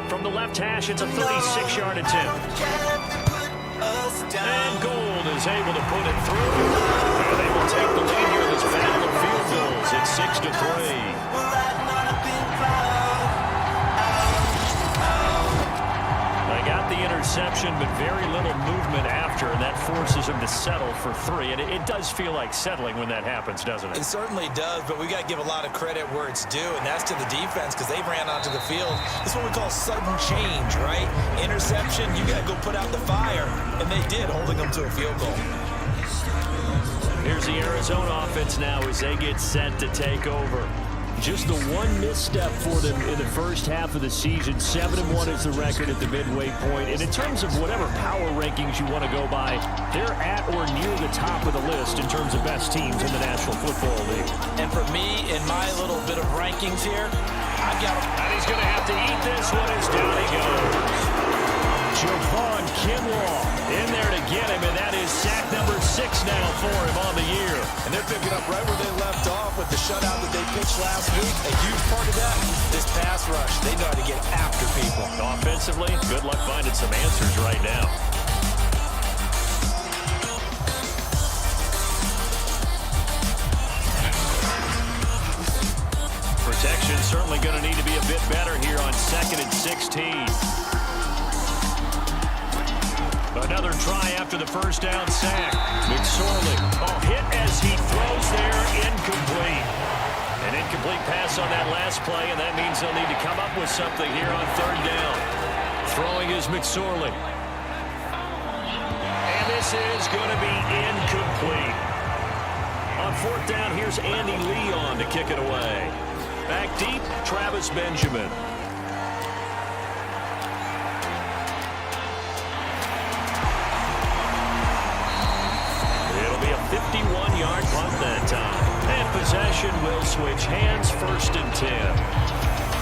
From the left hash, it's a 36-yard attempt. And Gould is able to put it through. And they will take the lead here in this battle of field goals. It's 6-3. They got the interception, but very little movement after, and that forces them to settle for 3. And it does feel like settling when that happens, doesn't it? It certainly does, but we got to give a lot of credit where it's due, and that's to the defense because they ran onto the field. This is what we call sudden change, right? Interception, you got to go put out the fire, and they did, holding them to a field goal. Here's the Arizona offense now as they get set to take over. Just the one misstep for them in the first half of the season. 7-1 is the record at the midway point. And in terms of whatever power rankings you want to go by, they're at or near the top of the list in terms of best teams in the National Football League. And for me, in my little bit of rankings here, I've got And he's going to have to eat this one as down he goes. Javon Kinlaw in there to get him, and that is sack number 6 now for him on the year. And they're picking up right where they left off with the shutout that they pitched last week. A huge part of that, this pass rush. They know how to get after people. Offensively, good luck finding some answers right now. Protection certainly going to need to be a bit better here on 2nd and 16. Another try after the first down sack. McSorley, hit as he throws there, incomplete. An incomplete pass on that last play, and that means they'll need to come up with something here on 3rd down. Throwing is McSorley. And this is going to be incomplete. On 4th down, here's Andy Leon to kick it away. Back deep, Travis Benjamin. It'll be a 51-yard punt that time. And possession will switch hands, 1st and 10.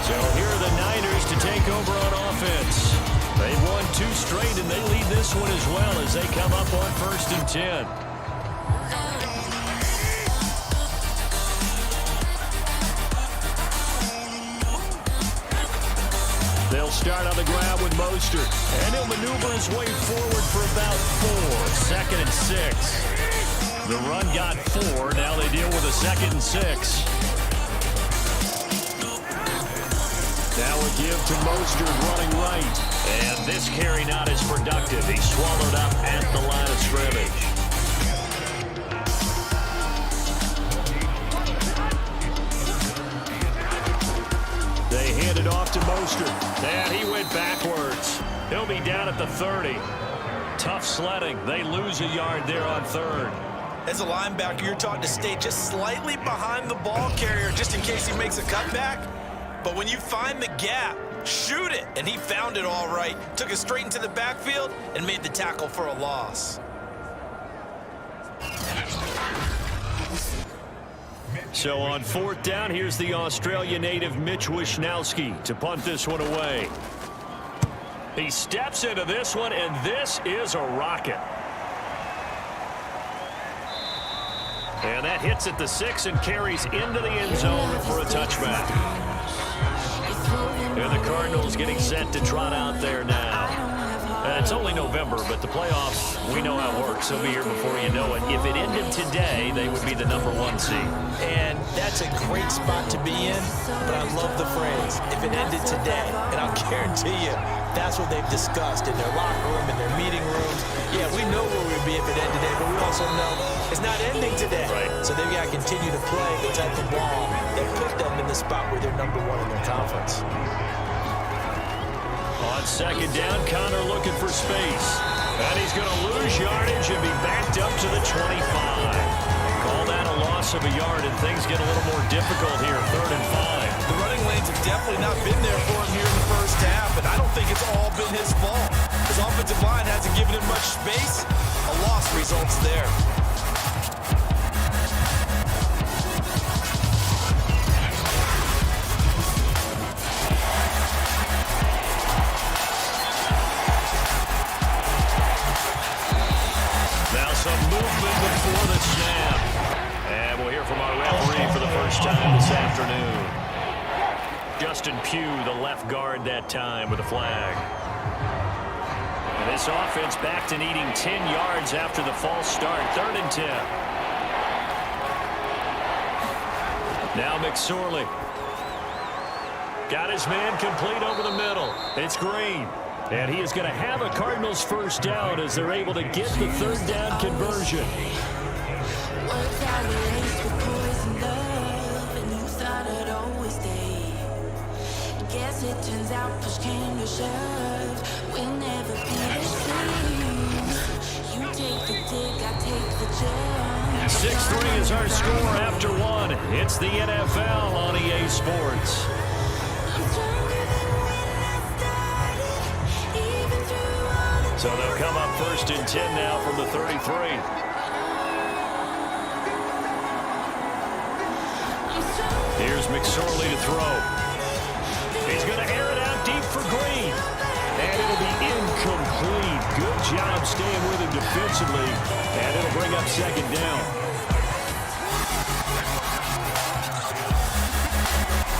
So here are the Niners to take over on offense. They've won 2 straight, and they lead this one as well as they come up on 1st and 10. They'll start on the ground with Mostert, and he'll maneuver his way forward for about 4. 2nd and 6. The run got 4. Now they deal with a 2nd and 6. Now a give to Mostert running right. And this carry not as productive. He's swallowed up at the line of scrimmage. They hand it off to Mostert. And he went backwards. He'll be down at the 30. Tough sledding. They lose a yard there on third. As a linebacker, you're taught to stay just slightly behind the ball carrier just in case he makes a cutback. But when you find the gap, shoot it. And he found it all right. Took it straight into the backfield and made the tackle for a loss. So on fourth down, here's the Australia native Mitch Wishnowski to punt this one away. He steps into this one, and this is a rocket. And that hits at the 6 and carries into the end zone for a touchback. And the Cardinals getting set to trot out there now. It's only November, but the playoffs, we know how it works. They'll be here before you know it. If it ended today, they would be the #1 seed. And that's a great spot to be in, but I love the phrase, if it ended today. And I'll guarantee you, that's what they've discussed in their locker room, in their meeting rooms. Yeah, we know where we'd be if it ended today, but we also know it's not ending today. Right. So they've got to continue to play the type of ball that put them in the spot where they're #1 in their conference. On second down, Connor looking for space. And he's going to lose yardage and be backed up to the 25. Call that a loss of a yard, and things get a little more difficult here, 3rd and 5. The running lanes have definitely not been there for him here in the first half, and I don't think it's all been his fault. His offensive line hasn't given him much space. A loss results there. Before the snap. And we'll hear from our referee for the first time this afternoon. Justin Pugh, the left guard that time with a flag. And this offense back to needing 10 yards after the false start. 3rd and 10. Now McSorley. Got his man complete over the middle. It's Green. And he is going to have a Cardinals first down as they're able to get the 3rd down conversion. Guess it turns out push came to shove. We'll never be the same. You take the dig, I take the jump. 6-3 is our score after 1. It's the NFL on EA Sports. So they'll come up 1st and 10 now from the 33. Here's McSorley to throw. He's going to air it out deep for Green. And it'll be incomplete. Good job staying with him defensively. And it'll bring up 2nd down.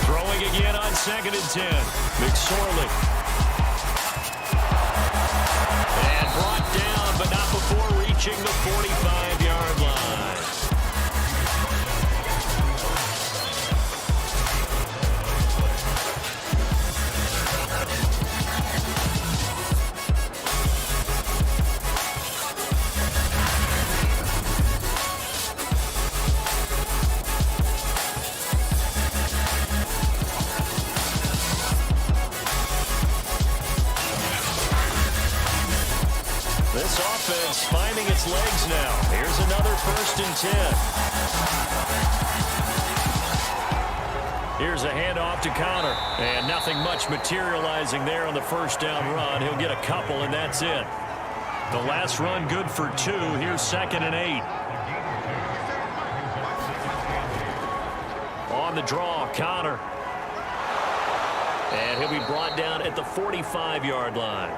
Throwing again on 2nd and 10. McSorley. And brought down, but not before reaching the 45-yard line. This offense finding its legs now. Here's another 1st and 10. Here's a handoff to Connor. And nothing much materializing there on the first down run. He'll get a couple, and that's it. The last run good for 2. Here's 2nd and 8. On the draw, Connor. And he'll be brought down at the 45-yard line.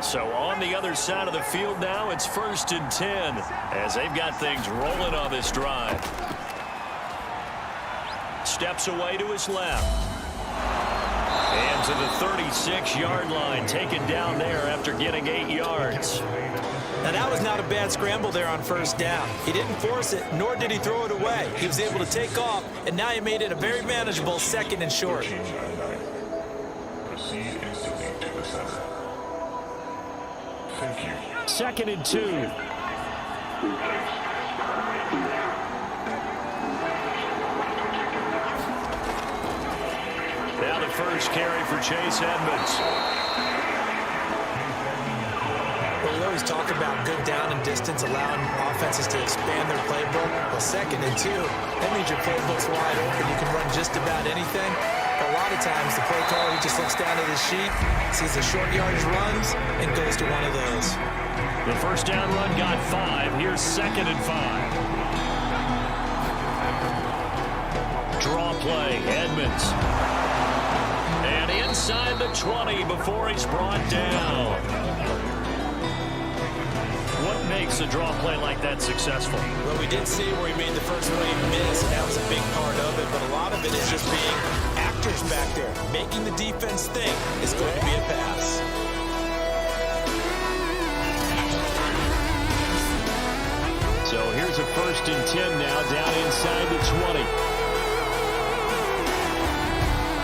So on the other side of the field now, it's 1st and 10 as they've got things rolling on this drive. Steps away to his left. And to the 36-yard line, taken down there after getting 8 yards. Now, that was not a bad scramble there on 1st down. He didn't force it, nor did he throw it away. He was able to take off, and now he made it a very manageable 2nd and short. proceed instantly to the center. Thank you. 2nd and 2. Now the first carry for Chase Edmonds. Well, we always talk about good down and distance, allowing offenses to expand their playbook. Well, 2nd and 2, that means your playbook's wide open. You can run just about anything. But a lot of times, the play caller, he just looks down at his sheet, sees the short yardage runs, and goes to one of those. The first down run got 5. Here's 2nd and 5. Draw play, Edmonds. And inside the 20 before he's brought down. What makes a draw play like that successful? Well, we did see where he made the first play miss, and that was a big part of it. But a lot of it is just being actors back there. Making the defense think it's going to be a pass. So here's a 1st and 10 now, down inside the 20.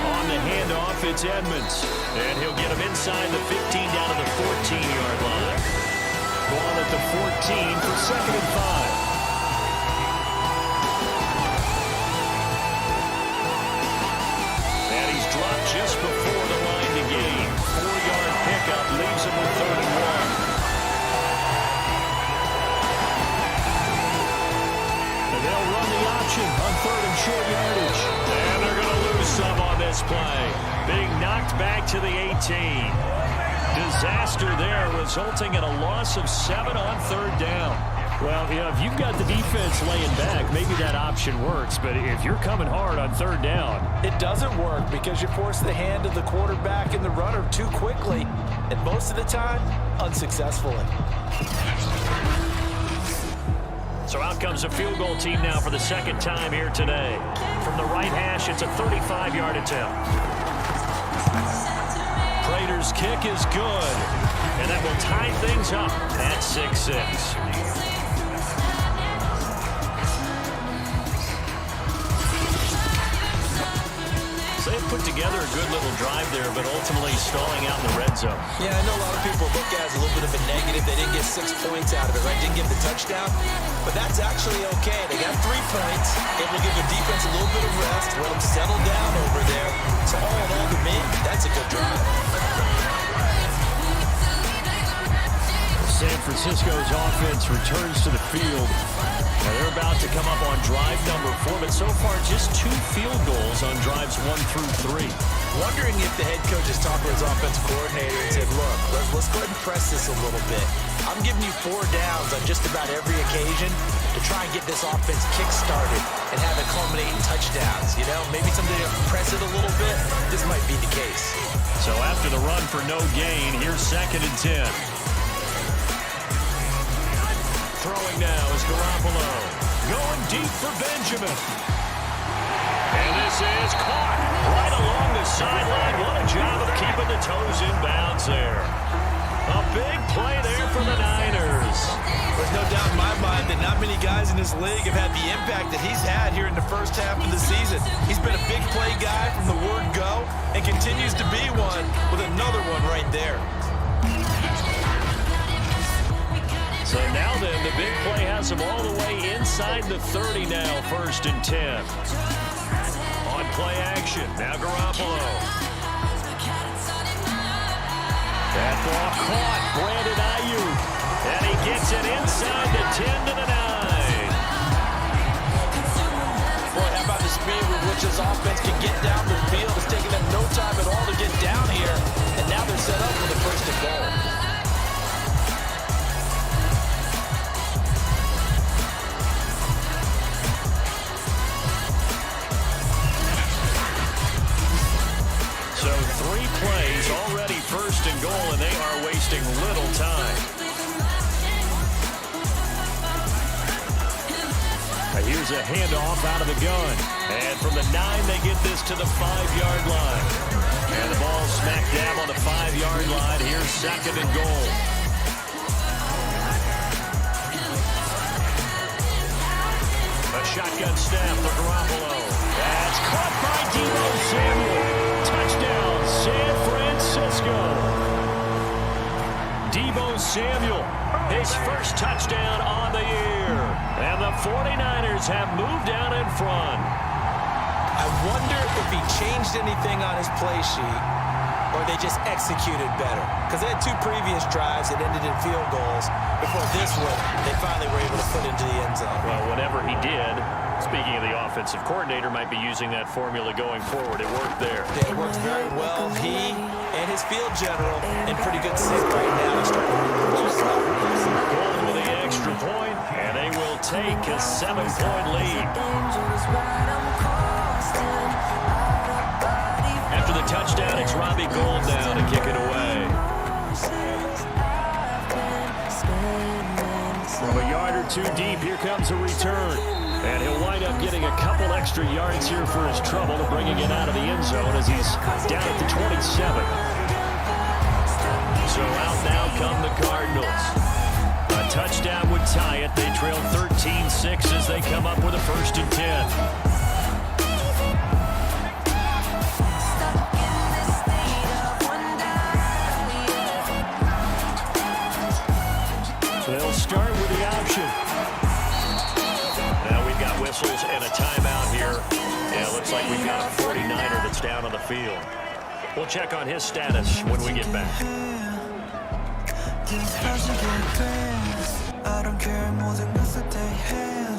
On the handoff, it's Edmonds. And he'll get him inside the 15 down to the 14-yard line. Ball at the 14 for 2nd and 5. And he's dropped just before the line to gain. 4-yard pickup leaves him with 3rd and 1. And they'll run the option on 3rd and short yardage. And they're going to lose some on this play. Being knocked back to the 18. Disaster there, resulting in a loss of 7 on 3rd down. Well, if you've got the defense laying back, maybe that option works. But if you're coming hard on 3rd down, it doesn't work because you force the hand of the quarterback and the runner too quickly. And most of the time, unsuccessfully. So out comes a field goal team now for the 2nd time here today. From the right hash, it's a 35-yard attempt. Prater's kick is good, and that will tie things up at 6-6. So they put together a good little drive there, but ultimately stalling out in the red zone. Yeah, I know a lot of people look at it as a little bit of a negative. They didn't get 6 points out of it, right? Didn't get the touchdown. But that's actually okay. They got 3 points. Able to give their defense a little bit of rest, let them settle down over there. So all in all, to me, that's a good drive. San Francisco's offense returns to the field. Now they're about to come up on drive number 4, but so far just 2 field goals on drives 1 through 3. Wondering if the head coach has talked to his offensive coordinator and said, look, let's go ahead and press this a little bit. I'm giving you 4 downs on just about every occasion to try and get this offense kick-started and have it culminate in touchdowns. You know, maybe something to press it a little bit. This might be the case. So after the run for no gain, here's 2nd and 10. Throwing now is Garoppolo. Going deep for Benjamin. And this is caught right along the sideline. What a job of keeping the toes in bounds there. A big play there for the Niners. There's no doubt in my mind that not many guys in this league have had the impact that he's had here in the first half of the season. He's been a big play guy from the word go and continues to be one with another one right there. So now then, the big play has him all the way inside the 30 now, 1st and 10. On play action, now Garoppolo. That ball caught, Brandon Ayuk. And he gets it inside the 10 to the 9. Boy, how about the speed with which this offense can get down the field? It's taking them no time at all to get down here. And now they're set up for the 1st and goal. So 3 plays, already 1st and goal, and they are wasting little time. Here's a handoff out of the gun. And from the 9, they get this to the 5-yard line. And the ball smack dab on the 5-yard line. Here's 2nd and goal. A shotgun snap for Garoppolo. That's caught by Deebo Samuel. Touchdown, San Fran. Francisco. Deebo Samuel, his first touchdown on the year. And the 49ers have moved down in front. I wonder if he changed anything on his play sheet or they just executed better. Because they had 2 previous drives that ended in field goals. Before this one, they finally were able to put into the end zone. Well, whatever he did, speaking of the offensive coordinator, might be using that formula going forward. It worked there. Yeah, it worked very well. He and his field general in pretty good sync right now. He's starting to move the ball well. Golden with the extra point, and they will take a 7-point lead. After the touchdown, it's Robbie Gould now to kick it away. From a yard or 2 deep, here comes a return. And he'll wind up getting a couple extra yards here for his trouble to bringing it out of the end zone as he's down at the 27. So out now come the Cardinals. A touchdown would tie it. They trail 13-6 as they come up with a 1st and 10. They'll start with the option. Now we've got whistles and a timeout here. Yeah, it looks like we've got a 49er that's down on the field. We'll check on his status when we get back. I don't care more than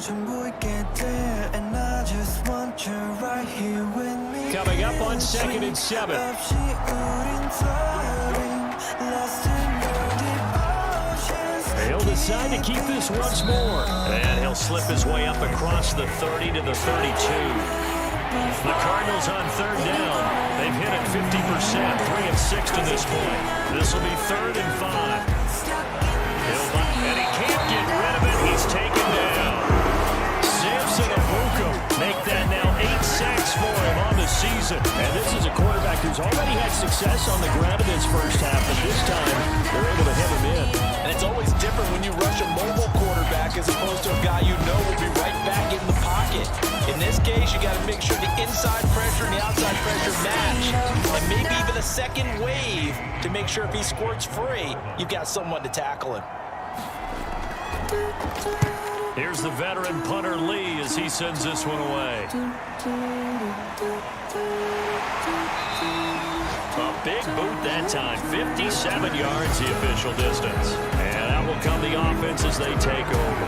전부 있게 돼 and I just want you right here with me. Coming up on 2nd and 7. 없이 우린 floating, lost in your deep oceans. He'll decide to keep this once more. And he'll slip his way up across the 30 to the 32. The Cardinals on 3rd down. They've hit it 50%, 3 of 6 to this point. This will be 3rd and 5. And he can't get rid of it. He's taken down. Samson Abuka make that now 8 sacks for him on the season. And this is a quarterback who's already had success on the ground in his first half, but this time they're able to hem him in. And it's always different when you rush a mobile quarterback as opposed to a guy you know will be right back in the pocket. In this case, you got to make sure the inside pressure and the outside pressure match. And maybe even a second wave to make sure if he squirts free, you've got someone to tackle him. Here's the veteran punter Lee as he sends this one away. A big boot that time, 57 yards the official distance. And out will come the offense as they take over.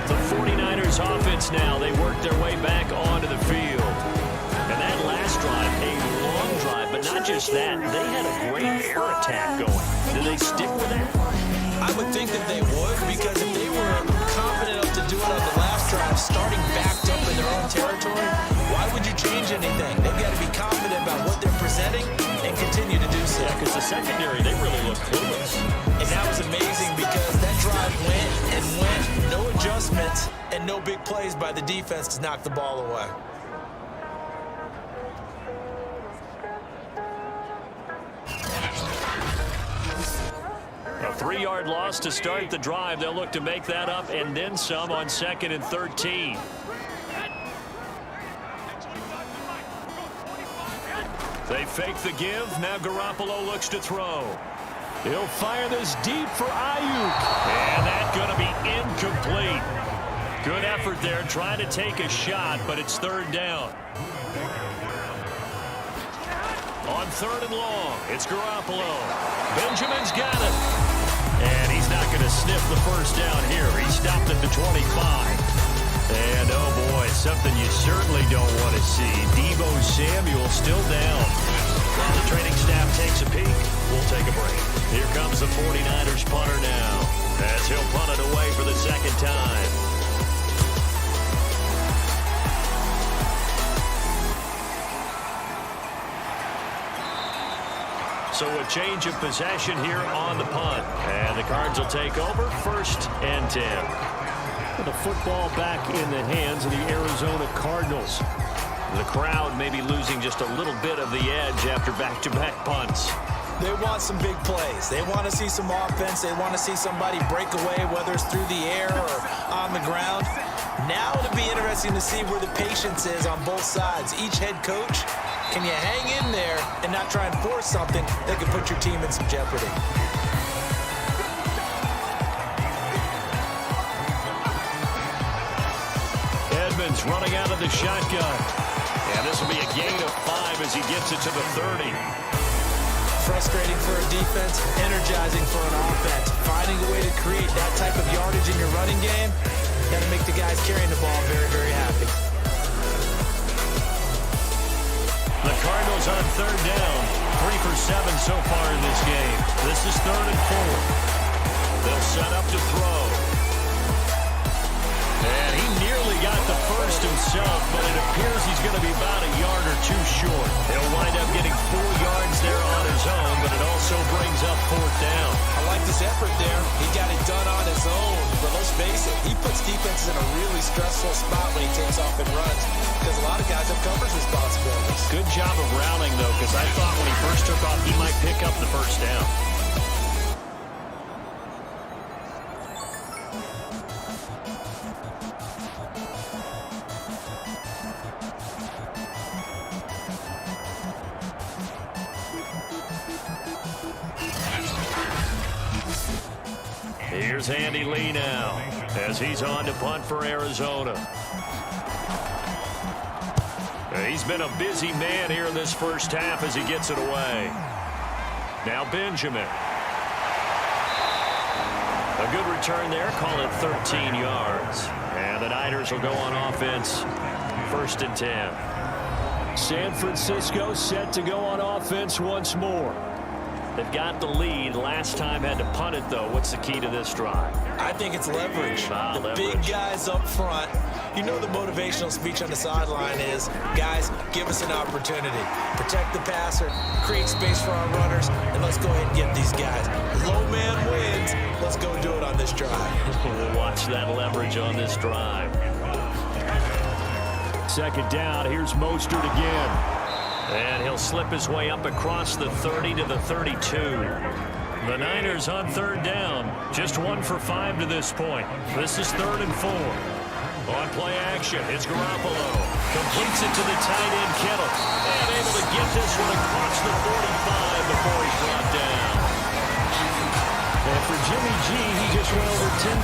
The 49ers offense now, they work their way back onto the field. And that last drive, a long drive, but not just that, they had a great air attack going. Do they stick with that? I would think that they would, because if they were confident enough to do it on the last drive, starting backed up in their own territory, why would you change anything? They've got to be confident about what they're presenting and continue to do so. Yeah, because the secondary, they really look clueless. And that was amazing because that drive went and went, no adjustments and no big plays by the defense to knock the ball away. A 3-yard loss to start the drive. They'll look to make that up and then some on 2nd and 13. They fake the give. Now Garoppolo looks to throw. He'll fire this deep for Ayuk. And that's going to be incomplete. Good effort there trying to take a shot, but it's 3rd down. On 3rd and long, it's Garoppolo. Benjamin's got it. And he's not going to sniff the first down here. He stopped at the 25. And, oh, boy, something you certainly don't want to see. Deebo Samuel still down. While the training staff takes a peek, we'll take a break. Here comes the 49ers punter now as he'll punt it away for the 2nd time. So a change of possession here on the punt. And the Cards will take over 1st and 10. With the football back in the hands of the Arizona Cardinals. The crowd may be losing just a little bit of the edge after back-to-back punts. They want some big plays. They want to see some offense. They want to see somebody break away, whether it's through the air or on the ground. Now it'll be interesting to see where the patience is on both sides. Each head coach, can you hang in there and not try and force something that could put your team in some jeopardy? Edmonds running out of the shotgun. And this will be a gain of 5 as he gets it to the 30. Frustrating for a defense, energizing for an offense. Finding a way to create that type of yardage in your running game, that'll make the guys carrying the ball very, very happy. The Cardinals on third down. 3 for 7 so far in this game. This is 3rd and 4. They'll set up to throw. And he nearly got the first himself, but it appears he's going to be about a yard or 2 short. He'll wind up getting 4 yards there on his own, but it also brings up 4th down. I like this effort there. He got it done on his own, but let's face it, he puts defenses in a really stressful spot when he takes off and runs, because a lot of guys have coverage responsibilities. Good job of routing, though, because I thought when he first took off, he might pick up the first down. Here's Andy Lee now as he's on to punt for Arizona. He's been a busy man here in this first half as he gets it away. Now Benjamin. A good return there. Call it 13 yards. And the Niners will go on offense. 1st and 10. San Francisco set to go on offense once more. They've got the lead. Last time had to punt it, though. What's the key to this drive? I think it's leverage. Leverage. Big guys up front. You know the motivational speech on the sideline is, guys, give us an opportunity. Protect the passer, create space for our runners, and let's go ahead and get these guys. Low man wins. Let's go do it on this drive. We'll watch that leverage on this drive. 2nd down. Here's Mostert again. And he'll slip his way up across the 30 to the 32. The Niners on 3rd down. Just 1 for 5 to this point. This is 3rd and 4. On play action, it's Garoppolo. Completes it to the tight end, Kittle. And able to get this one across the 45 before he's brought down. And for Jimmy G, he just went over 10,000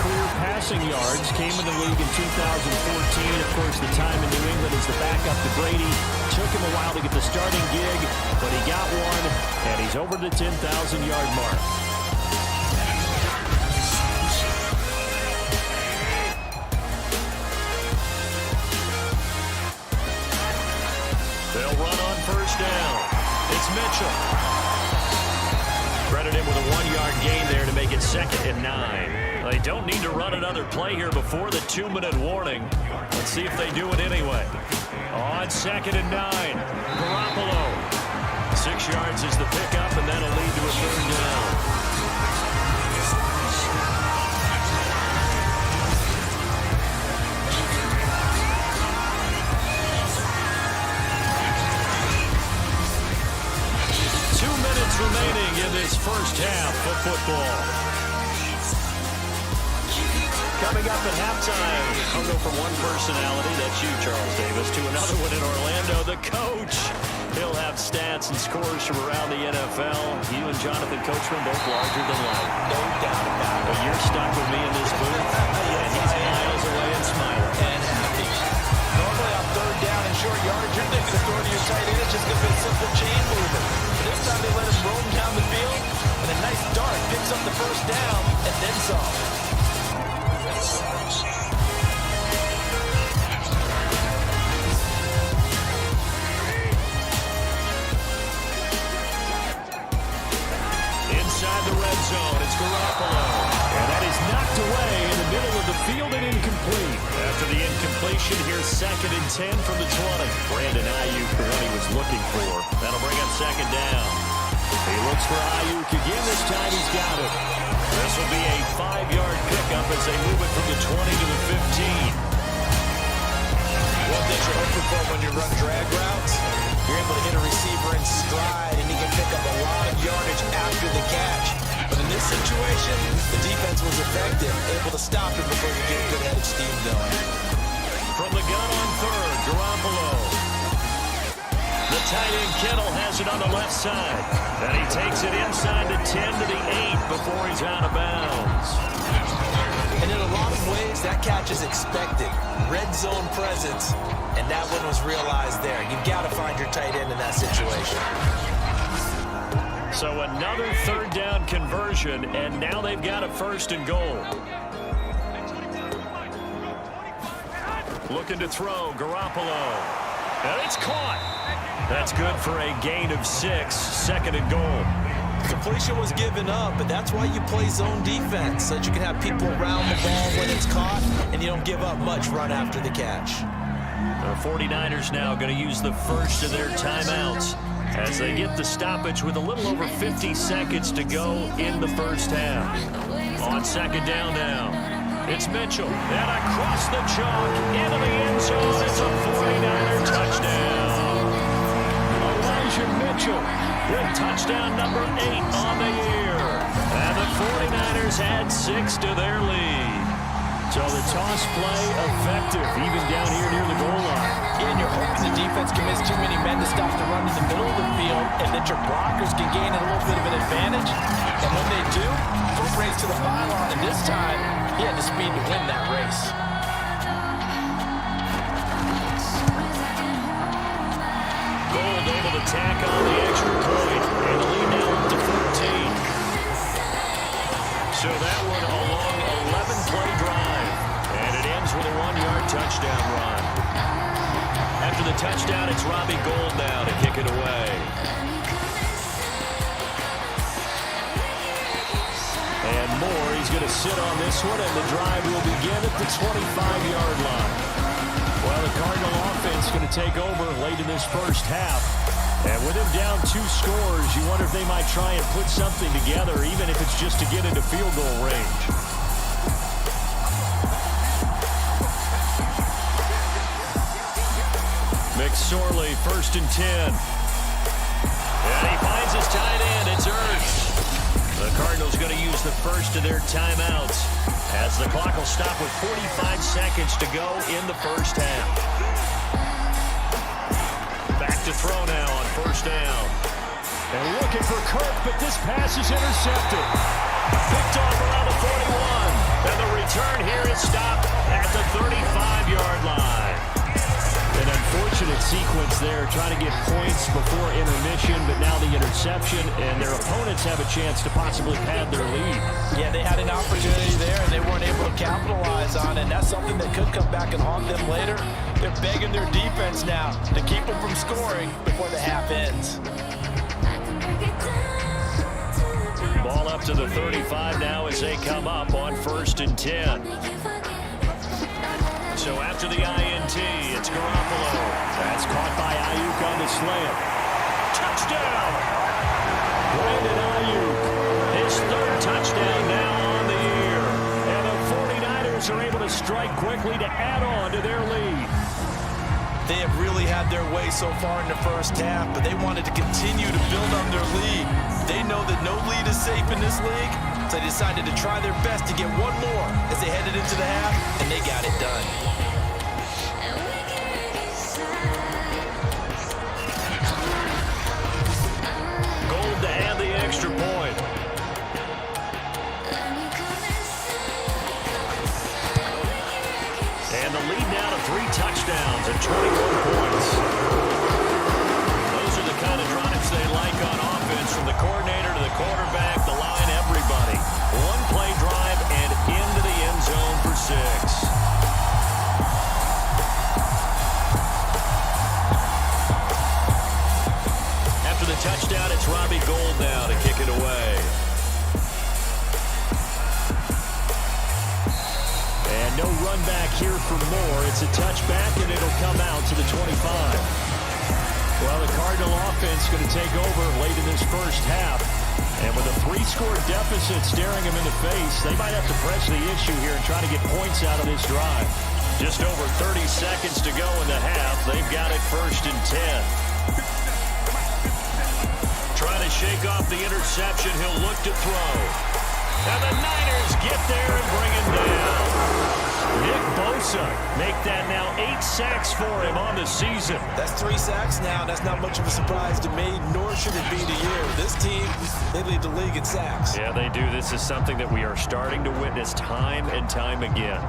career passing yards. Came in the league in 2014. Of course, the time in New England as the backup to Brady. Took him a while to get the starting gig, but he got one, and he's over the 10,000-yard mark. They'll run on 1st down. It's Mitchell. Credit him with a 1-yard gain there to make it 2nd and 9. They don't need to run another play here before the 2-minute warning. Let's see if they do it anyway. On 2nd and 9, Garoppolo. 6 yards is the pickup, and that'll lead to a 3rd down. Remaining in this first half of football. Coming up at halftime, I'll go from one personality, that's you, Charles Davis, to another one in Orlando, the coach. He'll have stats and scores from around the NFL. You and Jonathan Coachman both larger than life. No doubt about it. But you're stuck with me in this booth, and he's miles away and smiling. And happy. Normally on 3rd down and short yardage, you're thinking of throwing to your tight end. It's just going to be a simple chain movement. This time they let him roam down the field, and a nice dart picks up the 1st down, and then some. Inside the red zone, it's Garoppolo. And that is knocked away in the middle of the field and incomplete. After the incompletion, here's 2nd and 10 from the 20. Brandon Ayuk for what he was looking for. That'll bring up 2nd down. He looks for Ayuk again. This time he's got it. This will be a 5-yard pickup as they move it from the 20 to the 15. One thing you're hoping for when you run drag routes, you're able to hit a receiver in stride, and he can pick up a lot of yardage after the catch. But in this situation, the defense was effective, able to stop him before he get a good head of steam going. From the gun on third, Garoppolo. The tight end Kittle has it on the left side. And he takes it inside the 10 to the 8 before he's out of bounds. And in a lot of ways, that catch is expected. Red zone presence, and that one was realized there. You've got to find your tight end in that situation. So another third down conversion, and now they've got a 1st and goal. Looking to throw, Garoppolo. And it's caught. That's good for a gain of 6, 2nd and goal. Completion was given up, but that's why you play zone defense, so that you can have people around the ball when it's caught, and you don't give up much run after the catch. The 49ers now going to use the first of their timeouts as they get the stoppage with a little over 50 seconds to go in the first half. On 2nd down now, it's Mitchell. And across the chalk into the end zone. It's a 49er touchdown. Elijah Mitchell with touchdown number 8 on the year. And the 49ers add 6 to their lead. So the toss play effective, even down here near the goal line. And you're hoping the defense commits too many men to stop the run in the middle of the field, and that your blockers can gain a little bit of an advantage. And when they do, foot race to the pylon, and this time, he had the speed to win that race. Gold able to tack on the extra point, and the lead now up to 14. So that one a long 11-play drive, and it ends with a 1-yard touchdown run. After the touchdown, it's Robbie Gould now to kick it away. And Moore, he's going to sit on this one, and the drive will begin at the 25-yard line. Well, the Cardinal offense going to take over late in this first half. And with him down 2 scores, you wonder if they might try and put something together, even if it's just to get into field goal range. McSorley, 1st and 10. And he finds his tight end. It's Ertz. The Cardinals going to use the first of their timeouts as the clock will stop with 45 seconds to go in the first half. Back to throw now on 1st down. And looking for Kirk, but this pass is intercepted. Picked off around the 41. And the return here is stopped at the 35-yard line. An unfortunate sequence there, trying to get points before intermission, but now the interception, and their opponents have a chance to possibly pad their lead. Yeah, they had an opportunity there, and they weren't able to capitalize on it, and that's something that could come back and haunt them later. They're begging their defense now to keep them from scoring before the half ends. Ball up to the 35 now as they come up on 1st and 10. So after the INT, it's Garoppolo. That's caught by Ayuk on the slant. Touchdown! Brandon Ayuk, his 3rd touchdown now on the year. And the 49ers are able to strike quickly to add on to their lead. They have really had their way so far in the first half, but they wanted to continue to build on their lead. They know that no lead is safe in this league, so they decided to try their best to get one more as they headed into the half, and they got it done. Gold to add the extra point. And the lead now to 3 touchdowns and 21 points. Those are the kind of drives they like on offense, from the coordinator to the quarterback, the line, everybody. 1-play drive and into the end zone for 6. After the touchdown, it's Robbie Gould now to kick it away. And no run back here for Moore. It's a touchback, and it'll come out to the 25. Well, the Cardinal offense going to take over late in this first half. And with a 3-score deficit staring them in the face, they might have to press the issue here and try to get points out of this drive. Just over 30 seconds to go in the half. They've got it 1st and 10. Trying to shake off the interception. He'll look to throw. And the Niners get there and bring him down. Nick Bosa make that now 8 sacks for him on the season. That's 3 sacks now. That's not much of a surprise to me, nor should it be to you. This team, they lead the league in sacks. Yeah, they do. This is something that we are starting to witness time and time again.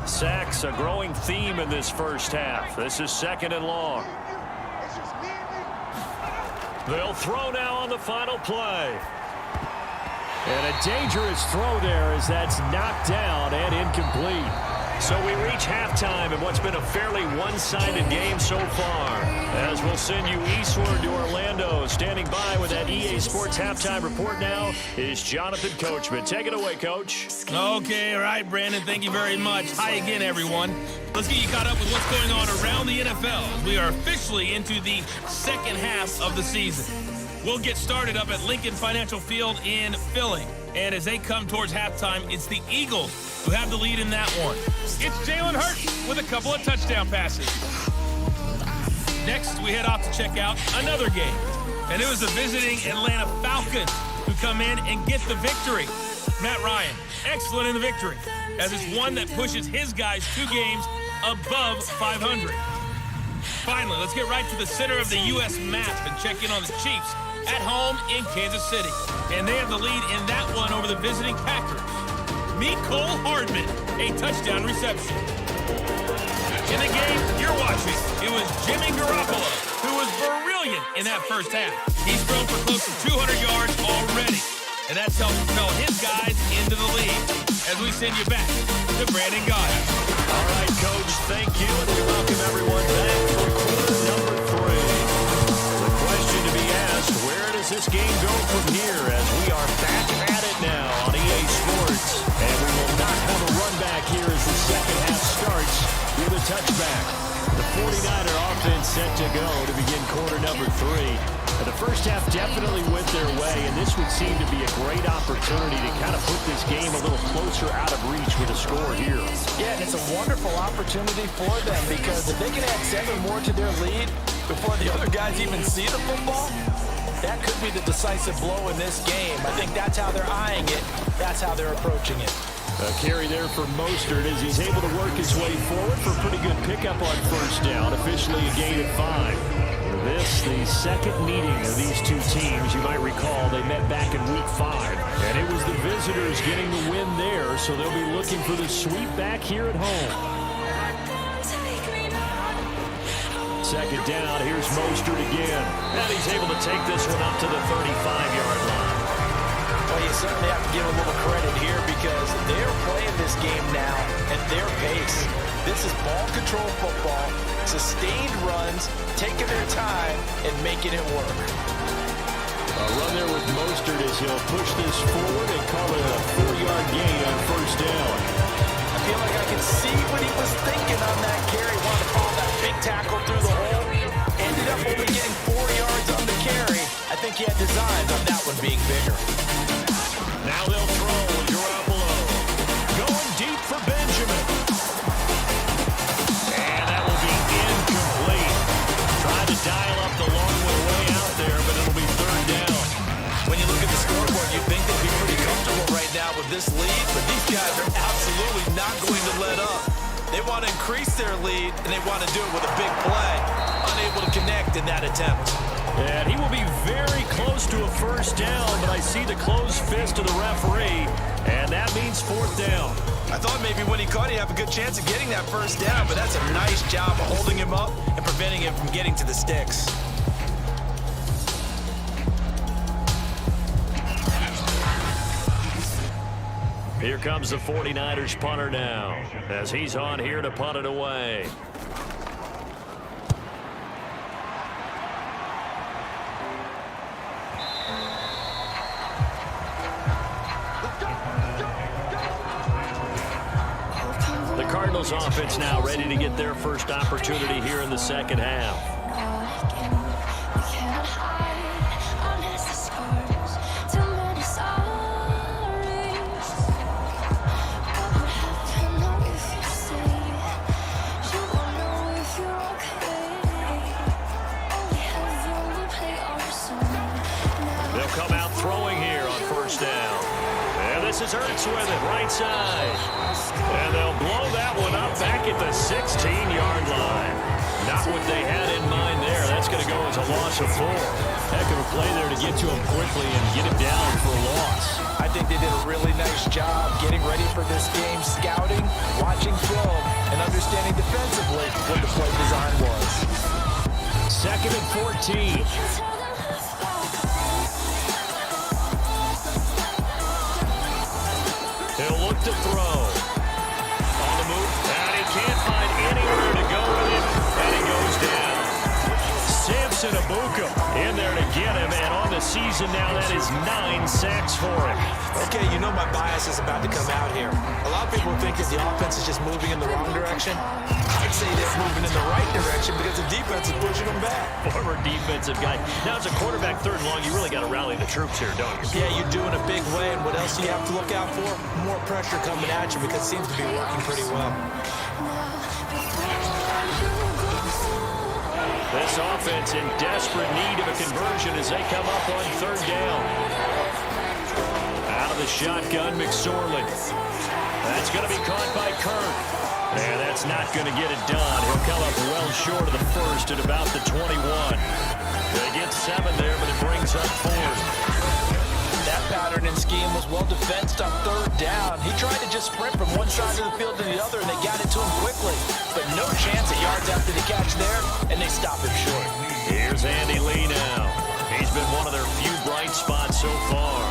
Sacks, a growing theme in this first half. This is 2nd and long. They'll throw now on the final play. And a dangerous throw there as that's knocked down and incomplete. So we reach halftime in what's been a fairly one-sided game so far. As we'll send you eastward to Orlando. Standing by with that EA Sports halftime report now is Jonathan Coachman. Take it away, Coach. Okay, all right, Brandon. Thank you very much. Hi again, everyone. Let's get you caught up with what's going on around the NFL. We are officially into the second half of the season. We'll get started up at Lincoln Financial Field in Philly. And as they come towards halftime, it's the Eagles who have the lead in that one. It's Jalen Hurts with a couple of touchdown passes. Next, we head off to check out another game. And it was the visiting Atlanta Falcons who come in and get the victory. Matt Ryan, excellent in the victory, as it's one that pushes his guys 2 games above 500. Finally, let's get right to the center of the U.S. map and check in on the Chiefs at home in Kansas City. And they have the lead in that one over the visiting Packers. Mecole Hardman, a touchdown reception. In the game you're watching, it was Jimmy Garoppolo, who was brilliant in that first half. He's thrown for close to 200 yards already, and that's helped propel his guys into the lead. As we send you back to Brandon Gaudin. All right, Coach, thank you, and we welcome everyone back for quarter number 3. The question to be asked, where does this game go from here as we are back at it now on EA Sports? And we will not have a run back here as the second half starts with a touchback. The 49er offense set to go to begin quarter number 3. The first half definitely went their way, and this would seem to be a great opportunity to kind of put this game a little closer out of reach with a score here. Yeah, and it's a wonderful opportunity for them because if they can add 7 more to their lead before the other guys even see the football, that could be the decisive blow in this game. I think that's how they're eyeing it. That's how they're approaching it. A carry there for Mostert as he's able to work his way forward for a pretty good pickup on first down. Officially a gain of 5. This, the second meeting of these 2 teams. You might recall they met back in week 5. And it was the visitors getting the win there, so they'll be looking for the sweep back here at home. Second down, here's Mostert again. And he's able to take this one up to the 35-yard line. Well, you certainly have to give a little credit here because they're playing this game now at their pace. This is ball control football, sustained runs, taking their time and making it work. A run there with Mostert as he'll push this forward and call it a 4-yard gain on first down. I feel like I can see what he was thinking on that carry. Wanted to follow that big tackle through the hole. Ended up only getting 4 yards on the carry. I think he had designs on that one being bigger. Now they'll throw with Garoppolo. Going deep for Benjamin. And that will be incomplete. Trying to dial up the long way out there, but it'll be 3rd down. When you look at the scoreboard, you'd think they'd be pretty comfortable right now with this lead, but these guys are absolutely not going to let up. They want to increase their lead, and they want to do it with a big play. Unable to connect in that attempt. And he will be very close to a first down, but I see the closed fist of the referee, and that means 4th down. I thought maybe when he caught, he'd have a good chance of getting that first down, but that's a nice job of holding him up and preventing him from getting to the sticks. Here comes the 49ers punter now, as he's on here to punt it away. The Cardinals offense now ready to get their first opportunity here in the second half. You won't know if you This is Ertz with it, right side. And they'll blow that one up back at the 16-yard line. Not what they had in mind there. That's going to go as a loss of 4. Heck of a play there to get to him quickly and get him down for a loss. I think they did a really nice job getting ready for this game, scouting, watching film, and understanding defensively what the play design was. 2nd and 14. He'll look to throw. On the move, and he can't find anywhere to go with it, and he goes down. Samson Abuka in there to get him, and on the season now, that is 9 sacks for him. Okay, you know my bias is about to come out here. A lot of people think that the offense is just moving in the wrong direction. I'd say they're moving in the right direction because the defense is pushing them back. Former defensive guy. Now, as a quarterback, 3rd and long, you really got to rally the troops here, don't you? Yeah, you do in a big way, and what else do you have to look out for? More pressure coming at you because it seems to be working pretty well. This offense in desperate need of a conversion as they come up on 3rd down. Out of the shotgun, McSorley. That's going to be caught by Kirk. And that's not going to get it done. He'll come up well short of the first at about the 21. They get 7 there, but it brings up 4th. That pattern and scheme was well defensed on 3rd down. He tried to just sprint from one side of the field to the other, and they got it to him quickly. But no chance of yards after the catch there, and they stop him short. Here's Andy Lee now. He's been one of their few bright spots so far.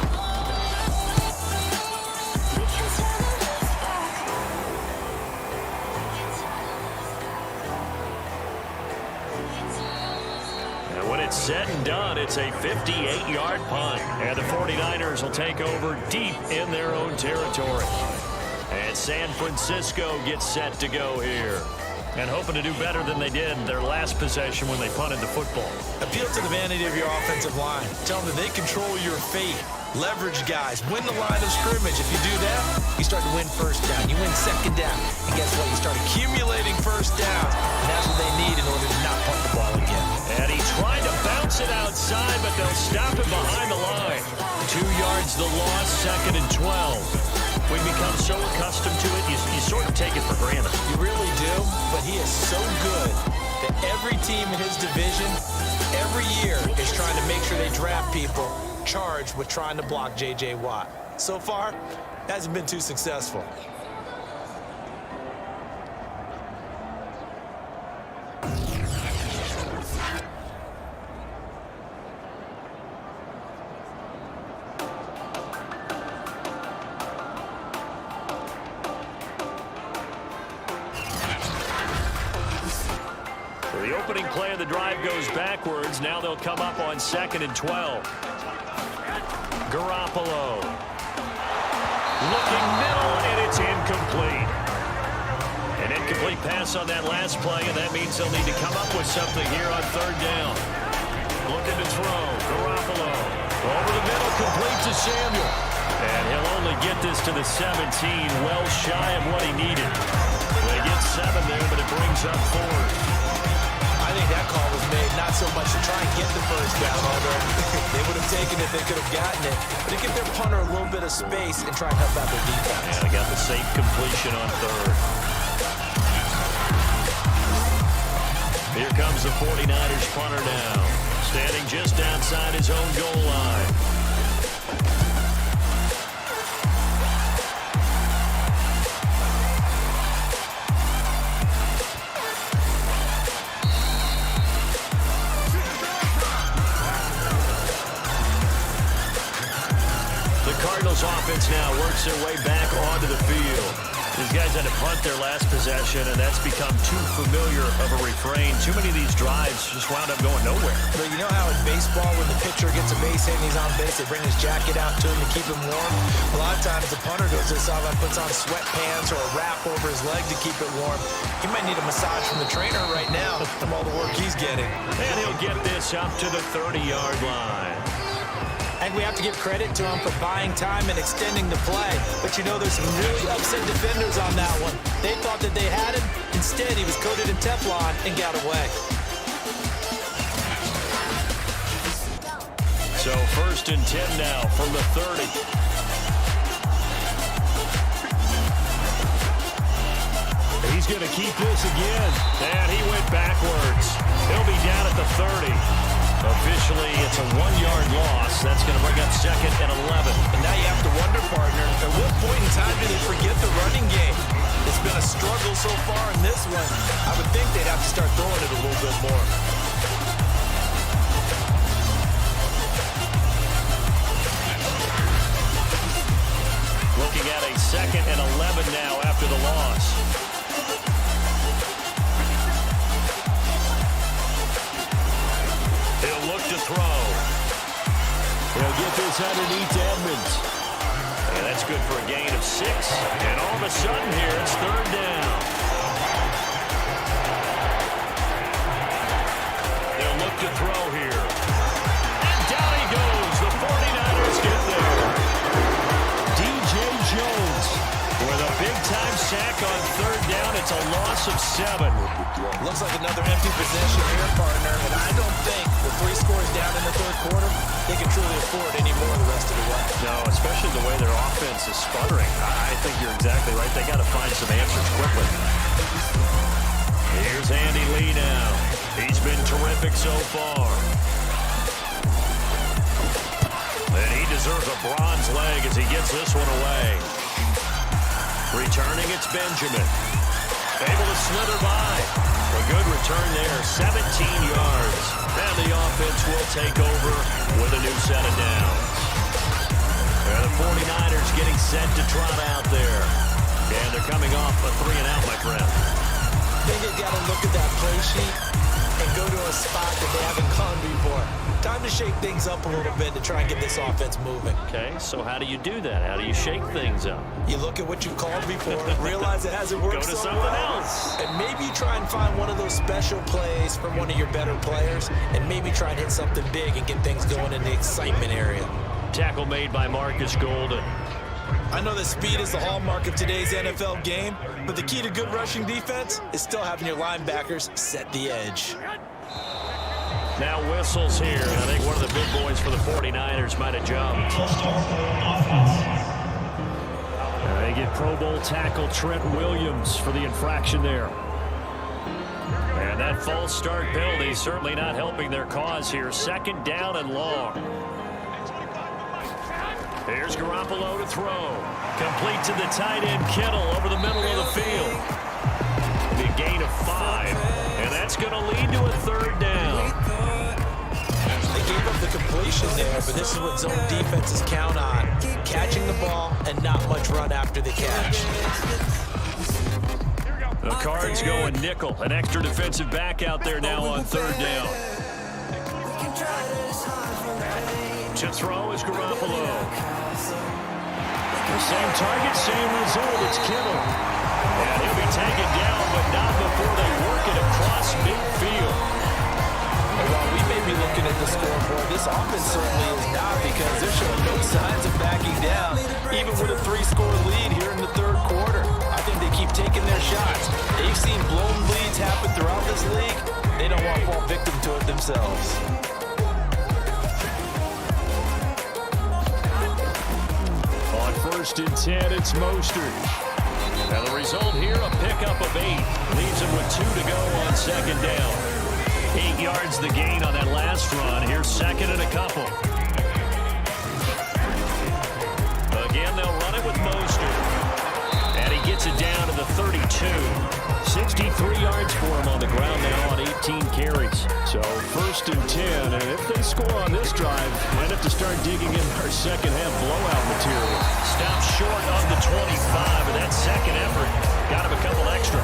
When it's said and done, it's a 58-yard punt. And the 49ers will take over deep in their own territory. And San Francisco gets set to go here. And hoping to do better than they did their last possession when they punted the football. Appeal to the vanity of your offensive line. Tell them that they control your fate. Leverage guys. Win the line of scrimmage. If you do that, you start to win 1st down. You win 2nd down. And guess what? You start accumulating 1st downs. And that's what they need in order to not punt the ball again. And he tried to bounce it outside, but they'll stop him behind the line. 2 yards the loss, 2nd and 12. We become so accustomed to it, you sort of take it for granted. You really do, but he is so good that every team in his division, every year, is trying to make sure they draft people charged with trying to block J.J. Watt. So far, hasn't been too successful. The opening play of the drive goes backwards. Now they'll come up on 2nd and 12. Garoppolo. Looking middle, and it's incomplete. An incomplete pass on that last play, and that means they'll need to come up with something here on 3rd down. Looking to throw. Garoppolo. Over the middle, complete to Samuel. And he'll only get this to the 17, well shy of what he needed. They get 7 there, but it brings up 4. I think that call was made not so much to try and get the 1st down, although they would have taken it, they could have gotten it, but to give their punter a little bit of space and try and help out their defense. And they got the safe completion on 3rd. Here comes the 49ers punter now, standing just outside his own goal line. Offense now works their way back onto the field. These guys had to punt their last possession, and that's become too familiar of a refrain. Too many of these drives just wound up going nowhere. But you know how in baseball, when the pitcher gets a base hit and he's on base, they bring his jacket out to him to keep him warm? A lot of times the punter goes to the sideline, puts on sweatpants or a wrap over his leg to keep it warm. He might need a massage from the trainer right now from all the work he's getting. And he'll get this up to the 30-yard line. And we have to give credit to him for buying time and extending the play. But you know, there's some really upset defenders on that one. They thought that they had him. Instead, he was coated in Teflon and got away. So 1st and 10 now from the 30. He's going to keep this again. And he went backwards. He'll be down at the 30. Officially, it's a 1-yard loss. That's going to bring up 2nd and 11. And now you have to wonder, partner, at what point in time do they forget the running game? It's been a struggle so far in this one. I would think they'd have to start throwing it a little bit more. Looking at a 2nd and 11 now after the loss. He'll look to throw. He'll get this underneath to Edmonds. And that's good for a gain of 6. And all of a sudden here, it's 3rd down. They'll look to throw here. And down he goes. The 49ers get there. DJ Jones with a big-time sack on 3rd down. It's a loss of 7. Looks like another empty possession here, partner. And I don't think with 3 scores down in the 3rd quarter, they can truly afford any more the rest of the way. No, especially the way their offense is sputtering. I think you're exactly right. They got to find some answers quickly. Here's Andy Lee now. He's been terrific so far. And he deserves a bronze leg as he gets this one away. Returning, it's Benjamin. Able to slither by. A good return there, 17 yards. And the offense will take over with a new set of downs. And the 49ers getting set to trot out there. And they're coming off a 3-and-out, my friend. I think they've got to look at that play sheet and go to a spot that they haven't gone before. Time to shake things up a little bit to try and get this offense moving. Okay, so how do you do that? How do you shake things up? You look at what you've called before, realize it hasn't worked Go to so something well. else. And maybe you try and find one of those special plays from one of your better players, and maybe try and hit something big and get things going in the excitement area. Tackle made by Marcus Golden. I know that speed is the hallmark of today's NFL game, but the key to good rushing defense is still having your linebackers set the edge. Now whistles here, and I think one of the big boys for the 49ers might have jumped. They get Pro Bowl tackle Trent Williams for the infraction there. And that false start penalty certainly not helping their cause here. 2nd down and long. Here's Garoppolo to throw. Complete to the tight end Kittle over the middle of the field. A gain of 5. And that's going to lead to a 3rd down. They gave up the completion there, but this is what zone defenses count on. Catching the ball and not much run after the catch. The Cards going nickel. An extra defensive back out there now on 3rd down. To throw is Garoppolo. Same target, same result. It's Kittle. And he'll be taken down, but not before they work it across midfield. And while we may be looking at the scoreboard, this offense certainly is not, because they're showing no signs of backing down, even with a 3-score lead here in the 3rd quarter. I think they keep taking their shots. They've seen blown leads happen throughout this league. They don't want to fall victim to it themselves. On 1st and 10, it's Mostert. Now the result here, a pickup of 8. Leaves him with 2 to go on 2nd down. 8 yards the gain on that last run. Here's 2nd and a couple. Again, they'll run it with Mostert. And he gets it down to the 32. 63 yards for him on the ground now on 18 carries. So 1st and 10, and if they score on this drive, might have to start digging in our second half blowout material. Stopped short of the 25, and that second effort got him a couple extra.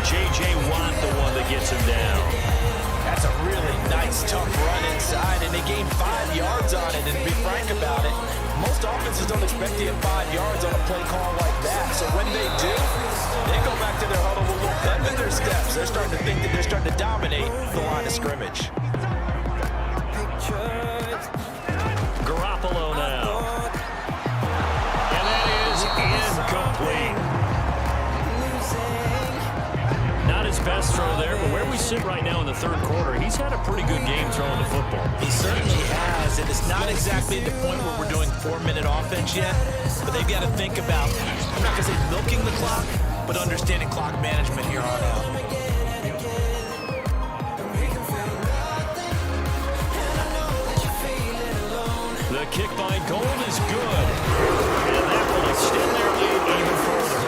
J.J. Watt, the one that gets him down. That's a really nice, tough run inside, and they gained 5 yards on it. And to be frank about it, most offenses don't expect to get 5 yards on a play call like that. So when they do, they go back to their huddle with a little pep in their steps. They're starting to think that they're starting to dominate the line of scrimmage. Garoppolo now. And that is incomplete. Not his best throw there, but where we sit right now in the 3rd quarter, he's had a pretty good game throwing the football. He certainly has, and it's not exactly at the point where we're doing 4-minute offense yet, but they've got to think about, I'm not going to say milking the clock, but but understanding clock management here on out. The kick by Gold is good. And that will extend their lead even further.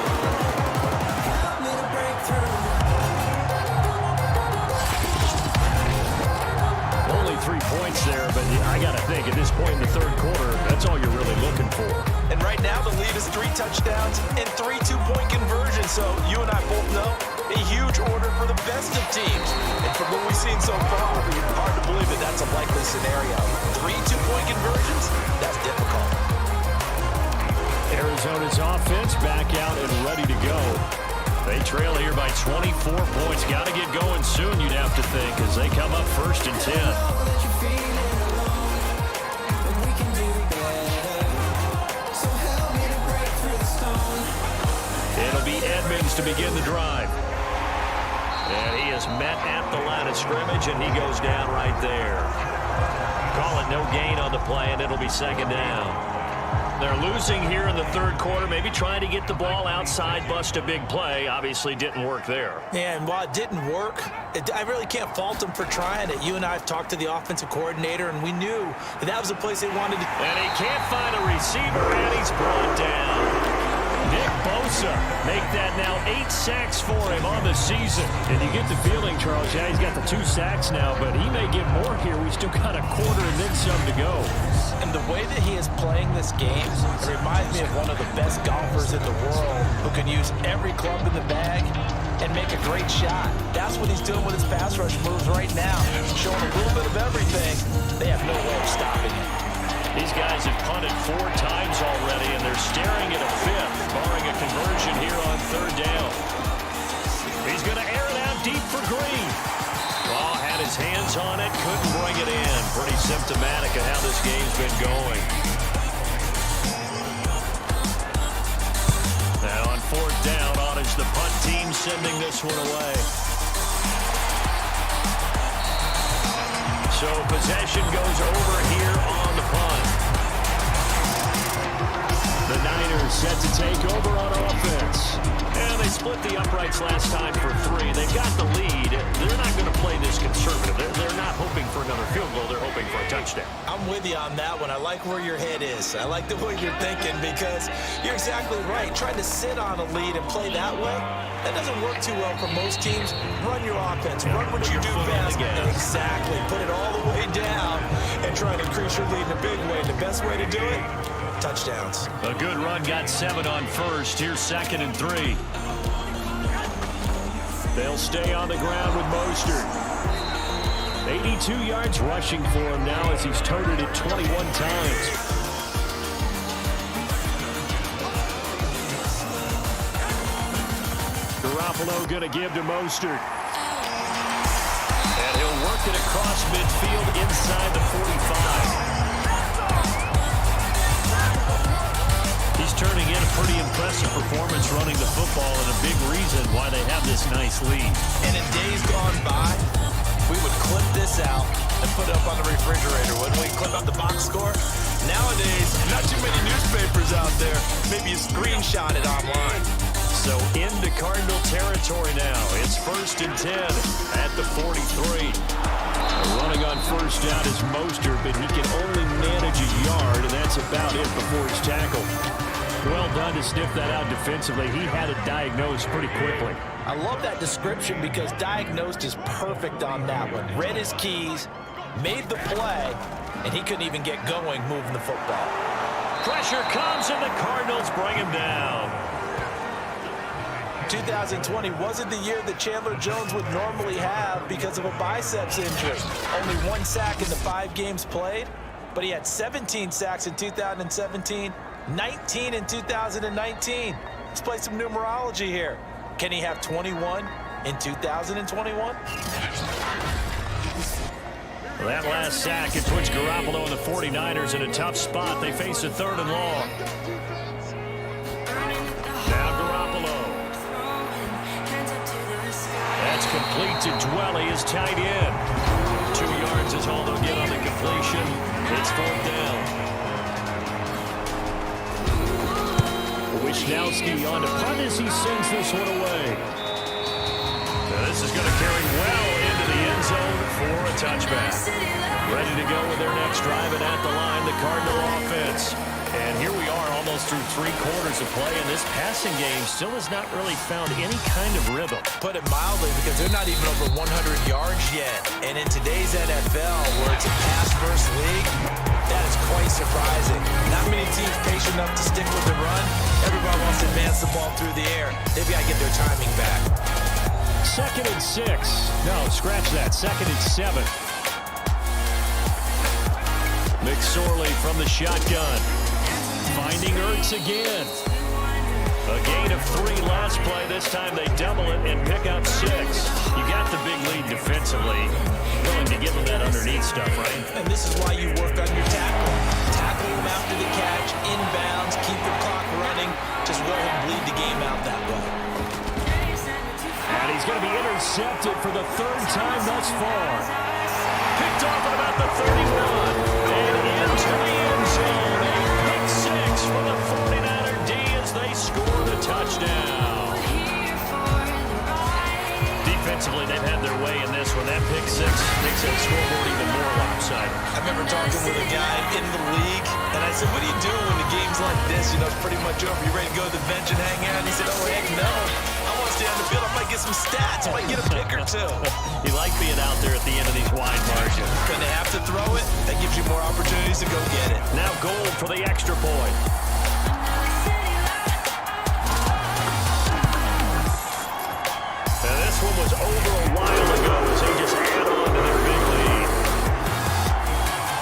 Only 3 points there, but I got to think at this point in the third quarter, that's all you're really looking for. And right now the lead is 3 touchdowns and 3 two-point conversions. So you and I both know a huge order for the best of teams. And from what we've seen so far, hard to believe that that's a likely scenario. 3 two-point conversions, that's difficult. Arizona's offense back out and ready to go. They trail here by 24 points. Got to get going soon, you'd have to think, as they come up 1st and 10. It'll be Edmonds to begin the drive. And he is met at the line of scrimmage, and he goes down right there. Call it no gain on the play, and it'll be 2nd down. They're losing here in the third quarter, maybe trying to get the ball outside, bust a big play. Obviously didn't work there. Yeah, and while it didn't work, I really can't fault them for trying it. You and I have talked to the offensive coordinator, and we knew that was the place they wanted to. And he can't find a receiver, and he's brought down. Nick Bosa make that now 8 sacks for him on the season. And you get the feeling, Charles, yeah, he's got the 2 sacks now, but he may get more here. We still got a quarter and then some to go. And the way that he is playing this game reminds me of one of the best golfers in the world who can use every club in the bag and make a great shot. That's what he's doing with his pass rush moves right now. Showing a little bit of everything. They have no way of stopping it. These guys have punted 4 times already, and they're staring at a 5th, barring a conversion here on 3rd down. He's going to air it out deep for Green. Well, had his hands on it, couldn't bring it in. Pretty symptomatic of how this game's been going. And on 4th down, on is the punt team sending this one away. So possession goes over here on the punt. The Niners set to take over on offense. And they split the uprights last time for 3. They've got the lead. They're not going to play this conservative. They're not hoping for another field goal. They're hoping for a touchdown. I'm with you on that one. I like where your head is. I like the way you're thinking because you're exactly right. Trying to sit on a lead and play that way, that doesn't work too well for most teams. Run your offense. Run what you do best. Exactly. Put it all the way down and try to increase your lead in a big way. The best way to do it, touchdowns. A good run got 7 on 1st. Here's 2nd and 3. They'll stay on the ground with Mostert. 82 yards rushing for him now as he's toted it 21 times. Garoppolo going to give to Mostert. And he'll work it across midfield inside the 45. He's turning in a pretty impressive performance running the football and a big reason why they have this nice lead. And in days gone by, we would clip this out and put it up on the refrigerator, wouldn't we? Clip out the box score. Nowadays, not too many newspapers out there. Maybe you screenshot it online. So into Cardinal territory now. It's 1st and 10 at the 43. Running on 1st down is Mostert, but he can only manage a yard, and that's about it before he's tackled. Well done to sniff that out defensively. He had it diagnosed pretty quickly. I love that description because diagnosed is perfect on that one. Read his keys, made the play, and he couldn't even get going moving the football. Pressure comes, and the Cardinals bring him down. 2020 wasn't the year that Chandler Jones would normally have because of a biceps injury. Only 1 sack in the 5 games played, but he had 17 sacks in 2017, 19 in 2019. Let's play some numerology here. Can he have 21 in 2021? Well, that last sack, it puts Garoppolo and the 49ers in a tough spot. They face a 3rd and long. Now Garoppolo. That's complete to Dwelly, his tight end. 2 yards is all they'll get on the completion. It's 4th down. We Wishnowski on to punt as he sends this one away. Now this is going to carry well into the end zone for a touchback. Ready to go with their next drive, and at the line, the Cardinal offense. And here we are almost through 3 quarters of play, and this passing game still has not really found any kind of rhythm. Put it mildly, because they're not even over 100 yards yet. And in today's NFL, where it's a pass-first league, that is quite surprising. Not many teams patient enough to stick with the run. Everybody wants to advance the ball through the air. They've got to get their timing back. 2nd and 6. No, scratch that. 2nd and 7. McSorley from the shotgun. Finding Ertz again. A gain of 3 last play. This time they double it and pick up 6. You got the big lead defensively. Willing to give them that underneath stuff, right? And this is why you work on your tackle. Tackle them after the catch, inbounds, keep the clock running. Just go ahead and bleed the game out that way. And he's going to be intercepted for the 3rd time thus far. Picked off at about the 31. And into the end zone. A pick 6 for the 49er D as they score the touchdown. Defensively, they've had their way in this one. That pick 6 makes that scoreboard even more lopsided. I remember talking with a guy in the league, and I said, what do you do when the game's like this? You know, it's pretty much over. You ready to go to the bench and hang out? And he said, oh, heck no. I want to stay on the field. I might get some stats. I might get a pick or 2. You like being out there at the end of these wide margins. When they have to throw it, that gives you more opportunities to go get it. Now goal for the extra point. And this one was over a while ago as they just add on to their big lead.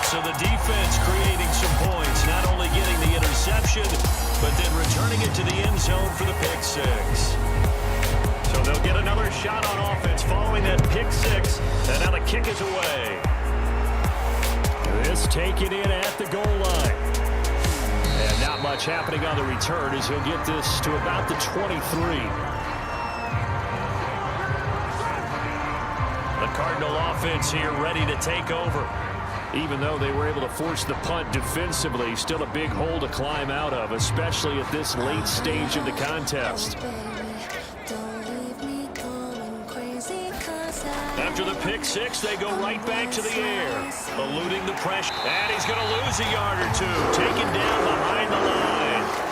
So the defense creating some points, not only getting the interception, but then returning it to the end zone for the pick 6. So they'll get another shot on offense following that pick 6, and now the kick is away. This taken in at the goal line. And not much happening on the return as he'll get this to about the 23. The Cardinal offense here ready to take over. Even though they were able to force the punt defensively, still a big hole to climb out of, especially at this late stage of the contest. After the pick 6, they go right back to the air, eluding the pressure. And he's going to lose a yard or 2, taken down behind the line.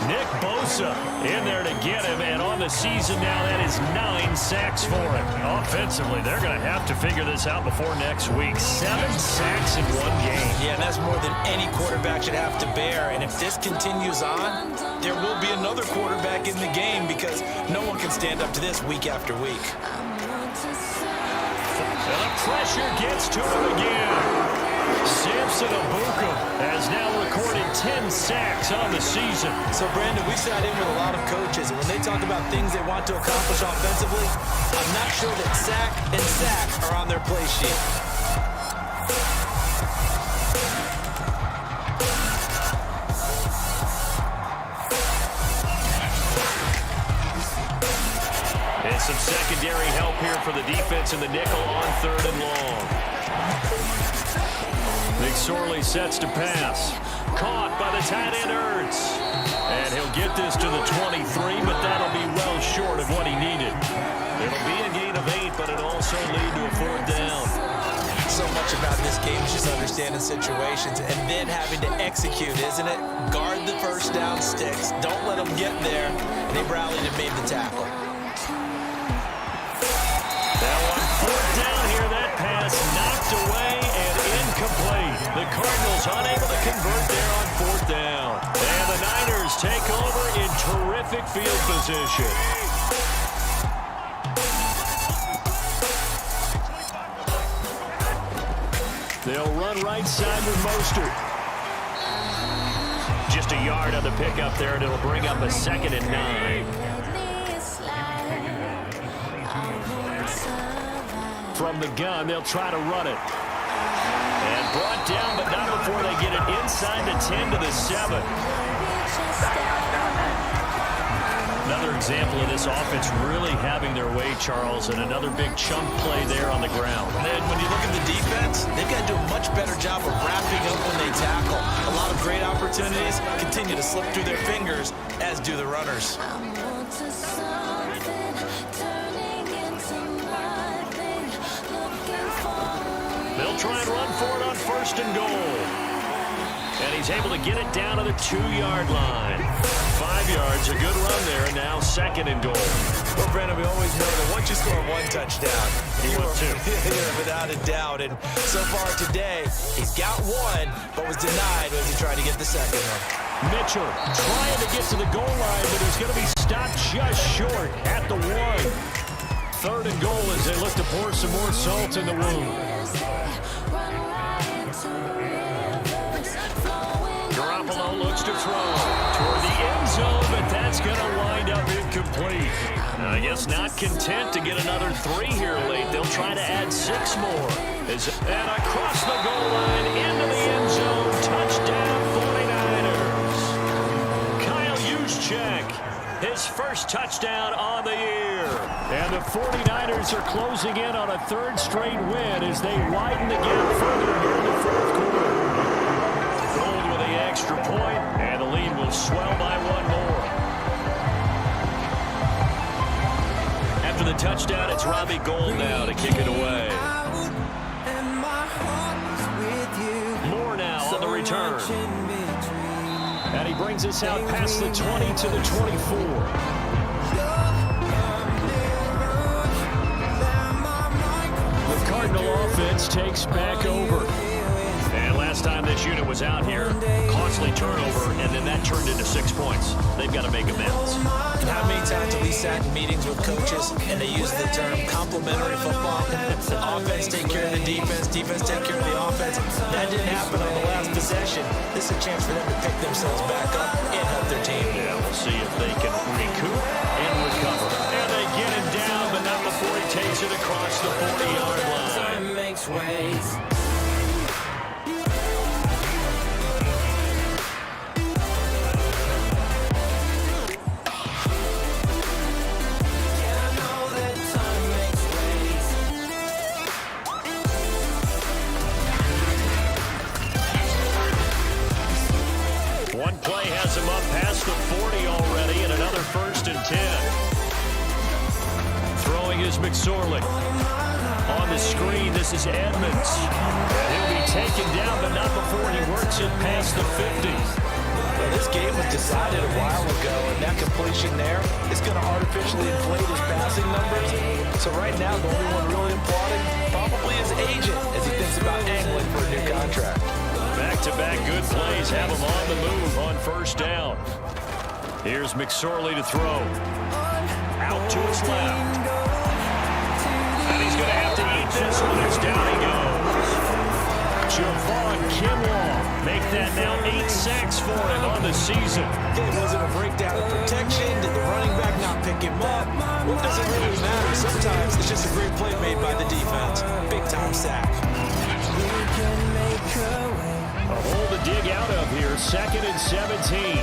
Nick Bosa in there to get him, and on the season now, that is 9 sacks for him. Offensively, they're going to have to figure this out before next week. 7 sacks in 1 game. Yeah, and that's more than any quarterback should have to bear. And if this continues on, there will be another quarterback in the game because no one can stand up to this week after week. And the pressure gets to him again. Samson Abuka has now recorded 10 sacks on the season. So, Brandon, we sat in with a lot of coaches, and when they talk about things they want to accomplish offensively, I'm not sure that sack and sack are on their play sheet. And some secondary help here for the defense in the nickel on 3rd and long. McSorley sets to pass. Caught by the tight end Ertz. And he'll get this to the 23, but that'll be well short of what he needed. It'll be a gain of 8, but it'll also lead to a 4th down. So much about this game is just understanding situations and then having to execute, isn't it? Guard the first down sticks. Don't let them get there. And they rallied and made the tackle. Now on 4th down here, that pass knocked away and incomplete. The Cardinals unable to convert there on 4th down. And the Niners take over in terrific field position. They'll run right side with Mostert. Just a yard on the pickup there, and it'll bring up a 2nd and 9. From the gun, they'll try to run it. And brought down, but not before they get it inside the 10 to the 7. Another example of this offense really having their way, Charles, and another big chunk play there on the ground. And when you look at the defense, they've got to do a much better job of wrapping up when they tackle. A lot of great opportunities continue to slip through their fingers, as do the runners. I'm onto something, turning into nothing, looking for. They'll try and run for it on 1st and goal. And he's able to get it down to the 2-yard line. 5 yards, a good run there, and now 2nd and goal. Well, Brandon, we always know that once you score 1 touchdown, You want 2. you're without a doubt. And so far today, he's got 1, but was denied as he tried to get the 2nd one. Mitchell trying to get to the goal line, but he's going to be stopped just short at the 1. 3rd and goal as they look to pour some more salt in the wound. Garoppolo looks to throw toward the end zone, but that's going to wind up incomplete. I guess not content to get another 3 here late. They'll try to add 6 more. And across the goal line into the end zone. Touchdown 49ers. Kyle Juszczyk, his first touchdown on the year. And the 49ers are closing in on a 3rd straight win as they widen the gap further here in the 4th quarter. Gold with the extra point, and the lead will swell by 1 more. After the touchdown, it's Robbie Gould now to kick it away. Moore now on the return. And he brings us out past the 20 to the 24. Cardinal offense takes back over. And last time this unit was out here, costly turnover, and then that turned into 6 points. They've got to make amends. And how many times have we sat in meetings with coaches and they use the term complementary football? Offense take care of the defense, defense take care of the offense. That didn't happen on the last possession. This is a chance for them to pick themselves back up and help their team. Yeah, we'll see if they can recoup and recover. And they get him down, but not before he takes it across the 40-yard line. Time makes waves. One play has him up past the 40 already, and another 1st and 10. Throwing is McSorley. On the screen, this is Edmonds. And he'll be taken down, but not before he works it past the 50. Well, this game was decided a while ago, and that completion there is going to artificially inflate his passing numbers. So right now, the only one really applauding probably his agent as he thinks about angling for a new contract. Back-to-back good plays have him on the move on 1st down. Here's McSorley to throw. Out to his left. And he's going to have to eat this one as down he goes. Javon Kinlaw make that now 8 sacks for him on the season. It wasn't a breakdown of protection. Did the running back not pick him up? Well, it doesn't really matter. Sometimes it's just a great play made by the defense. Big-time sack. A hole to dig out of here. 2nd and 17.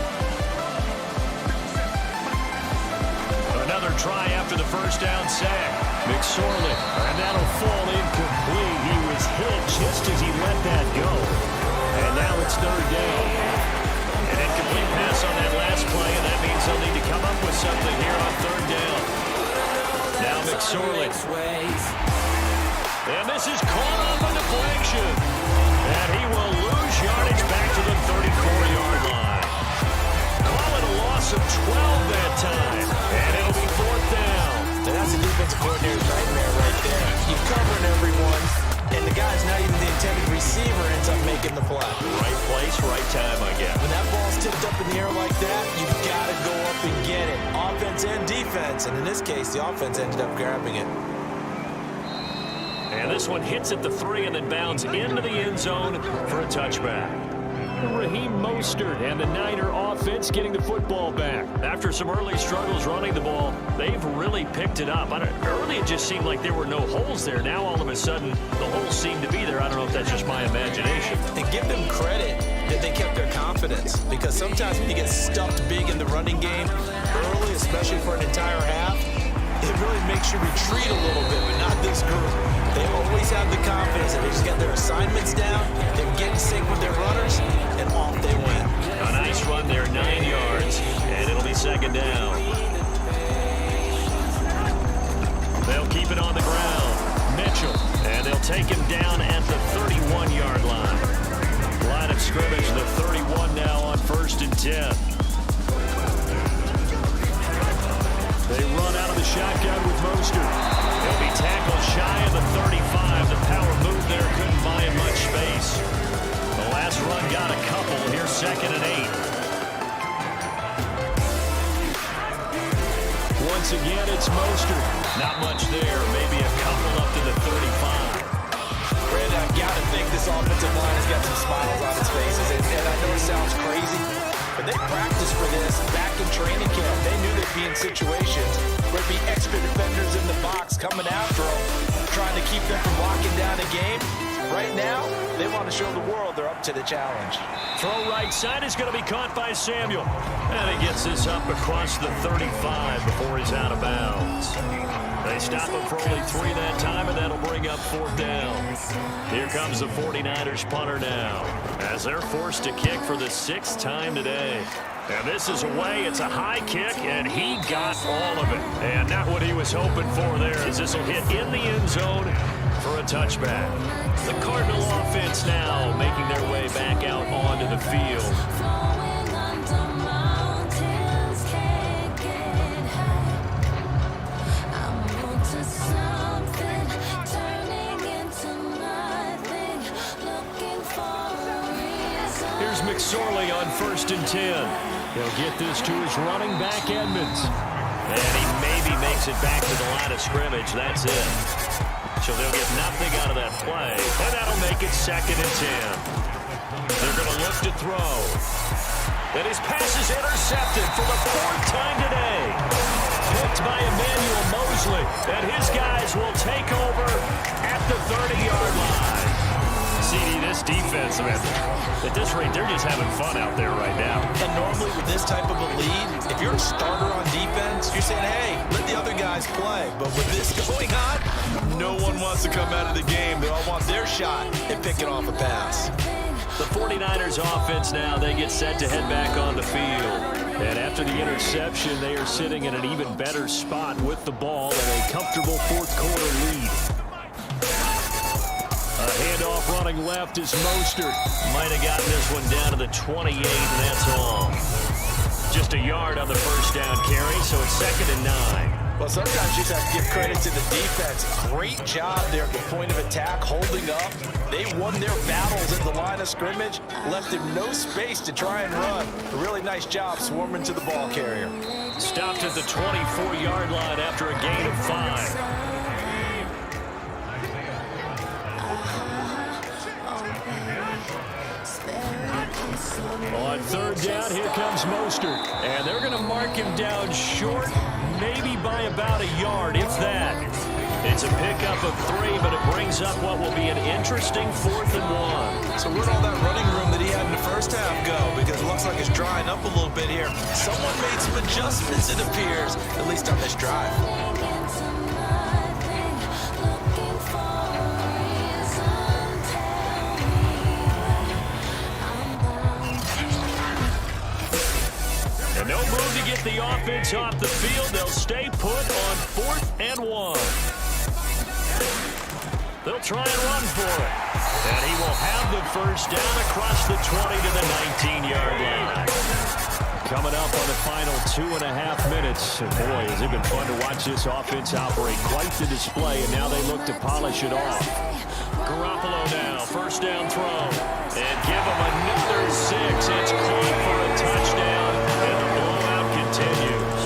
Another try after the 1st down sack. McSorley, and that'll fall incomplete. He was hit just as he let that go. And now it's 3rd down. An incomplete pass on that last play, and that means they'll need to come up with something here on 3rd down. Now McSorley. And this is caught off a deflection. And he will lose yardage back to the 34-yard line. Call it a loss of 12 that time. And it'll be 4th down. And that's a defensive coordinator's nightmare right there. You're covering everyone, and the guy's not even the intended receiver ends up making the play. Right place, right time, I guess. When that ball's tipped up in the air like that, you've got to go up and get it. Offense and defense. And in this case, the offense ended up grabbing it. And this one hits at the 3 and then bounds into the end zone for a touchback. Raheem Mostert and the Niner offense getting the football back. After some early struggles running the ball, they've really picked it up. Early it just seemed like there were no holes there. Now all of a sudden the holes seem to be there. I don't know if that's just my imagination. And give them credit that they kept their confidence, because sometimes when you get stuffed big in the running game early, especially for an entire half, it really makes you retreat a little bit, but not this group. They always have the confidence that they just get their assignments down, they get in sync with their runners, and off they went. A nice run there, 9 yards, and it'll be second down. They'll keep it on the ground. Mitchell, and they'll take him down at the 31-yard line. Line of scrimmage, the 31 now on 1st and 10. They run out of the shotgun with Mostert. He'll be tackled shy of the 35. The power move there couldn't buy him much space. The last run got a couple. Here's 2nd and 8. Once again, it's Mostert. Not much there. Maybe a couple up to the 35. Brandon, I've got to think this offensive line has got some smiles on its faces. And I know it sounds crazy, but they practiced for this back in training camp. They knew they'd be in situations where it'd be extra defenders in the box coming after them, trying to keep them from locking down a game. Right now, they want to show the world they're up to the challenge. Throw right side is going to be caught by Samuel. And he gets this up across the 35 before he's out of bounds. They stop him for only 3 that time, and that'll bring up 4th down. Here comes the 49ers punter now, as they're forced to kick for the 6th time today. And this is away. It's a high kick, and he got all of it. And not what he was hoping for there, as this will hit in the end zone for a touchback. The Cardinal offense now making their way back out onto the field. Here's McSorley on 1st and 10. He'll get this to his running back, Edmonds. And he maybe makes it back to the line of scrimmage. That's it. So they'll get nothing out of that play. And that'll make it 2nd and 10. They're going to look to throw. And his pass is intercepted for the 4th time today. Picked by Emmanuel Mosley. And his guys will take over at the 30-yard line. CD, this defense, man, at this rate, they're just having fun out there right now. And normally with this type of a lead, if you're a starter on defense, you're saying, hey, let the other guys play. But with this going on, no one wants to come out of the game. They all want their shot at picking off a pass. The 49ers offense now, they get set to head back on the field. And after the interception, they are sitting in an even better spot with the ball and a comfortable 4th quarter lead. A handoff running left is Mostert. Might have gotten this one down to the 28, and that's all. Just a yard on the 1st down carry, so it's 2nd and 9. Well, sometimes you just have to give credit to the defense. Great job there at the point of attack, holding up. They won their battles at the line of scrimmage, left him no space to try and run. A really nice job swarming to the ball carrier. Stopped at the 24-yard line after a gain of 5. On 3rd down, here comes Mostert. And they're going to mark him down short, maybe by about a yard, if that. It's a pickup of 3, but it brings up what will be an interesting 4th and 1. So where'd all that running room that he had in the first half go? Because it looks like it's drying up a little bit here. Someone made some adjustments, it appears, at least on this drive. And no move to get the offense off the field. They'll stay put on 4th and 1. They'll try and run for it. And he will have the 1st down across the 20 to the 19-yard line. Coming up on the final 2.5 minutes. And boy, has it been fun to watch this offense operate. Quite the display, and now they look to polish it off. Garoppolo now, 1st down throw. And give him another 6. It's caught for a touchdown, and the blowout continues.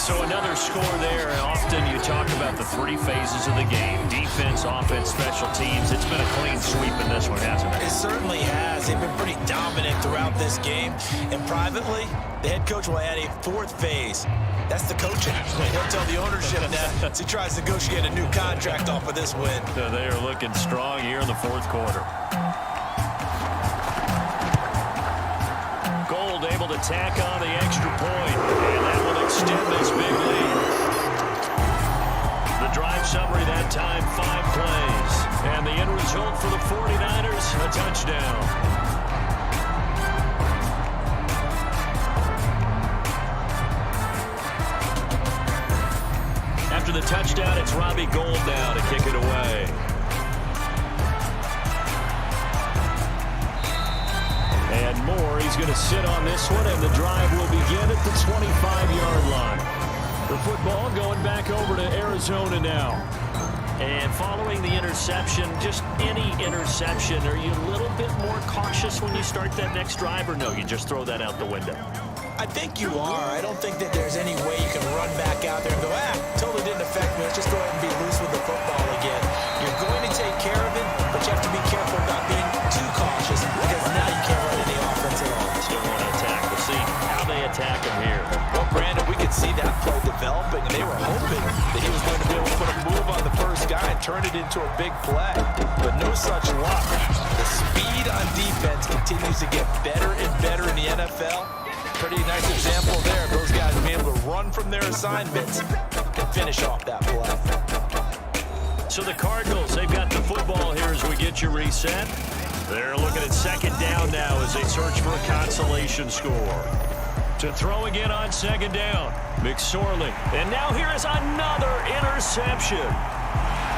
So another score there. Often you talk about at the three phases of the game: defense, offense, special teams. It's been a clean sweep in this one, hasn't it? It certainly has. They've been pretty dominant throughout this game. And privately, the head coach will add a fourth phase. That's the coaching. He'll tell the ownership that as he tries to negotiate a new contract off of this win. So they are looking strong here in the fourth quarter. Gold able to tack on the extra point, and that will extend this big lead. The drive summary that time, 5 plays. And the end result for the 49ers, a touchdown. After the touchdown, it's Robbie Gould now to kick it away. And Moore, he's going to sit on this one, and the drive will begin at the 25-yard line. The football going back over to Arizona now. And following the interception, just any interception, are you a little bit more cautious when you start that next drive, or no, you just throw that out the window? I think you are. I don't think that there's any way you can run back out there and go, totally didn't affect me. Let's just go ahead and be loose with the football again. You're going to take care of it, but you have to be careful about being too cautious because now you can't run any offense at all. Still want to attack. We'll see how they attack him here. Well, Brandon, we could see that play developing, and they were hoping that he was going to be able to put a move on the first guy and turn it into a big play, but no such luck. The speed on defense continues to get better and better in the NFL. Pretty nice example there. Those guys being able to run from their assignments and finish off that play. So the Cardinals, they've got the football here as we get you reset. They're looking at second down now as they search for a consolation score. To throw again on second down, McSorley. And now here is another interception.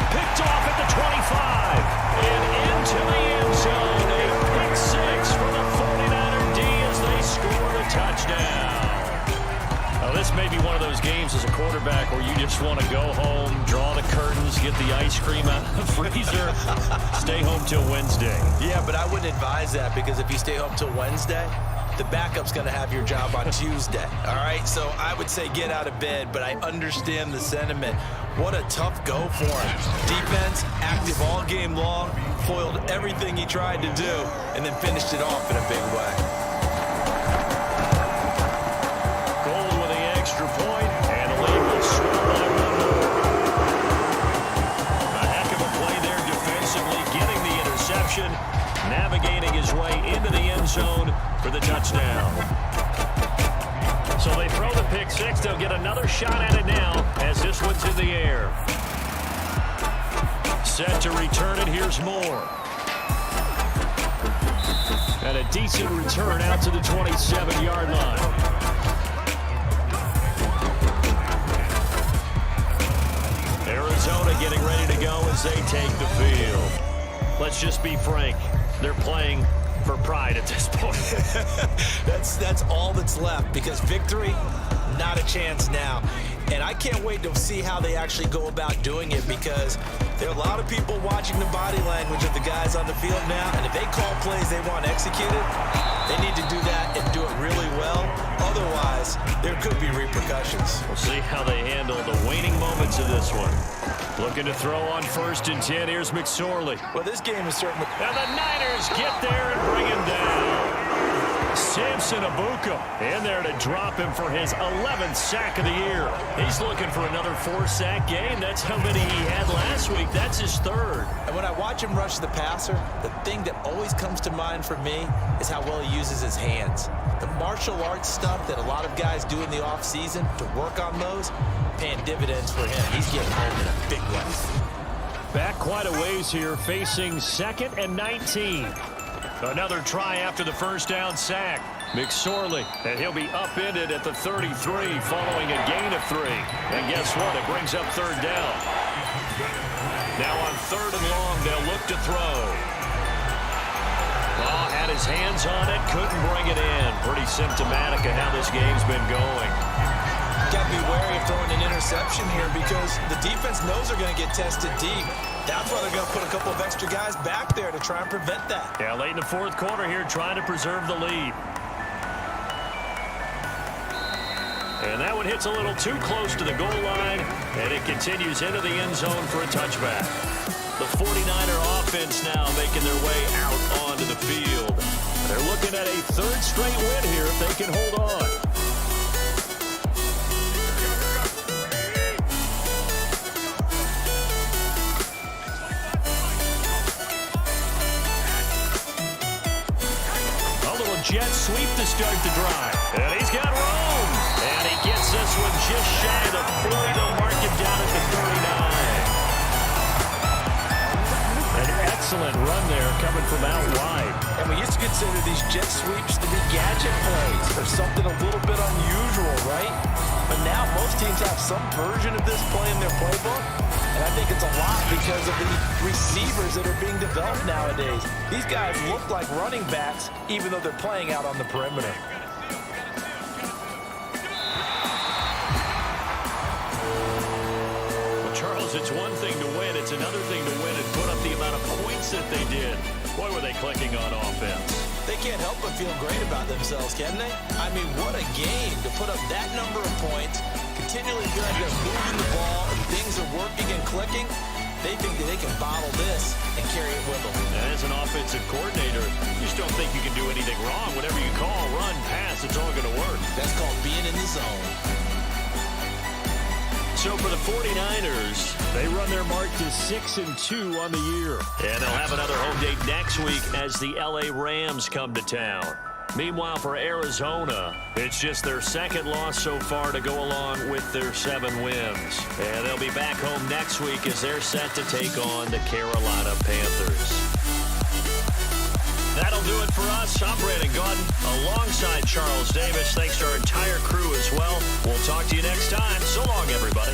Picked off at the 25 and into the end zone. A pick six for the 49er D as they scored a touchdown. Now this may be one of those games as a quarterback where you just want to go home, draw the curtains, get the ice cream out of the freezer, stay home till Wednesday. Yeah, but I wouldn't advise that because if you stay home till Wednesday, the backup's going to have your job on Tuesday. All right, so I would say get out of bed, but I understand the sentiment. What a tough go for him. Defense, active all game long, foiled everything he tried to do, and then finished it off in a big way. Gold with the extra point, and the lead will score by one more. A heck of a play there defensively, getting the interception, navigating his way into the end zone for the touchdown. So they throw the pick six. They'll get another shot at it now as this one's in the air. Set to return it. Here's Moore. And a decent return out to the 27-yard line. Arizona getting ready to go as they take the field. Let's just be frank. They're playing for pride at this point. That's all that's left because victory, not a chance now. And I can't wait to see how they actually go about doing it because there are a lot of people watching the body language of the guys on the field now, and if they call plays they want executed, they need to do that and do it really well. Otherwise, there could be repercussions. We'll see how they handle the waning moments of this one. Looking to throw on 1st and 10. Here's McSorley. Well, this game is certainly... And the Niners get there and bring him down. Samson Abuka in there to drop him for his 11th sack of the year. He's looking for another 4-sack game. That's how many he had last week. That's his 3rd. And when I watch him rush the passer, the thing that always comes to mind for me is how well he uses his hands. The martial arts stuff that a lot of guys do in the offseason to work on those, paying dividends for him. He's getting home in a big way. Back quite a ways here, facing 2nd and 19. Another try after the first down sack. McSorley, and he'll be upended at the 33 following a gain of 3. And guess what? It brings up 3rd down. Now on 3rd and long, they'll look to throw. Oh, had his hands on it, couldn't bring it in. Pretty symptomatic of how this game's been going. Got to be wary of throwing an interception here because the defense knows they're going to get tested deep. That's why they're going to put a couple of extra guys back there to try and prevent that. Yeah, late in the 4th quarter here, trying to preserve the lead. And that one hits a little too close to the goal line, and it continues into the end zone for a touchback. The 49er offense now making their way out onto the field. They're looking at a third straight win here if they can hold on. A little jet sweep to start the drive. And he's got room. And he gets this one just shy of the 40. They'll mark him down at the 39. An excellent run there coming from out wide. And we used to consider these jet sweeps to be gadget plays or something a little bit unusual, right? But now most teams have some version of this play in their playbook. And I think it's a lot because of the receivers that are being developed nowadays. These guys look like running backs even though they're playing out on the perimeter. Charles, it's one thing to win. It's another thing to win and put up the amount of points that they did. Boy, were they clicking on offense. They can't help but feel great about themselves, can they? I mean, what a game to put up that number of points, continually feel like they're moving the ball and things are working and clicking. They think that they can bottle this and carry it with them. As an offensive coordinator, you just don't think you can do anything wrong. Whatever you call, run, pass, it's all going to work. That's called being in the zone. So for the 49ers, they run their mark to 6-2 on the year. And they'll have another home date next week as the LA Rams come to town. Meanwhile, for Arizona, it's just their second loss so far to go along with their 7 wins. And they'll be back home next week as they're set to take on the Carolina Panthers. That'll do it for us. I'm Brandon Gaudin alongside Charles Davis. Thanks to our entire crew as well. We'll talk to you next time. So long, everybody.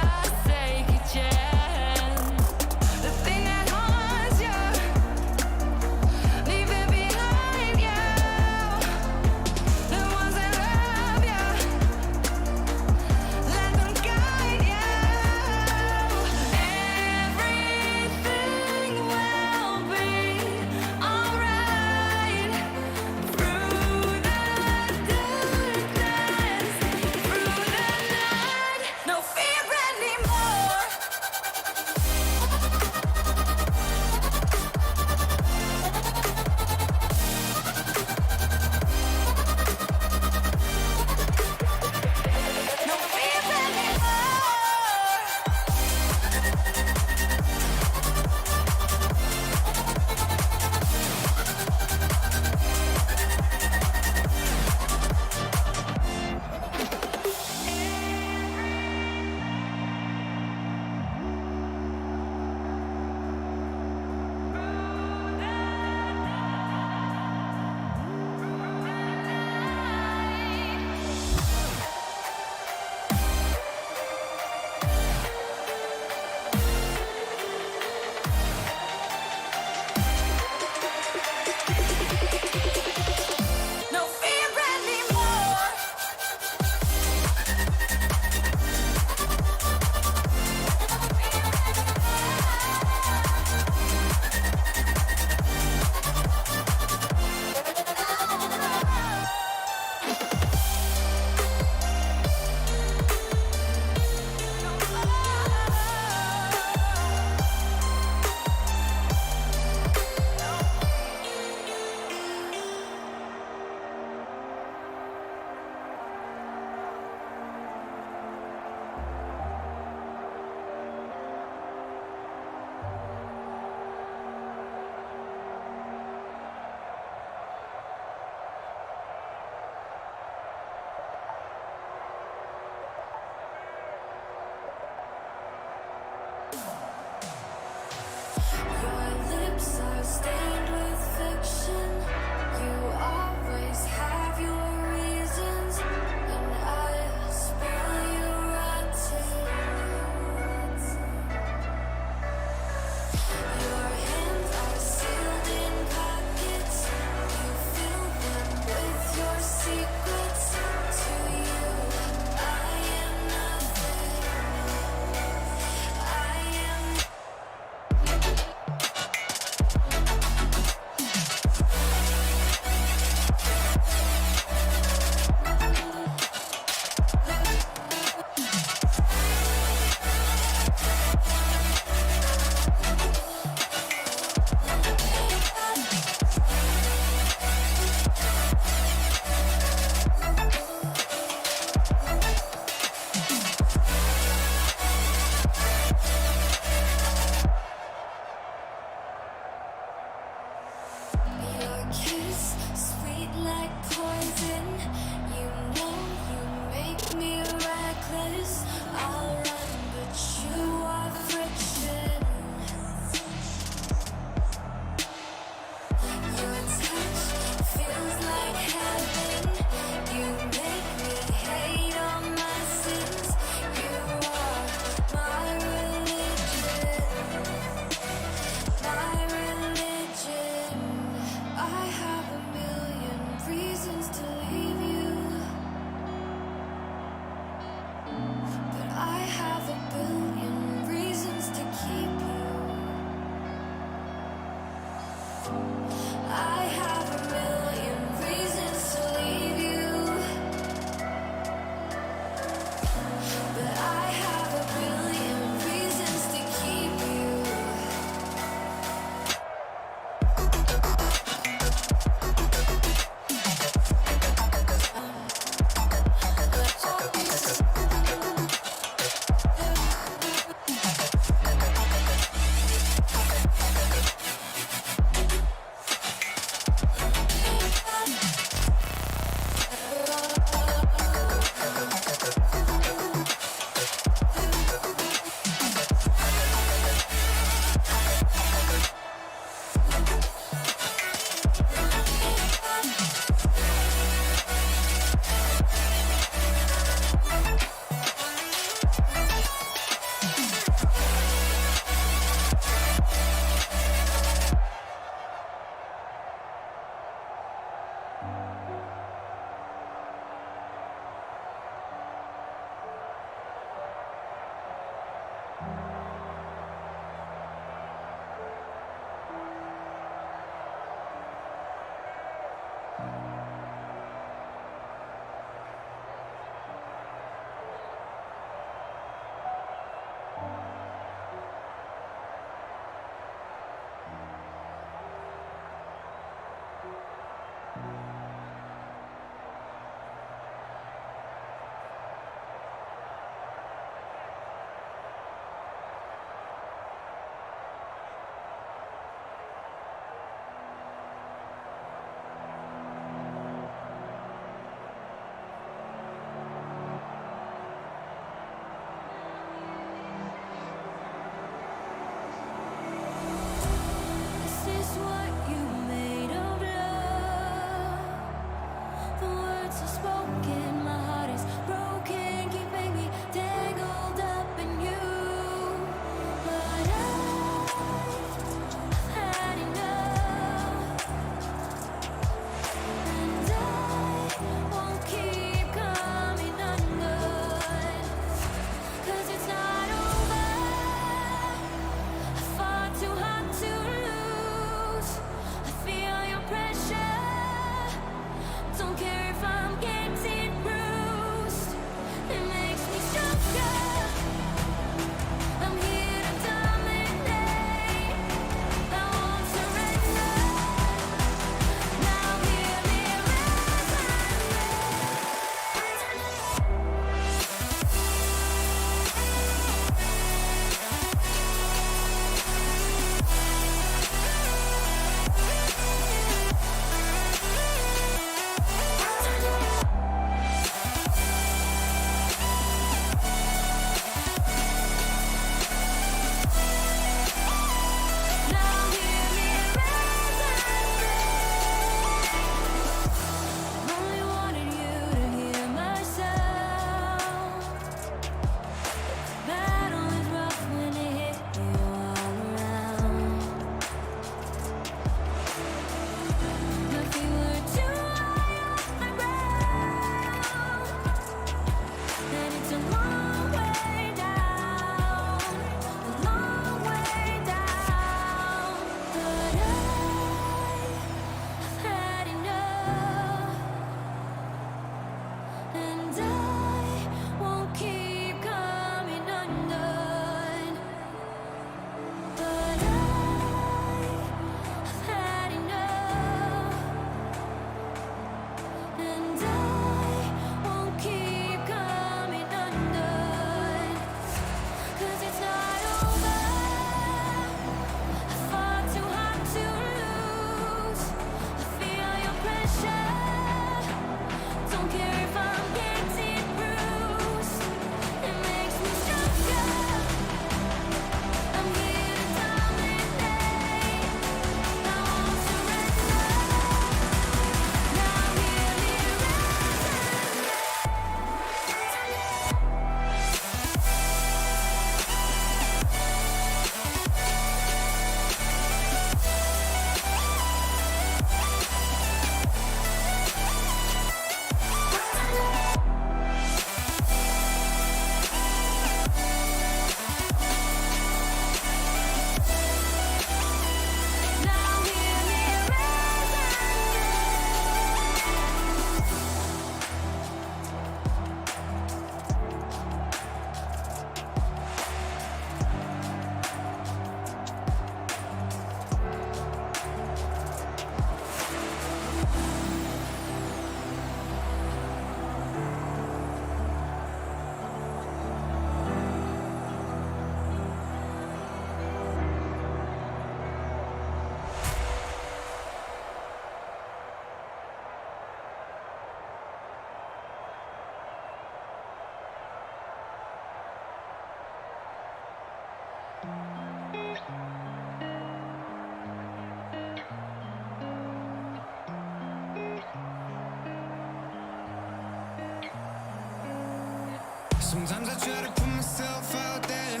Sometimes I try to put myself out there.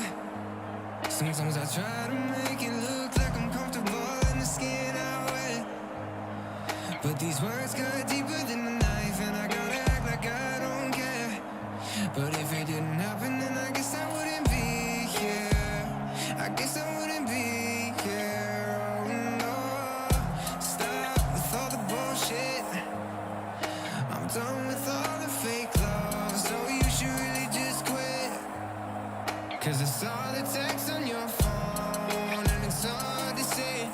Sometimes I try to make it look like I'm comfortable in the skin I wear. But these words cut deeper than a knife, and I gotta act like I don't care. But if it didn't happen, then I guess I wouldn't be here. I guess I wouldn't be here. Oh no, stop with all the bullshit. I'm done with all the fake love, so you should really just quit. 'Cause it's all the text on your phone, and it's hard to say.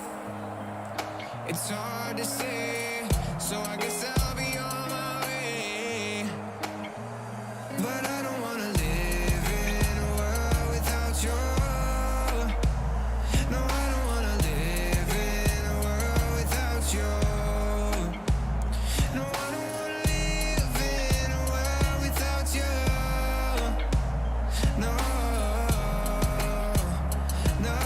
It's hard to say, so I guess I'll be on my way. But I don't wanna live in a world without you. No, I don't wanna live in a world without you. No, I don't wanna live in a world without you. No, no.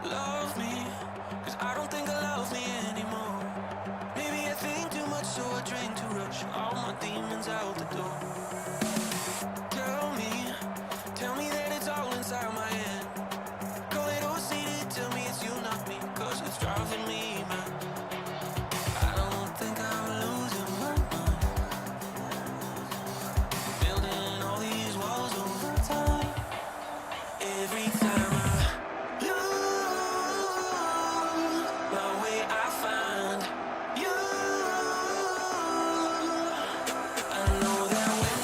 love me, 'cause I don't think I love me anymore. Maybe I think too much, so I drink to rush all my demons out the door. Tell me that it's all inside my head. Call it OCD, tell me it's you, not me, 'cause it's driving me mad. I don't think I'm losing my mind, building all these walls over time. Every time I lose my way, I find you. I know that when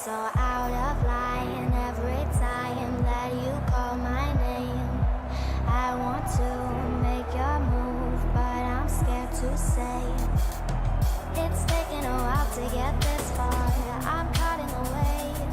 so out of line every time that you call my name. I want to make your move, but I'm scared to say it. It's taken a while to get this far. I'm caught in the wave.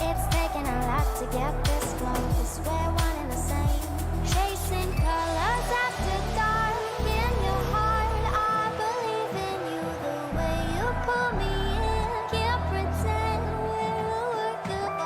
It's taken a lot to get this close. We're one and the same. Chasing colors after dark in your heart. I believe in you the way you pull me in. Can't pretend we're a work of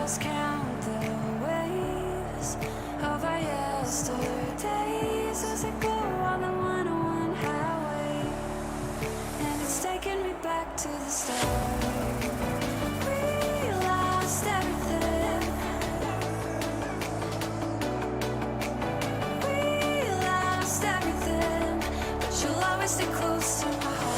just count the waves of our yesterdays as I go on the 101 highway, and it's taking me back to the start. We lost everything. We lost everything, but you'll always stay close to my heart.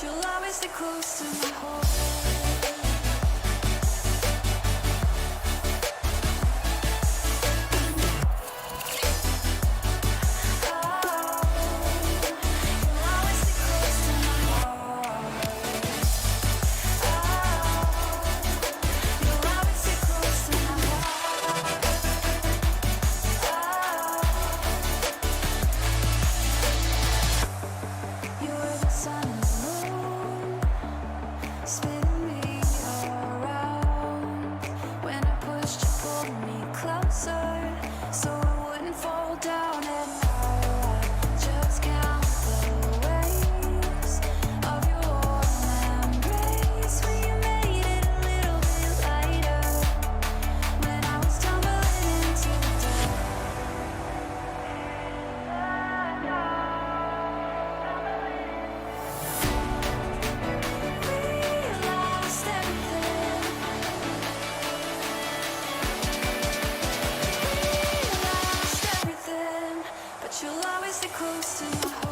You'll always stay close to my heart. You'll always stay close to my heart.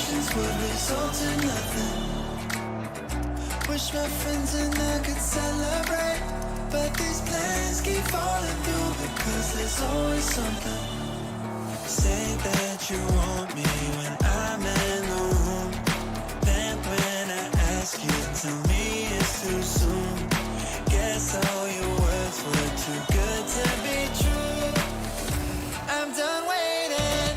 conversations would result in nothing. Wish my friends and I could celebrate, but these plans keep falling through because there's always something. Say that you want me when I'm in the room. Then when I ask you, tell me it's too soon. Guess all your words were too good to be true. I'm done waiting,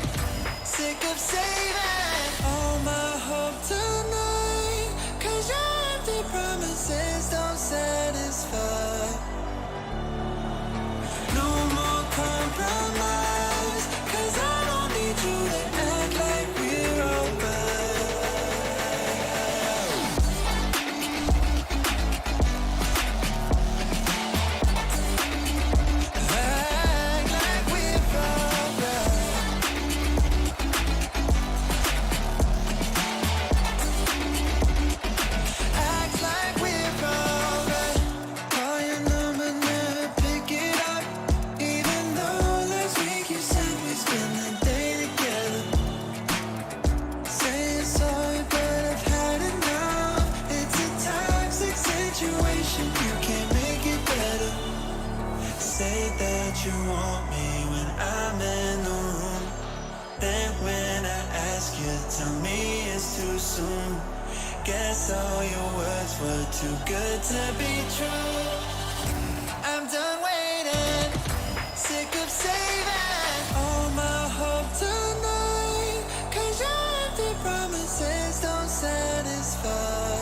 sick of saving all my hope tonight, 'cause your empty promises don't satisfy. No more compromise, 'cause I don't need you to act like we're over. Act like we're over. Act like we're over. Call your number, never pick it up. Even though last week you said we spend the day together. Saying sorry, but I've had enough. It's a toxic situation, you can't make it better. Say that you want me when I'm in the room. Then when I ask you, tell me it's too soon. Guess all your words were too good to be true. I'm done waiting, sick of saving all my hope tonight, 'cause your empty promises don't satisfy.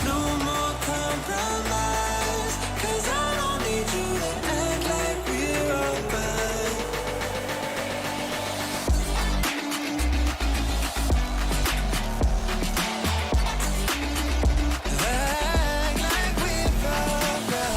No more compromise, 'cause I don't need you to act like we're over. Act like we're over.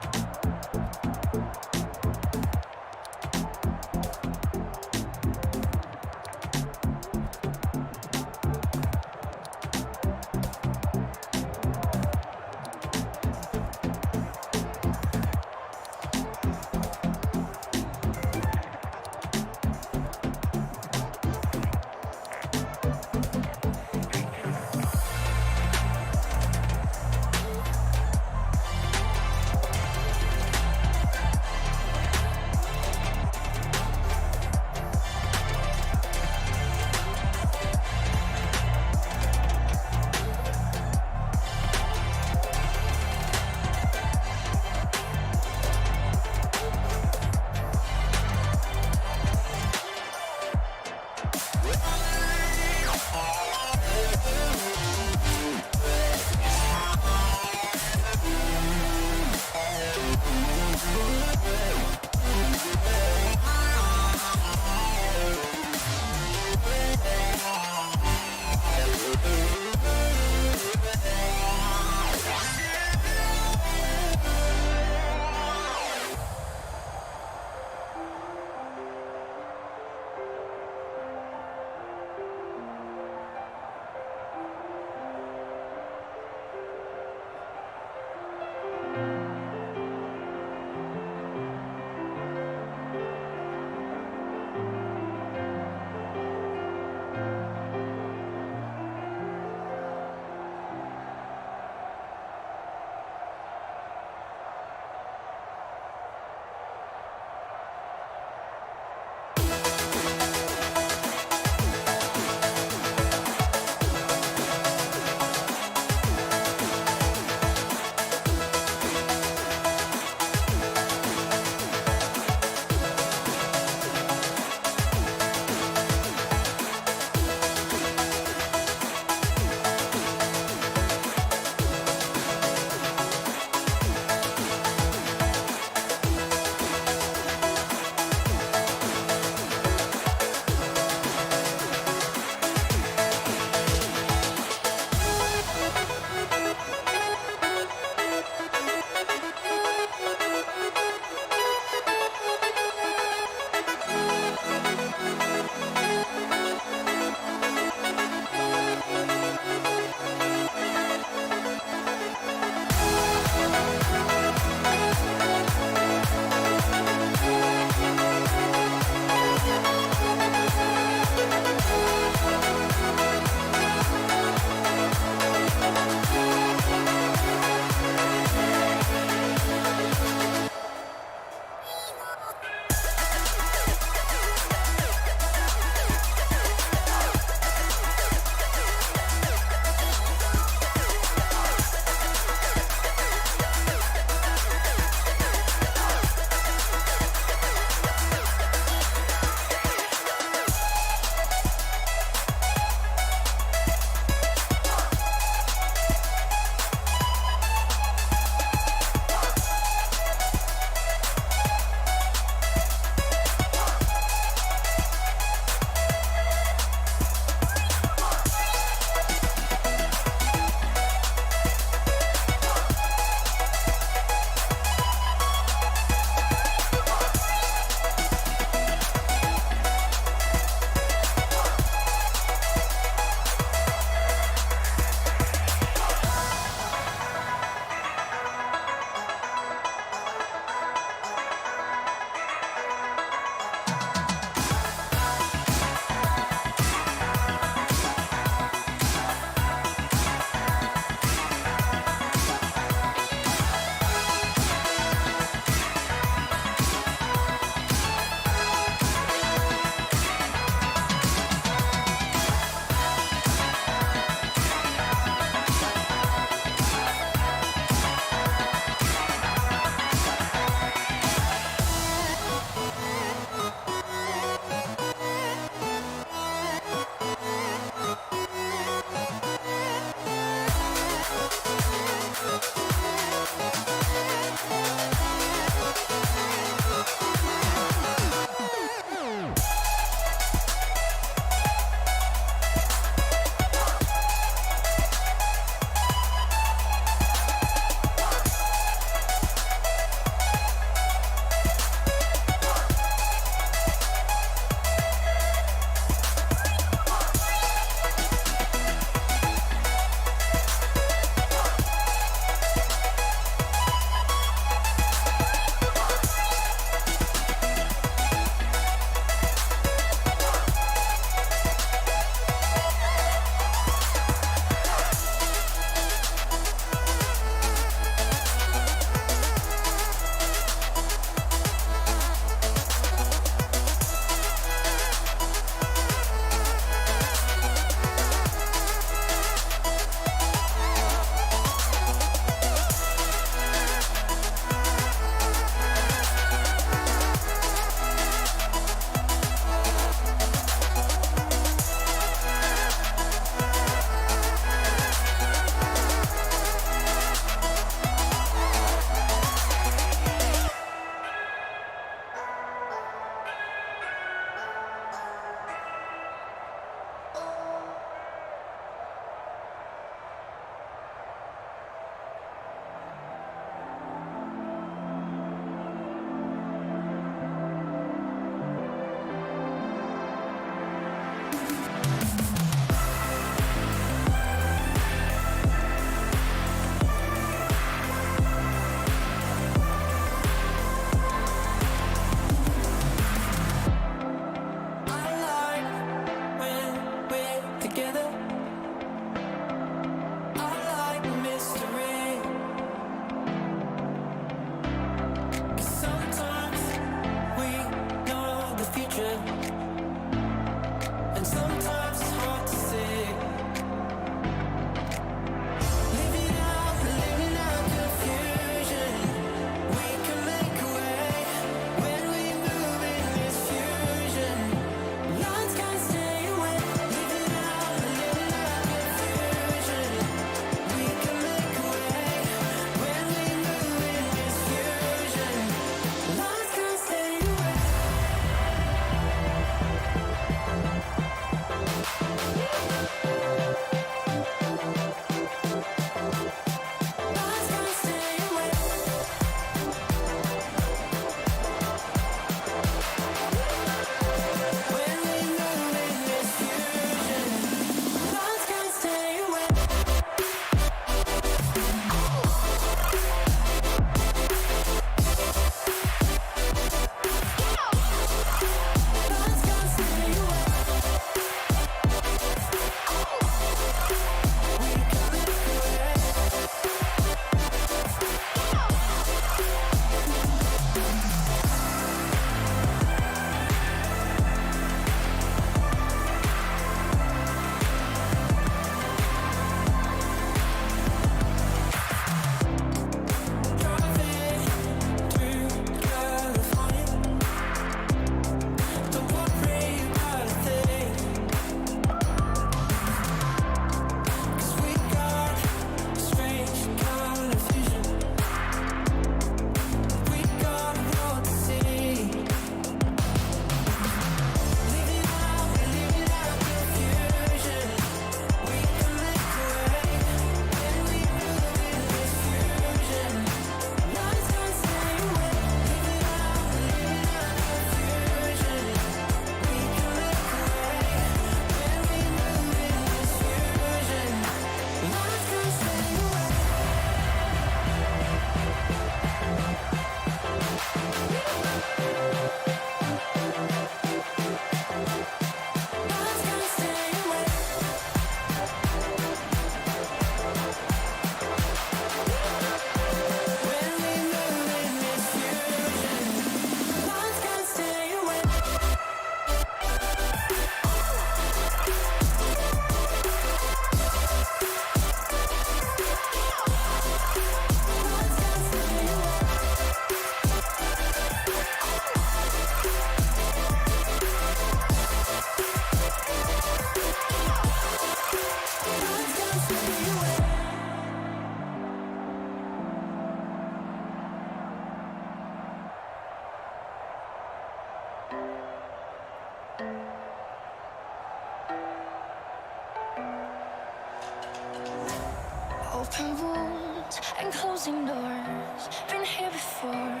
Open wounds and closing doors. Been here before,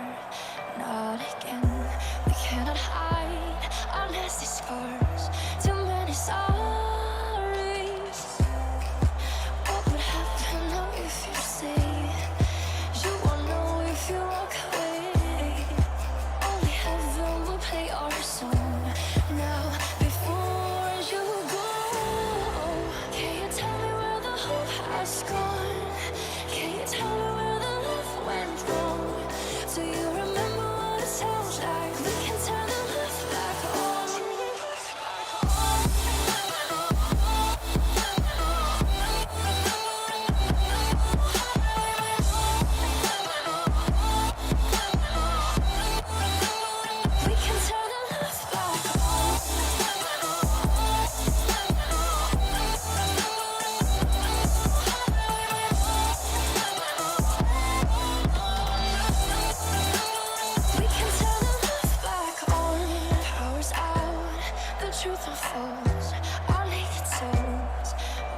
not again. We cannot hide our nasty scars. Too many sorries. What would happen now if you say you won't know if you walk away? Only heaven will play our song. Now before you go, can you tell me where the hope has gone? Can you tell me where the love went wrong? Do you remember what it sounds like? We can turn the love back on. We can turn the love back on. We can turn the love back on. Power's out, the truth unfolds. Our naked souls,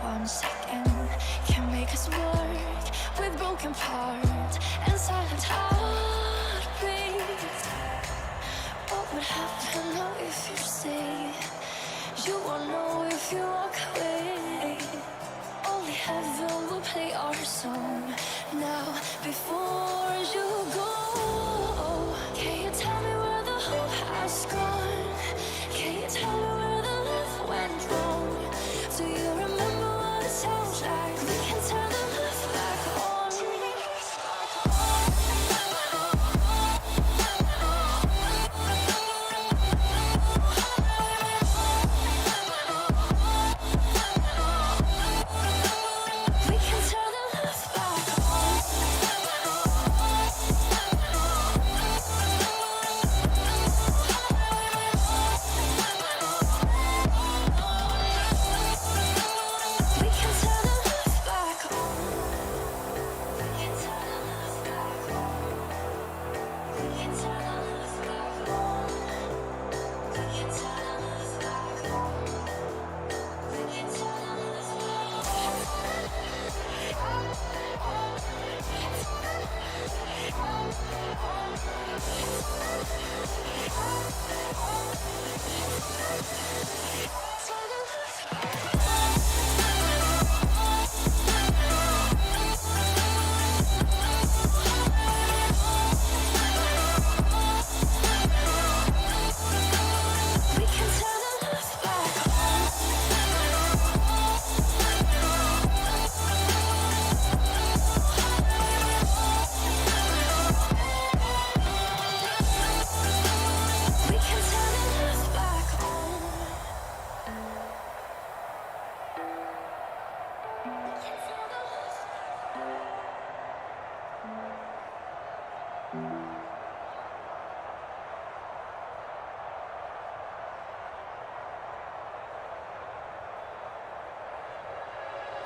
1 second can make us work with broken parts and silent heartbeats. What would happen now if you say you won't know if you walk away? Only heaven will play our song. Now before you go, can you tell me where the hope has gone? Can you tell me where the love went wrong? Do you remember what it sounds like? We can turn the love back on. We can turn the love back on. We can turn the love back on. We can turn the love back on. We can turn the love back on. We can turn the love back on. We can turn the love We can turn the love back on. We can turn the love back on.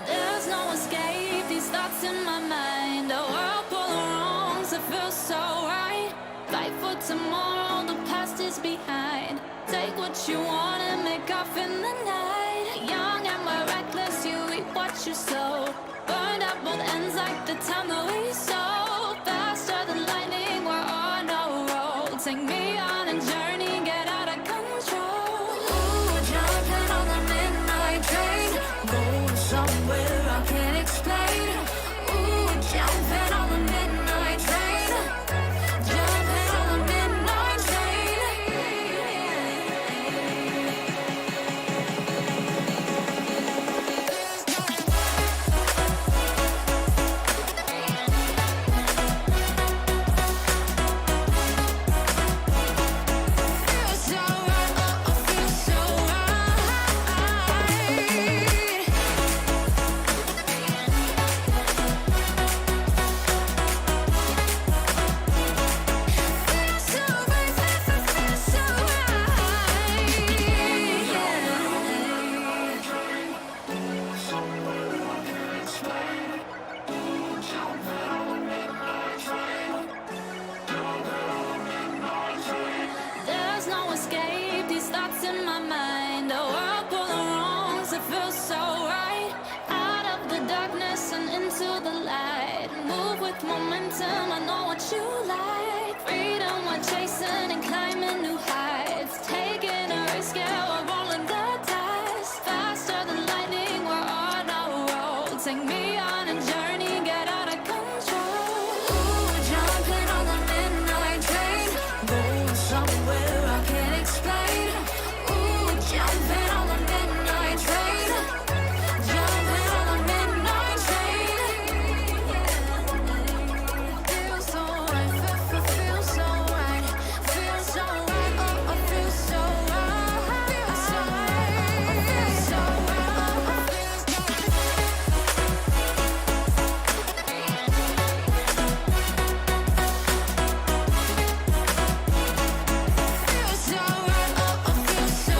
There's no escape, these thoughts in my mind. A whirlpool of wrongs, it feels so right. Fight for tomorrow, the past is behind. Take what you want and make off in the night. Young and we're reckless, you reap what you sow. Burned out both ends like the time that we sow. Faster than lightning, we're on a roll. Take me on a journey, get out of control. Ooh, jumping on the midnight train. Going somewhere I can't explain. Ooh, jumping on the midnight train. Jumping on the midnight train. Feels so right, oh, feels so right. what you like. Freedom, we're chasing and climbing new heights. Taking a risk, yeah, we're rolling the dice. Faster than lightning, we're on a roll. Take me on a journey, get out of control. Ooh, jumping on the midnight train. Going somewhere I can't explain. Ooh, jumping on the midnight train. Jumping on the midnight train. Feels so right, feels so right. Feels so right, oh, oh, feels so right. Feels so right, feels so right. Feels so right, oh, oh, feels so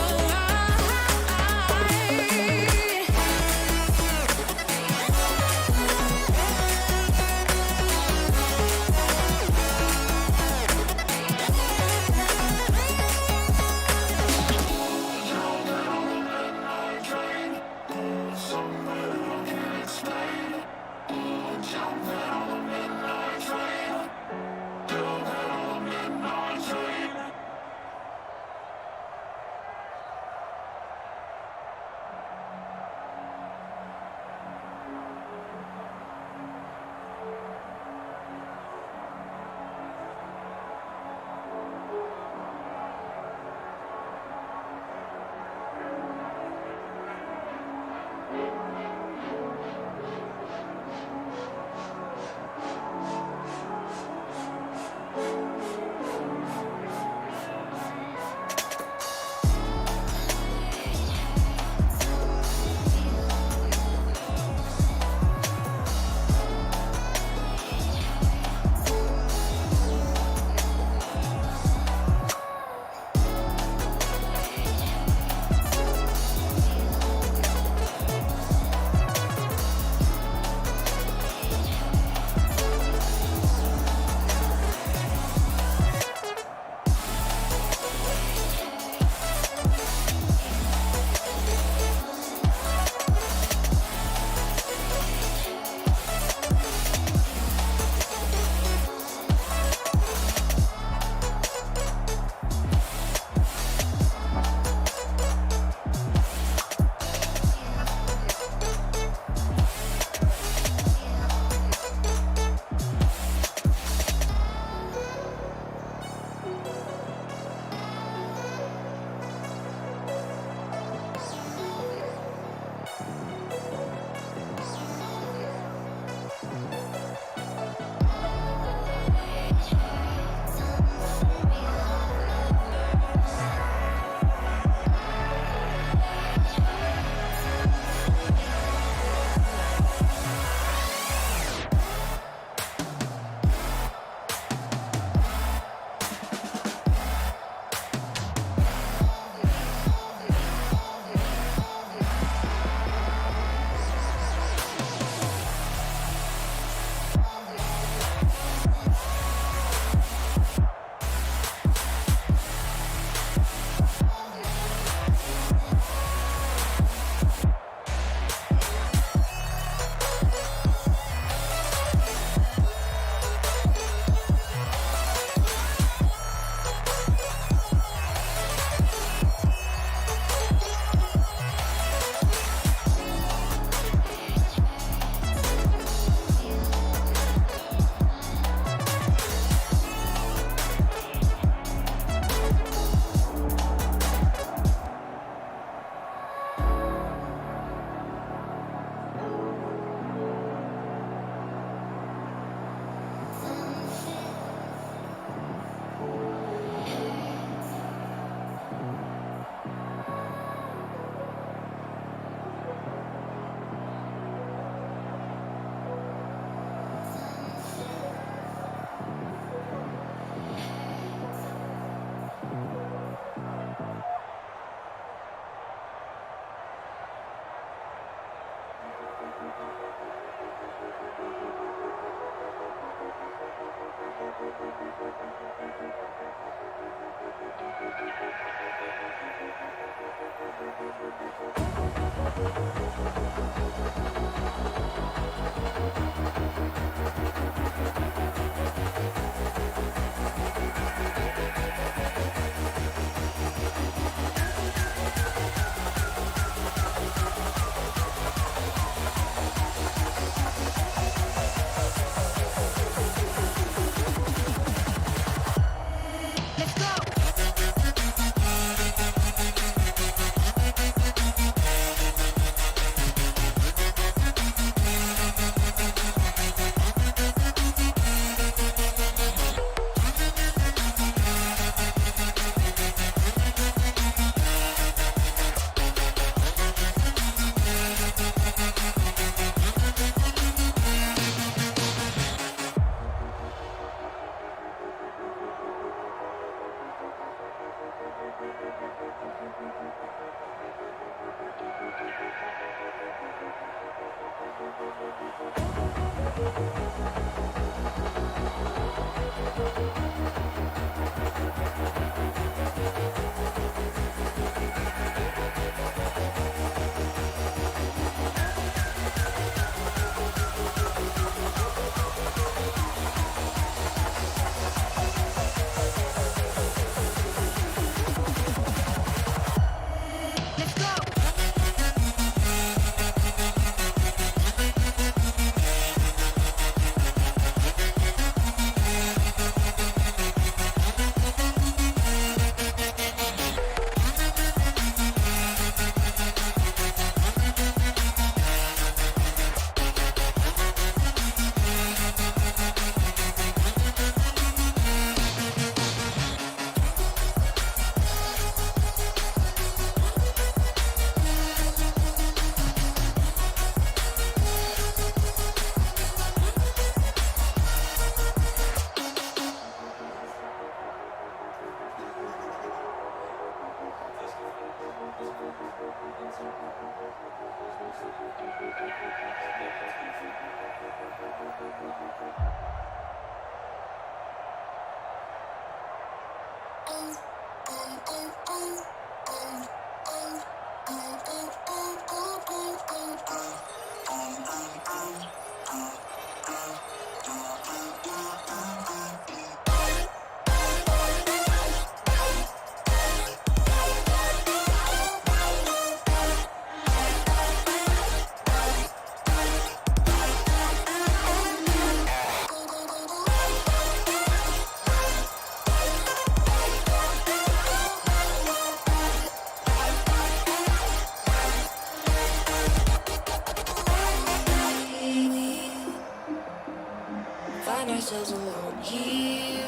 Find ourselves alone here,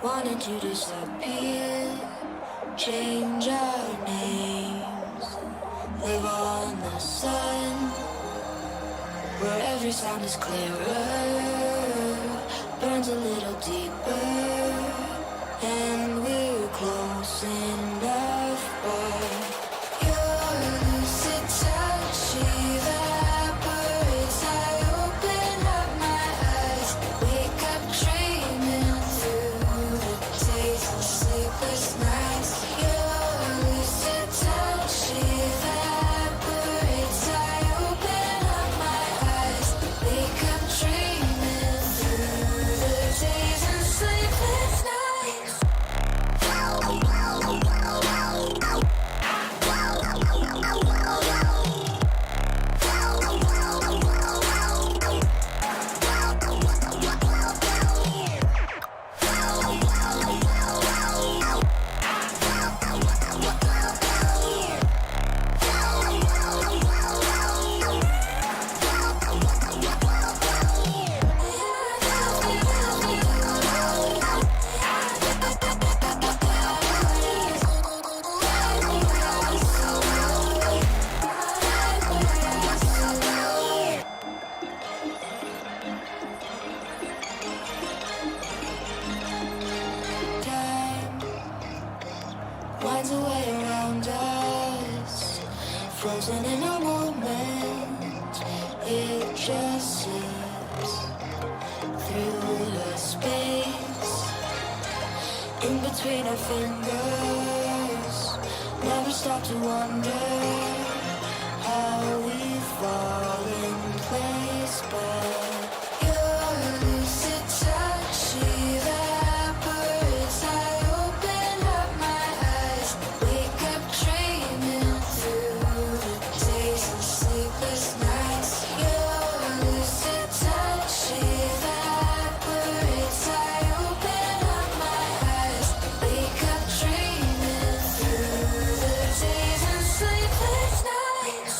wanting to disappear, change our names, live on the sun, where every sound is clearer, burns a little deeper, and we're close enough, but your lucid touch evaporates. I open up my eyes, wake up dreaming through the days and sleepless nights. Your lucid touch evaporates. I open up my eyes, wake up dreaming through the days and sleepless nights. Time winds away around us, frozen in a moment. It just slips through the space in between our fingers. Never stop to wonder how we fall in place, but your lucid touch evaporates. I open up my eyes, wake up dreaming through the days and sleepless nights. Your lucid touch evaporates. I open up my eyes, wake up dreaming through the days and sleepless nights.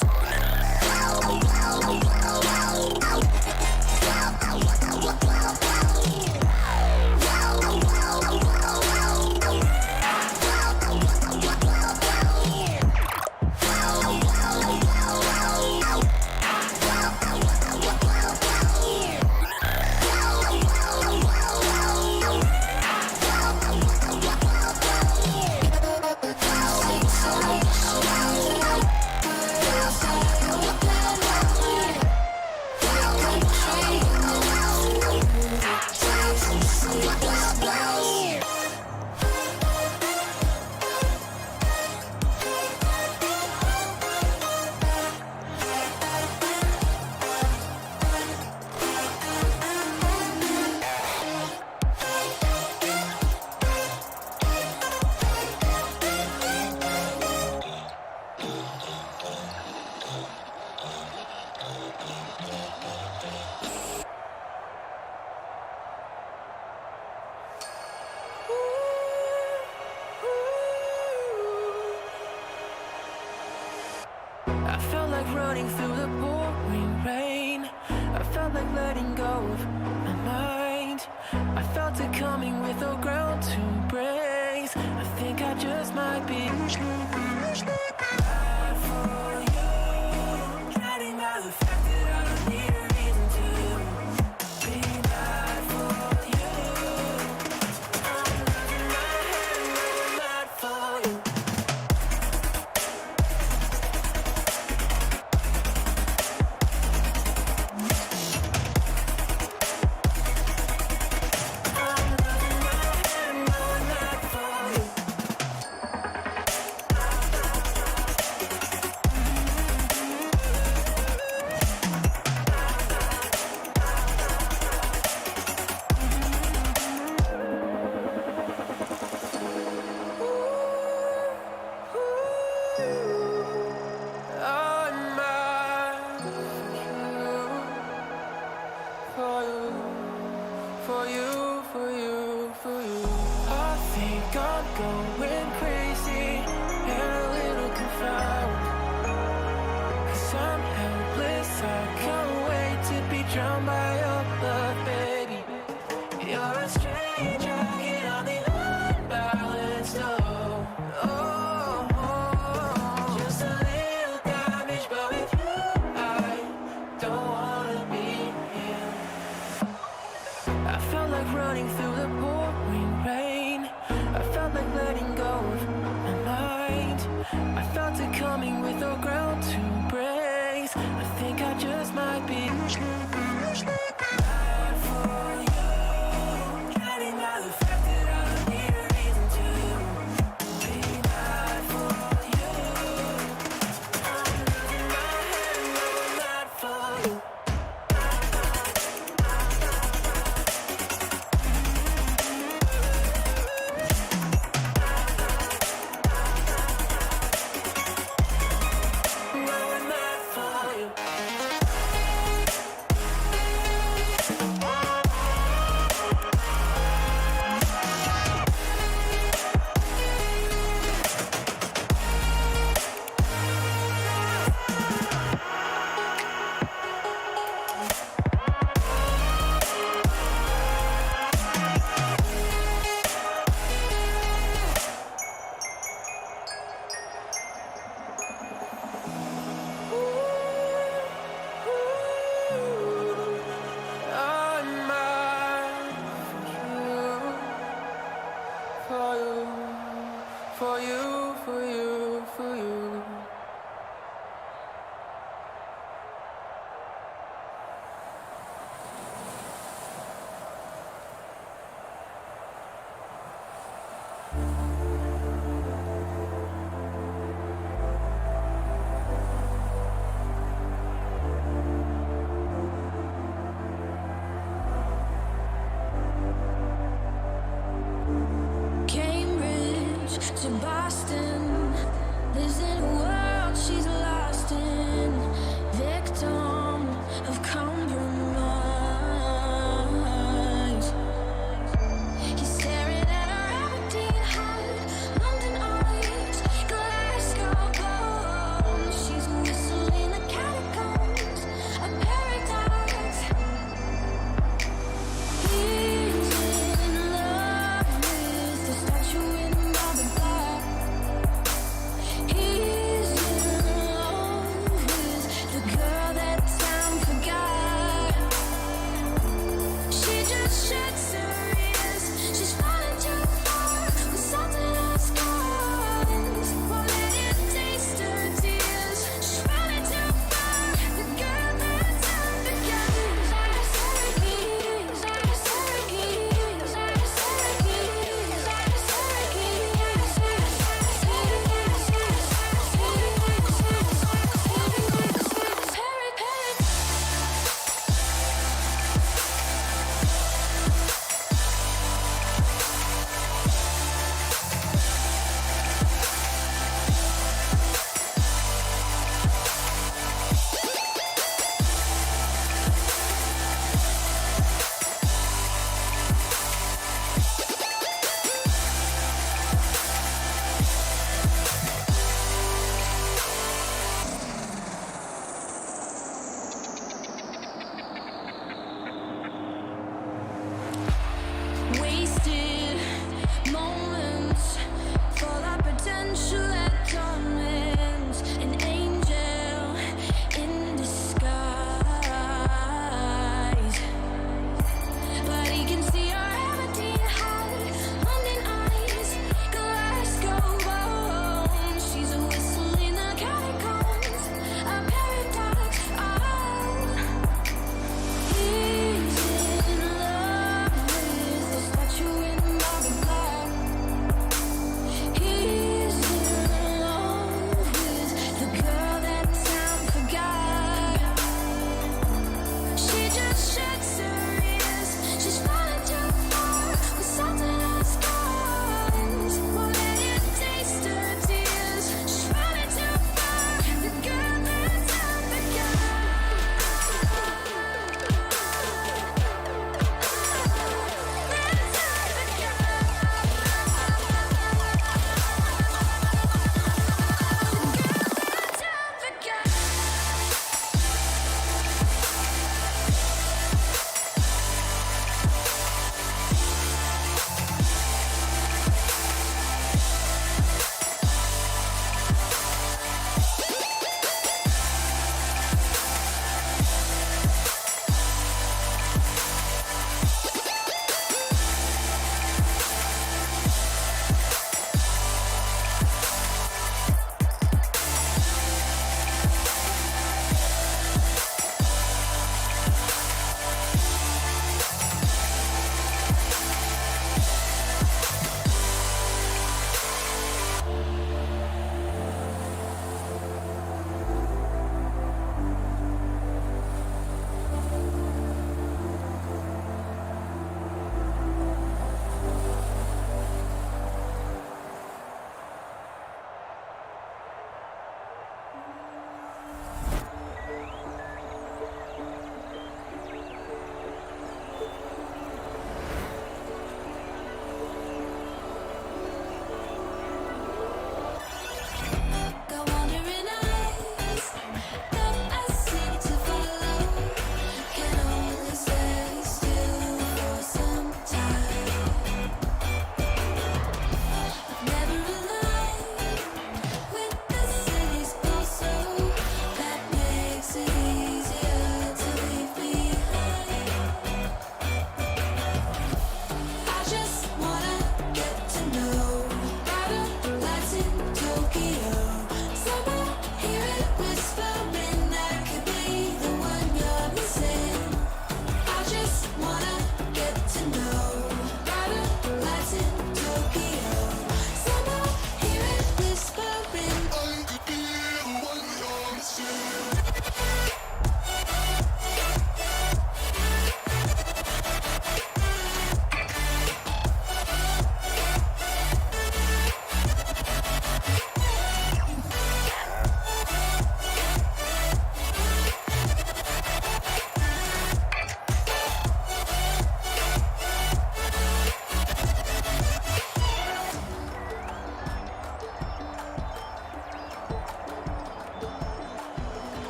I felt like running through the pouring rain. I felt like letting go of my mind. I felt it coming with no ground to brace. I think I just might be bad for you. Hiding by the fact that I don't need a reason to be bad for you. I'm losing my head when I'm mad for you. I can't wait to be drowned by your love, baby. You're a stranger, get on the unbalanced, just a little damage, but with you, I don't wanna be here. I felt like running through the pouring rain. I felt like letting go of my mind. I felt it coming with no ground to brace. I think I just might be bad for you. Drowning by the fact that I don't need a reason to be bad for you. I'm losing my head when I'm mad for you.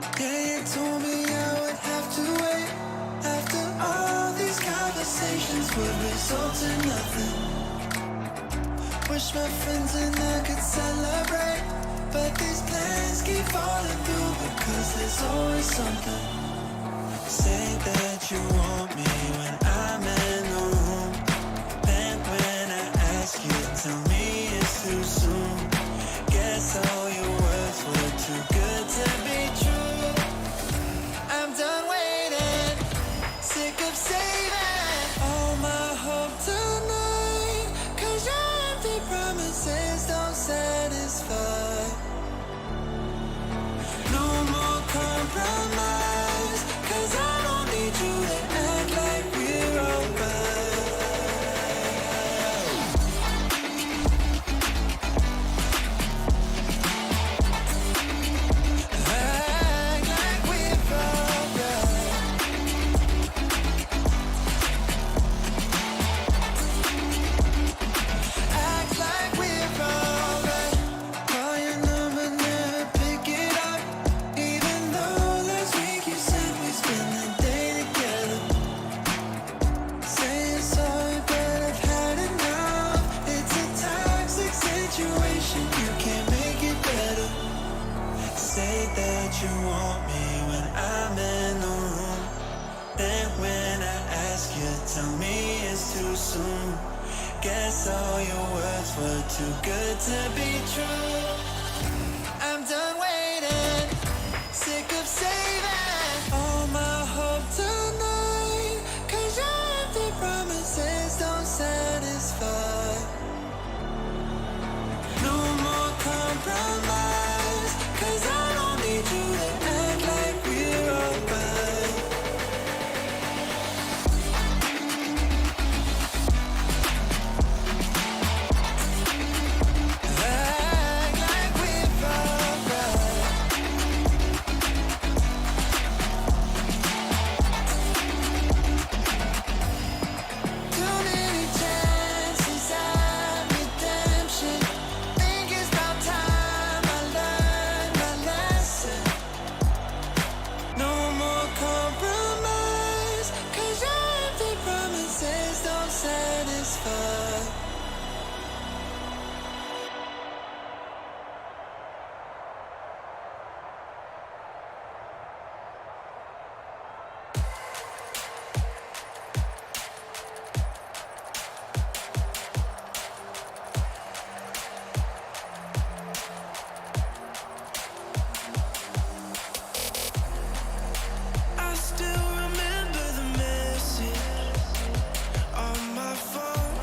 Yeah, you told me I would have to wait. After all these conversations would result in nothing. Wish my friends and I could celebrate, but these plans keep falling through because there's always something. Say that you want me when I'm in the room. Then when I ask you, tell me it's too soon. Guess all your words were too good to be true. I'm done waiting, sick of saving all my hope tonight, 'cause your empty promises don't satisfy. No more compromise, 'cause I don't need you to act like we're alright. Act like we're alright. Act like we're alright. Call your number, never pick it up. Even though last week you said we spend the day together. Saying sorry, but I've had enough. It's a toxic situation, you can't make it better. Say that you want me when I'm in the room. Then when I ask you, tell me it's too soon. Guess all your words were too good to be true. I'm done waiting, sick of saving all my hope tonight, 'cause your empty promises don't satisfy. No more compromise, 'cause I don't need you to act like we're alright. Act like we're alright. Too many chances at redemption. Think it's about time I learned my lesson. No more compromise, 'cause your empty promises don't satisfy. I still remember the message on my phone.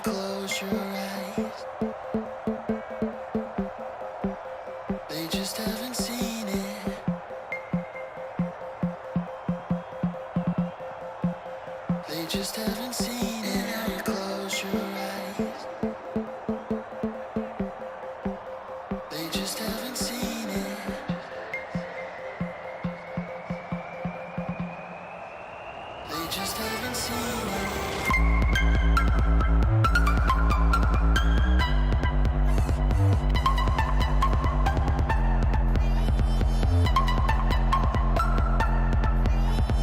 close your eyes, they just haven't seen it. They just haven't seen it. Now you close your eyes, they just haven't seen it. They just haven't seen it. They just haven't seen it.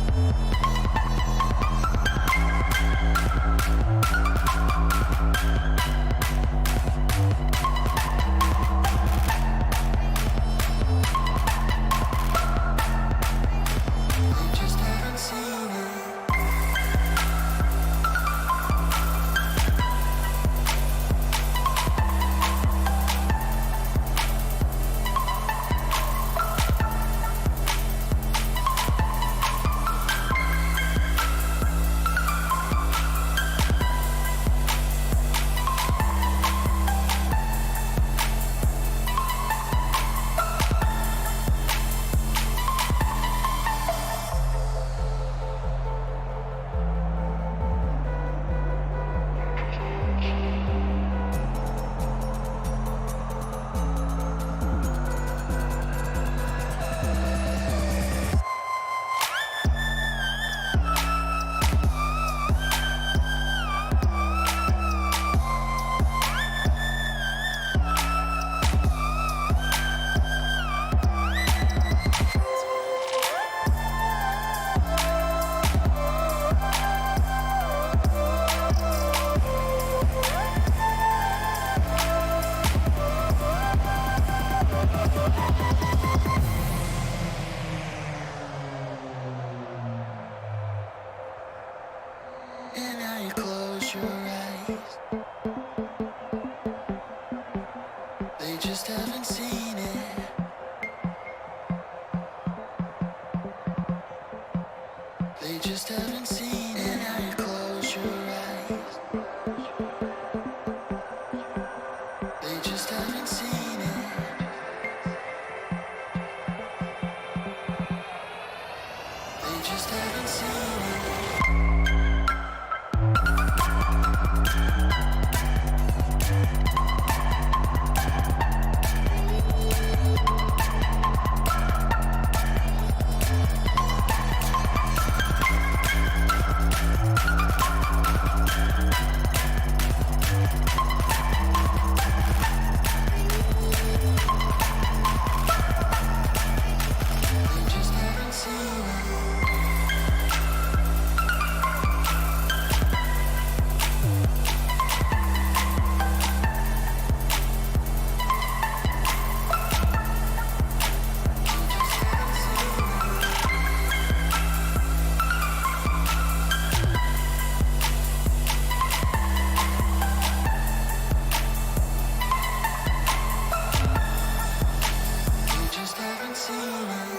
And now you close your eyes, they just haven't seen it. They just haven't seen it. And now you close your eyes, they just haven't seen it. They just haven't seen it. They just haven't seen it. They just haven't seen it.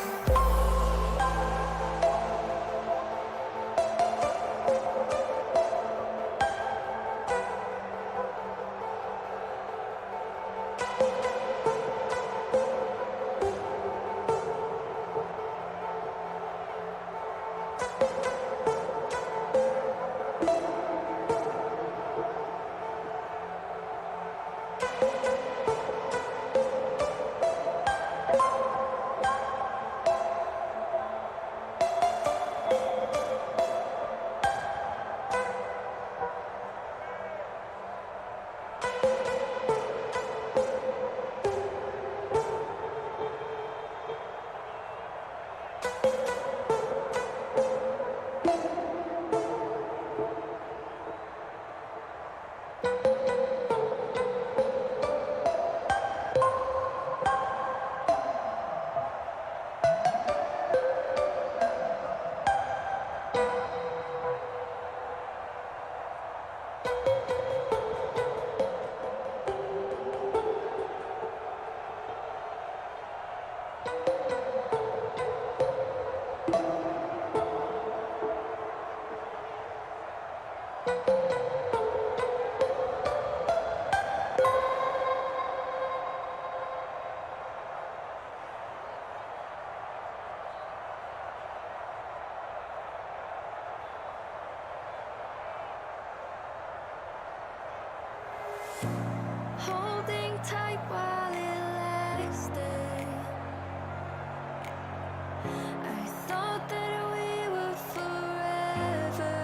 tight while it lasted. I thought that we were forever.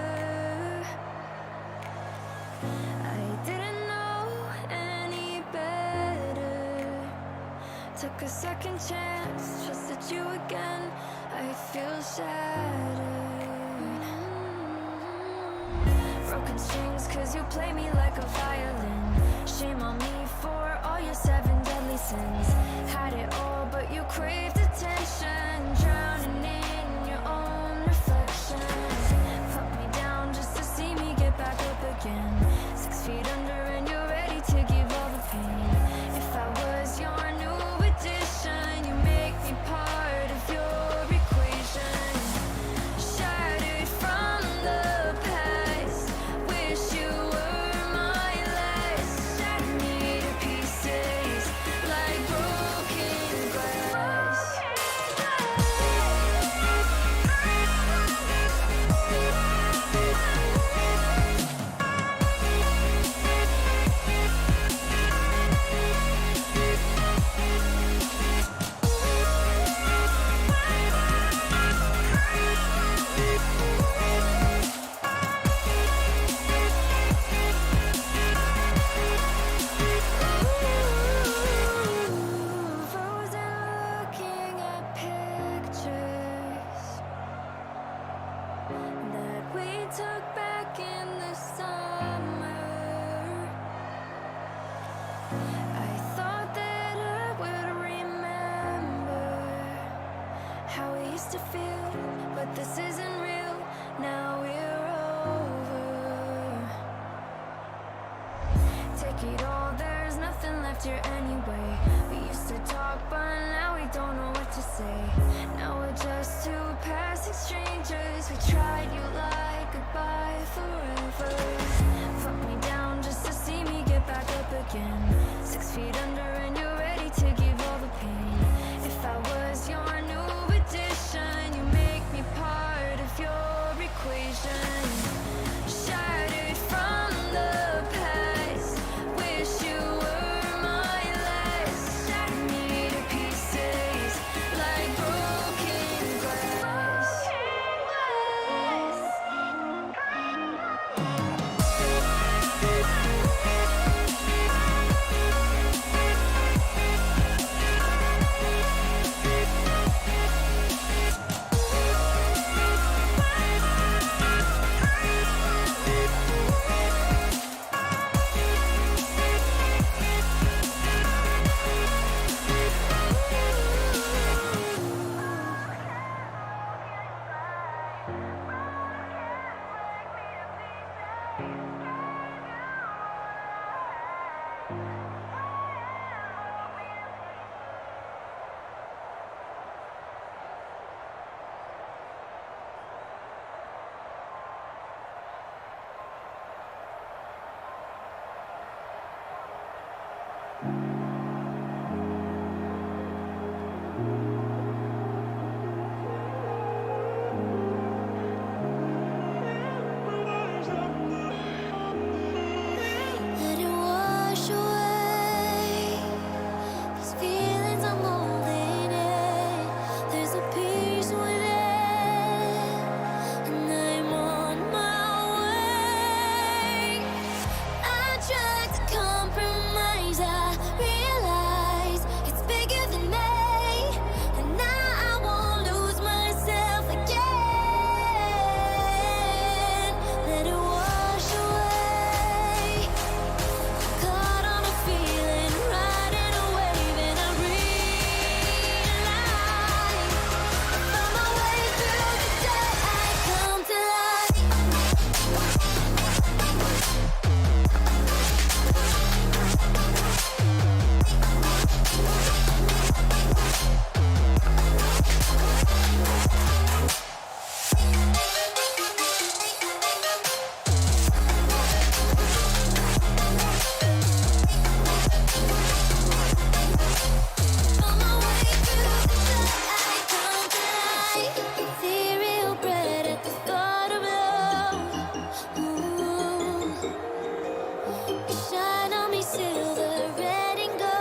I didn't know any better. Took a second chance, trusted you again. I feel shattered. Broken strings, cause you play me like a violin. Shame on me for all your 7 deadly sins. Had it all, but you craved attention. Drowning in your own reflection. Put me down just to see me get back up again. 6 feet under and you're ready to give all the pain. If I was your new addition, you make me part of your equation. Shattered from the past. Wish you were my last. Shattered me to pieces like broken glass. Frozen looking at pictures that we took back in the summer. I thought that I would remember how we used to feel, but this isn't real. Now we're over. Take it all, there's nothing left here anyway. We used to talk, but now we don't know what to say. Now we're just two passing strangers. We tried you like goodbye forever. Put me down just to see me get back up again. 6 feet under and you're ready to give all the pain. If I was your new addition, you make me part of your equation. Shattered from the past. Wish you were my last. Shattered me to pieces like broken glass. Let it wash away these feelings I'm holding in. There's a peace within, and I'm on my way. I tried to compromise. I realize it's bigger than me, and now I won't lose myself again. Let it wash away. Caught on a feeling, riding a wave, and I realize I found my way through the day. I come to life. Found my way through the day. I come to life. Ethereal bread at the thought of love. Ooh. You shine on me silver, red and gold.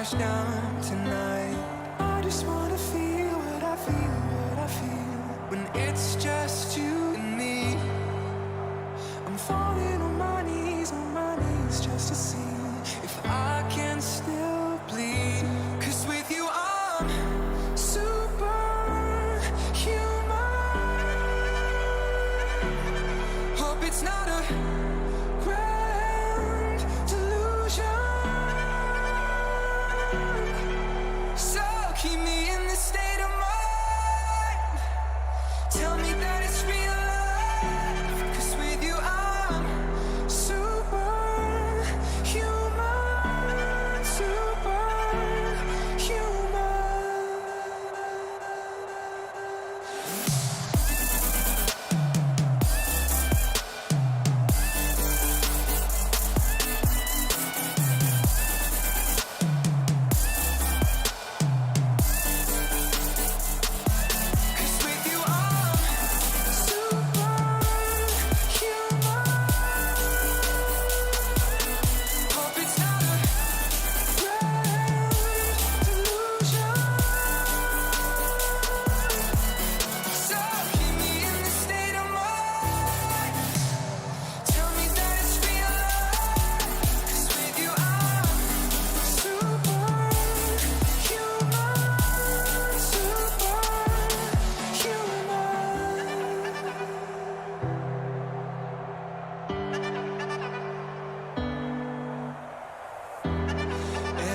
crash down tonight. I just wanna feel what I feel, what I feel when it's just you and me. I'm falling on my knees just to see if I can still bleed. 'Cause with you I'm superhuman. Hope it's not a grand delusion. So keep me in this state of mind. Tell me that it's real life. 'Cause with you I'm superhuman, superhuman.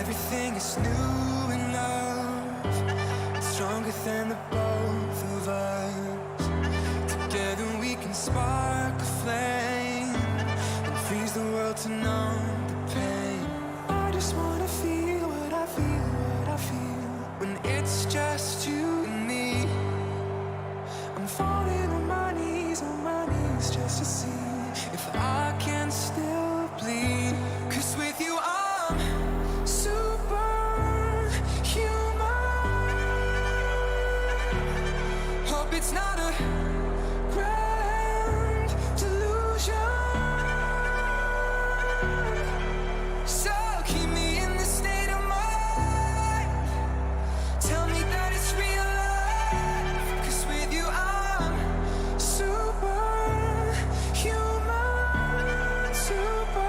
Everything is new in love. It's stronger than the both of us. Together we can spark a flame and freeze the world to numb the pain. I just wanna feel what I feel, what I feel when it's just you and me. I'm falling on my knees just to see if I can still bleed. 'Cause with you I'm superhuman. Hope it's not a grand delusion. So keep me in this state of mind. Tell me that it's real life. 'Cause with you I'm superhuman, superhuman.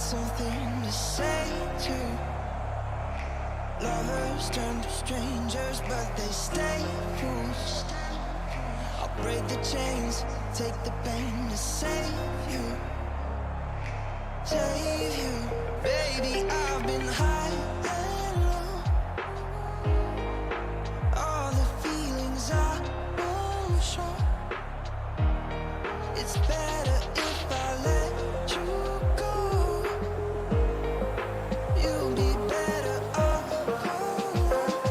something to say to lovers turn to strangers, but they stay fools. I'll break the chains, take the pain to save you, save you. Baby, I've been high and low. All the feelings I won't show. It's better if I let you go. You'll be better off alone.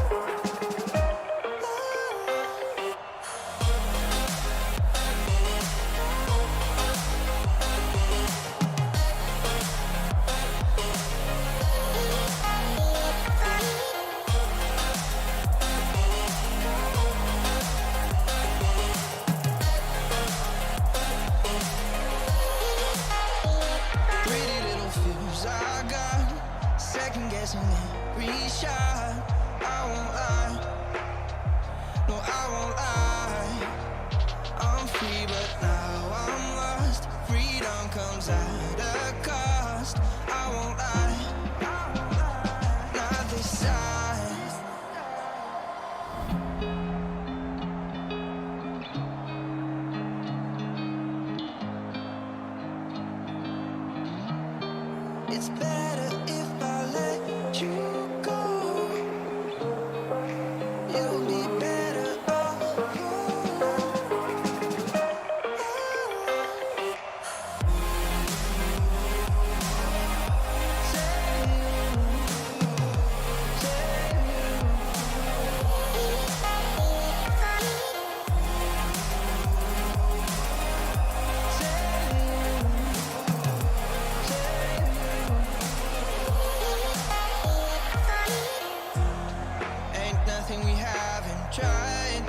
won't lie. I'm free, but now I'm lost. Freedom comes at a cost. I won't lie. Not this time. It's better if I let you go. You'll be better off. Ain't nothing we haven't tried.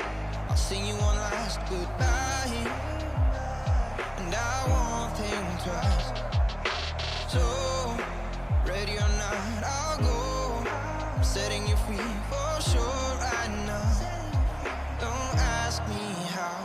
I'll sing you one last goodbye, and I won't think twice. So, ready or not, I'll go. I'm setting you free for sure right now. Don't ask me how.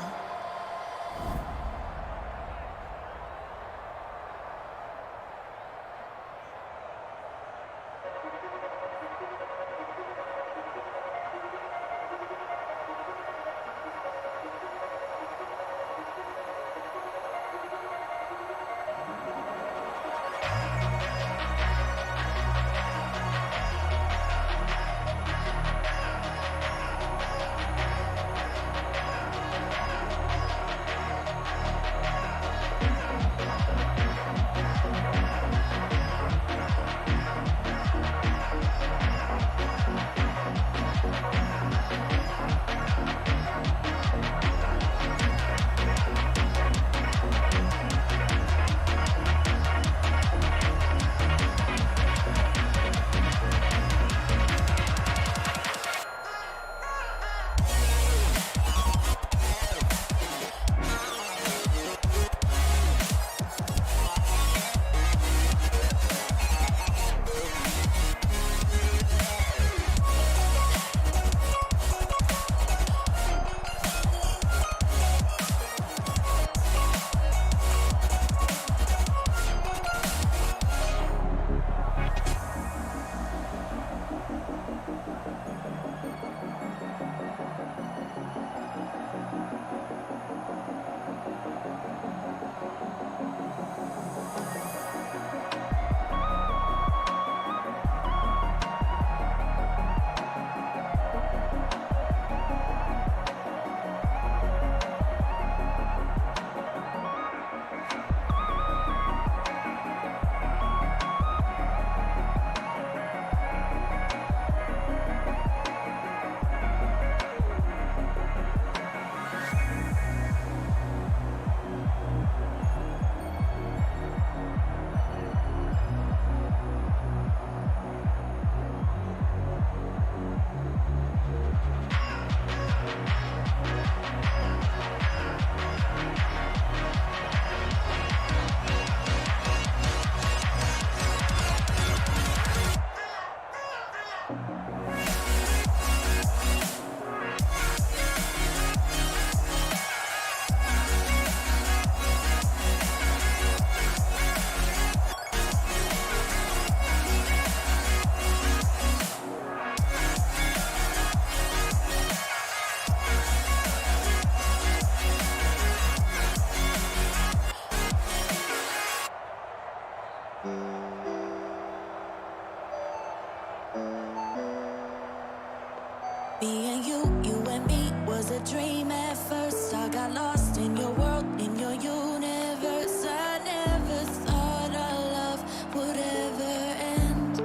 Being you and me was a dream at first. I got lost in your world, in your universe. I never thought our love would ever end.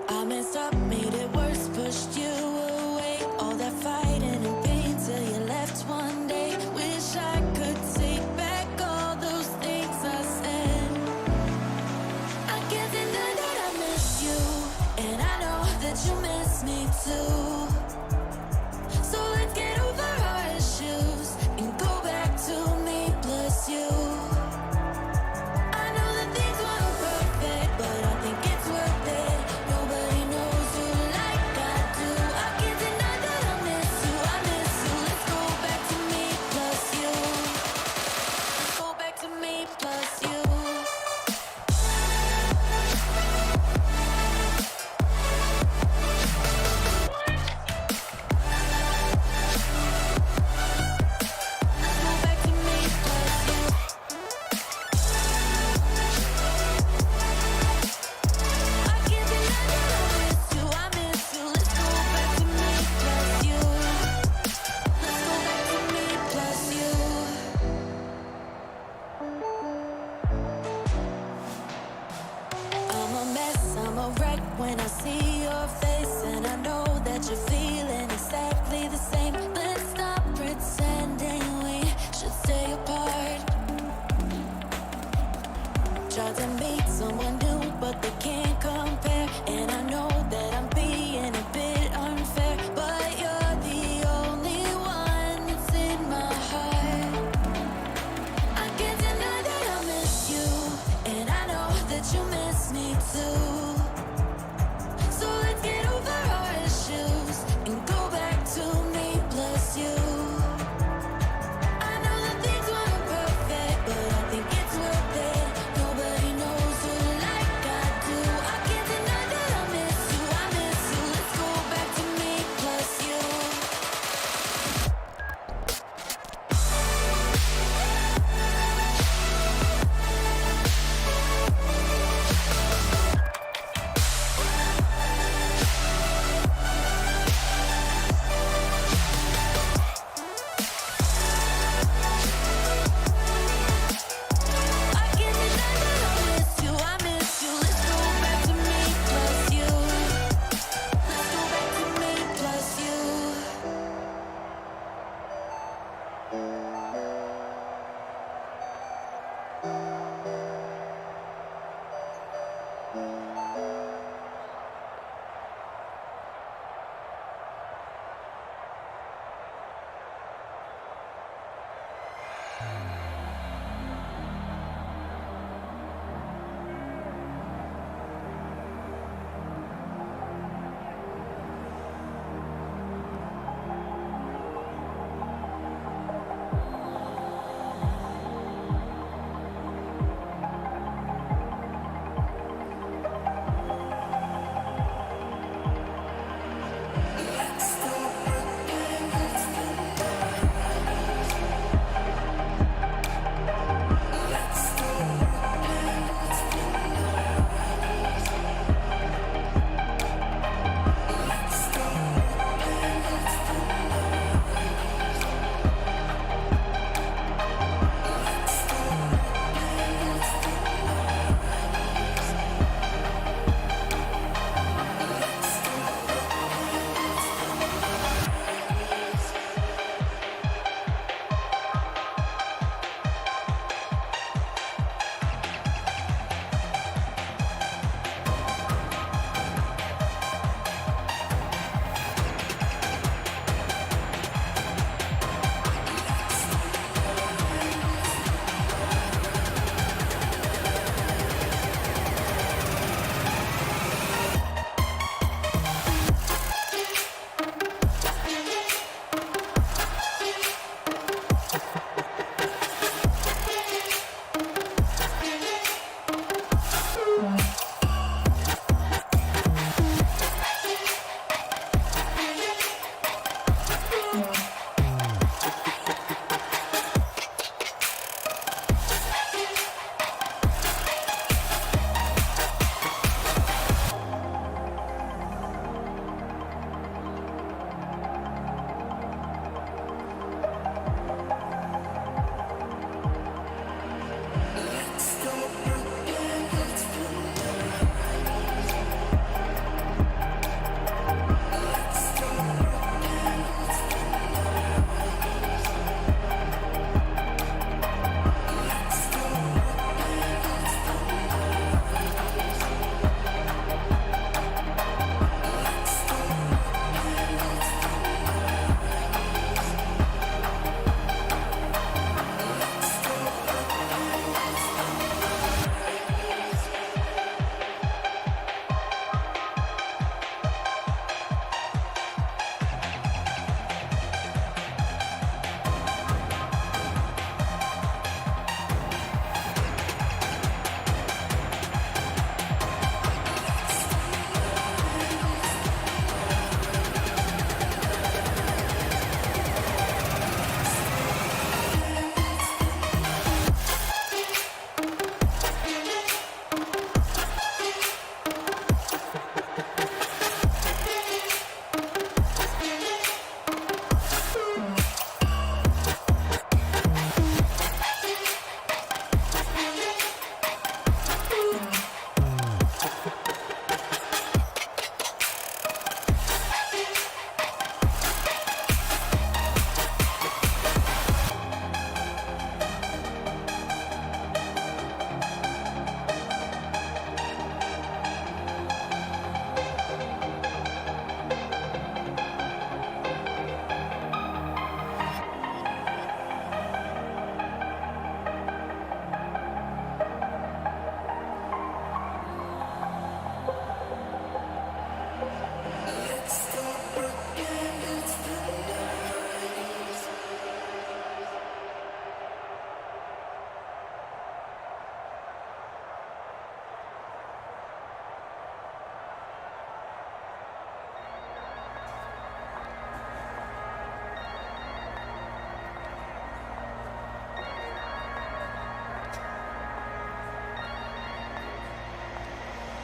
I messed up, made it worse, pushed you away. All that fighting and pain till you left one day. Wish I could take back all those things I said. I can't deny that I miss you, and I know that you miss me too. So let's get over our issues and go back to me plus you. I know that things weren't perfect, but I think it's worth it. Nobody knows you like I do. I can't deny that I miss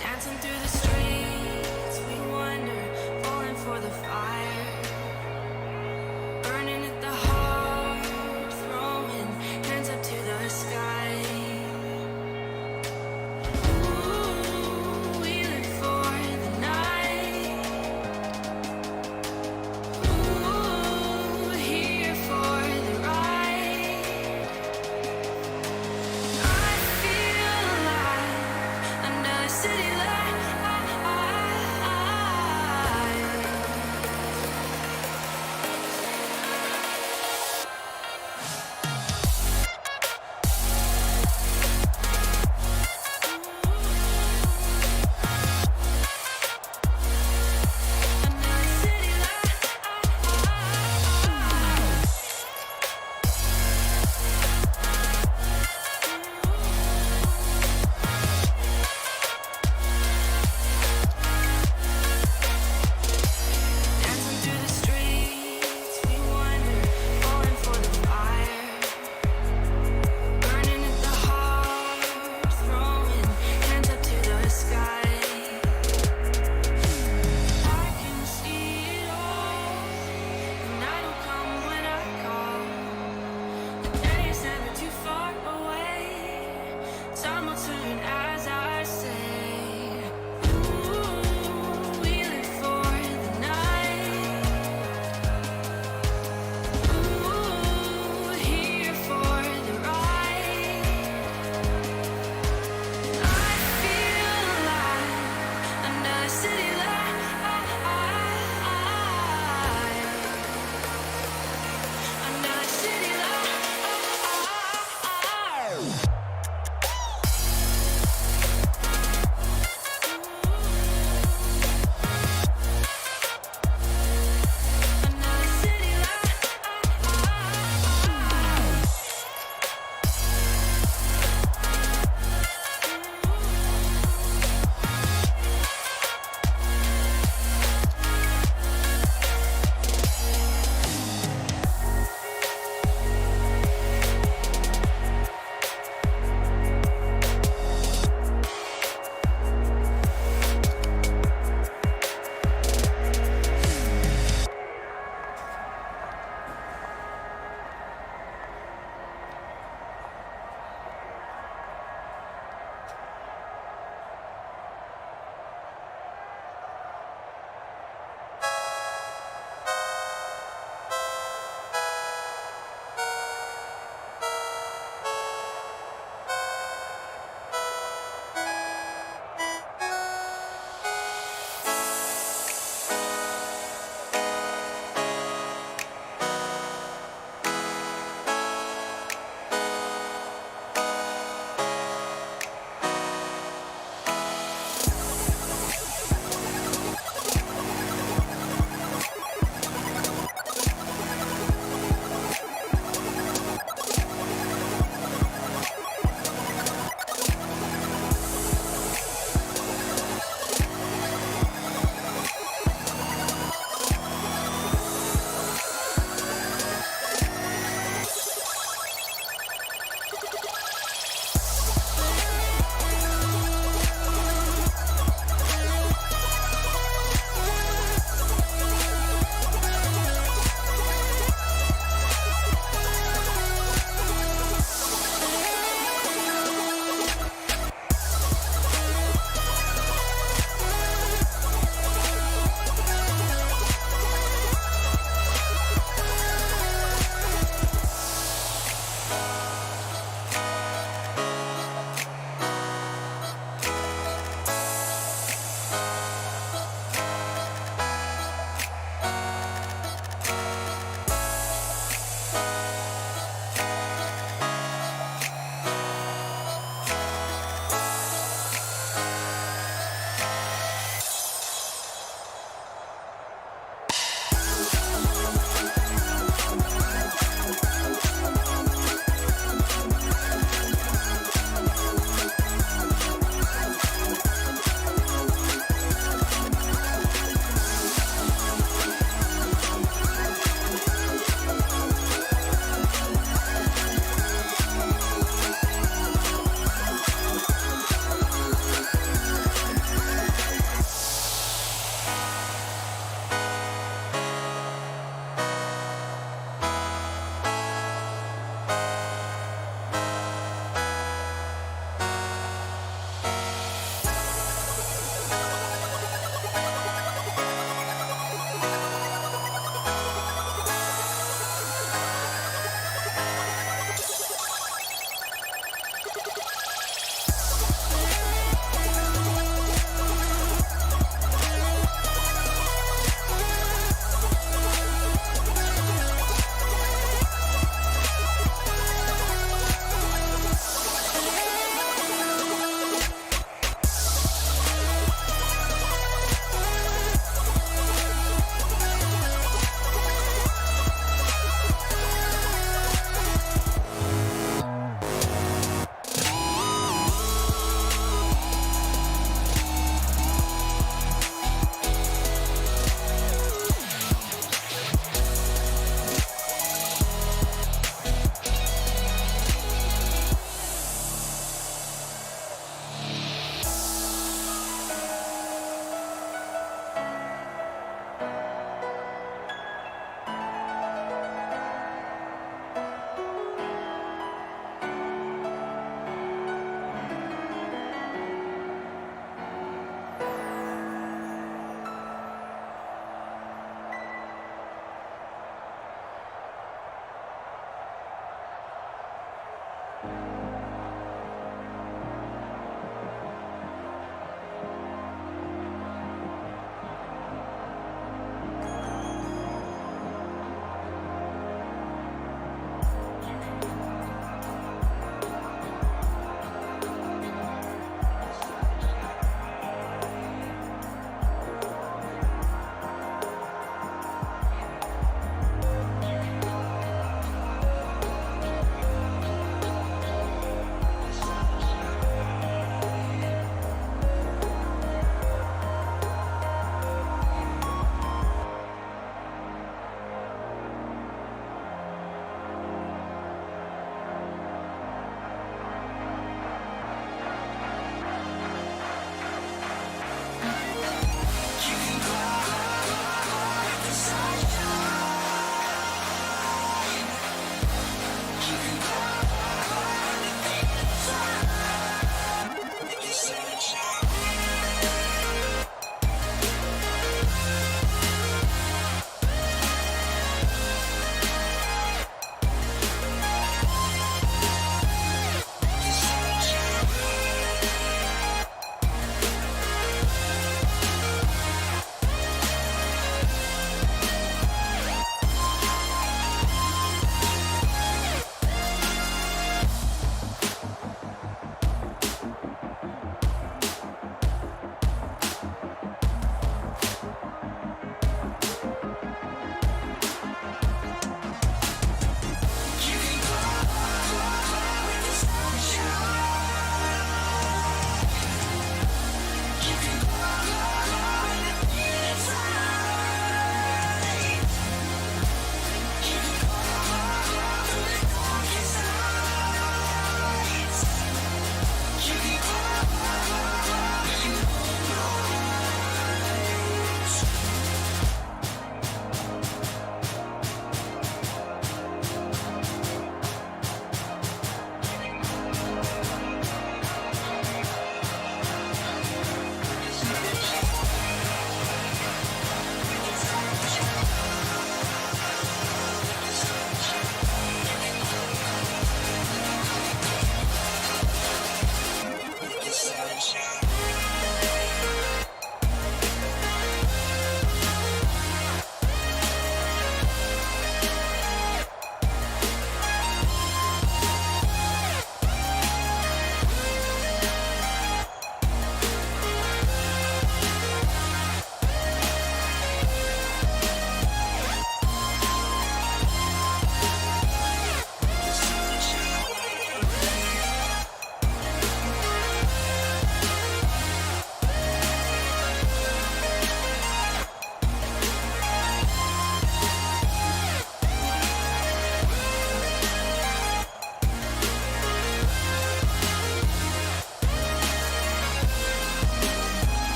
Dancing through the streets, we wander, falling for the fire. Burning at the heart, throwing hands up to the sky. Ooh, we live for the night. Ooh, here for the ride. I feel alive under the city light.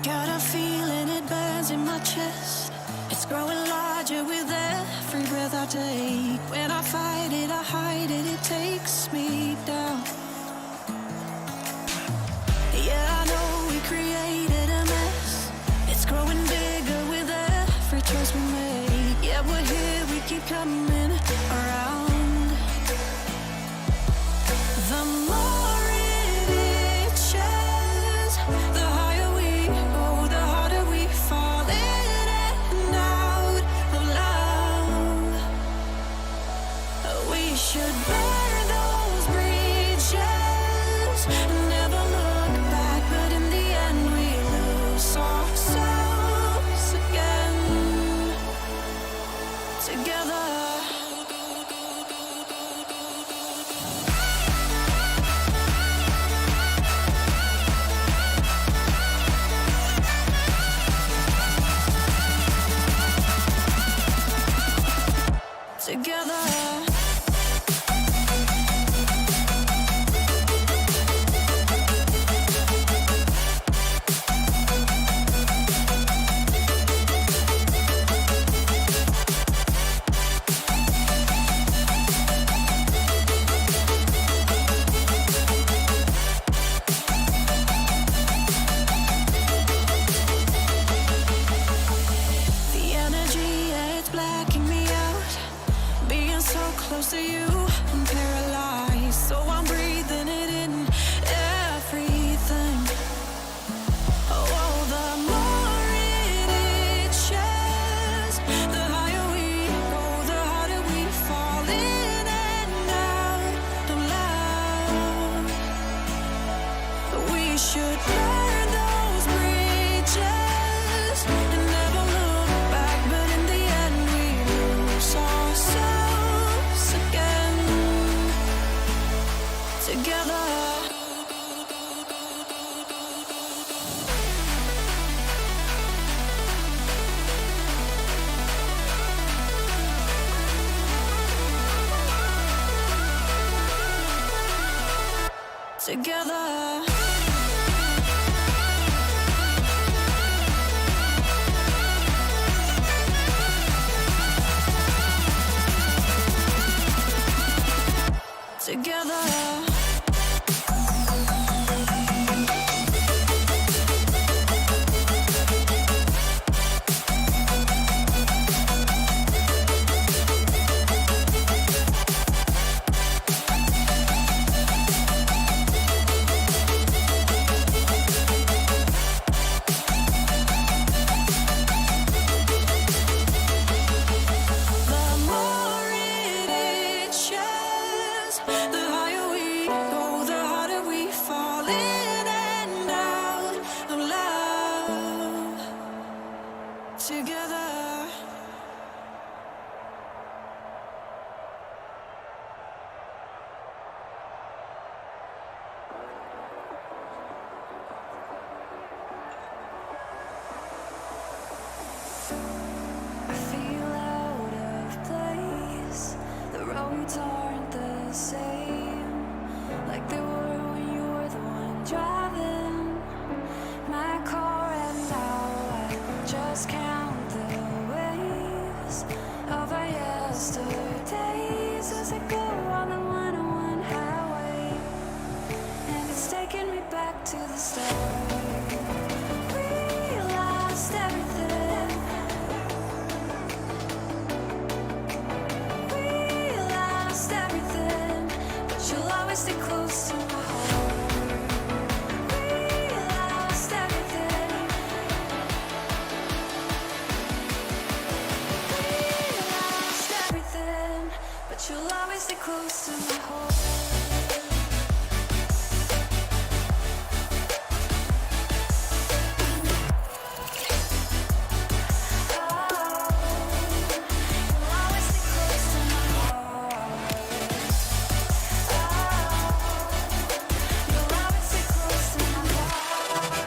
Got a feeling it burns in my chest. It's growing larger with every breath I take. When I fight it, I hide it, it takes me down. Yeah, I know we created a mess. It's growing bigger with every choice we make. Yeah, we're here, we keep coming around. The more it itches, the higher we go, the harder we fall in and out of love. We should burn those bridges and never look back, but in the end we lose ourselves again. Together. Together. The energy, it's blacking me out. Being so close to you, I'm paralyzed. So I'm breathing it in, everything. Oh, the more it itches, the higher we go, the harder we fall in and out of love. We should burn those bridges and never look back, but in the end we lose ourselves again. Together. Together. Together. The more it itches, the higher we go, the harder we fall in and out of love. Together. I feel out of place. The roads aren't the same, like they were when you were the one driving my car, and now I just count the waves of our yesterdays as I go on the 101 highway, and it's taking me back to the start. We lost everything. We lost everything, but you'll always stay close to my heart. We lost everything. We lost everything, but you'll always stay close to my heart. You'll always stay close to my heart. You'll always stay close to my heart.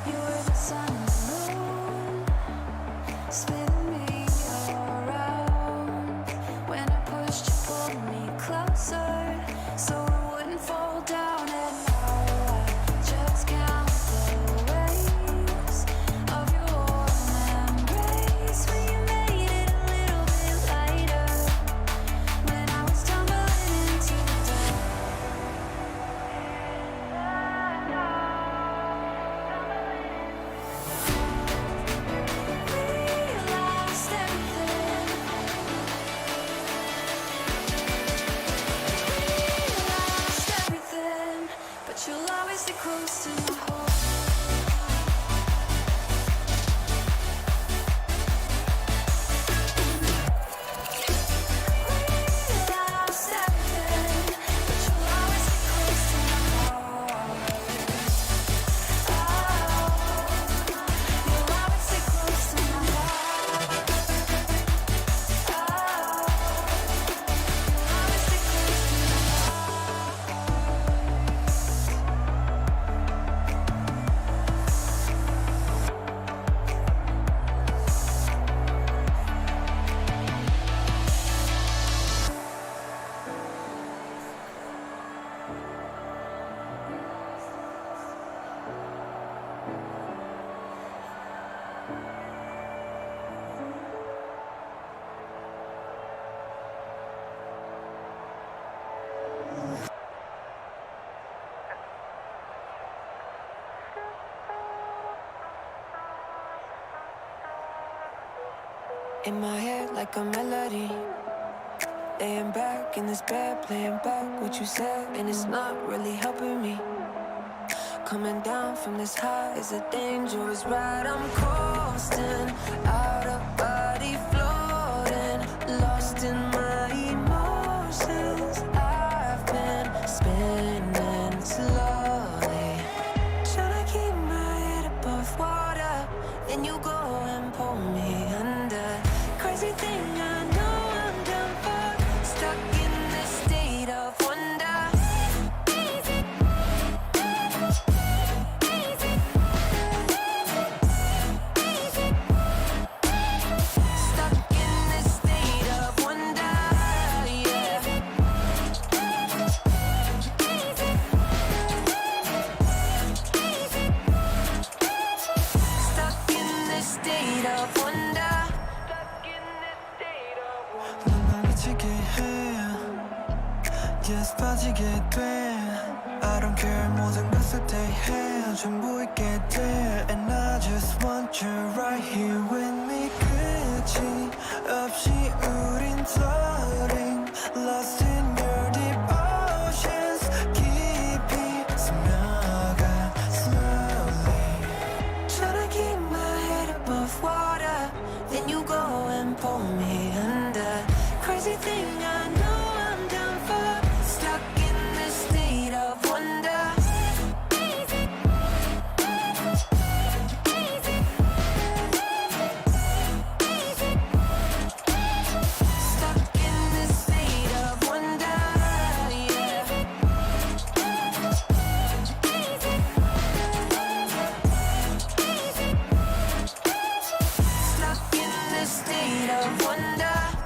You were the sun and the moon. spin me around. When I pushed, you pulled me closer, so I wouldn't fall down. And now I just count the waves of your warm embrace. When you made it a little bit lighter, when I was tumbling into the dark. We lost everything. We lost everything, but you'll always stay close to my heart. We lost everything, but you'll always stay close to my heart. You'll always stay close to my heart. You'll always stay close to my heart. In my head like a melody, laying back in this bed, playing back what you said, and it's not really helping me. Coming down from this high is a dangerous ride. I'm coasting, out of body floating, lost in my emotions. I've been spinning slowly, trying to keep my head above water. Then you go and pull me under. Crazy thing, I know I'm done for, stuck in this state of wonder. Stuck in this state of wonder, yeah. Stuck in this state of wonder. 넌 미치게 해 Yes 빠지게 돼 I don't care 모든 것을 대해 전부 있게 돼 And I just want you right here with me 끝이 없이 우린 floating Lost in your deep oceans 깊이 스며가 slowly Tryna keep my head above water, then you go and pull me under. Crazy thing, I know I'm done for, stuck in this state of wonder. Stuck in this state of wonder, yeah. Stuck in this state of wonder.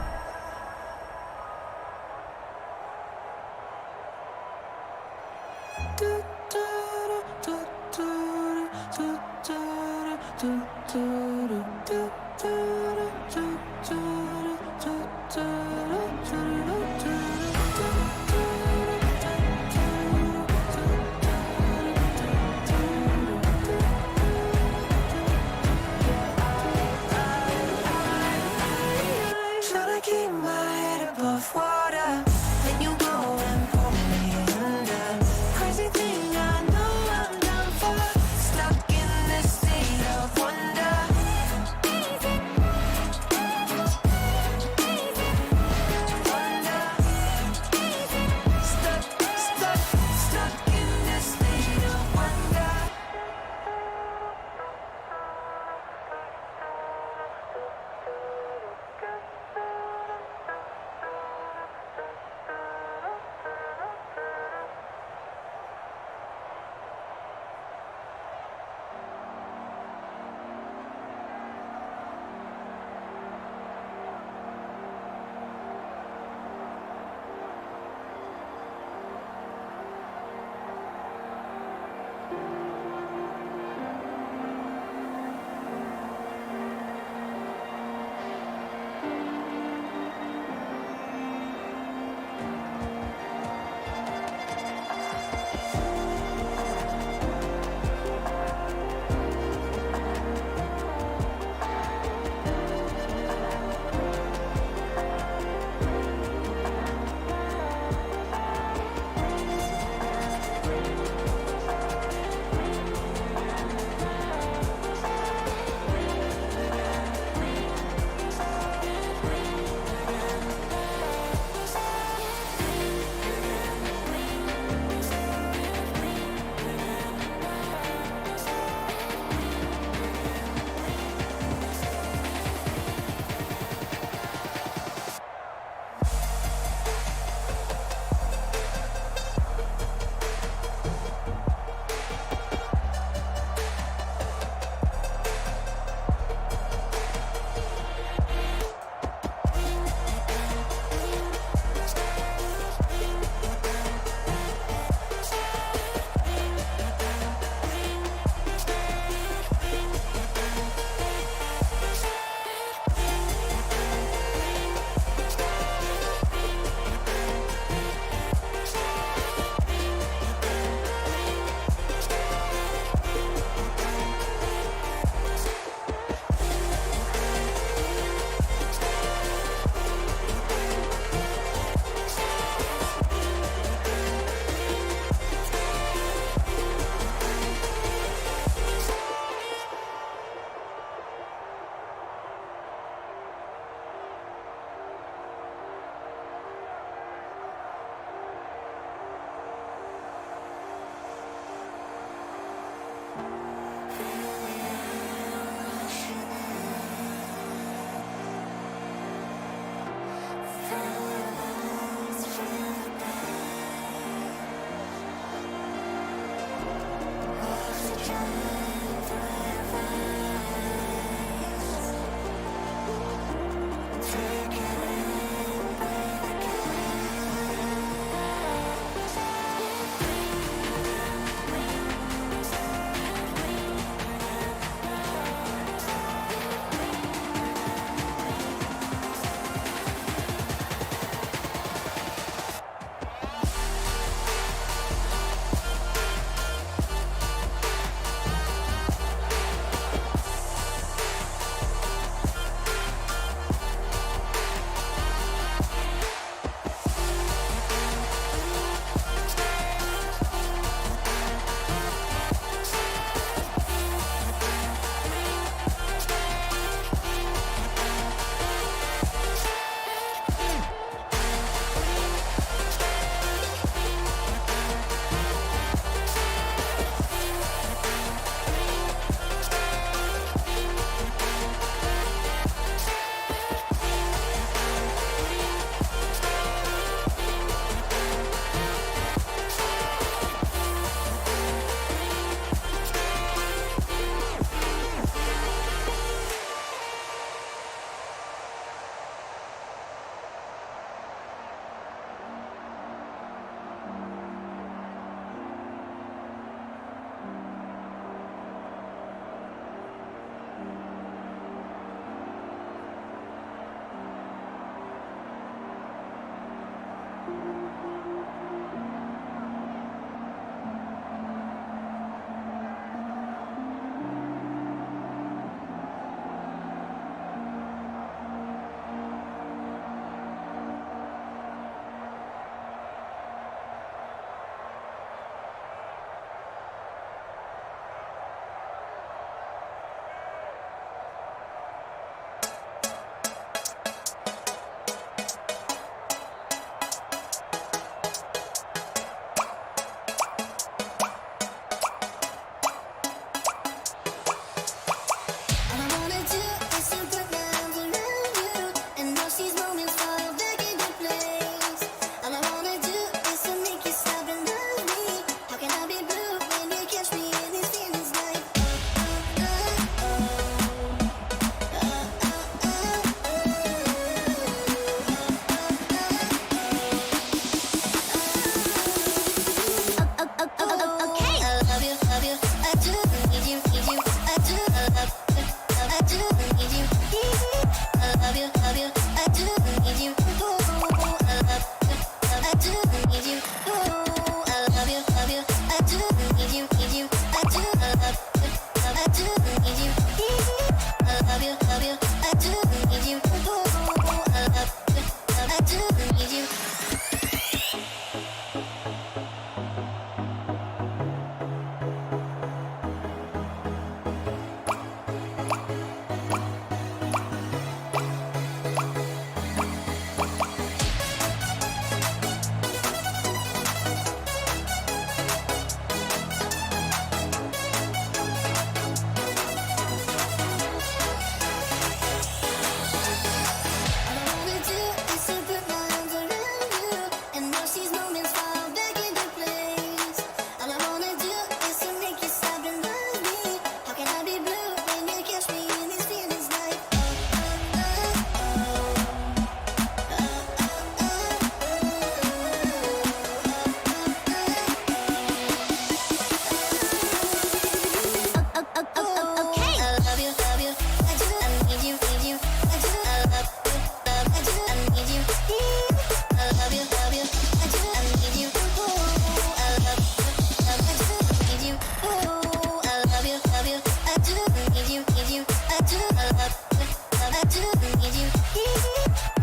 need you.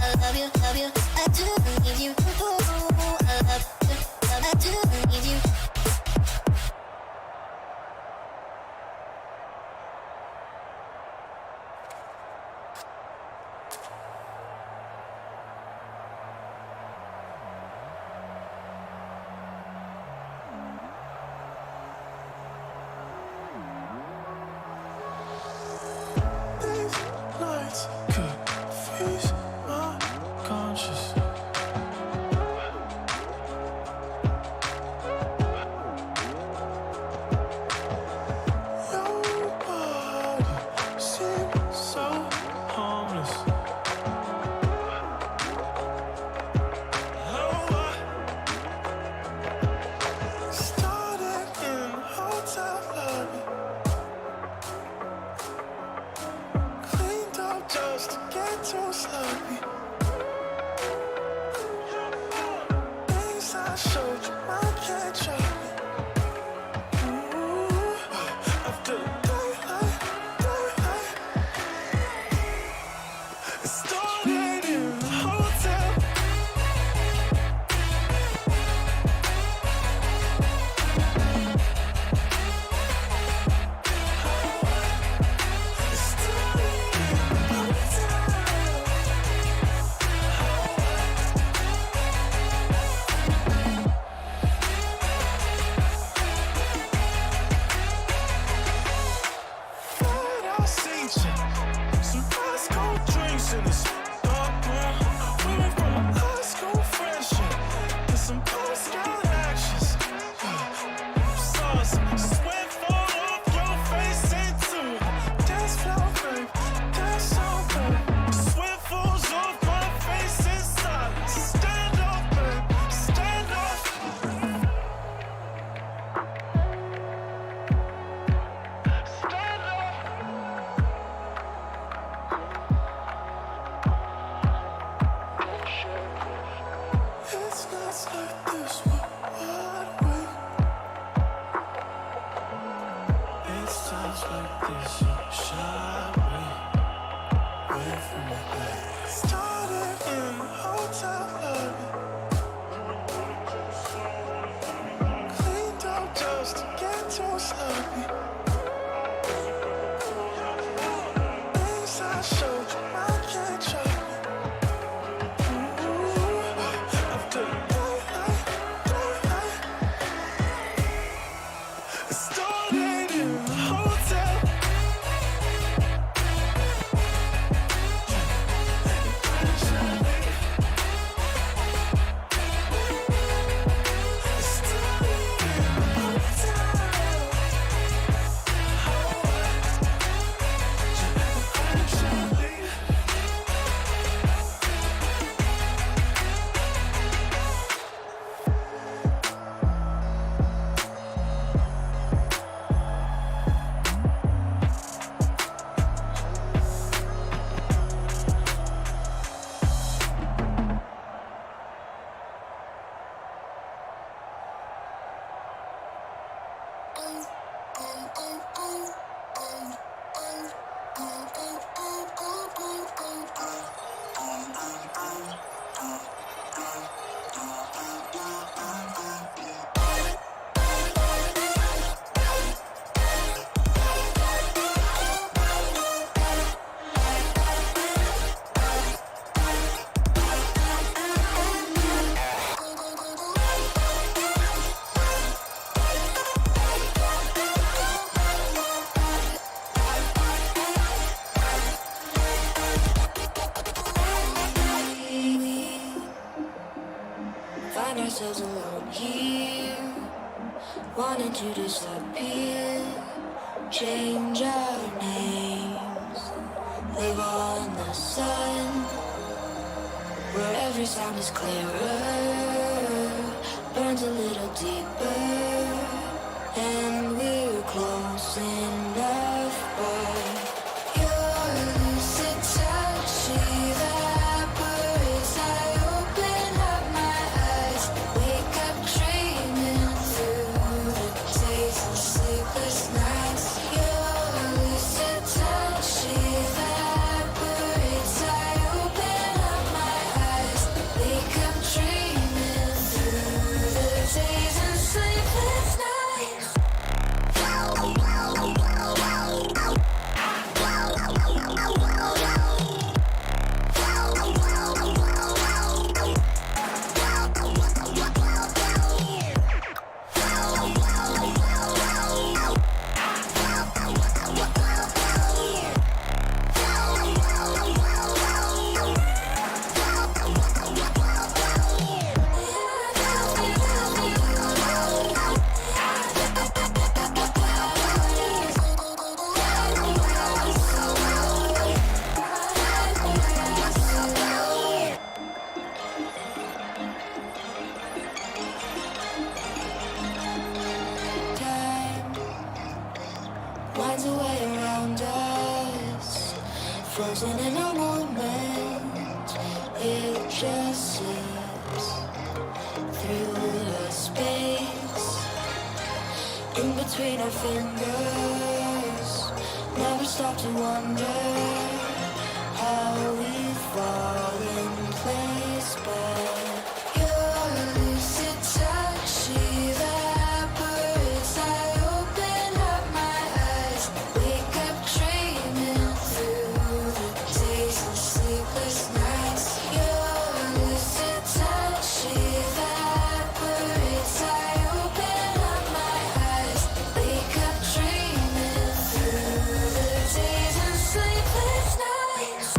I love you, I do need you. I do need you. These nights confuse my conscience. Your body seems so harmless. Started in hotel lobby, cleaned up just to get too sloppy. Things I showed you, I can't show me. After daylight, it started in the hotel. It started in the hotel. Thought I'll see you. Some ice cold drinks in this dark room. We went from a high school friendship to some post-scout actions. Saw some sweat fall off your face into the dance floor, babe. Dance on, babe. Sweat falls off my face in silence. Stand up, babe. Stand up. Stand up. It's nights like this we're wide awake. It's times like this you shy away from me, babe. Started in the hotel lobby, cleaned up just to get too sloppy. Things I showed you, I can't show me. After daylight, it started in the hotel. It started in the hotel. Find ourselves alone here, wanting to disappear. Change our names, live on the sun, where every sound is clearer, burns a little deeper, and we're close enough, but your lucid touch evaporates. I open up my eyes, wake up dreaming through the days and sleepless nights. Your lucid touch evaporates. I just slips through the space in between our fingers. Never stop to wonder how we fall in place, but your lucid touch evaporates. I open up my eyes, wake up dreaming through the days and sleepless nights. Your lucid touch evaporates. I open up my eyes, wake up dreaming through the days and sleepless nights.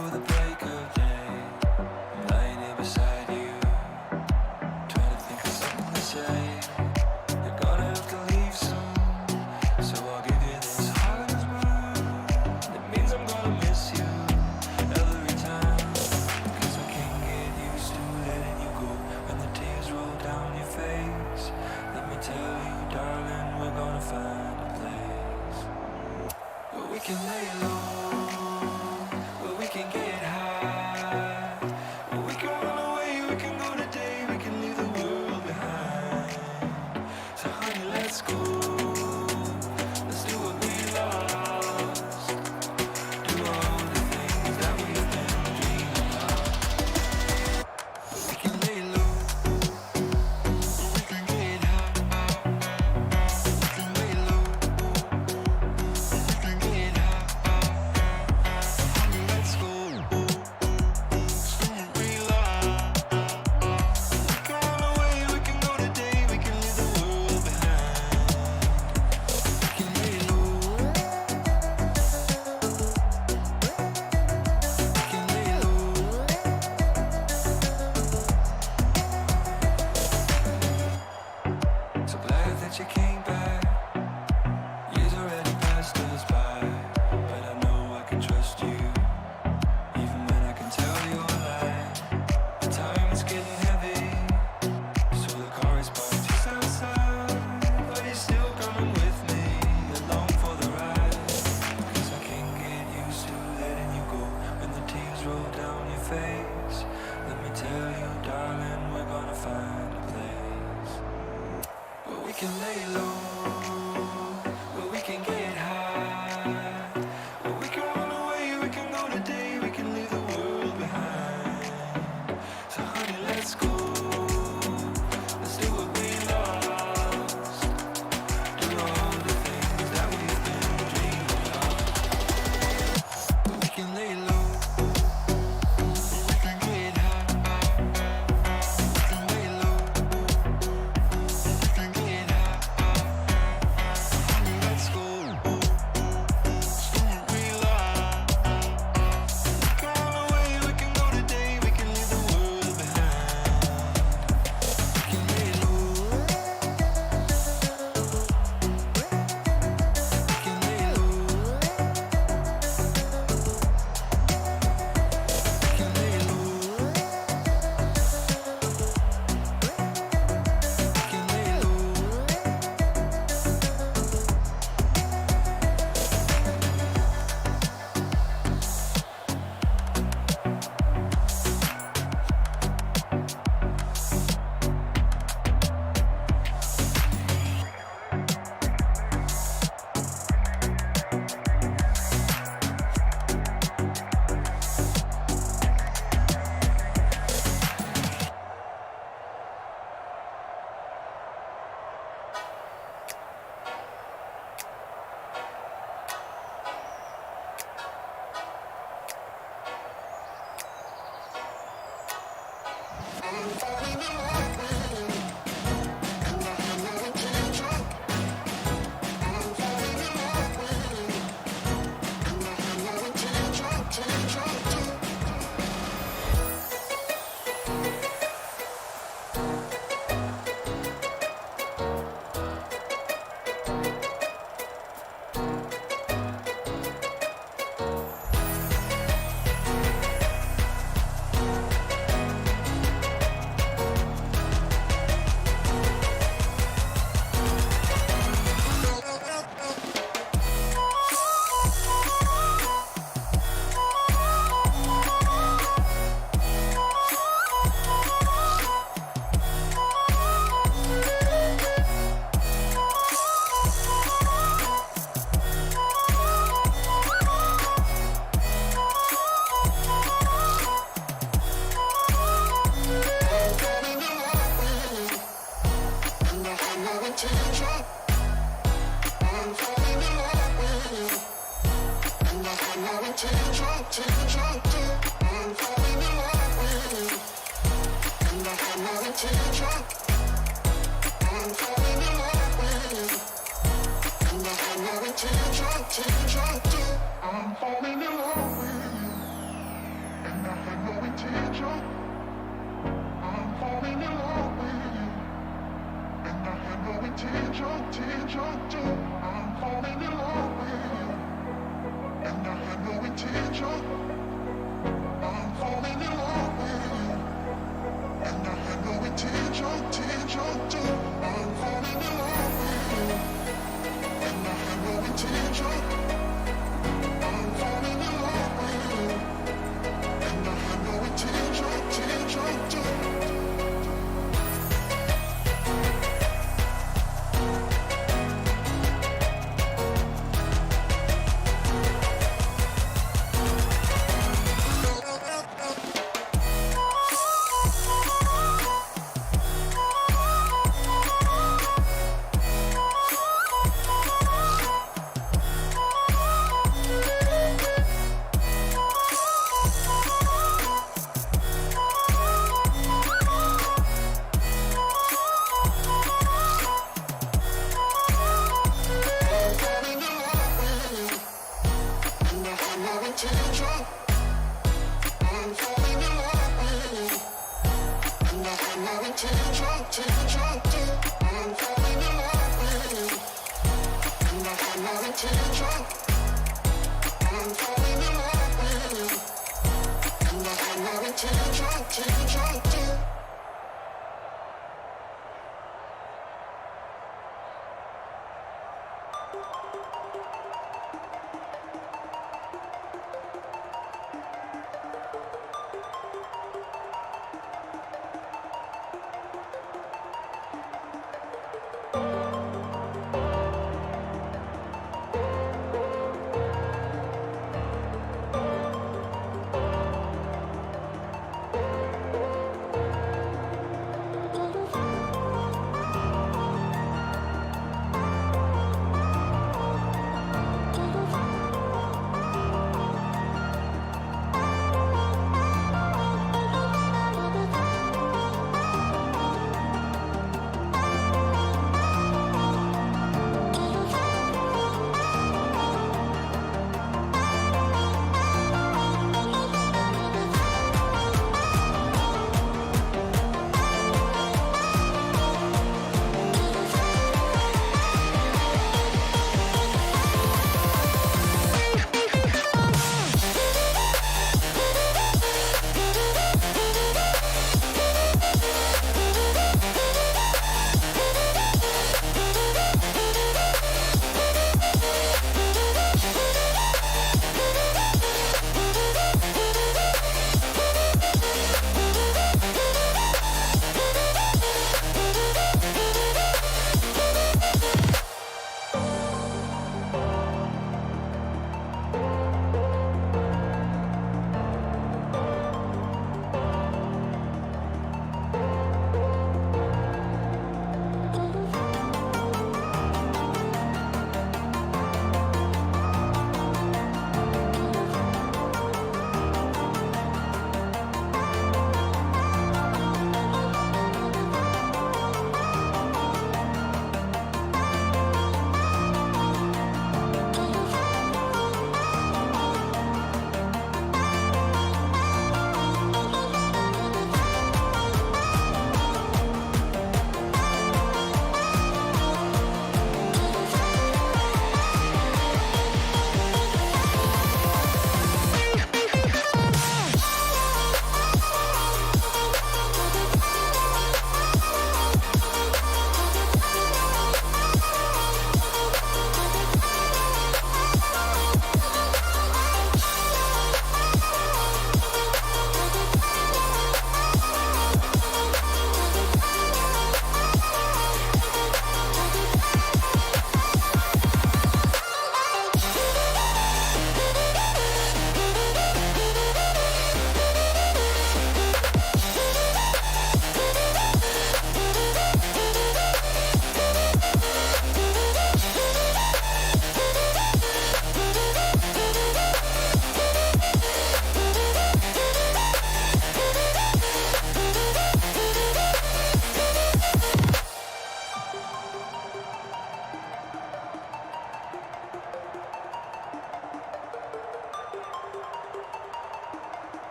for the break of day. I'm lying here beside you, trying to think of something to say. You're gonna have to leave soon, so I'll give you this heart of mine. It means I'm gonna miss you every time, 'cause I can't get used to letting you go when the tears roll down your face. Let me tell you, darling, we're gonna find a place where we can lay low, where we can get high, where we can run away, we can go today, we can leave the world behind. So honey, let's go, let's do what we lost, do all the things that we've been dreaming of. We can lay low, we can get high, we can lay low, we can get high. Honey, let's go, let's do what we lost. We can run away, we can go today, we can leave the world behind. We can lay low, we can lay low. So glad that you came back. Years already passed us by, but I know I can trust you, even when I can tell you're lying. The time is getting heavy, so the car is parked just outside, but you're still coming with me along for the ride. 'Cause I can't get used to letting you go when the tears roll down your face. Let me tell you, darling, we're gonna find a place where we can lay low, where we can get high, where we can run away, we can go today, we can leave the world behind. So honey, let's go, let's do what we lost, do all the things that we've been dreaming of. Where we can lay low, where we can get high, we can lay low, we can get high. Honey, let's go, let's do what we lost. We can run away, we can go today, we can leave the world behind. We can lay low, we can lay low, we can lay low, we can lay low.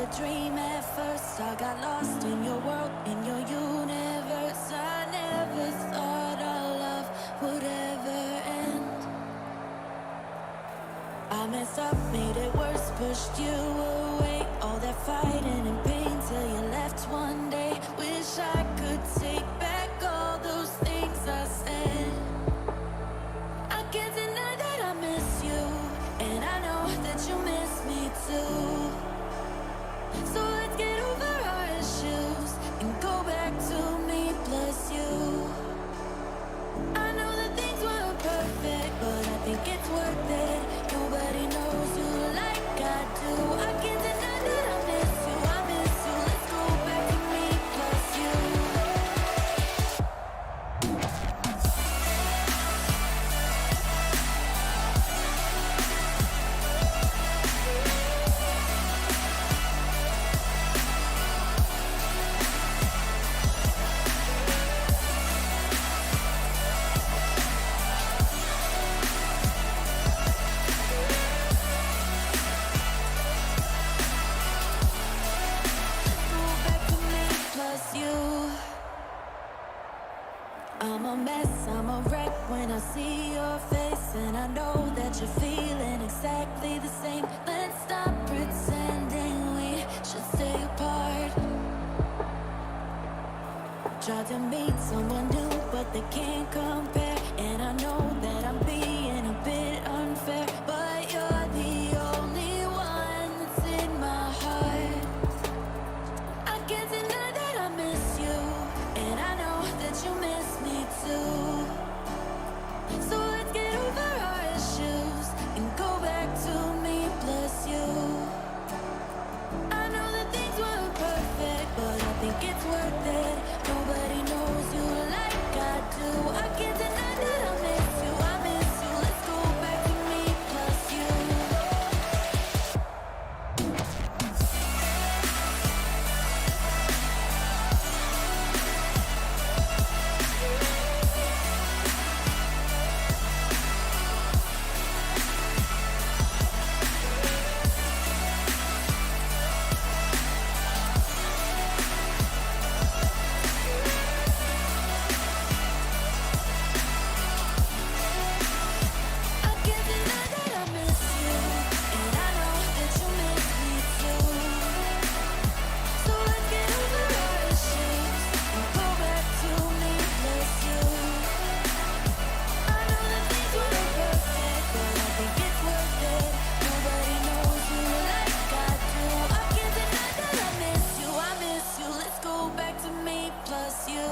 a dream at first. I got lost in your world, in your universe. I never thought our love would ever end. I messed up, made it worse, pushed you away. All that fighting and pain till you left one day. Wish I could take back all those things I said. I can't deny that I miss you, and I know that you miss me too. So let's get over our issues and go back to me plus you. I know that things weren't perfect, but I think it's worth it. Nobody knows you like I do. I can't deny that I miss you, I miss you. Let's go back to me plus you. I'm a mess, I'm a wreck when I see your face, and I know that you're feeling exactly the same. Let's stop pretending we should stay apart. Try to meet someone new, but they can't compare. And I know that I'm being a bit unfair, but you're the only one that's in my heart. I can't deny that I miss you, and I know that you miss me too. So let's get over our issues and go back to me plus you. I know that things weren't perfect, but I think it's worth it. Nobody knows you like I do. I can't deny that I miss you, I miss you. Let's go back to me plus you. I can't deny that I miss you, and I know that you miss me too. So let's get over our issues and go back to me plus you. I know that things weren't perfect, but I think it's worth it. Nobody knows you like I do. I can't deny that I miss you, I miss you. Let's go back to me plus you.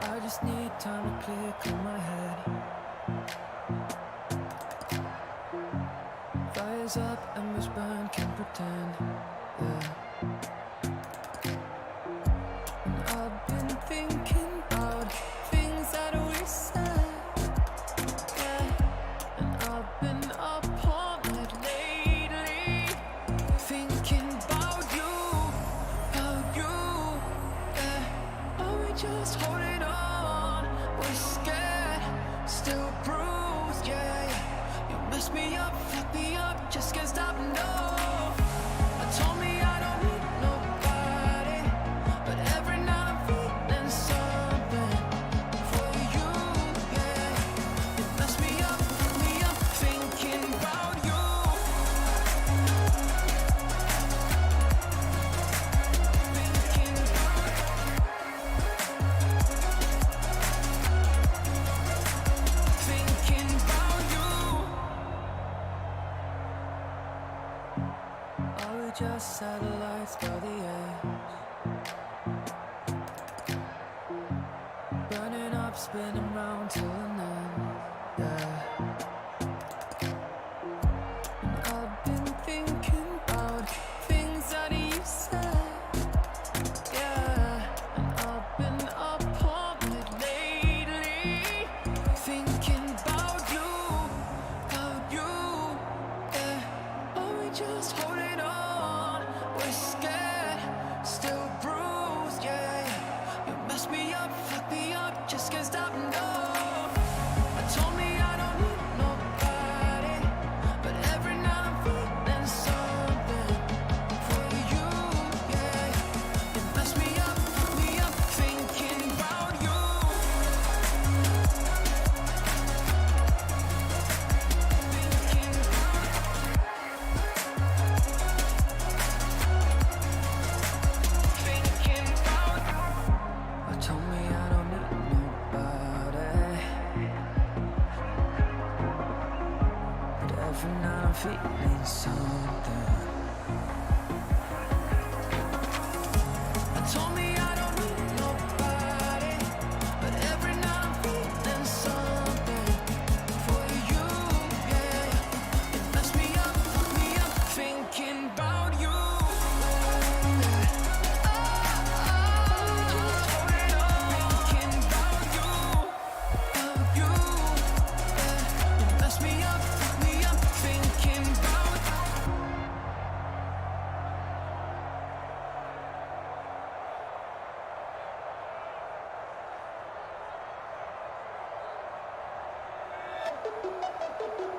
I just need time to clear my head. Fires up, embers burn, can't pretend. Yeah. And I've been thinking about things that we said. Yeah. And I've been up all night lately, thinking about you. Yeah. Are we just holding on? We're scared, still bruised. Yeah. You mess me up, fuck me up, just can't stop, no. I told me I don't need nobody, but every night I'm feeling something for you, yeah. You mess me up, fuck me up, thinking about you. Thinking about Thinking about you. Are we just satellites by the edge? Burning up, spinning round till an end. Yeah. And I've been thinking about things that you said. Yeah. And I've been up all night lately, thinking about you. Yeah. Are we just holding on? We're scared. feeling something. Told me I don't need nobody, but every night I'm feeling something for you, yeah. It messed me up, thinking about you. Thinking about you, yeah. It messed me up, thinking about you.